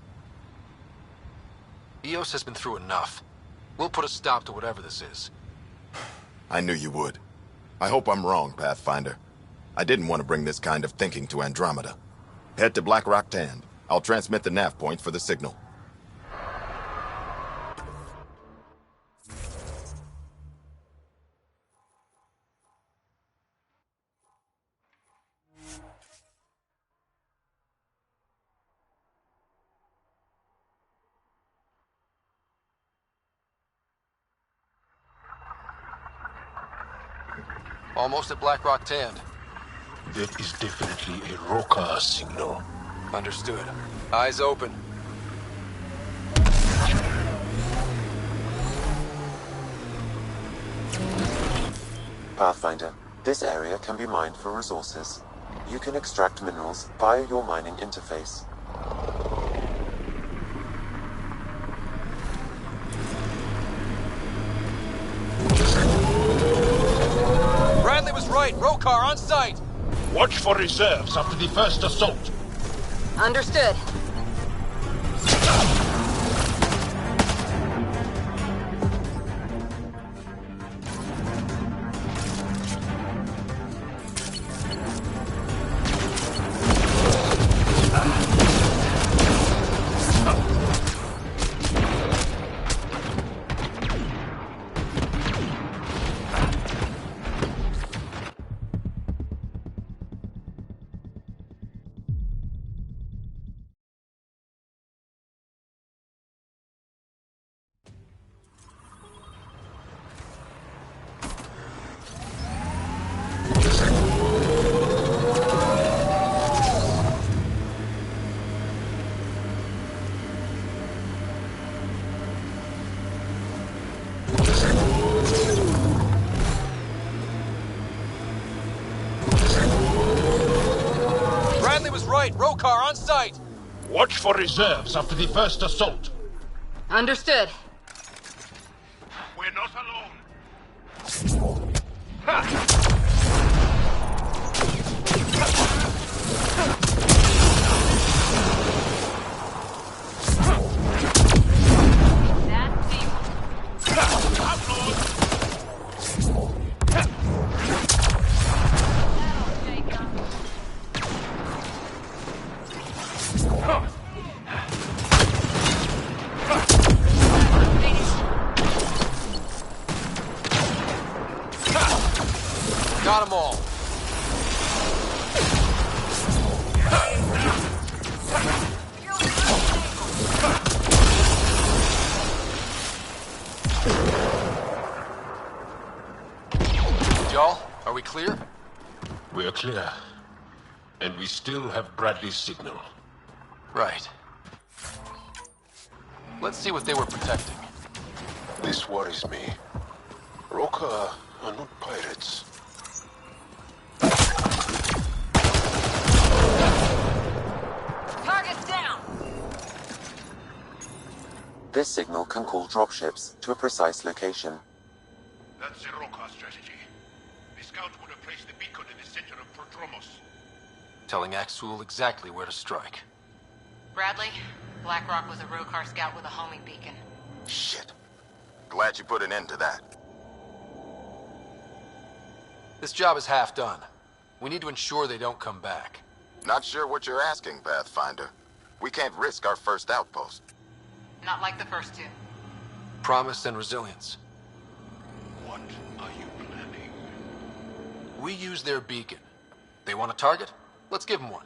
Speaker 3: EOS has been through enough. We'll put a stop to whatever this is.
Speaker 6: I knew you would. I hope I'm wrong, Pathfinder. I didn't want to bring this kind of thinking to Andromeda. Head to Black Rock Tand. I'll transmit the nav point for the signal.
Speaker 3: Almost at Black Rock Tand.
Speaker 8: That is definitely a Rokar signal.
Speaker 3: Understood. Eyes open.
Speaker 10: Pathfinder, this area can be mined for resources. You can extract minerals via your mining interface.
Speaker 3: Bradley was right. Rokar on site.
Speaker 2: Watch for reserves after the first assault.
Speaker 5: Understood.
Speaker 3: Rokar on site!
Speaker 2: Watch for reserves after the first assault.
Speaker 5: Understood.
Speaker 2: We're not alone.
Speaker 7: clear. And we still have Bradley's signal.
Speaker 3: Right. Let's see what they were protecting.
Speaker 7: This worries me. Roka are not pirates.
Speaker 14: Target's down!
Speaker 10: This signal can call dropships to a precise location.
Speaker 7: That's the Roka strategy. The scout would have placed the beacon in the center of Prodromos.
Speaker 3: Telling Axul exactly where to strike.
Speaker 17: Bradley, Blackrock was a Rokar scout with a homing beacon.
Speaker 6: Shit. Glad you put an end to that.
Speaker 3: This job is half done. We need to ensure they don't come back.
Speaker 6: Not sure what you're asking, Pathfinder. We can't risk our first outpost.
Speaker 17: Not like the first two.
Speaker 3: Promise and resilience.
Speaker 7: What are you planning?
Speaker 3: We use their beacon. They want a target? Let's give them one.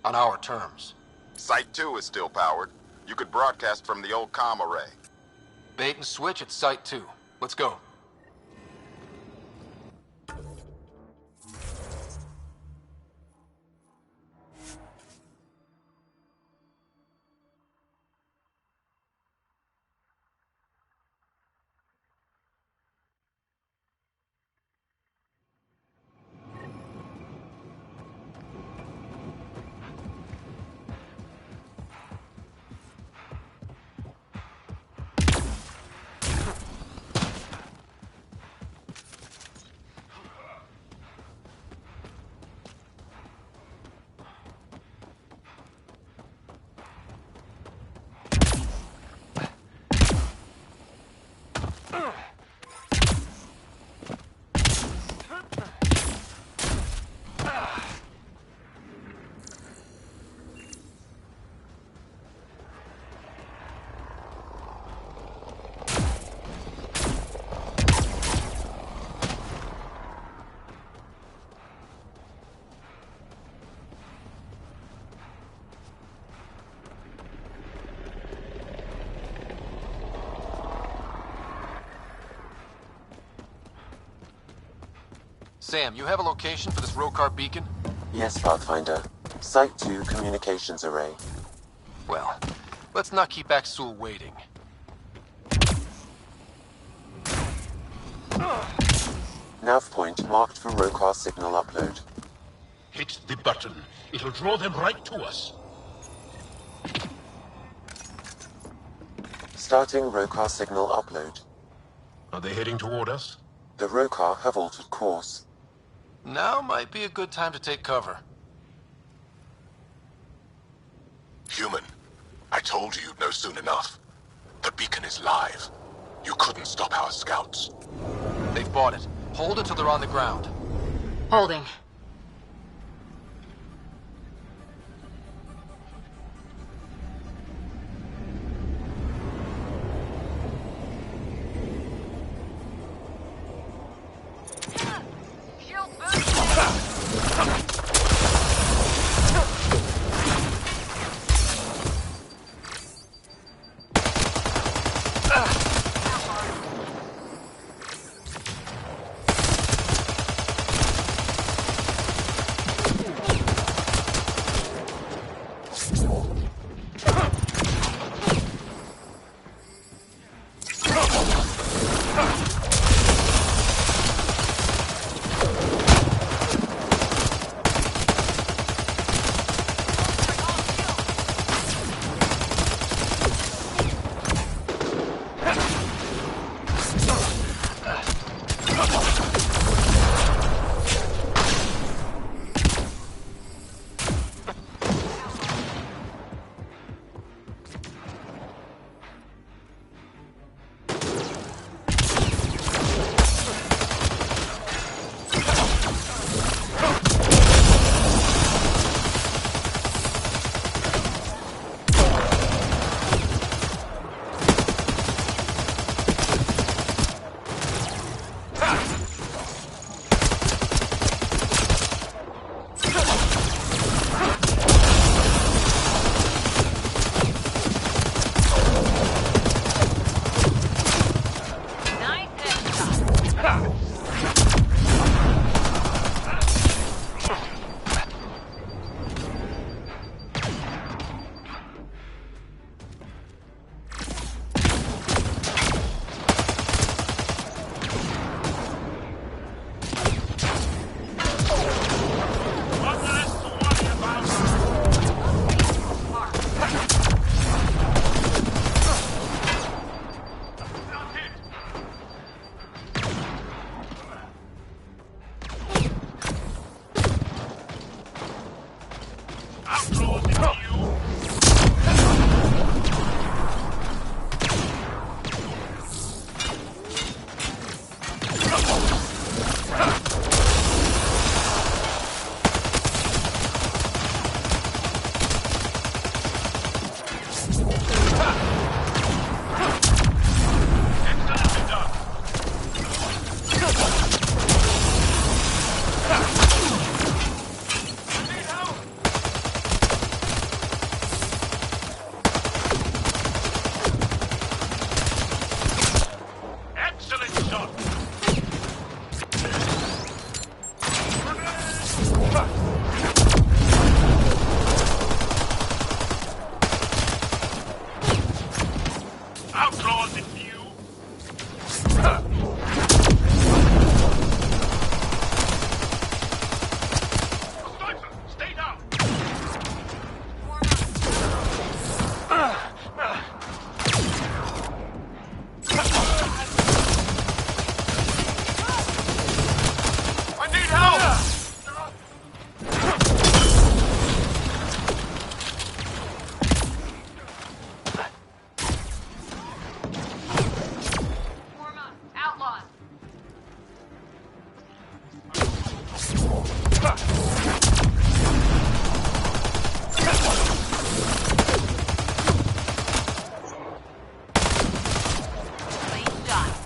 Speaker 3: On our terms.
Speaker 6: Site 2 is still powered. You could broadcast from the old comm array.
Speaker 3: Bait and switch at Site 2. Let's go. Sam, you have a location for this Rokar beacon?
Speaker 10: Yes, Pathfinder. Site 2 communications array.
Speaker 3: Well, let's not keep Axul waiting.
Speaker 10: Nav point marked for Rokar signal upload.
Speaker 7: Hit the button. It'll draw them right to us.
Speaker 10: Starting Rokar signal upload.
Speaker 7: Are they heading toward us?
Speaker 10: The Rokar have altered course.
Speaker 3: Now might be a good time to take cover.
Speaker 2: Human, I told you you'd know soon enough. The beacon is live. You couldn't stop our scouts.
Speaker 3: They've bought it. Hold it till they're on the ground.
Speaker 17: Holding.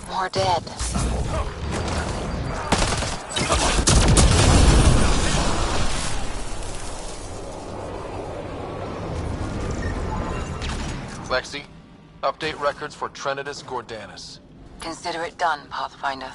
Speaker 5: More dead.
Speaker 3: Lexi, update records for Trinitas Gordanis.
Speaker 5: Consider it done, Pathfinder.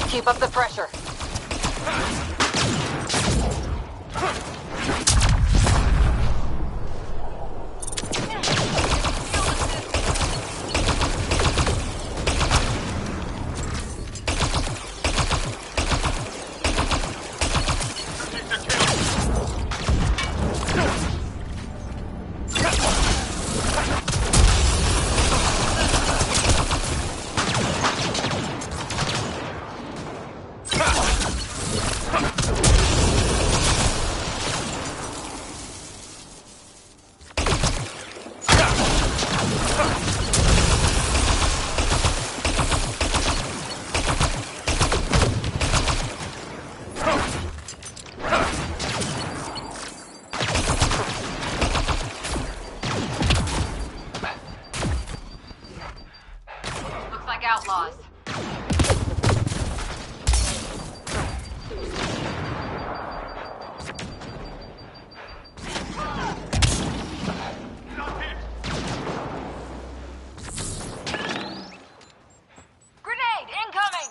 Speaker 5: Keep up the pressure.
Speaker 17: Outlaws. Grenade incoming!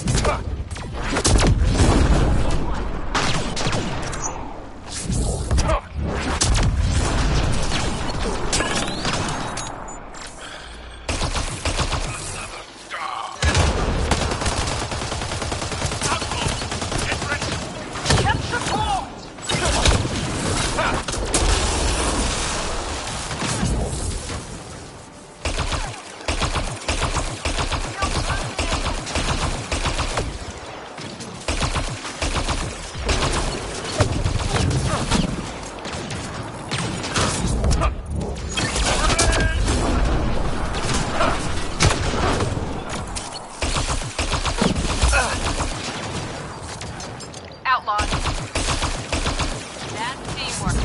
Speaker 17: Good one. Outlaws. That's teamwork.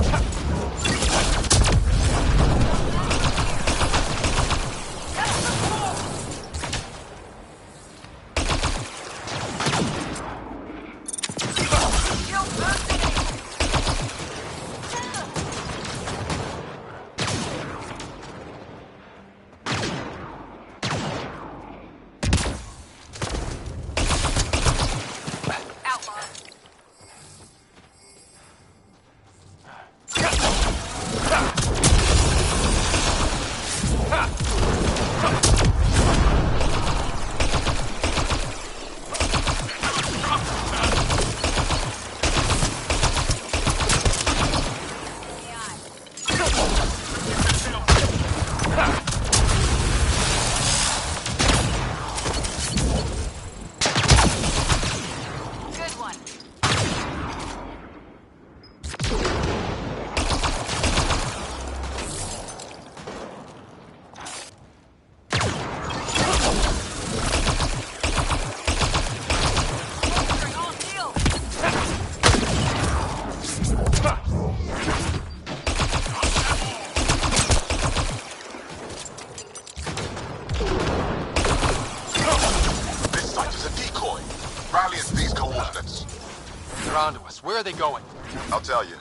Speaker 3: Where are they going?
Speaker 6: I'll tell you.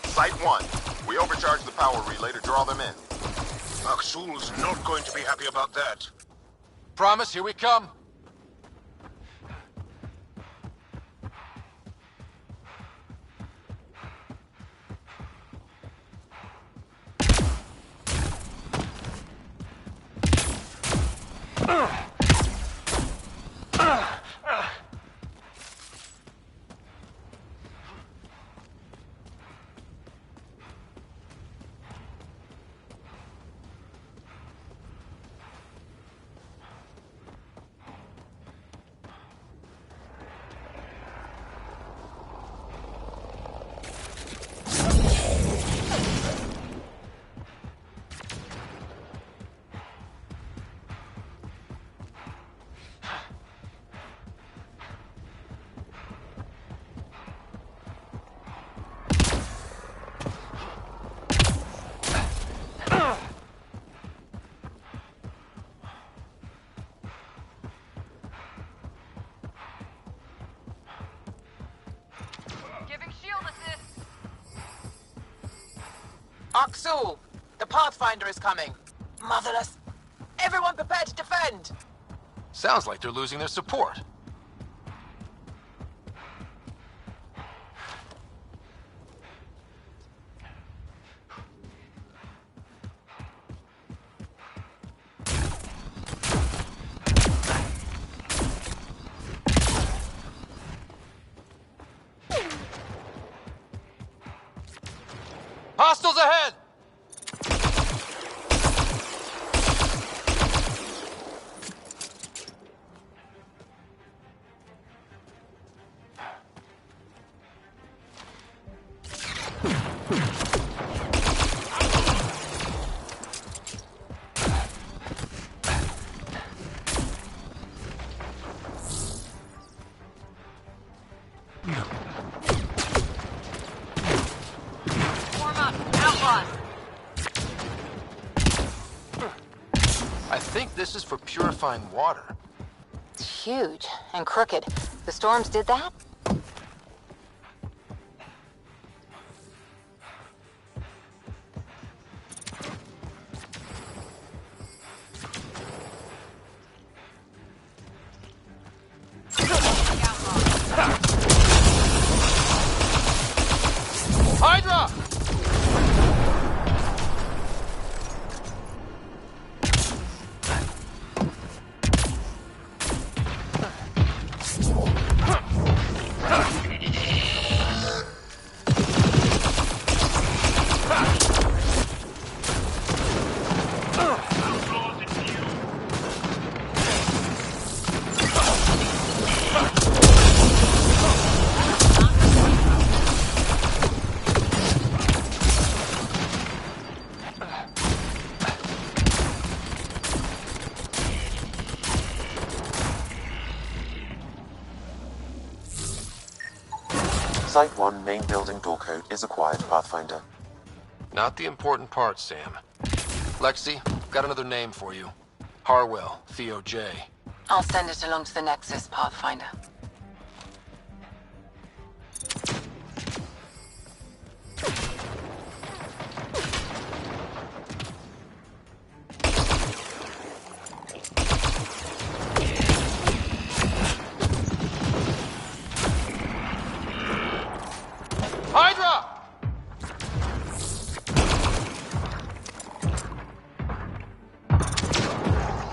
Speaker 6: Site 1. We overcharged the power relay to draw them in.
Speaker 7: Maksul's not going to be happy about that.
Speaker 3: Promise, here we come.
Speaker 11: Maksul, the Pathfinder is coming. Motherless. Everyone prepare to defend.
Speaker 3: Sounds like they're losing their support. I think this is for purifying water.
Speaker 5: It's huge and crooked. The storms did that?
Speaker 3: Hydra!
Speaker 10: Site 1 main building door code is acquired, Pathfinder.
Speaker 3: Not the important part, Sam. Lexi, got another name for you. Harwell, Theo J.
Speaker 5: I'll send it along to the Nexus, Pathfinder.
Speaker 3: Hydra!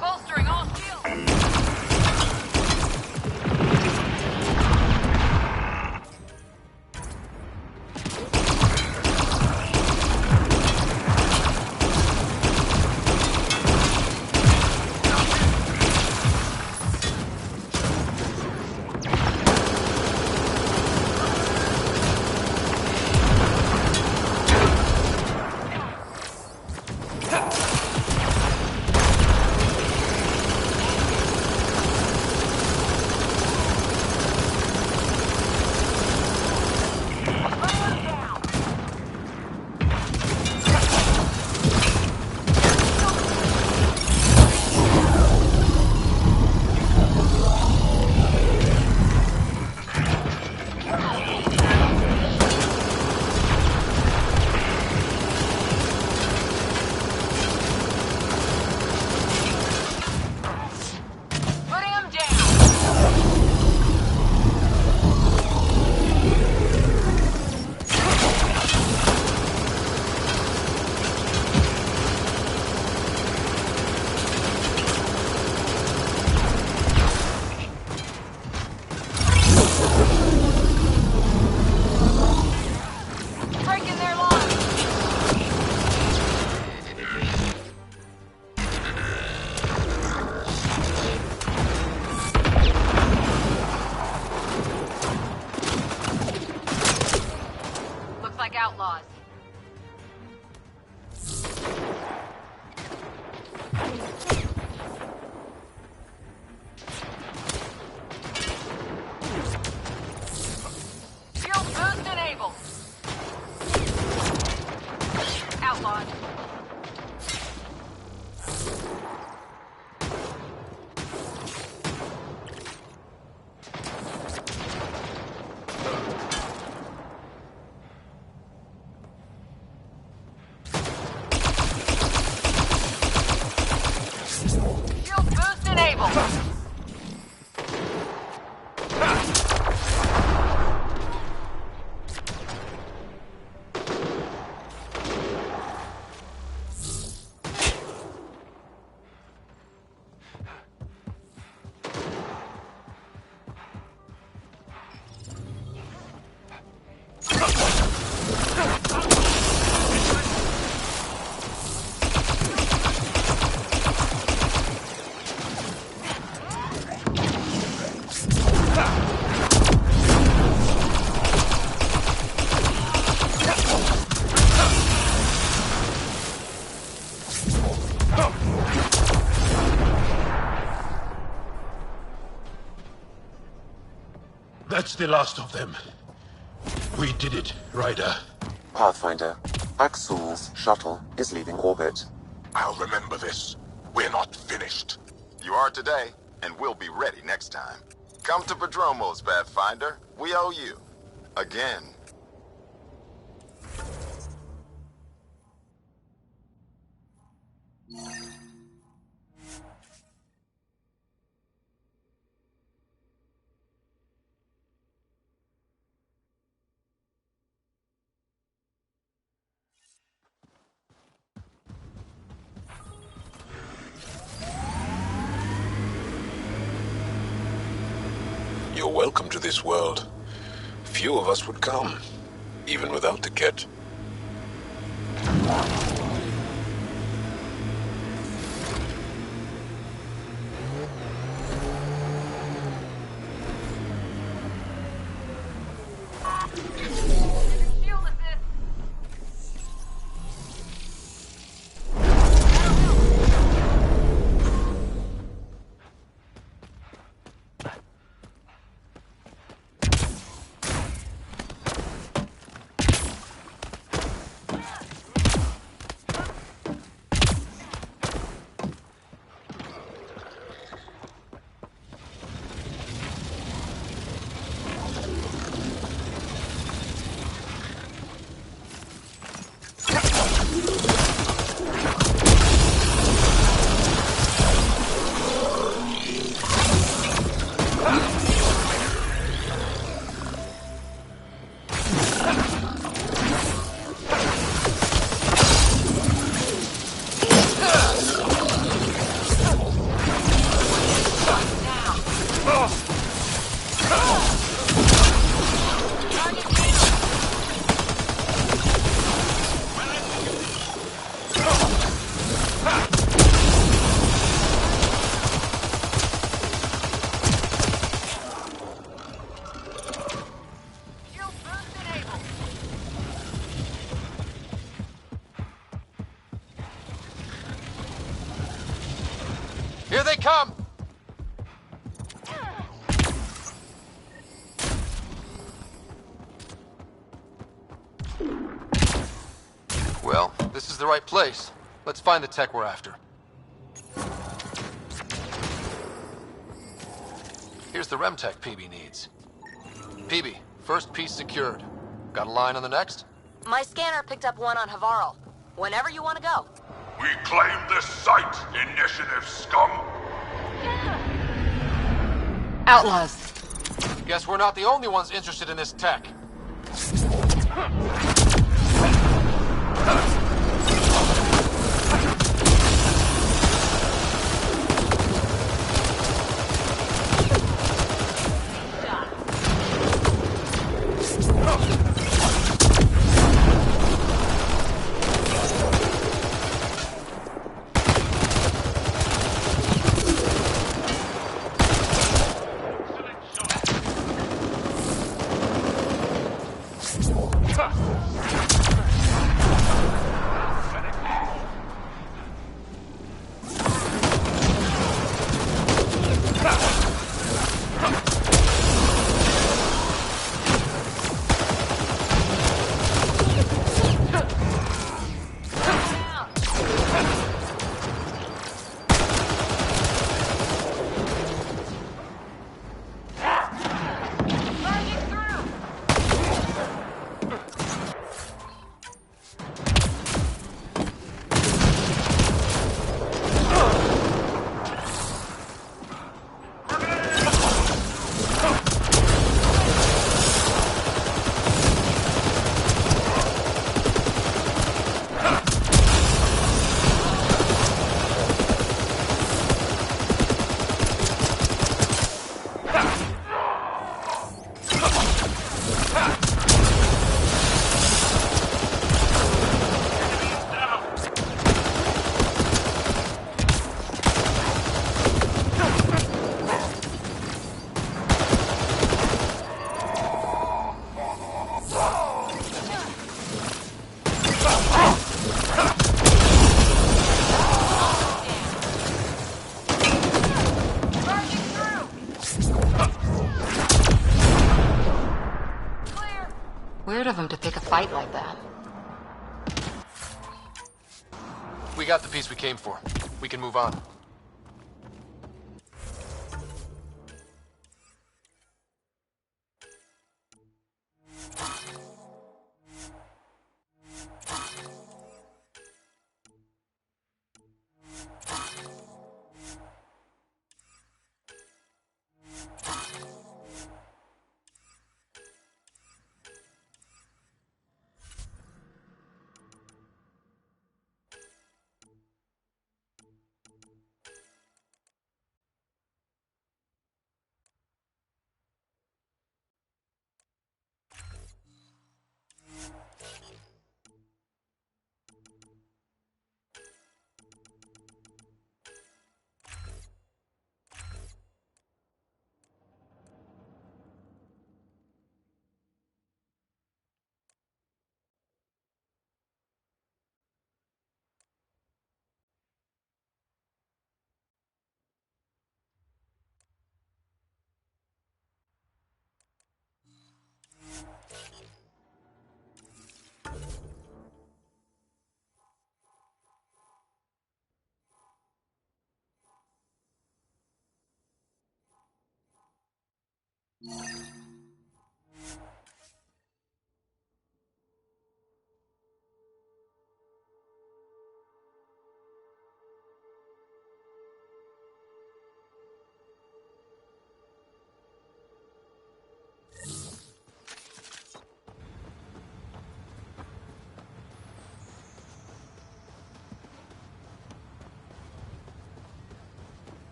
Speaker 5: Bolstering all shields!
Speaker 18: outlaws. Shield boost enabled. Outlawed. Shield boost enabled.
Speaker 7: That's the last of them. We did it, Ryder.
Speaker 10: Pathfinder, Axul's shuttle is leaving orbit.
Speaker 2: I'll remember this. We're not finished.
Speaker 6: You are today, and we'll be ready next time. Come to Prodromos, Pathfinder. We owe you. Again.
Speaker 8: You're welcome to this world. Few of us would come, even without the kit.
Speaker 3: Here they come! Well, this is the right place. Let's find the tech we're after. Here's the RemTech PB needs. PB, first piece secured. Got a line on the next?
Speaker 5: My scanner picked up one on Havarl. Whenever you want to go.
Speaker 7: We claim this site, Initiative scum!
Speaker 17: Outlaws.
Speaker 3: Guess we're not the only ones interested in this tech.
Speaker 17: Weird of him to pick a fight like that.
Speaker 3: We got the piece we came for. We can move on.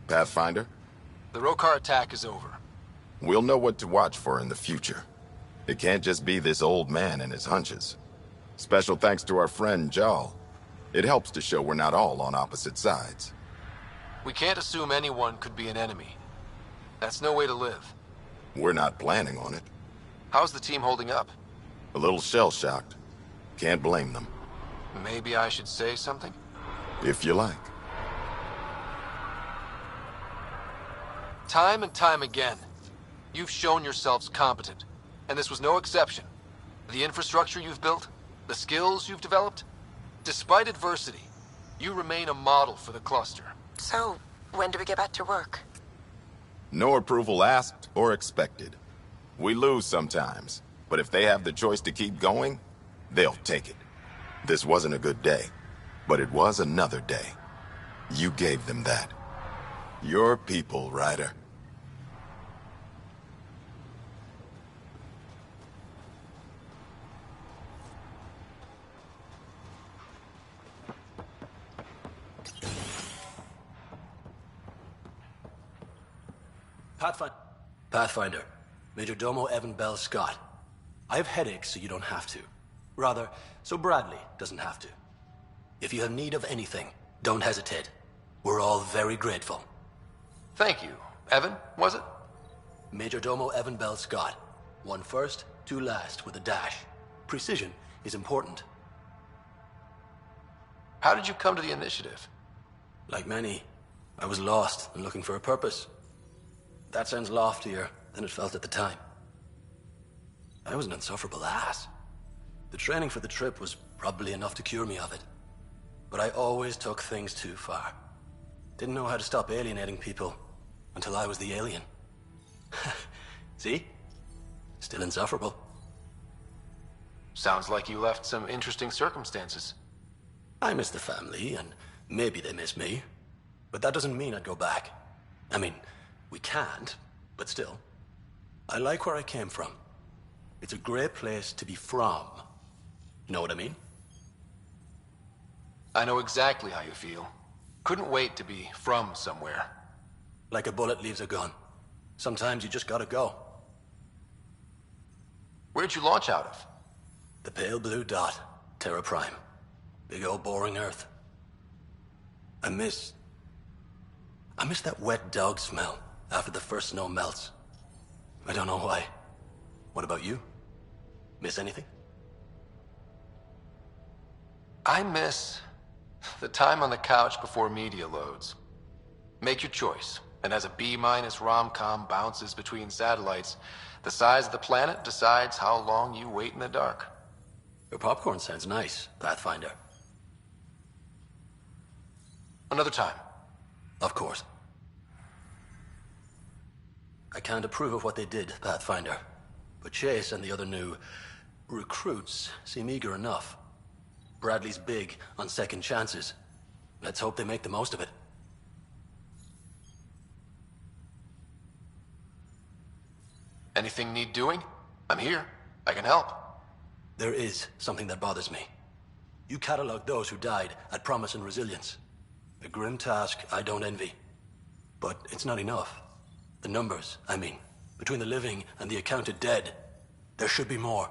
Speaker 6: Pathfinder?
Speaker 3: The Rokar attack is over.
Speaker 6: We'll know what to watch for in the future. It can't just be this old man and his hunches. Special thanks to our friend Jarl. It helps to show we're not all on opposite sides.
Speaker 3: We can't assume anyone could be an enemy. That's no way to live.
Speaker 6: We're not planning on it.
Speaker 3: How's the team holding up?
Speaker 6: A little shell-shocked. Can't blame them.
Speaker 3: Maybe I should say something?
Speaker 6: If you like.
Speaker 3: Time and time again, you've shown yourselves competent, and this was no exception. The infrastructure you've built, the skills you've developed, despite adversity, you remain a model for the cluster.
Speaker 5: So, when do we get back to work?
Speaker 6: No approval asked or expected. We lose sometimes, but if they have the choice to keep going, they'll take it. This wasn't a good day, but it was another day. You gave them that. Your people, Ryder.
Speaker 13: Pathfinder, Major Domo Evan Bell Scott. I have headaches, so you don't have to. Rather, so Bradley doesn't have to. If you have need of anything, don't hesitate. We're all very grateful.
Speaker 3: Thank you. Evan, was it?
Speaker 13: Major Domo Evan Bell Scott. One first, two last, with a dash. Precision is important.
Speaker 3: How did you come to the initiative?
Speaker 13: Like many, I was lost and looking for a purpose. That sounds loftier than it felt at the time. I was an insufferable ass. The training for the trip was probably enough to cure me of it. But I always took things too far. Didn't know how to stop alienating people until I was the alien. See? Still insufferable.
Speaker 3: Sounds like you left some interesting circumstances.
Speaker 13: I miss the family, and maybe they miss me. But that doesn't mean I'd go back. I mean, we can't, but still. I like where I came from. It's a great place to be from. Know what I mean?
Speaker 3: I know exactly how you feel. Couldn't wait to be from somewhere.
Speaker 13: Like a bullet leaves a gun. Sometimes you just gotta go.
Speaker 3: Where'd you launch out of?
Speaker 13: The pale blue dot, Terra Prime. Big old boring Earth. I miss that wet dog smell after the first snow melts. I don't know why. What about you? Miss anything?
Speaker 3: I miss the time on the couch before media loads. Make your choice, and as a B- rom-com bounces between satellites, the size of the planet decides how long you wait in the dark.
Speaker 13: Your popcorn sounds nice, Pathfinder.
Speaker 3: Another time.
Speaker 13: Of course. I can't approve of what they did, Pathfinder. But Chase and the other new recruits seem eager enough. Bradley's big on second chances. Let's hope they make the most of it.
Speaker 3: Anything need doing? I'm here. I can help.
Speaker 13: There is something that bothers me. You cataloged those who died at Promise and Resilience. A grim task I don't envy. But it's not enough. The numbers, I mean, between the living and the accounted dead, there should be more.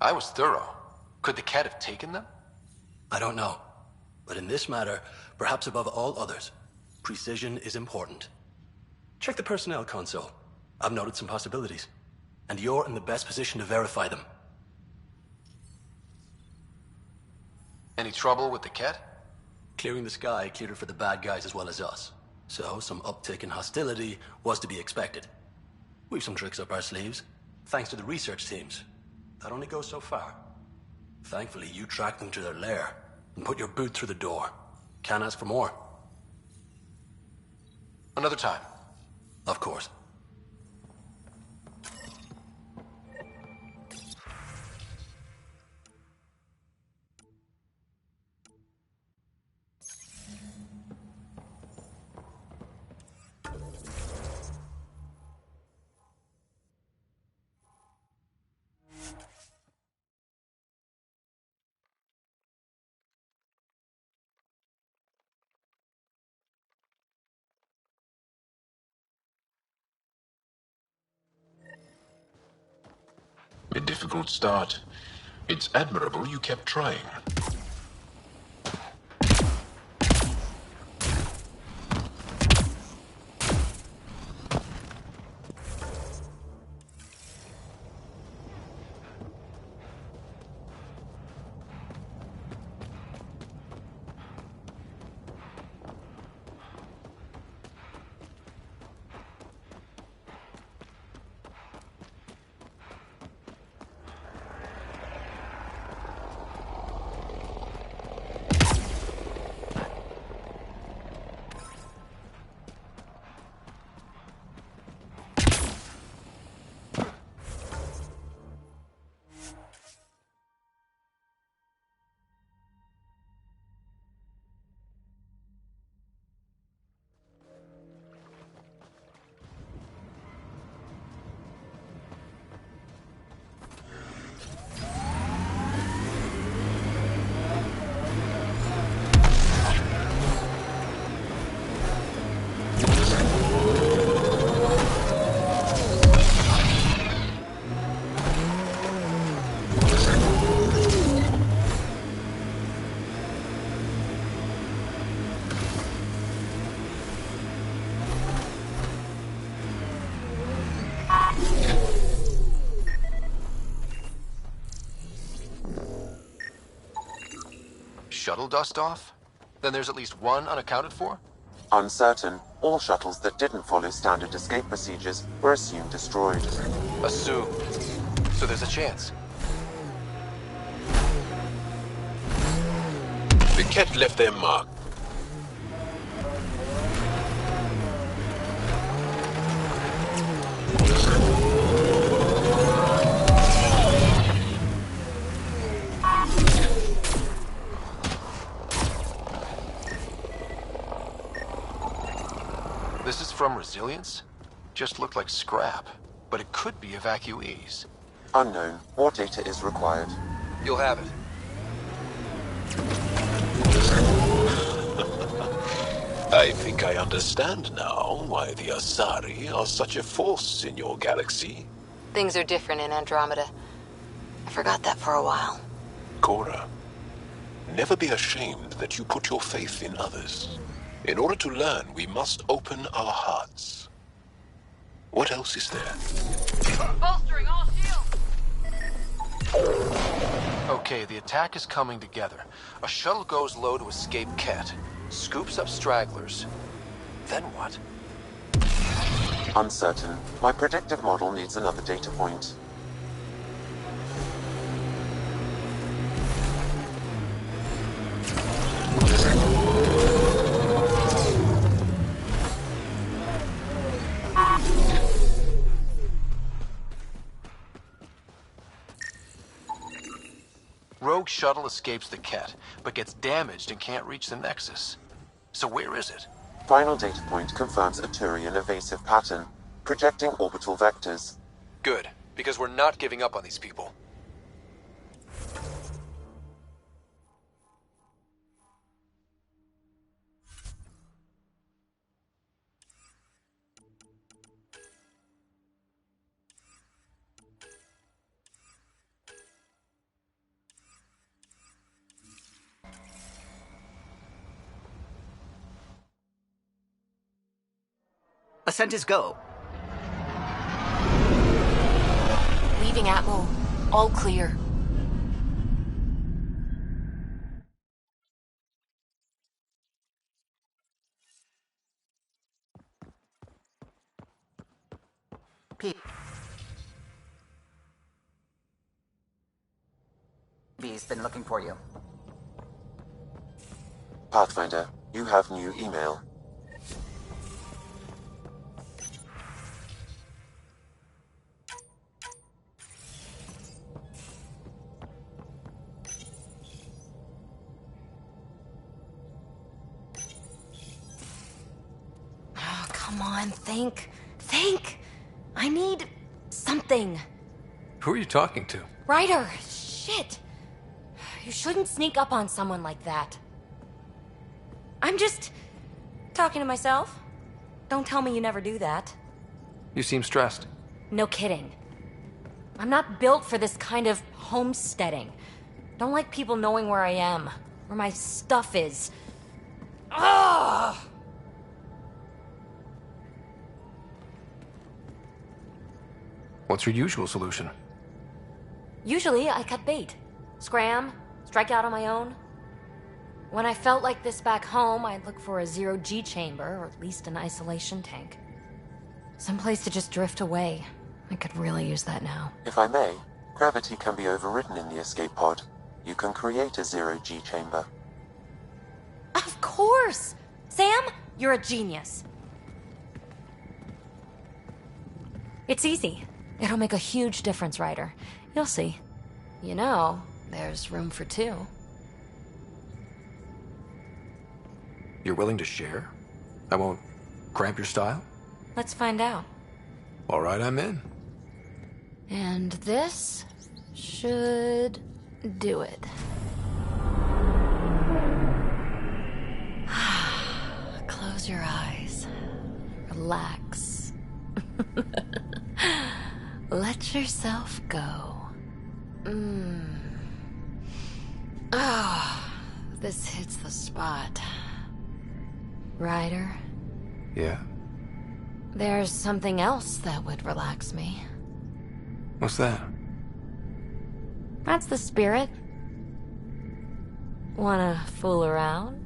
Speaker 3: I was thorough. Could the Cat have taken them?
Speaker 13: I don't know. But in this matter, perhaps above all others, precision is important. Check the personnel console. I've noted some possibilities. And you're in the best position to verify them.
Speaker 3: Any trouble with the Cat?
Speaker 13: Clearing the sky cleared it for the bad guys as well as us. So some uptick in hostility was to be expected. We've some tricks up our sleeves. Thanks to the research teams. That only goes so far. Thankfully, you tracked them to their lair and put your boot through the door. Can't ask for more.
Speaker 3: Another time.
Speaker 13: Of course.
Speaker 2: A difficult start. It's admirable you kept trying.
Speaker 3: Shuttle dust off? Then there's at least one unaccounted for?
Speaker 10: Uncertain, all shuttles that didn't follow standard escape procedures were assumed destroyed.
Speaker 3: Assumed. So there's a chance.
Speaker 2: The Ket left their mark.
Speaker 3: This is from Resilience? Just looked like scrap, but it could be evacuees.
Speaker 10: Unknown. More data is required.
Speaker 3: You'll have it.
Speaker 2: I think I understand now why the Asari are such a force in your galaxy.
Speaker 1: Things are different in Andromeda. I forgot that for a while.
Speaker 2: Cora, never be ashamed that you put your faith in others. In order to learn, we must open our hearts. What else is there?
Speaker 18: Bolstering all shields!
Speaker 3: Okay, the attack is coming together. A shuttle goes low to escape Ket, scoops up stragglers. Then what?
Speaker 10: Uncertain. My predictive model needs another data point.
Speaker 3: Rogue shuttle escapes the Ket, but gets damaged and can't reach the Nexus. So where is it?
Speaker 10: Final data point confirms a Turian evasive pattern, projecting orbital vectors.
Speaker 3: Good, because we're not giving up on these people.
Speaker 4: Ascent is go.
Speaker 1: Leaving Atmo. All clear.
Speaker 4: been looking for you.
Speaker 10: Pathfinder, you have new email.
Speaker 19: Oh, come on, think. Think! I need something.
Speaker 3: Who are you talking to?
Speaker 19: Ryder, shit. You shouldn't sneak up on someone like that. I'm just talking to myself. Don't tell me you never do that.
Speaker 3: You seem stressed.
Speaker 19: No kidding. I'm not built for this kind of homesteading. Don't like people knowing where I am, where my stuff is. Ugh!
Speaker 3: What's your usual solution?
Speaker 19: Usually, I cut bait. Scram, strike out on my own. When I felt like this back home, I'd look for a zero-G chamber, or at least an isolation tank. Someplace to just drift away. I could really use that now.
Speaker 10: If I may, gravity can be overridden in the escape pod. You can create a zero-G chamber.
Speaker 19: Of course! Sam, you're a genius. It's easy. It'll make a huge difference, Ryder. You'll see. You know, there's room for two.
Speaker 3: You're willing to share? I won't cramp your style?
Speaker 19: Let's find out.
Speaker 3: All right, I'm in.
Speaker 19: And this should do it. Close your eyes. Relax. Let yourself go. Oh, this hits the spot. Ryder?
Speaker 3: Yeah?
Speaker 19: There's something else that would relax me.
Speaker 3: What's that?
Speaker 19: That's the spirit. Wanna fool around?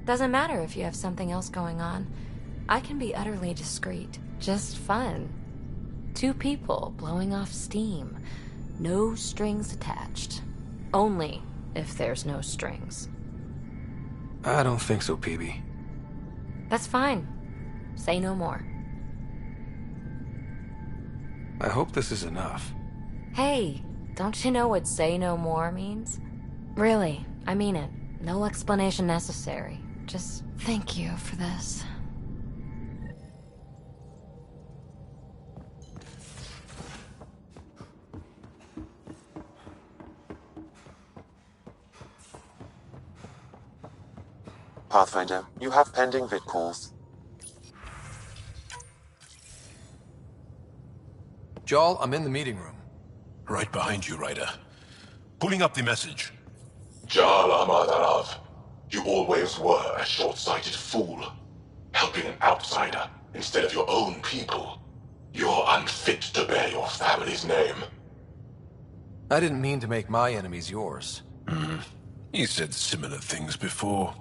Speaker 19: Doesn't matter if you have something else going on. I can be utterly discreet. Just fun. Two people blowing off steam. No strings attached. Only if there's no strings.
Speaker 3: I don't think so, PB.
Speaker 19: That's fine. Say no more.
Speaker 3: I hope this is enough.
Speaker 19: Hey, don't you know what say no more means? Really, I mean it. No explanation necessary. Just thank you for this.
Speaker 10: Pathfinder, you have pending vid calls.
Speaker 3: Jarl, I'm in the meeting room.
Speaker 7: Right behind you, Ryder. Pulling up the message.
Speaker 2: Jarl Amadarav, you always were a short-sighted fool. Helping an outsider instead of your own people. You're unfit to bear your family's name.
Speaker 3: I didn't mean to make my enemies yours.
Speaker 7: He said similar things before.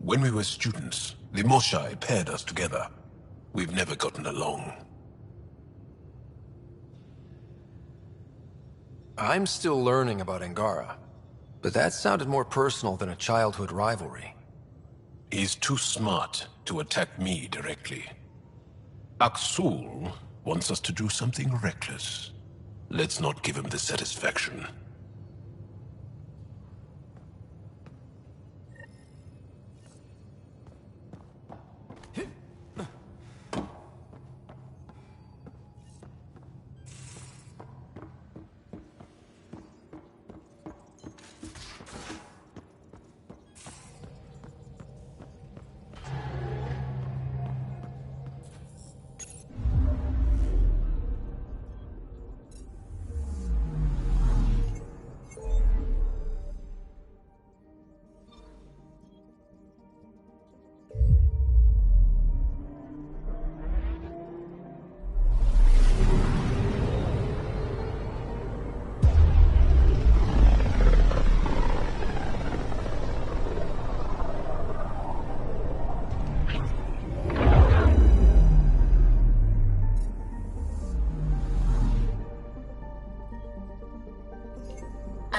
Speaker 7: When we were students, the Moshai paired us together. We've never gotten along.
Speaker 3: I'm still learning about Angara, but that sounded more personal than a childhood rivalry.
Speaker 7: He's too smart to attack me directly. Aksul wants us to do something reckless. Let's not give him the satisfaction.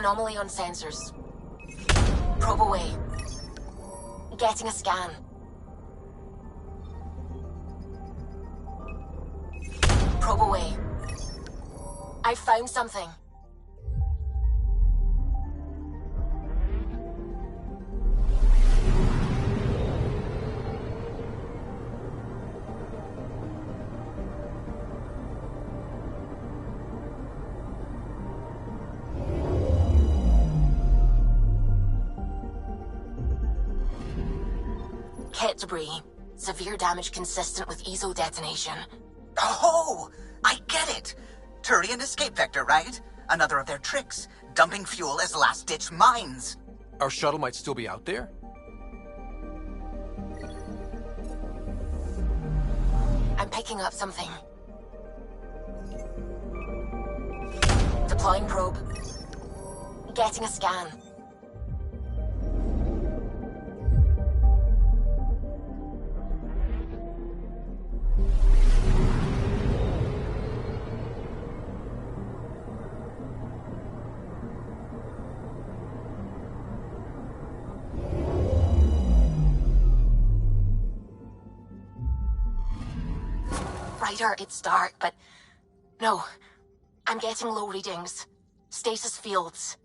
Speaker 1: Anomaly on sensors. Probe away. Getting a scan. Probe away. I found something. Kit debris. Severe damage consistent with ESO detonation.
Speaker 4: Oh, I get it. Turian escape vector, right? Another of their tricks. Dumping fuel as last-ditch mines.
Speaker 3: Our shuttle might still be out there?
Speaker 1: I'm picking up something. Deploying probe. Getting a scan. Ryder, it's dark, but... No. I'm getting low readings. Stasis fields.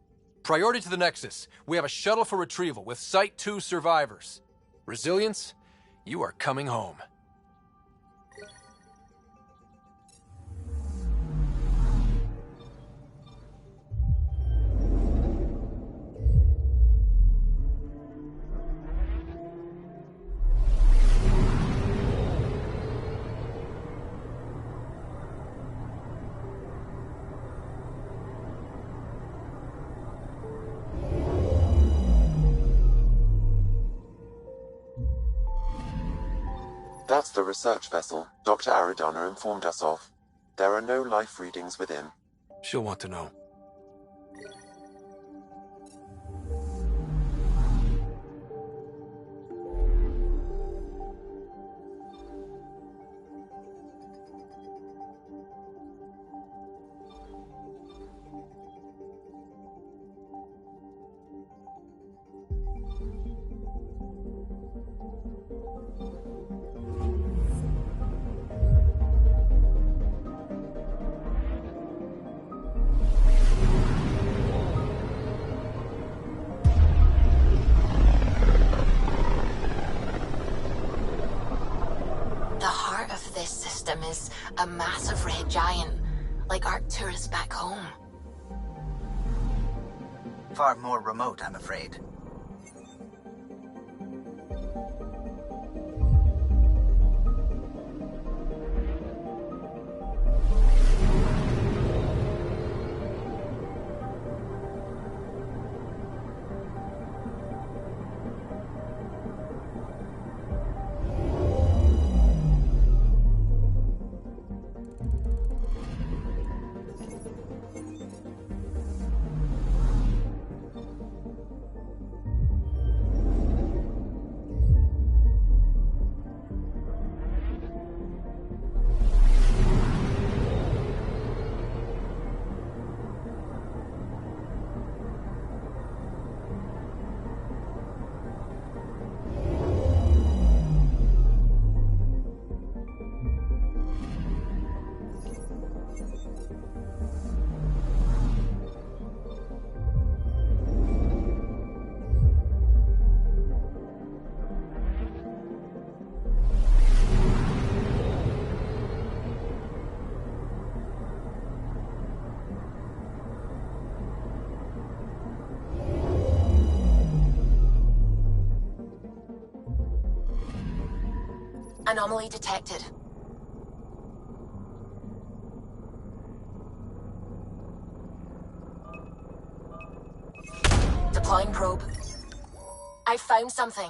Speaker 3: Priority to the Nexus. We have a shuttle for retrieval with Site 2 survivors. Resilience, you are coming home.
Speaker 10: That's the research vessel Dr. Aridana informed us of. There are no life readings within.
Speaker 3: She'll want to know.
Speaker 1: Is a massive red giant, like Arcturus back home.
Speaker 4: Far more remote, I'm afraid.
Speaker 1: Anomaly detected. Deploying probe. I found something.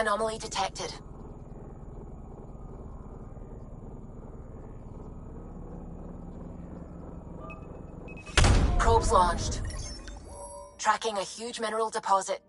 Speaker 5: Anomaly detected. Probes launched. Tracking a huge mineral deposit.